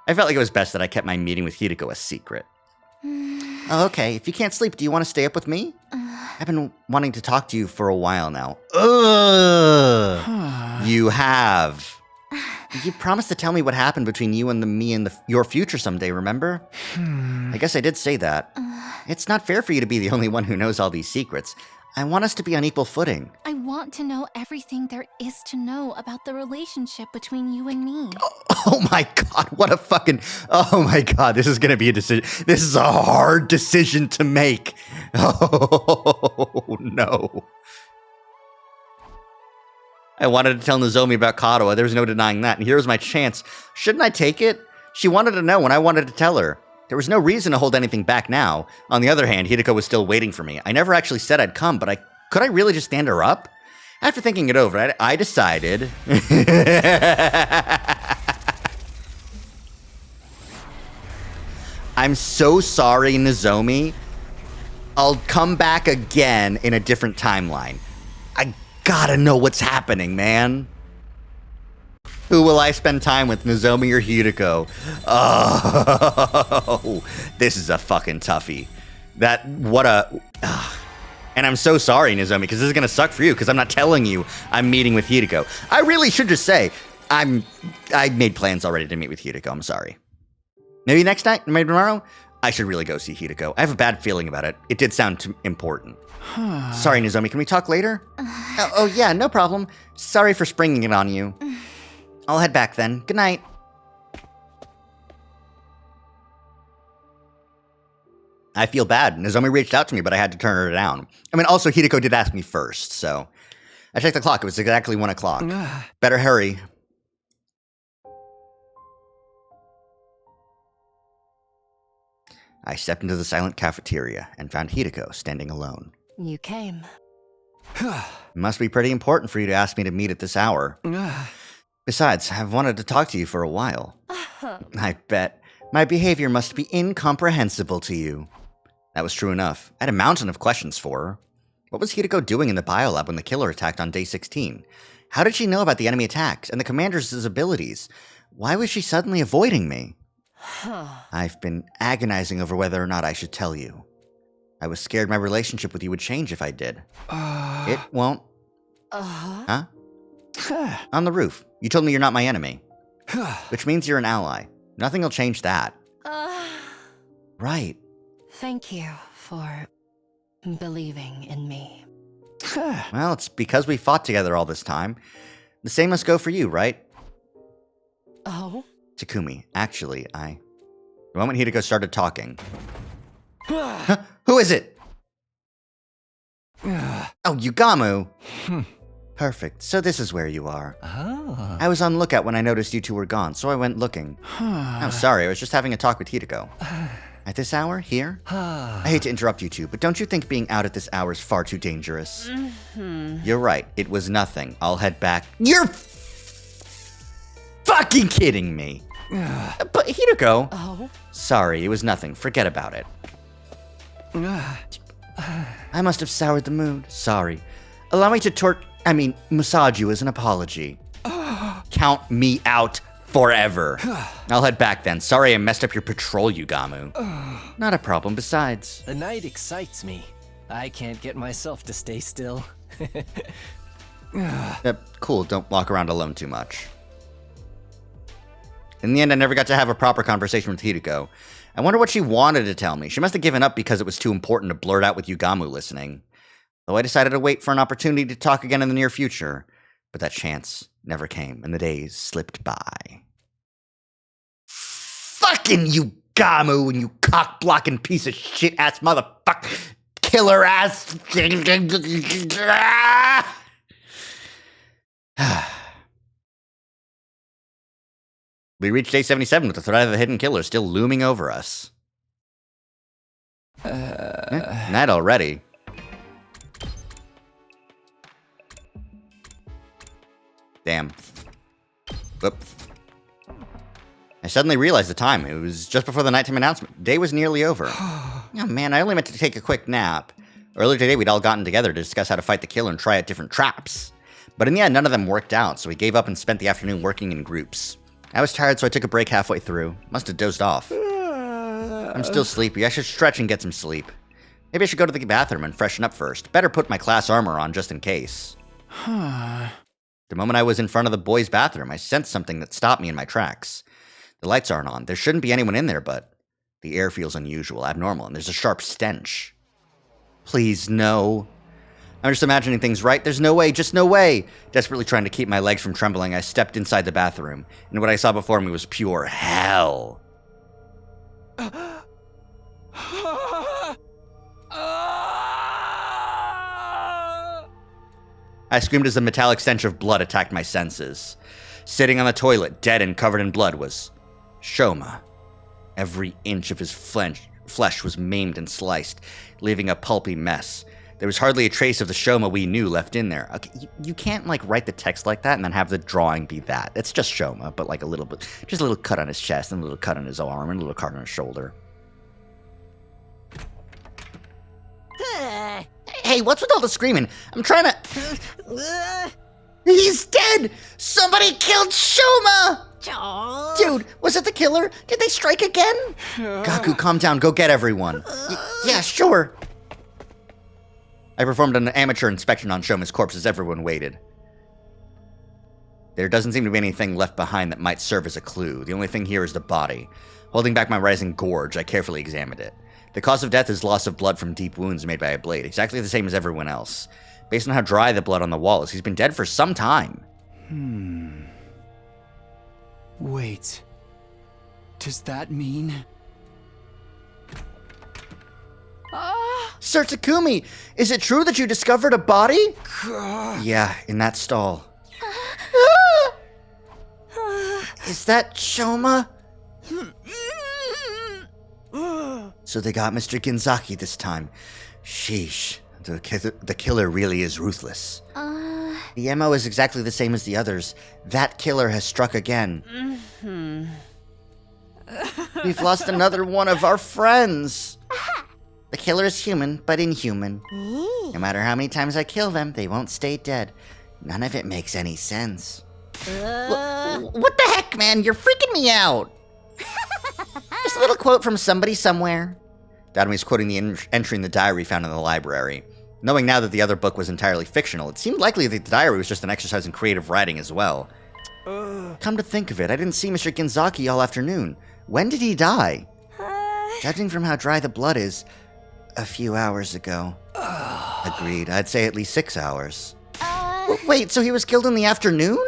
I felt like it was best that I kept my meeting with Hideko a secret. Oh, okay, if you can't sleep, do you want to stay up with me? I've been wanting to talk to you for a while now. You have. You promised to tell me what happened between you and me and your future someday, remember? I guess I did say that. It's not fair for you to be the only one who knows all these secrets. I want us to be on equal footing. I want to know everything there is to know about the relationship between you and me. Oh my god, what a fucking... Oh my god, this is gonna be a decision. This is a hard decision to make. Oh no. I wanted to tell Nozomi about Kadoa. There was no denying that, and here was my chance. Shouldn't I take it? She wanted to know, and I wanted to tell her. There was no reason to hold anything back now. On the other hand, Hideko was still waiting for me. I never actually said I'd come, but could I really just stand her up? After thinking it over, I decided... I'm so sorry, Nozomi. I'll come back again in a different timeline. I gotta know what's happening, man. Who will I spend time with, Nozomi or Hideko? Oh, this is a fucking toughie. And I'm so sorry, Nozomi, because this is gonna suck for you, because I'm not telling you I'm meeting with Hideko. I really should just say, I made plans already to meet with Hideko, I'm sorry. Maybe next night, maybe tomorrow? I should really go see Hideko. I have a bad feeling about it. It did sound important. Sorry, Nozomi, can we talk later? Oh, yeah, no problem. Sorry for springing it on you. I'll head back then. Good night. I feel bad. Nozomi reached out to me, but I had to turn her down. I mean, also, Hideko did ask me first, so... I checked the clock. It was exactly 1 o'clock. Better hurry. I stepped into the silent cafeteria and found Hideko standing alone. You came. It must be pretty important for you to ask me to meet at this hour. Besides, I've wanted to talk to you for a while. I bet. My behavior must be incomprehensible to you. That was true enough. I had a mountain of questions for her. What was Hideko doing in the biolab when the killer attacked on day 16? How did she know about the enemy attacks and the commander's abilities? Why was she suddenly avoiding me? I've been agonizing over whether or not I should tell you. I was scared my relationship with you would change if I did. It won't. Huh? On the roof. You told me you're not my enemy. Which means you're an ally. Nothing will change that. Right. Thank you for believing in me. Well, it's because we fought together all this time. The same must go for you, right? Oh? Takumi, actually, The moment Hideko started talking... Huh? Who is it? Oh, Yugamu! Perfect. So this is where you are. Oh. I was on lookout when I noticed you two were gone, so I went looking. I'm sorry, I was just having a talk with Hideko. At this hour? Here? I hate to interrupt you two, but don't you think being out at this hour is far too dangerous? You're right, it was nothing. I'll head back. You're fucking kidding me! But Hideko... Oh? Sorry, it was nothing. Forget about it. I must have soured the mood. Sorry. Allow me to massage you as an apology. Count me out forever. I'll head back then. Sorry I messed up your patrol, Yugamu. Not a problem. Besides... The night excites me. I can't get myself to stay still. Cool, don't walk around alone too much. In the end, I never got to have a proper conversation with Hideko. I wonder what she wanted to tell me. She must have given up because it was too important to blurt out with Yugamu listening. Though I decided to wait for an opportunity to talk again in the near future. But that chance never came, and the days slipped by. Fucking Yugamu, and you cock-blocking piece of shit-ass motherfucker, killer-ass... We reached day 77 with the threat of the hidden killer still looming over us. Night already. Damn. Whoop. I suddenly realized the time. It was just before the nighttime announcement. Day was nearly over. Oh man, I only meant to take a quick nap. Earlier today, we'd all gotten together to discuss how to fight the killer and try out different traps. But in the end, none of them worked out, so we gave up and spent the afternoon working in groups. I was tired, so I took a break halfway through. Must have dozed off. I'm still sleepy. I should stretch and get some sleep. Maybe I should go to the bathroom and freshen up first. Better put my class armor on just in case. The moment I was in front of the boys' bathroom, I sensed something that stopped me in my tracks. The lights aren't on. There shouldn't be anyone in there, but the air feels unusual, abnormal, and there's a sharp stench. Please, no. I'm just imagining things, right? There's no way, just no way. Desperately trying to keep my legs from trembling, I stepped inside the bathroom, and what I saw before me was pure hell. I screamed as the metallic stench of blood attacked my senses. Sitting on the toilet, dead and covered in blood, was Shoma. Every inch of his flesh was maimed and sliced, leaving a pulpy mess. There was hardly a trace of the Shoma we knew left in there. Okay, you can't, write the text like that and then have the drawing be that. It's just Shoma, but, a little bit. Just a little cut on his chest, and a little cut on his arm, and a little cut on his shoulder. Hey, what's with all the screaming? I'm trying to... He's dead! Somebody killed Shoma! Dude, was it the killer? Did they strike again? Gaku, calm down. Go get everyone. Yeah, sure. I performed an amateur inspection on Shoma's corpse as everyone waited. There doesn't seem to be anything left behind that might serve as a clue. The only thing here is the body. Holding back my rising gorge, I carefully examined it. The cause of death is loss of blood from deep wounds made by a blade, exactly the same as everyone else. Based on how dry the blood on the wall is, he's been dead for some time. Wait. Does that mean... Sir Takumi, is it true that you discovered a body? Yeah, in that stall. Is that Shoma? So they got Mr. Ginzaki this time. Sheesh, the killer really is ruthless. The MO is exactly the same as the others. That killer has struck again. We've lost another one of our friends. The killer is human, but inhuman. No matter how many times I kill them, they won't stay dead. None of it makes any sense. What the heck, man? You're freaking me out. Just a little quote from somebody somewhere. Datomi's quoting the entry in the diary found in the library. Knowing now that the other book was entirely fictional, it seemed likely that the diary was just an exercise in creative writing as well. Come to think of it, I didn't see Mr. Ginzaki all afternoon. When did he die? Judging from how dry the blood is, a few hours ago. Agreed, I'd say at least 6 hours. Wait, so he was killed in the afternoon?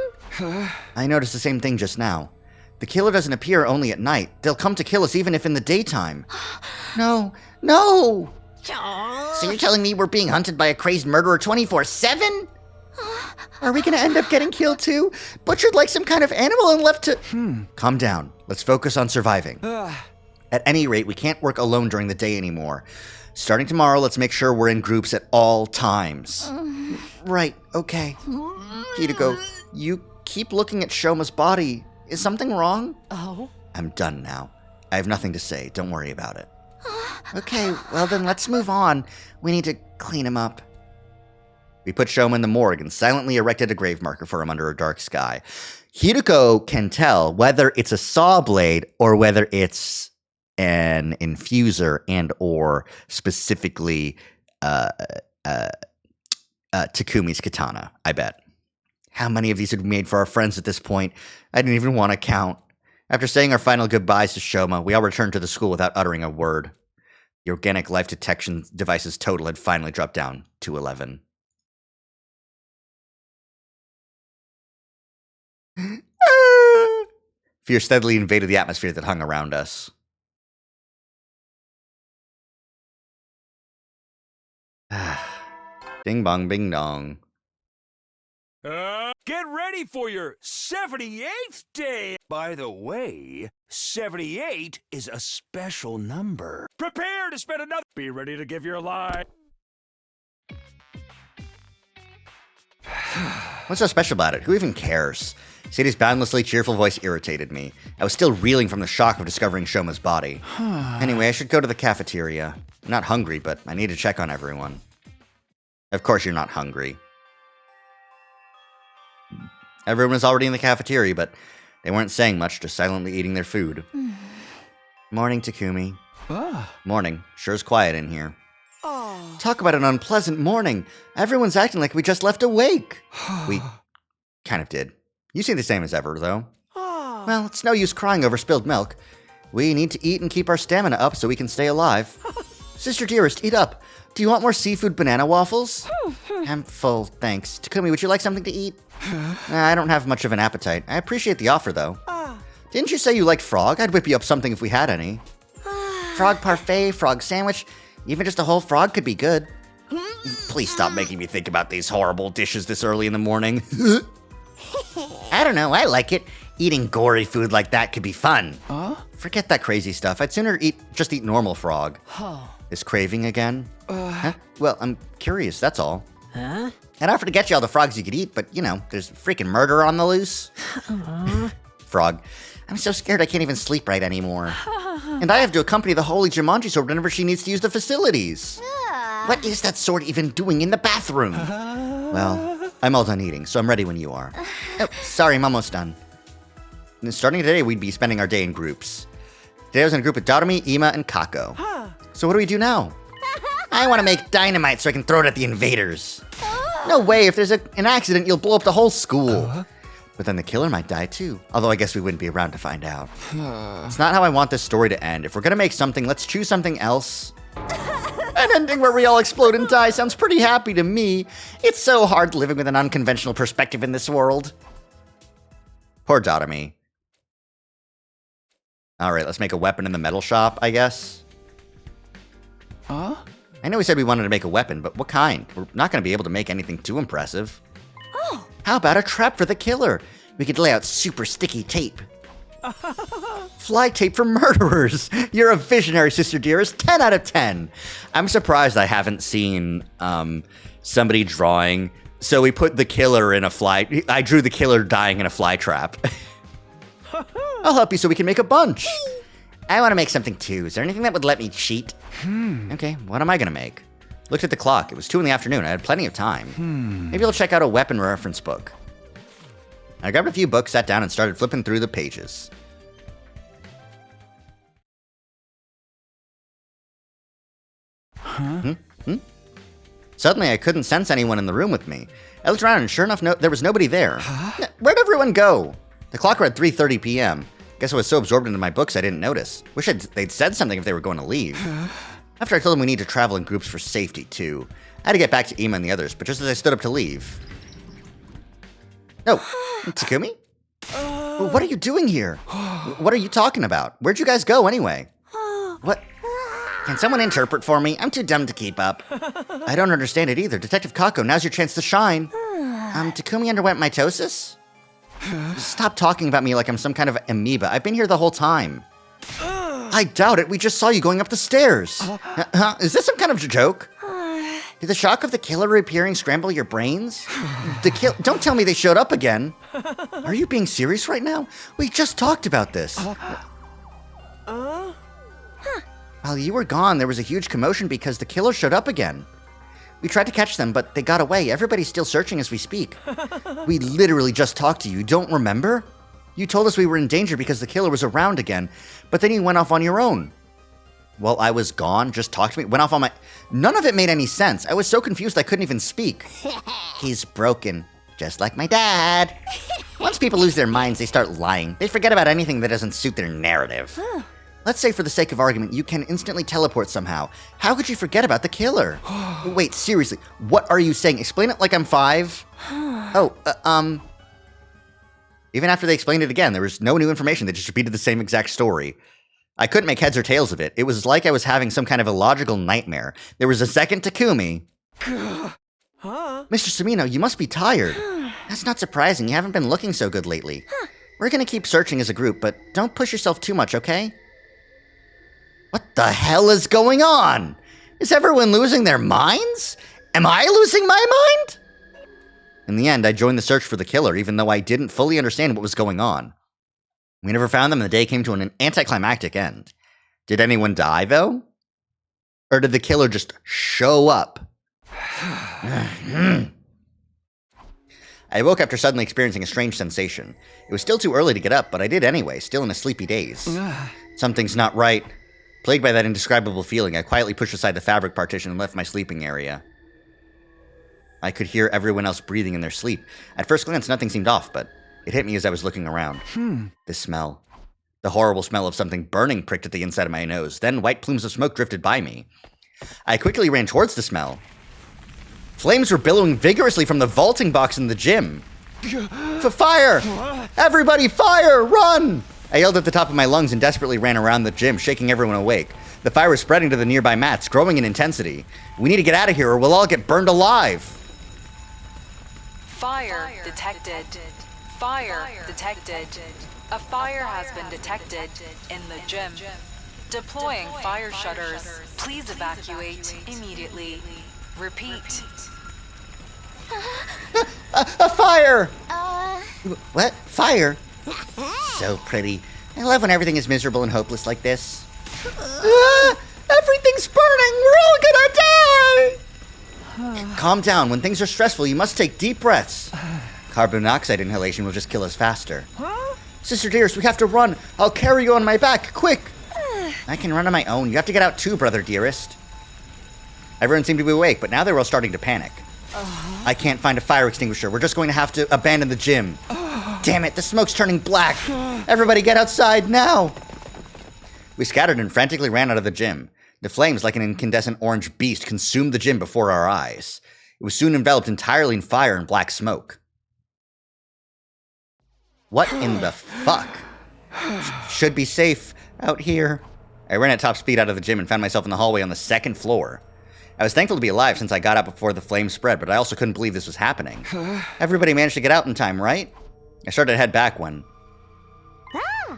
I noticed the same thing just now. The killer doesn't appear only at night. They'll come to kill us even if in the daytime. No! So you're telling me we're being hunted by a crazed murderer 24/7? Are we gonna end up getting killed too? Butchered like some kind of animal and left to... Calm down. Let's focus on surviving. At any rate, we can't work alone during the day anymore. Starting tomorrow, let's make sure we're in groups at all times. Right, okay. Hideko, you keep looking at Shoma's body. Is something wrong? Oh? I'm done now. I have nothing to say. Don't worry about it. Okay, well then let's move on. We need to clean him up. We put Shoma in the morgue and silently erected a grave marker for him under a dark sky. Hideko can tell whether it's a saw blade or whether it's an infuser and or specifically Takumi's katana, I bet. How many of these had we made for our friends at this point? I didn't even want to count. After saying our final goodbyes to Shoma, we all returned to the school without uttering a word. The organic life detection device's total had finally dropped down to 11. Fear steadily invaded the atmosphere that hung around us. Ding bong bing dong. Get ready for your 78th day! By the way, 78 is a special number. Prepare to spend another... Be ready to give your life. What's so special about it? Who even cares? Sadie's boundlessly cheerful voice irritated me. I was still reeling from the shock of discovering Shoma's body. Anyway, I should go to the cafeteria. I'm not hungry, but I need to check on everyone. Of course you're not hungry. Everyone was already in the cafeteria, but they weren't saying much, just silently eating their food. Morning, Takumi. Morning. Sure's quiet in here. Talk about an unpleasant morning. Everyone's acting like we just left awake. We kind of did. You seem the same as ever, though. Well, it's no use crying over spilled milk. We need to eat and keep our stamina up so we can stay alive. Sister dearest, eat up. Do you want more seafood banana waffles? I'm full, thanks. Takumi, would you like something to eat? I don't have much of an appetite. I appreciate the offer, though. Didn't you say you liked frog? I'd whip you up something if we had any. Frog parfait, frog sandwich, even just a whole frog could be good. Please stop making me think about these horrible dishes this early in the morning. I don't know, I like it. Eating gory food like that could be fun. Forget that crazy stuff. I'd sooner just eat normal frog. This craving again? Huh? Well, I'm curious, that's all. I'd offer to get you all the frogs you could eat, but, you know, there's freaking murder on the loose. Frog, I'm so scared I can't even sleep right anymore. And I have to accompany the holy Jumanji sword whenever she needs to use the facilities. What is that sword even doing in the bathroom? Well, I'm all done eating, so I'm ready when you are. Oh, sorry, I'm almost done. And starting today, we'd be spending our day in groups. Today I was in a group with Datomi, Ima, and Kako. So what do we do now? I want to make dynamite so I can throw it at the invaders. No way, if there's an accident, you'll blow up the whole school. But then the killer might die too, although I guess we wouldn't be around to find out. It's not how I want this story to end. If we're gonna make something, let's choose something else. An ending where we all explode and die sounds pretty happy to me. It's so hard living with an unconventional perspective in this world. Poor Datomi. Alright, let's make a weapon in the metal shop, I guess. I know we said we wanted to make a weapon, but what kind? We're not going to be able to make anything too impressive. How about a trap for the killer? We could lay out super sticky tape. Fly tape for murderers! You're a visionary, sister dearest. 10 out of 10. I'm surprised I haven't seen somebody drawing. So we put the killer in a fly... I drew the killer dying in a fly trap. I'll help you so we can make a bunch. I want to make something too. Is there anything that would let me cheat? Okay, what am I gonna make? Looked at the clock. It was 2 in the afternoon. I had plenty of time. Maybe I'll check out a weapon reference book. I grabbed a few books, sat down, and started flipping through the pages. Suddenly, I couldn't sense anyone in the room with me. I looked around, and sure enough, there was nobody there. Where'd everyone go? The clock read 3:30 p.m. Guess I was so absorbed into my books I didn't notice. Wish they'd said something if they were going to leave. After I told them we need to travel in groups for safety, too. I had to get back to Ima and the others, but just as I stood up to leave... Oh, Takumi? What are you doing here? What are you talking about? Where'd you guys go, anyway? What? Can someone interpret for me? I'm too dumb to keep up. I don't understand it either. Detective Kako, now's your chance to shine. Takumi underwent mitosis? Stop talking about me like I'm some kind of amoeba. I've been here the whole time. I doubt it. We just saw you going up the stairs. Is this some kind of joke? Did the shock of the killer reappearing scramble your brains? Don't tell me they showed up again. Are you being serious right now? We just talked about this. While you were gone, there was a huge commotion because the killer showed up again. We tried to catch them, but they got away. Everybody's still searching as we speak. We literally just talked to you. Don't remember? You told us we were in danger because the killer was around again, but then you went off on your own. While I was gone, just talked to me, went off on my... None of it made any sense. I was so confused I couldn't even speak. He's broken, just like my dad. Once people lose their minds, they start lying. They forget about anything that doesn't suit their narrative. Let's say for the sake of argument, you can instantly teleport somehow. How could you forget about the killer? Wait, seriously, what are you saying? Explain it like I'm 5? Even after they explained it again, there was no new information. They just repeated the same exact story. I couldn't make heads or tails of it. It was like I was having some kind of illogical nightmare. There was a second Takumi. Mr. Sumino, you must be tired. That's not surprising. You haven't been looking so good lately. We're gonna keep searching as a group, but don't push yourself too much, okay? What the hell is going on? Is everyone losing their minds? Am I losing my mind? In the end, I joined the search for the killer, even though I didn't fully understand what was going on. We never found them, and the day came to an anticlimactic end. Did anyone die, though? Or did the killer just show up? I woke after suddenly experiencing a strange sensation. It was still too early to get up, but I did anyway, still in a sleepy daze. Something's not right. Plagued by that indescribable feeling, I quietly pushed aside the fabric partition and left my sleeping area. I could hear everyone else breathing in their sleep. At first glance, nothing seemed off, but it hit me as I was looking around. The smell. The horrible smell of something burning pricked at the inside of my nose. Then white plumes of smoke drifted by me. I quickly ran towards the smell. Flames were billowing vigorously from the vaulting box in the gym. Fire! Everybody, fire! Run! I yelled at the top of my lungs and desperately ran around the gym, shaking everyone awake. The fire was spreading to the nearby mats, growing in intensity. We need to get out of here or we'll all get burned alive. Fire detected. Fire detected. A fire has been detected in the gym. Deploying fire shutters. Please evacuate immediately. Repeat. A fire! What? Fire? So pretty. I love when everything is miserable and hopeless like this. Everything's burning! We're all gonna die! Calm down. When things are stressful, you must take deep breaths. Carbon monoxide inhalation will just kill us faster. Sister Dearest, we have to run. I'll carry you on my back. Quick! I can run on my own. You have to get out too, Brother Dearest. Everyone seemed to be awake, but now they were all starting to panic. I can't find a fire extinguisher. We're just going to have to abandon the gym. Damn it, the smoke's turning black. Everybody get outside now. We scattered and frantically ran out of the gym. The flames, like an incandescent orange beast, consumed the gym before our eyes. It was soon enveloped entirely in fire and black smoke. What in the fuck? Should be safe out here. I ran at top speed out of the gym and found myself in the hallway on the 2nd floor. I was thankful to be alive since I got out before the flames spread, but I also couldn't believe this was happening. Everybody managed to get out in time, right? I started to head back when...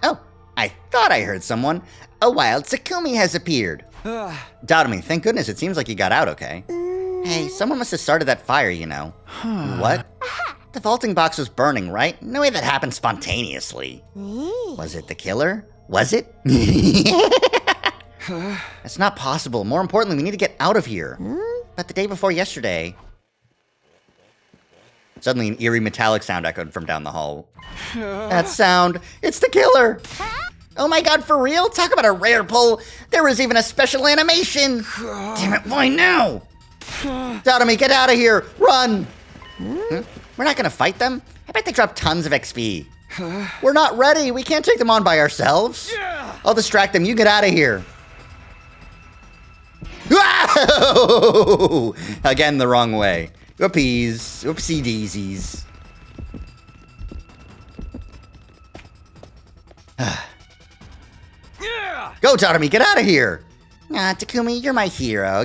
Oh, I thought I heard someone. A wild Takumi has appeared. Takumi, thank goodness it seems like you got out okay. Hey, someone must have started that fire, you know. What? The vaulting box was burning, right? No way that happened spontaneously. Was it the killer? Was it? That's not possible. More importantly, we need to get out of here. But the day before yesterday... Suddenly an eerie metallic sound echoed from down the hall. That sound, it's the killer! Oh my god, for real? Talk about a rare pull. There was even a special animation. Damn it, why now? Takumi, get out of here! Run! We're not gonna fight them? I bet they drop tons of XP. We're not ready. We can't take them on by ourselves. I'll distract them. You get out of here. Whoa! Again, the wrong way. Whoopies. Whoopsie daisies. Go, Takumi, get out of here. Takumi, you're my hero.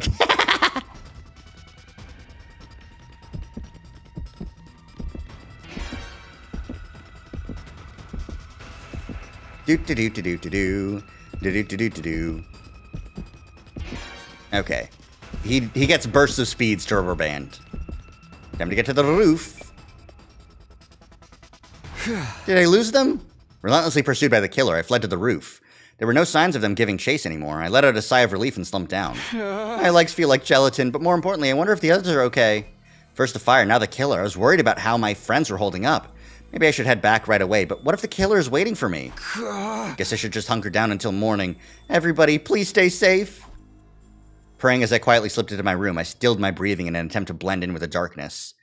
Okay. He gets bursts of speeds to rubber band. Time to get to the roof. Did I lose them? Relentlessly pursued by the killer, I fled to the roof. There were no signs of them giving chase anymore. I let out a sigh of relief and slumped down. My legs feel like gelatin, but more importantly, I wonder if the others are okay. First the fire, now the killer. I was worried about how my friends were holding up. Maybe I should head back right away, but what if the killer is waiting for me? Guess I should just hunker down until morning. Everybody, please stay safe. Praying as I quietly slipped into my room, I stilled my breathing in an attempt to blend in with the darkness.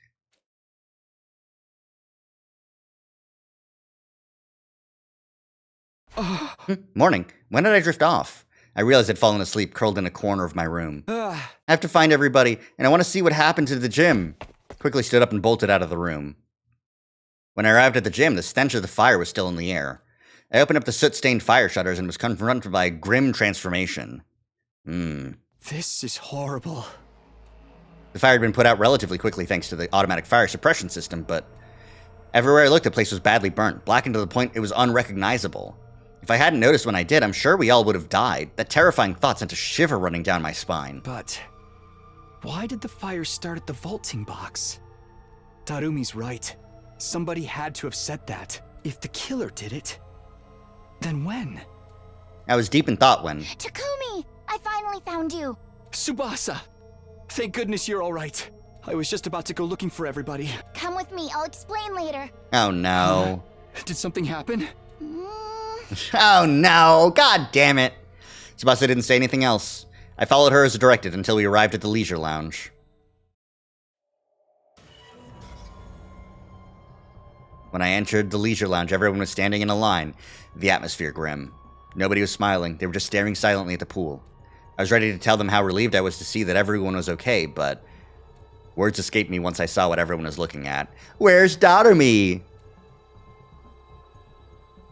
Morning. When did I drift off? I realized I'd fallen asleep, curled in a corner of my room. I have to find everybody, and I want to see what happened to the gym. Quickly stood up and bolted out of the room. When I arrived at the gym, the stench of the fire was still in the air. I opened up the soot-stained fire shutters and was confronted by a grim transformation. This is horrible. The fire had been put out relatively quickly thanks to the automatic fire suppression system, but everywhere I looked, the place was badly burnt, blackened to the point it was unrecognizable. If I hadn't noticed when I did, I'm sure we all would have died. That terrifying thought sent a shiver running down my spine. But why did the fire start at the vaulting box? Tarumi's right. Somebody had to have said that. If the killer did it, then when? I was deep in thought when... Takumi! I finally found you! Tsubasa! Thank goodness you're alright. I was just about to go looking for everybody. Come with me, I'll explain later. Oh no. Did something happen? Oh no, god damn it. Tsubasa didn't say anything else. I followed her as directed until we arrived at the leisure lounge. When I entered the leisure lounge, everyone was standing in a line, the atmosphere grim. Nobody was smiling, they were just staring silently at the pool. I was ready to tell them how relieved I was to see that everyone was okay, but words escaped me once I saw what everyone was looking at. Where's Takumi?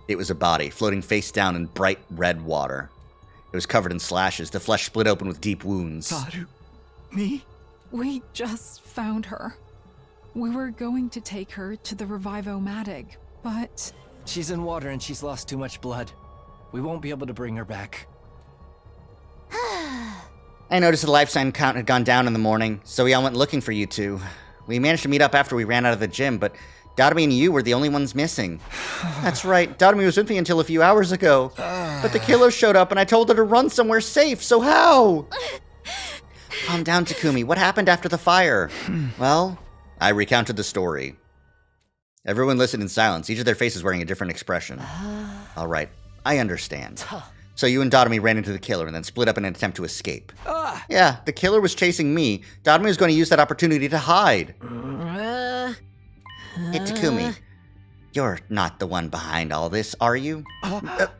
It was a body, floating face down in bright red water. It was covered in slashes, the flesh split open with deep wounds. Me? We just found her. We were going to take her to the Revivo-Matic, but... She's in water and she's lost too much blood. We won't be able to bring her back. I noticed the life sign count had gone down in the morning, so we all went looking for you two. We managed to meet up after we ran out of the gym, but Takumi and you were the only ones missing. That's right, Takumi was with me until a few hours ago. But the killer showed up and I told her to run somewhere safe, so how? Calm down, Takumi. What happened after the fire? Well, I recounted the story. Everyone listened in silence, each of their faces wearing a different expression. All right, I understand. So you and Takumi ran into the killer and then split up in an attempt to escape. Yeah, the killer was chasing me. Takumi was going to use that opportunity to hide. Hey, Takumi, you're not the one behind all this, are you?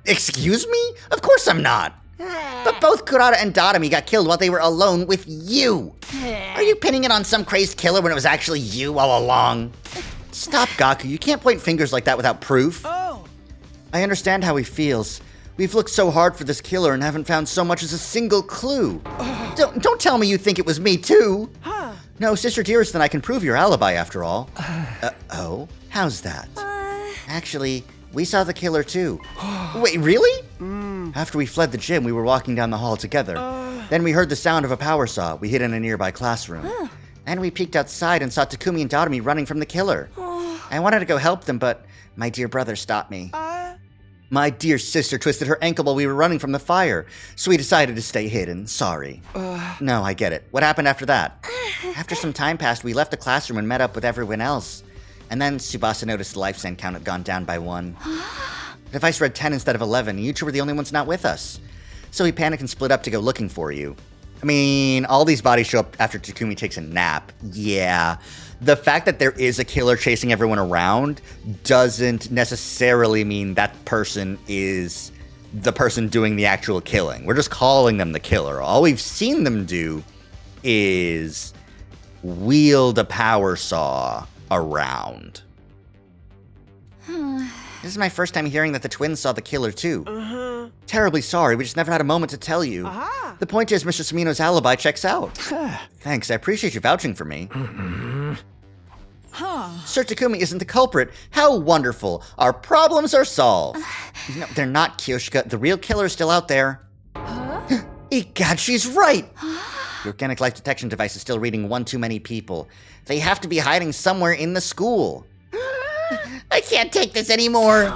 Excuse me? Of course I'm not. But both Kurata and Takumi got killed while they were alone with you. Are you pinning it on some crazed killer when it was actually you all along? Stop, Gaku. You can't point fingers like that without proof. I understand how he feels. We've looked so hard for this killer and haven't found so much as a single clue. Don't tell me you think it was me, too. No, Sister Dearest, then I can prove your alibi, after all. Oh? How's that? Actually, we saw the killer, too. Wait, really? After we fled the gym, we were walking down the hall together. Then we heard the sound of a power saw. We hid in a nearby classroom. And we peeked outside and saw Takumi and Takumi running from the killer. I wanted to go help them, but my dear brother stopped me. My dear sister twisted her ankle while we were running from the fire, so we decided to stay hidden. Sorry. No, I get it. What happened after that? After some time passed, we left the classroom and met up with everyone else. And then Tsubasa noticed the lifespan count had gone down by 1. The device read 10 instead of 11, and you two were the only ones not with us. So we panicked and split up to go looking for you. I mean, all these bodies show up after Takumi takes a nap. Yeah. The fact that there is a killer chasing everyone around doesn't necessarily mean that person is the person doing the actual killing. We're just calling them the killer. All we've seen them do is wield a power saw around. This is my first time hearing that the twins saw the killer too. Terribly sorry, we just never had a moment to tell you. The point is, Mr. Samino's alibi checks out. Thanks, I appreciate you vouching for me. Sir Takumi isn't the culprit. How wonderful. Our problems are solved. No, they're not, Kyoshika. The real killer is still out there. Egad, she's right. The organic life detection device is still reading one too many people. They have to be hiding somewhere in the school. I can't take this anymore.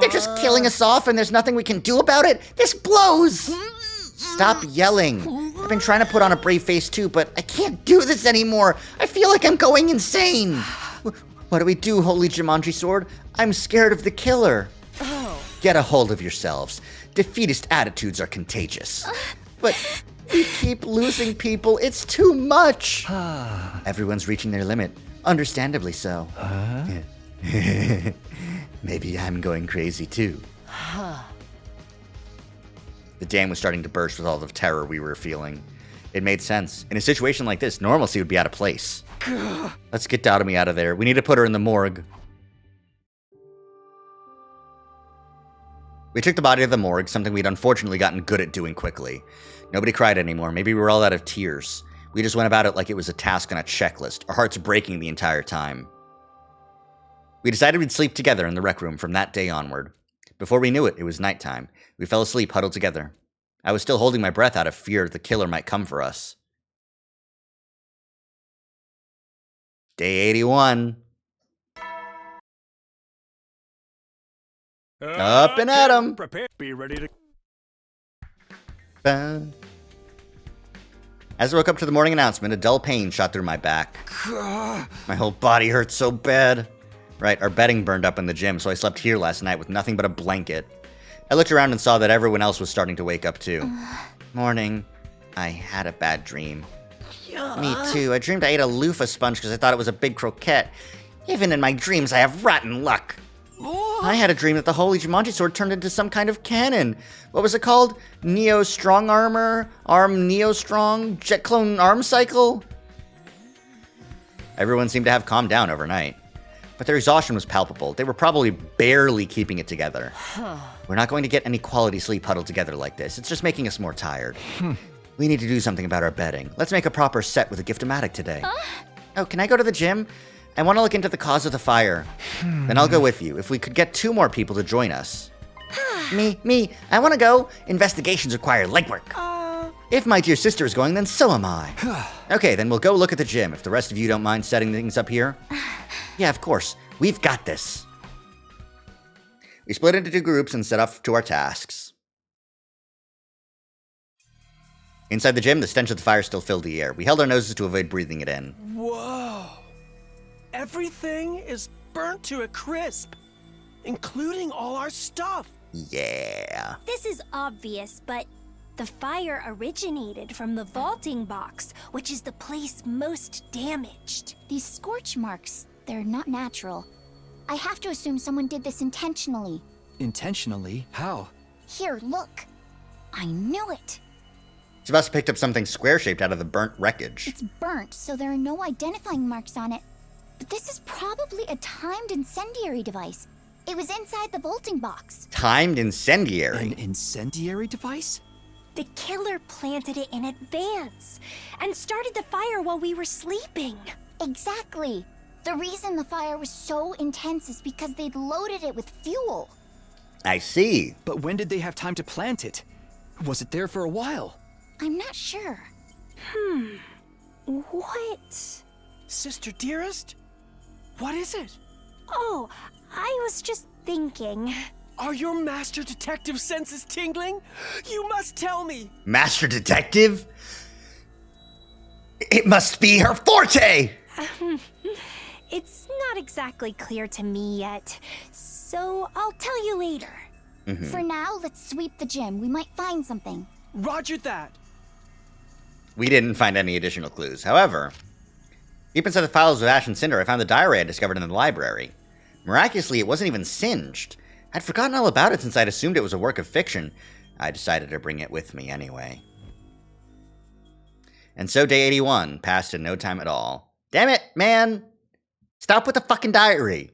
They're just killing us off and there's nothing we can do about it. This blows. Stop yelling. I've been trying to put on a brave face too, but I can't do this anymore. I feel like I'm going insane. What do we do, Holy Jumanji Sword? I'm scared of the killer. Get a hold of yourselves. Defeatist attitudes are contagious. But we keep losing people. It's too much. Everyone's reaching their limit. Understandably so. Maybe I'm going crazy too. The dam was starting to burst with all the terror we were feeling. It made sense. In a situation like this, normalcy would be out of place. Let's get Datami out of there. We need to put her in the morgue. We took the body to the morgue, something we'd unfortunately gotten good at doing quickly. Nobody cried anymore. Maybe we were all out of tears. We just went about it like it was a task on a checklist, our hearts breaking the entire time. We decided we'd sleep together in the rec room from that day onward. Before we knew it, it was nighttime. We fell asleep huddled together. I was still holding my breath out of fear the killer might come for us. Day 81. Up and at 'em. Prepare. Be ready to... As I woke up to the morning announcement, a dull pain shot through my back. My whole body hurt so bad. Right, our bedding burned up in the gym, so I slept here last night with nothing but a blanket. I looked around and saw that everyone else was starting to wake up too. Morning. I had a bad dream. Me too. I dreamed I ate a loofah sponge because I thought it was a big croquette. Even in my dreams, I have rotten luck. I had a dream that the Holy Jumanji Sword turned into some kind of cannon. What was it called? Neo Strong Armor? Arm Neo Strong? Jet Clone Arm Cycle? Everyone seemed to have calmed down overnight. But their exhaustion was palpable. They were probably barely keeping it together. We're not going to get any quality sleep huddled together like this. It's just making us more tired. We need to do something about our bedding. Let's make a proper set with a gift-o-matic today. Oh, can I go to the gym? I want to look into the cause of the fire. Then I'll go with you. If we could get 2 more people to join us. Me. I want to go. Investigations require legwork. If my dear sister is going, then so am I. Okay, then we'll go look at the gym, if the rest of you don't mind setting things up here. Yeah, of course. We've got this. We split into 2 groups and set off to our tasks. Inside the gym, the stench of the fire still filled the air. We held our noses to avoid breathing it in. Whoa! Everything is burnt to a crisp, including all our stuff. Yeah. This is obvious, but the fire originated from the vaulting box, which is the place most damaged. These scorch marks, they're not natural. I have to assume someone did this intentionally. Intentionally? How? Here, look. I knew it. Tsubasa picked up something square-shaped out of the burnt wreckage. It's burnt, so there are no identifying marks on it. But this is probably a timed incendiary device. It was inside the vaulting box. Timed incendiary? An incendiary device? The killer planted it in advance and started the fire while we were sleeping. Exactly. The reason the fire was so intense is because they'd loaded it with fuel. I see. But when did they have time to plant it? Was it there for a while? I'm not sure. What? Sister dearest? What is it? Oh, I was just thinking. Are your master detective senses tingling? You must tell me. Master Detective? It must be her forte! It's not exactly clear to me yet, so I'll tell you later. For now, let's sweep the gym. We might find something. Roger that. We didn't find any additional clues. However, deep inside the files of Ash and Cinder, I found the diary I discovered in the library. Miraculously, it wasn't even singed. I'd forgotten all about it since I'd assumed it was a work of fiction. I decided to bring it with me anyway. And so day 81 passed in no time at all. Damn it, man! Stop with the fucking diary!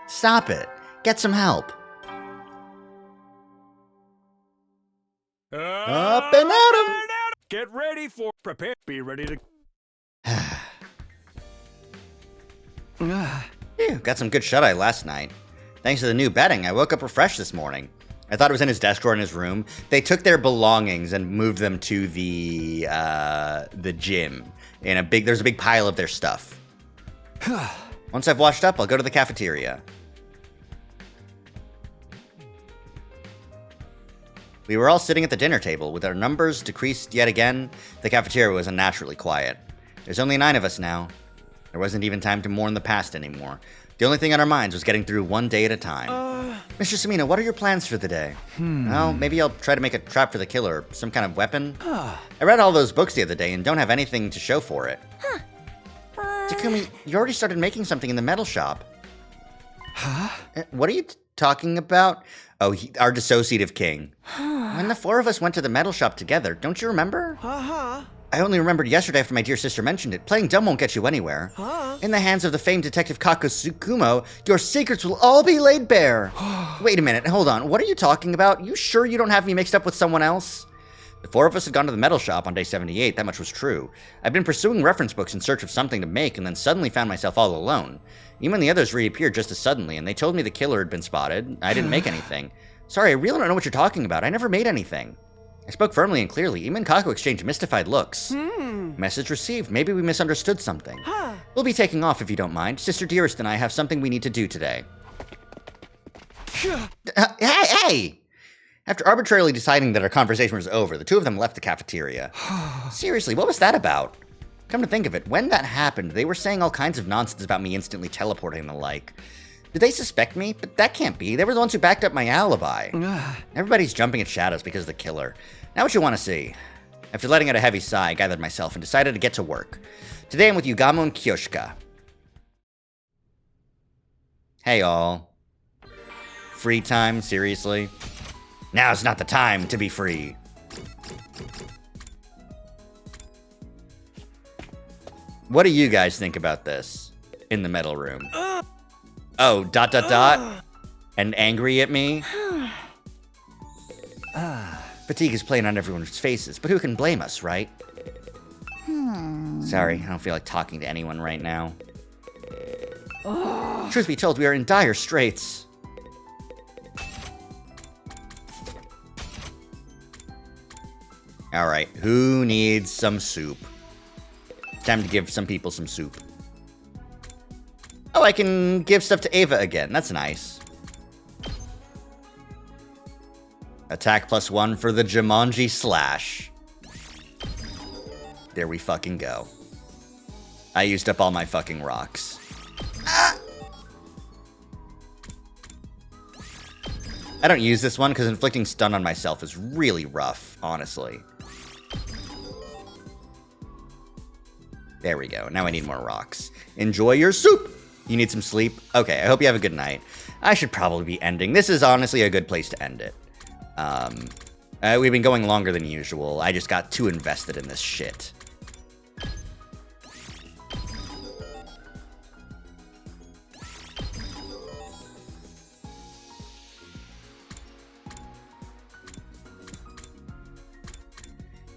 Stop it. Get some help. Up and at 'em! Get ready for... Prepare. Be ready to... Phew, got some good shut-eye last night. Thanks to the new bedding, I woke up refreshed this morning. I thought it was in his desk drawer in his room. They took their belongings and moved them to the gym. There's a big pile of their stuff. Once I've washed up, I'll go to the cafeteria. We were all sitting at the dinner table. With our numbers decreased yet again, the cafeteria was unnaturally quiet. There's only 9 of us now. There wasn't even time to mourn the past anymore. The only thing on our minds was getting through one day at a time. Mr. Samino, what are your plans for the day? Well, maybe I'll try to make a trap for the killer, some kind of weapon. I read all those books the other day and don't have anything to show for it. Takumi, you already started making something in the metal shop. What are you talking about? Oh, our dissociative king. When the 4 of us went to the metal shop together, don't you remember? I only remembered yesterday after my dear sister mentioned it. Playing dumb won't get you anywhere. In the hands of the famed detective Kakasukumo, your secrets will all be laid bare. Wait a minute, hold on. What are you talking about? You sure you don't have me mixed up with someone else? The 4 of us had gone to the metal shop on day 78, that much was true. I'd been pursuing reference books in search of something to make, and then suddenly found myself all alone. Even the others reappeared just as suddenly, and they told me the killer had been spotted. I didn't make anything. Sorry, I really don't know what you're talking about. I never made anything. I spoke firmly and clearly. Even Kako exchanged mystified looks. Message received. Maybe we misunderstood something. We'll be taking off if you don't mind. Sister Dearest and I have something we need to do today. Hey! After arbitrarily deciding that our conversation was over, the 2 of them left the cafeteria. Seriously, what was that about? Come to think of it, when that happened, they were saying all kinds of nonsense about me instantly teleporting and the like. Did they suspect me? But that can't be. They were the ones who backed up my alibi. Everybody's jumping at shadows because of the killer. Now what you want to see? After letting out a heavy sigh, I gathered myself and decided to get to work. Today I'm with Yugamo and Kyoshika. Hey all. Free time? Seriously? Now's not the time to be free. What do you guys think about this? In the metal room. Oh, ... And angry at me? Fatigue is playing on everyone's faces, but who can blame us, right? Sorry, I don't feel like talking to anyone right now. Truth be told, we are in dire straits. Alright, who needs some soup? Time to give some people some soup. Oh, I can give stuff to Ava again. That's nice. Attack +1 for the Jumanji Slash. There we fucking go. I used up all my fucking rocks. I don't use this one because inflicting stun on myself is really rough, honestly. There we go. Now I need more rocks. Enjoy your soup! You need some sleep? Okay, I hope you have a good night. I should probably be ending. This is honestly a good place to end it. We've been going longer than usual. I just got too invested in this shit.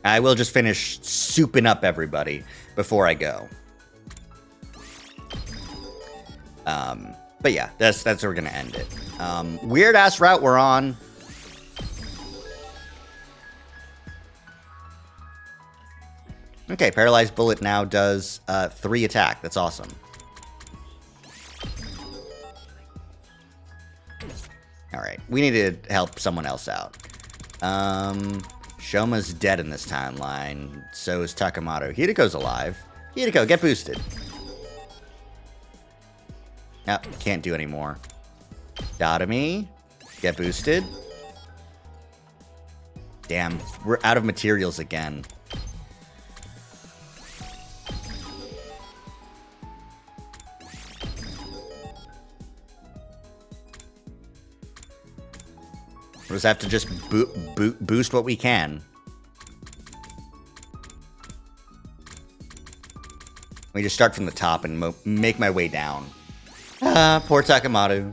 I will just finish souping up everybody before I go. But yeah, that's where we're gonna end it. Weird ass route we're on. Okay, Paralyzed Bullet now does 3 attack. That's awesome. Alright, we need to help someone else out. Shoma's dead in this timeline. So is Takamoto. Hideko's alive. Hideko, get boosted. Oh, can't do any more. Dotomy, get boosted. Damn, we're out of materials again. We'll just have to just boost what we can. We just start from the top and make my way down. Ah, poor Takamoto.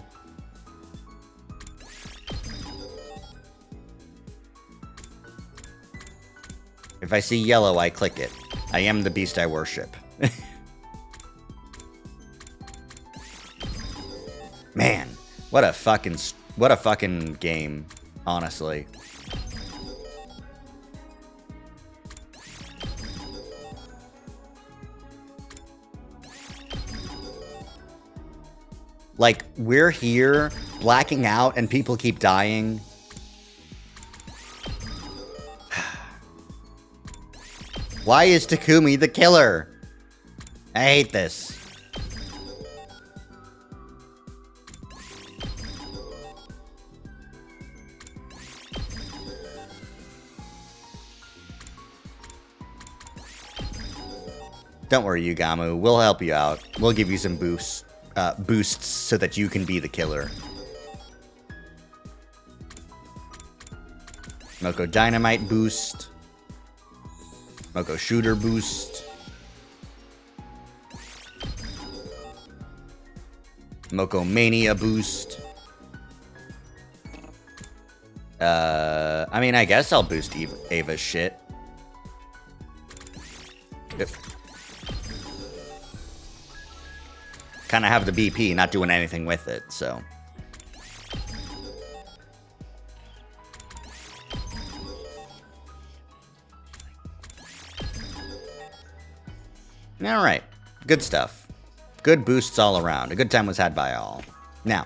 If I see yellow, I click it. I am the beast I worship. Man, what a fucking game, honestly. Like, we're here, blacking out, and people keep dying. Why is Takumi the killer? I hate this. Don't worry, Yugamu. We'll help you out. We'll give you some boosts so that you can be the killer. Moko Dynamite boost. Moko Shooter boost. Moko Mania boost. I mean, I guess I'll boost Ava's shit. Yep. Kind of have the BP, not doing anything with it, so. Alright, good stuff. Good boosts all around. A good time was had by all. Now,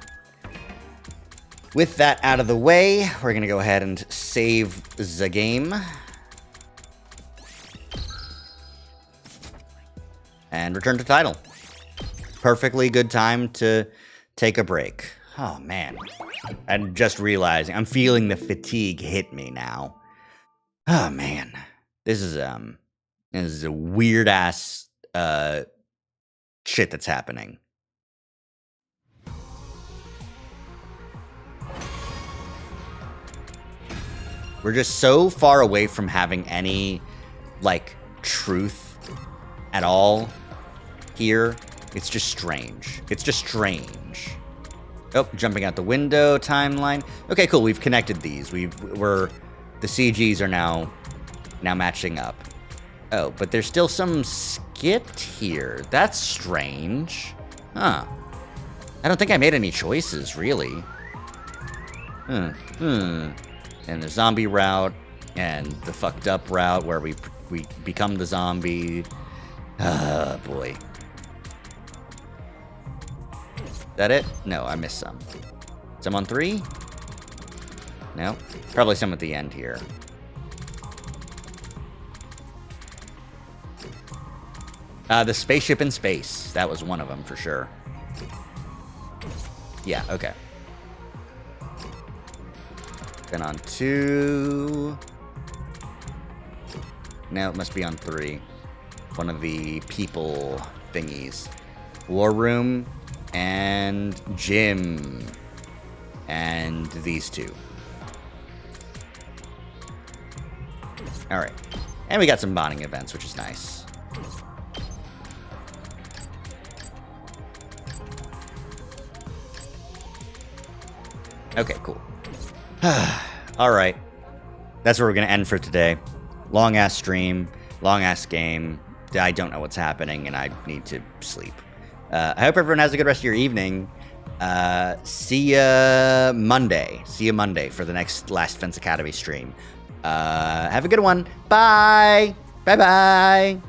with that out of the way, we're going to go ahead and save the game. And return to title. Perfectly good time to take a break. Oh, man. I'm just realizing, I'm feeling the fatigue hit me now. Oh, man. This is a weird-ass shit that's happening. We're just so far away from having any, like, truth at all here. It's just strange. It's just strange. Oh, jumping out the window timeline. Okay, cool. We've connected these. The CGs are now matching up. Oh, but there's still some skipped here. That's strange. Huh. I don't think I made any choices, really. And the zombie route, and the fucked up route where we become the zombie. Ah, boy. Is that it? No, I missed some. Some on 3? No? Probably some at the end here. The spaceship in space. That was one of them for sure. Yeah, okay. Then on 2. Now it must be on 3. One of the people thingies. War room and gym. And these two. Alright. And we got some bonding events, which is nice. Okay, cool. Alright. That's where we're going to end for today. Long-ass stream. Long-ass game. I don't know what's happening, and I need to sleep. I hope everyone has a good rest of your evening. See ya Monday. See you Monday for the next Last Defense Academy stream. Have a good one. Bye. Bye-bye.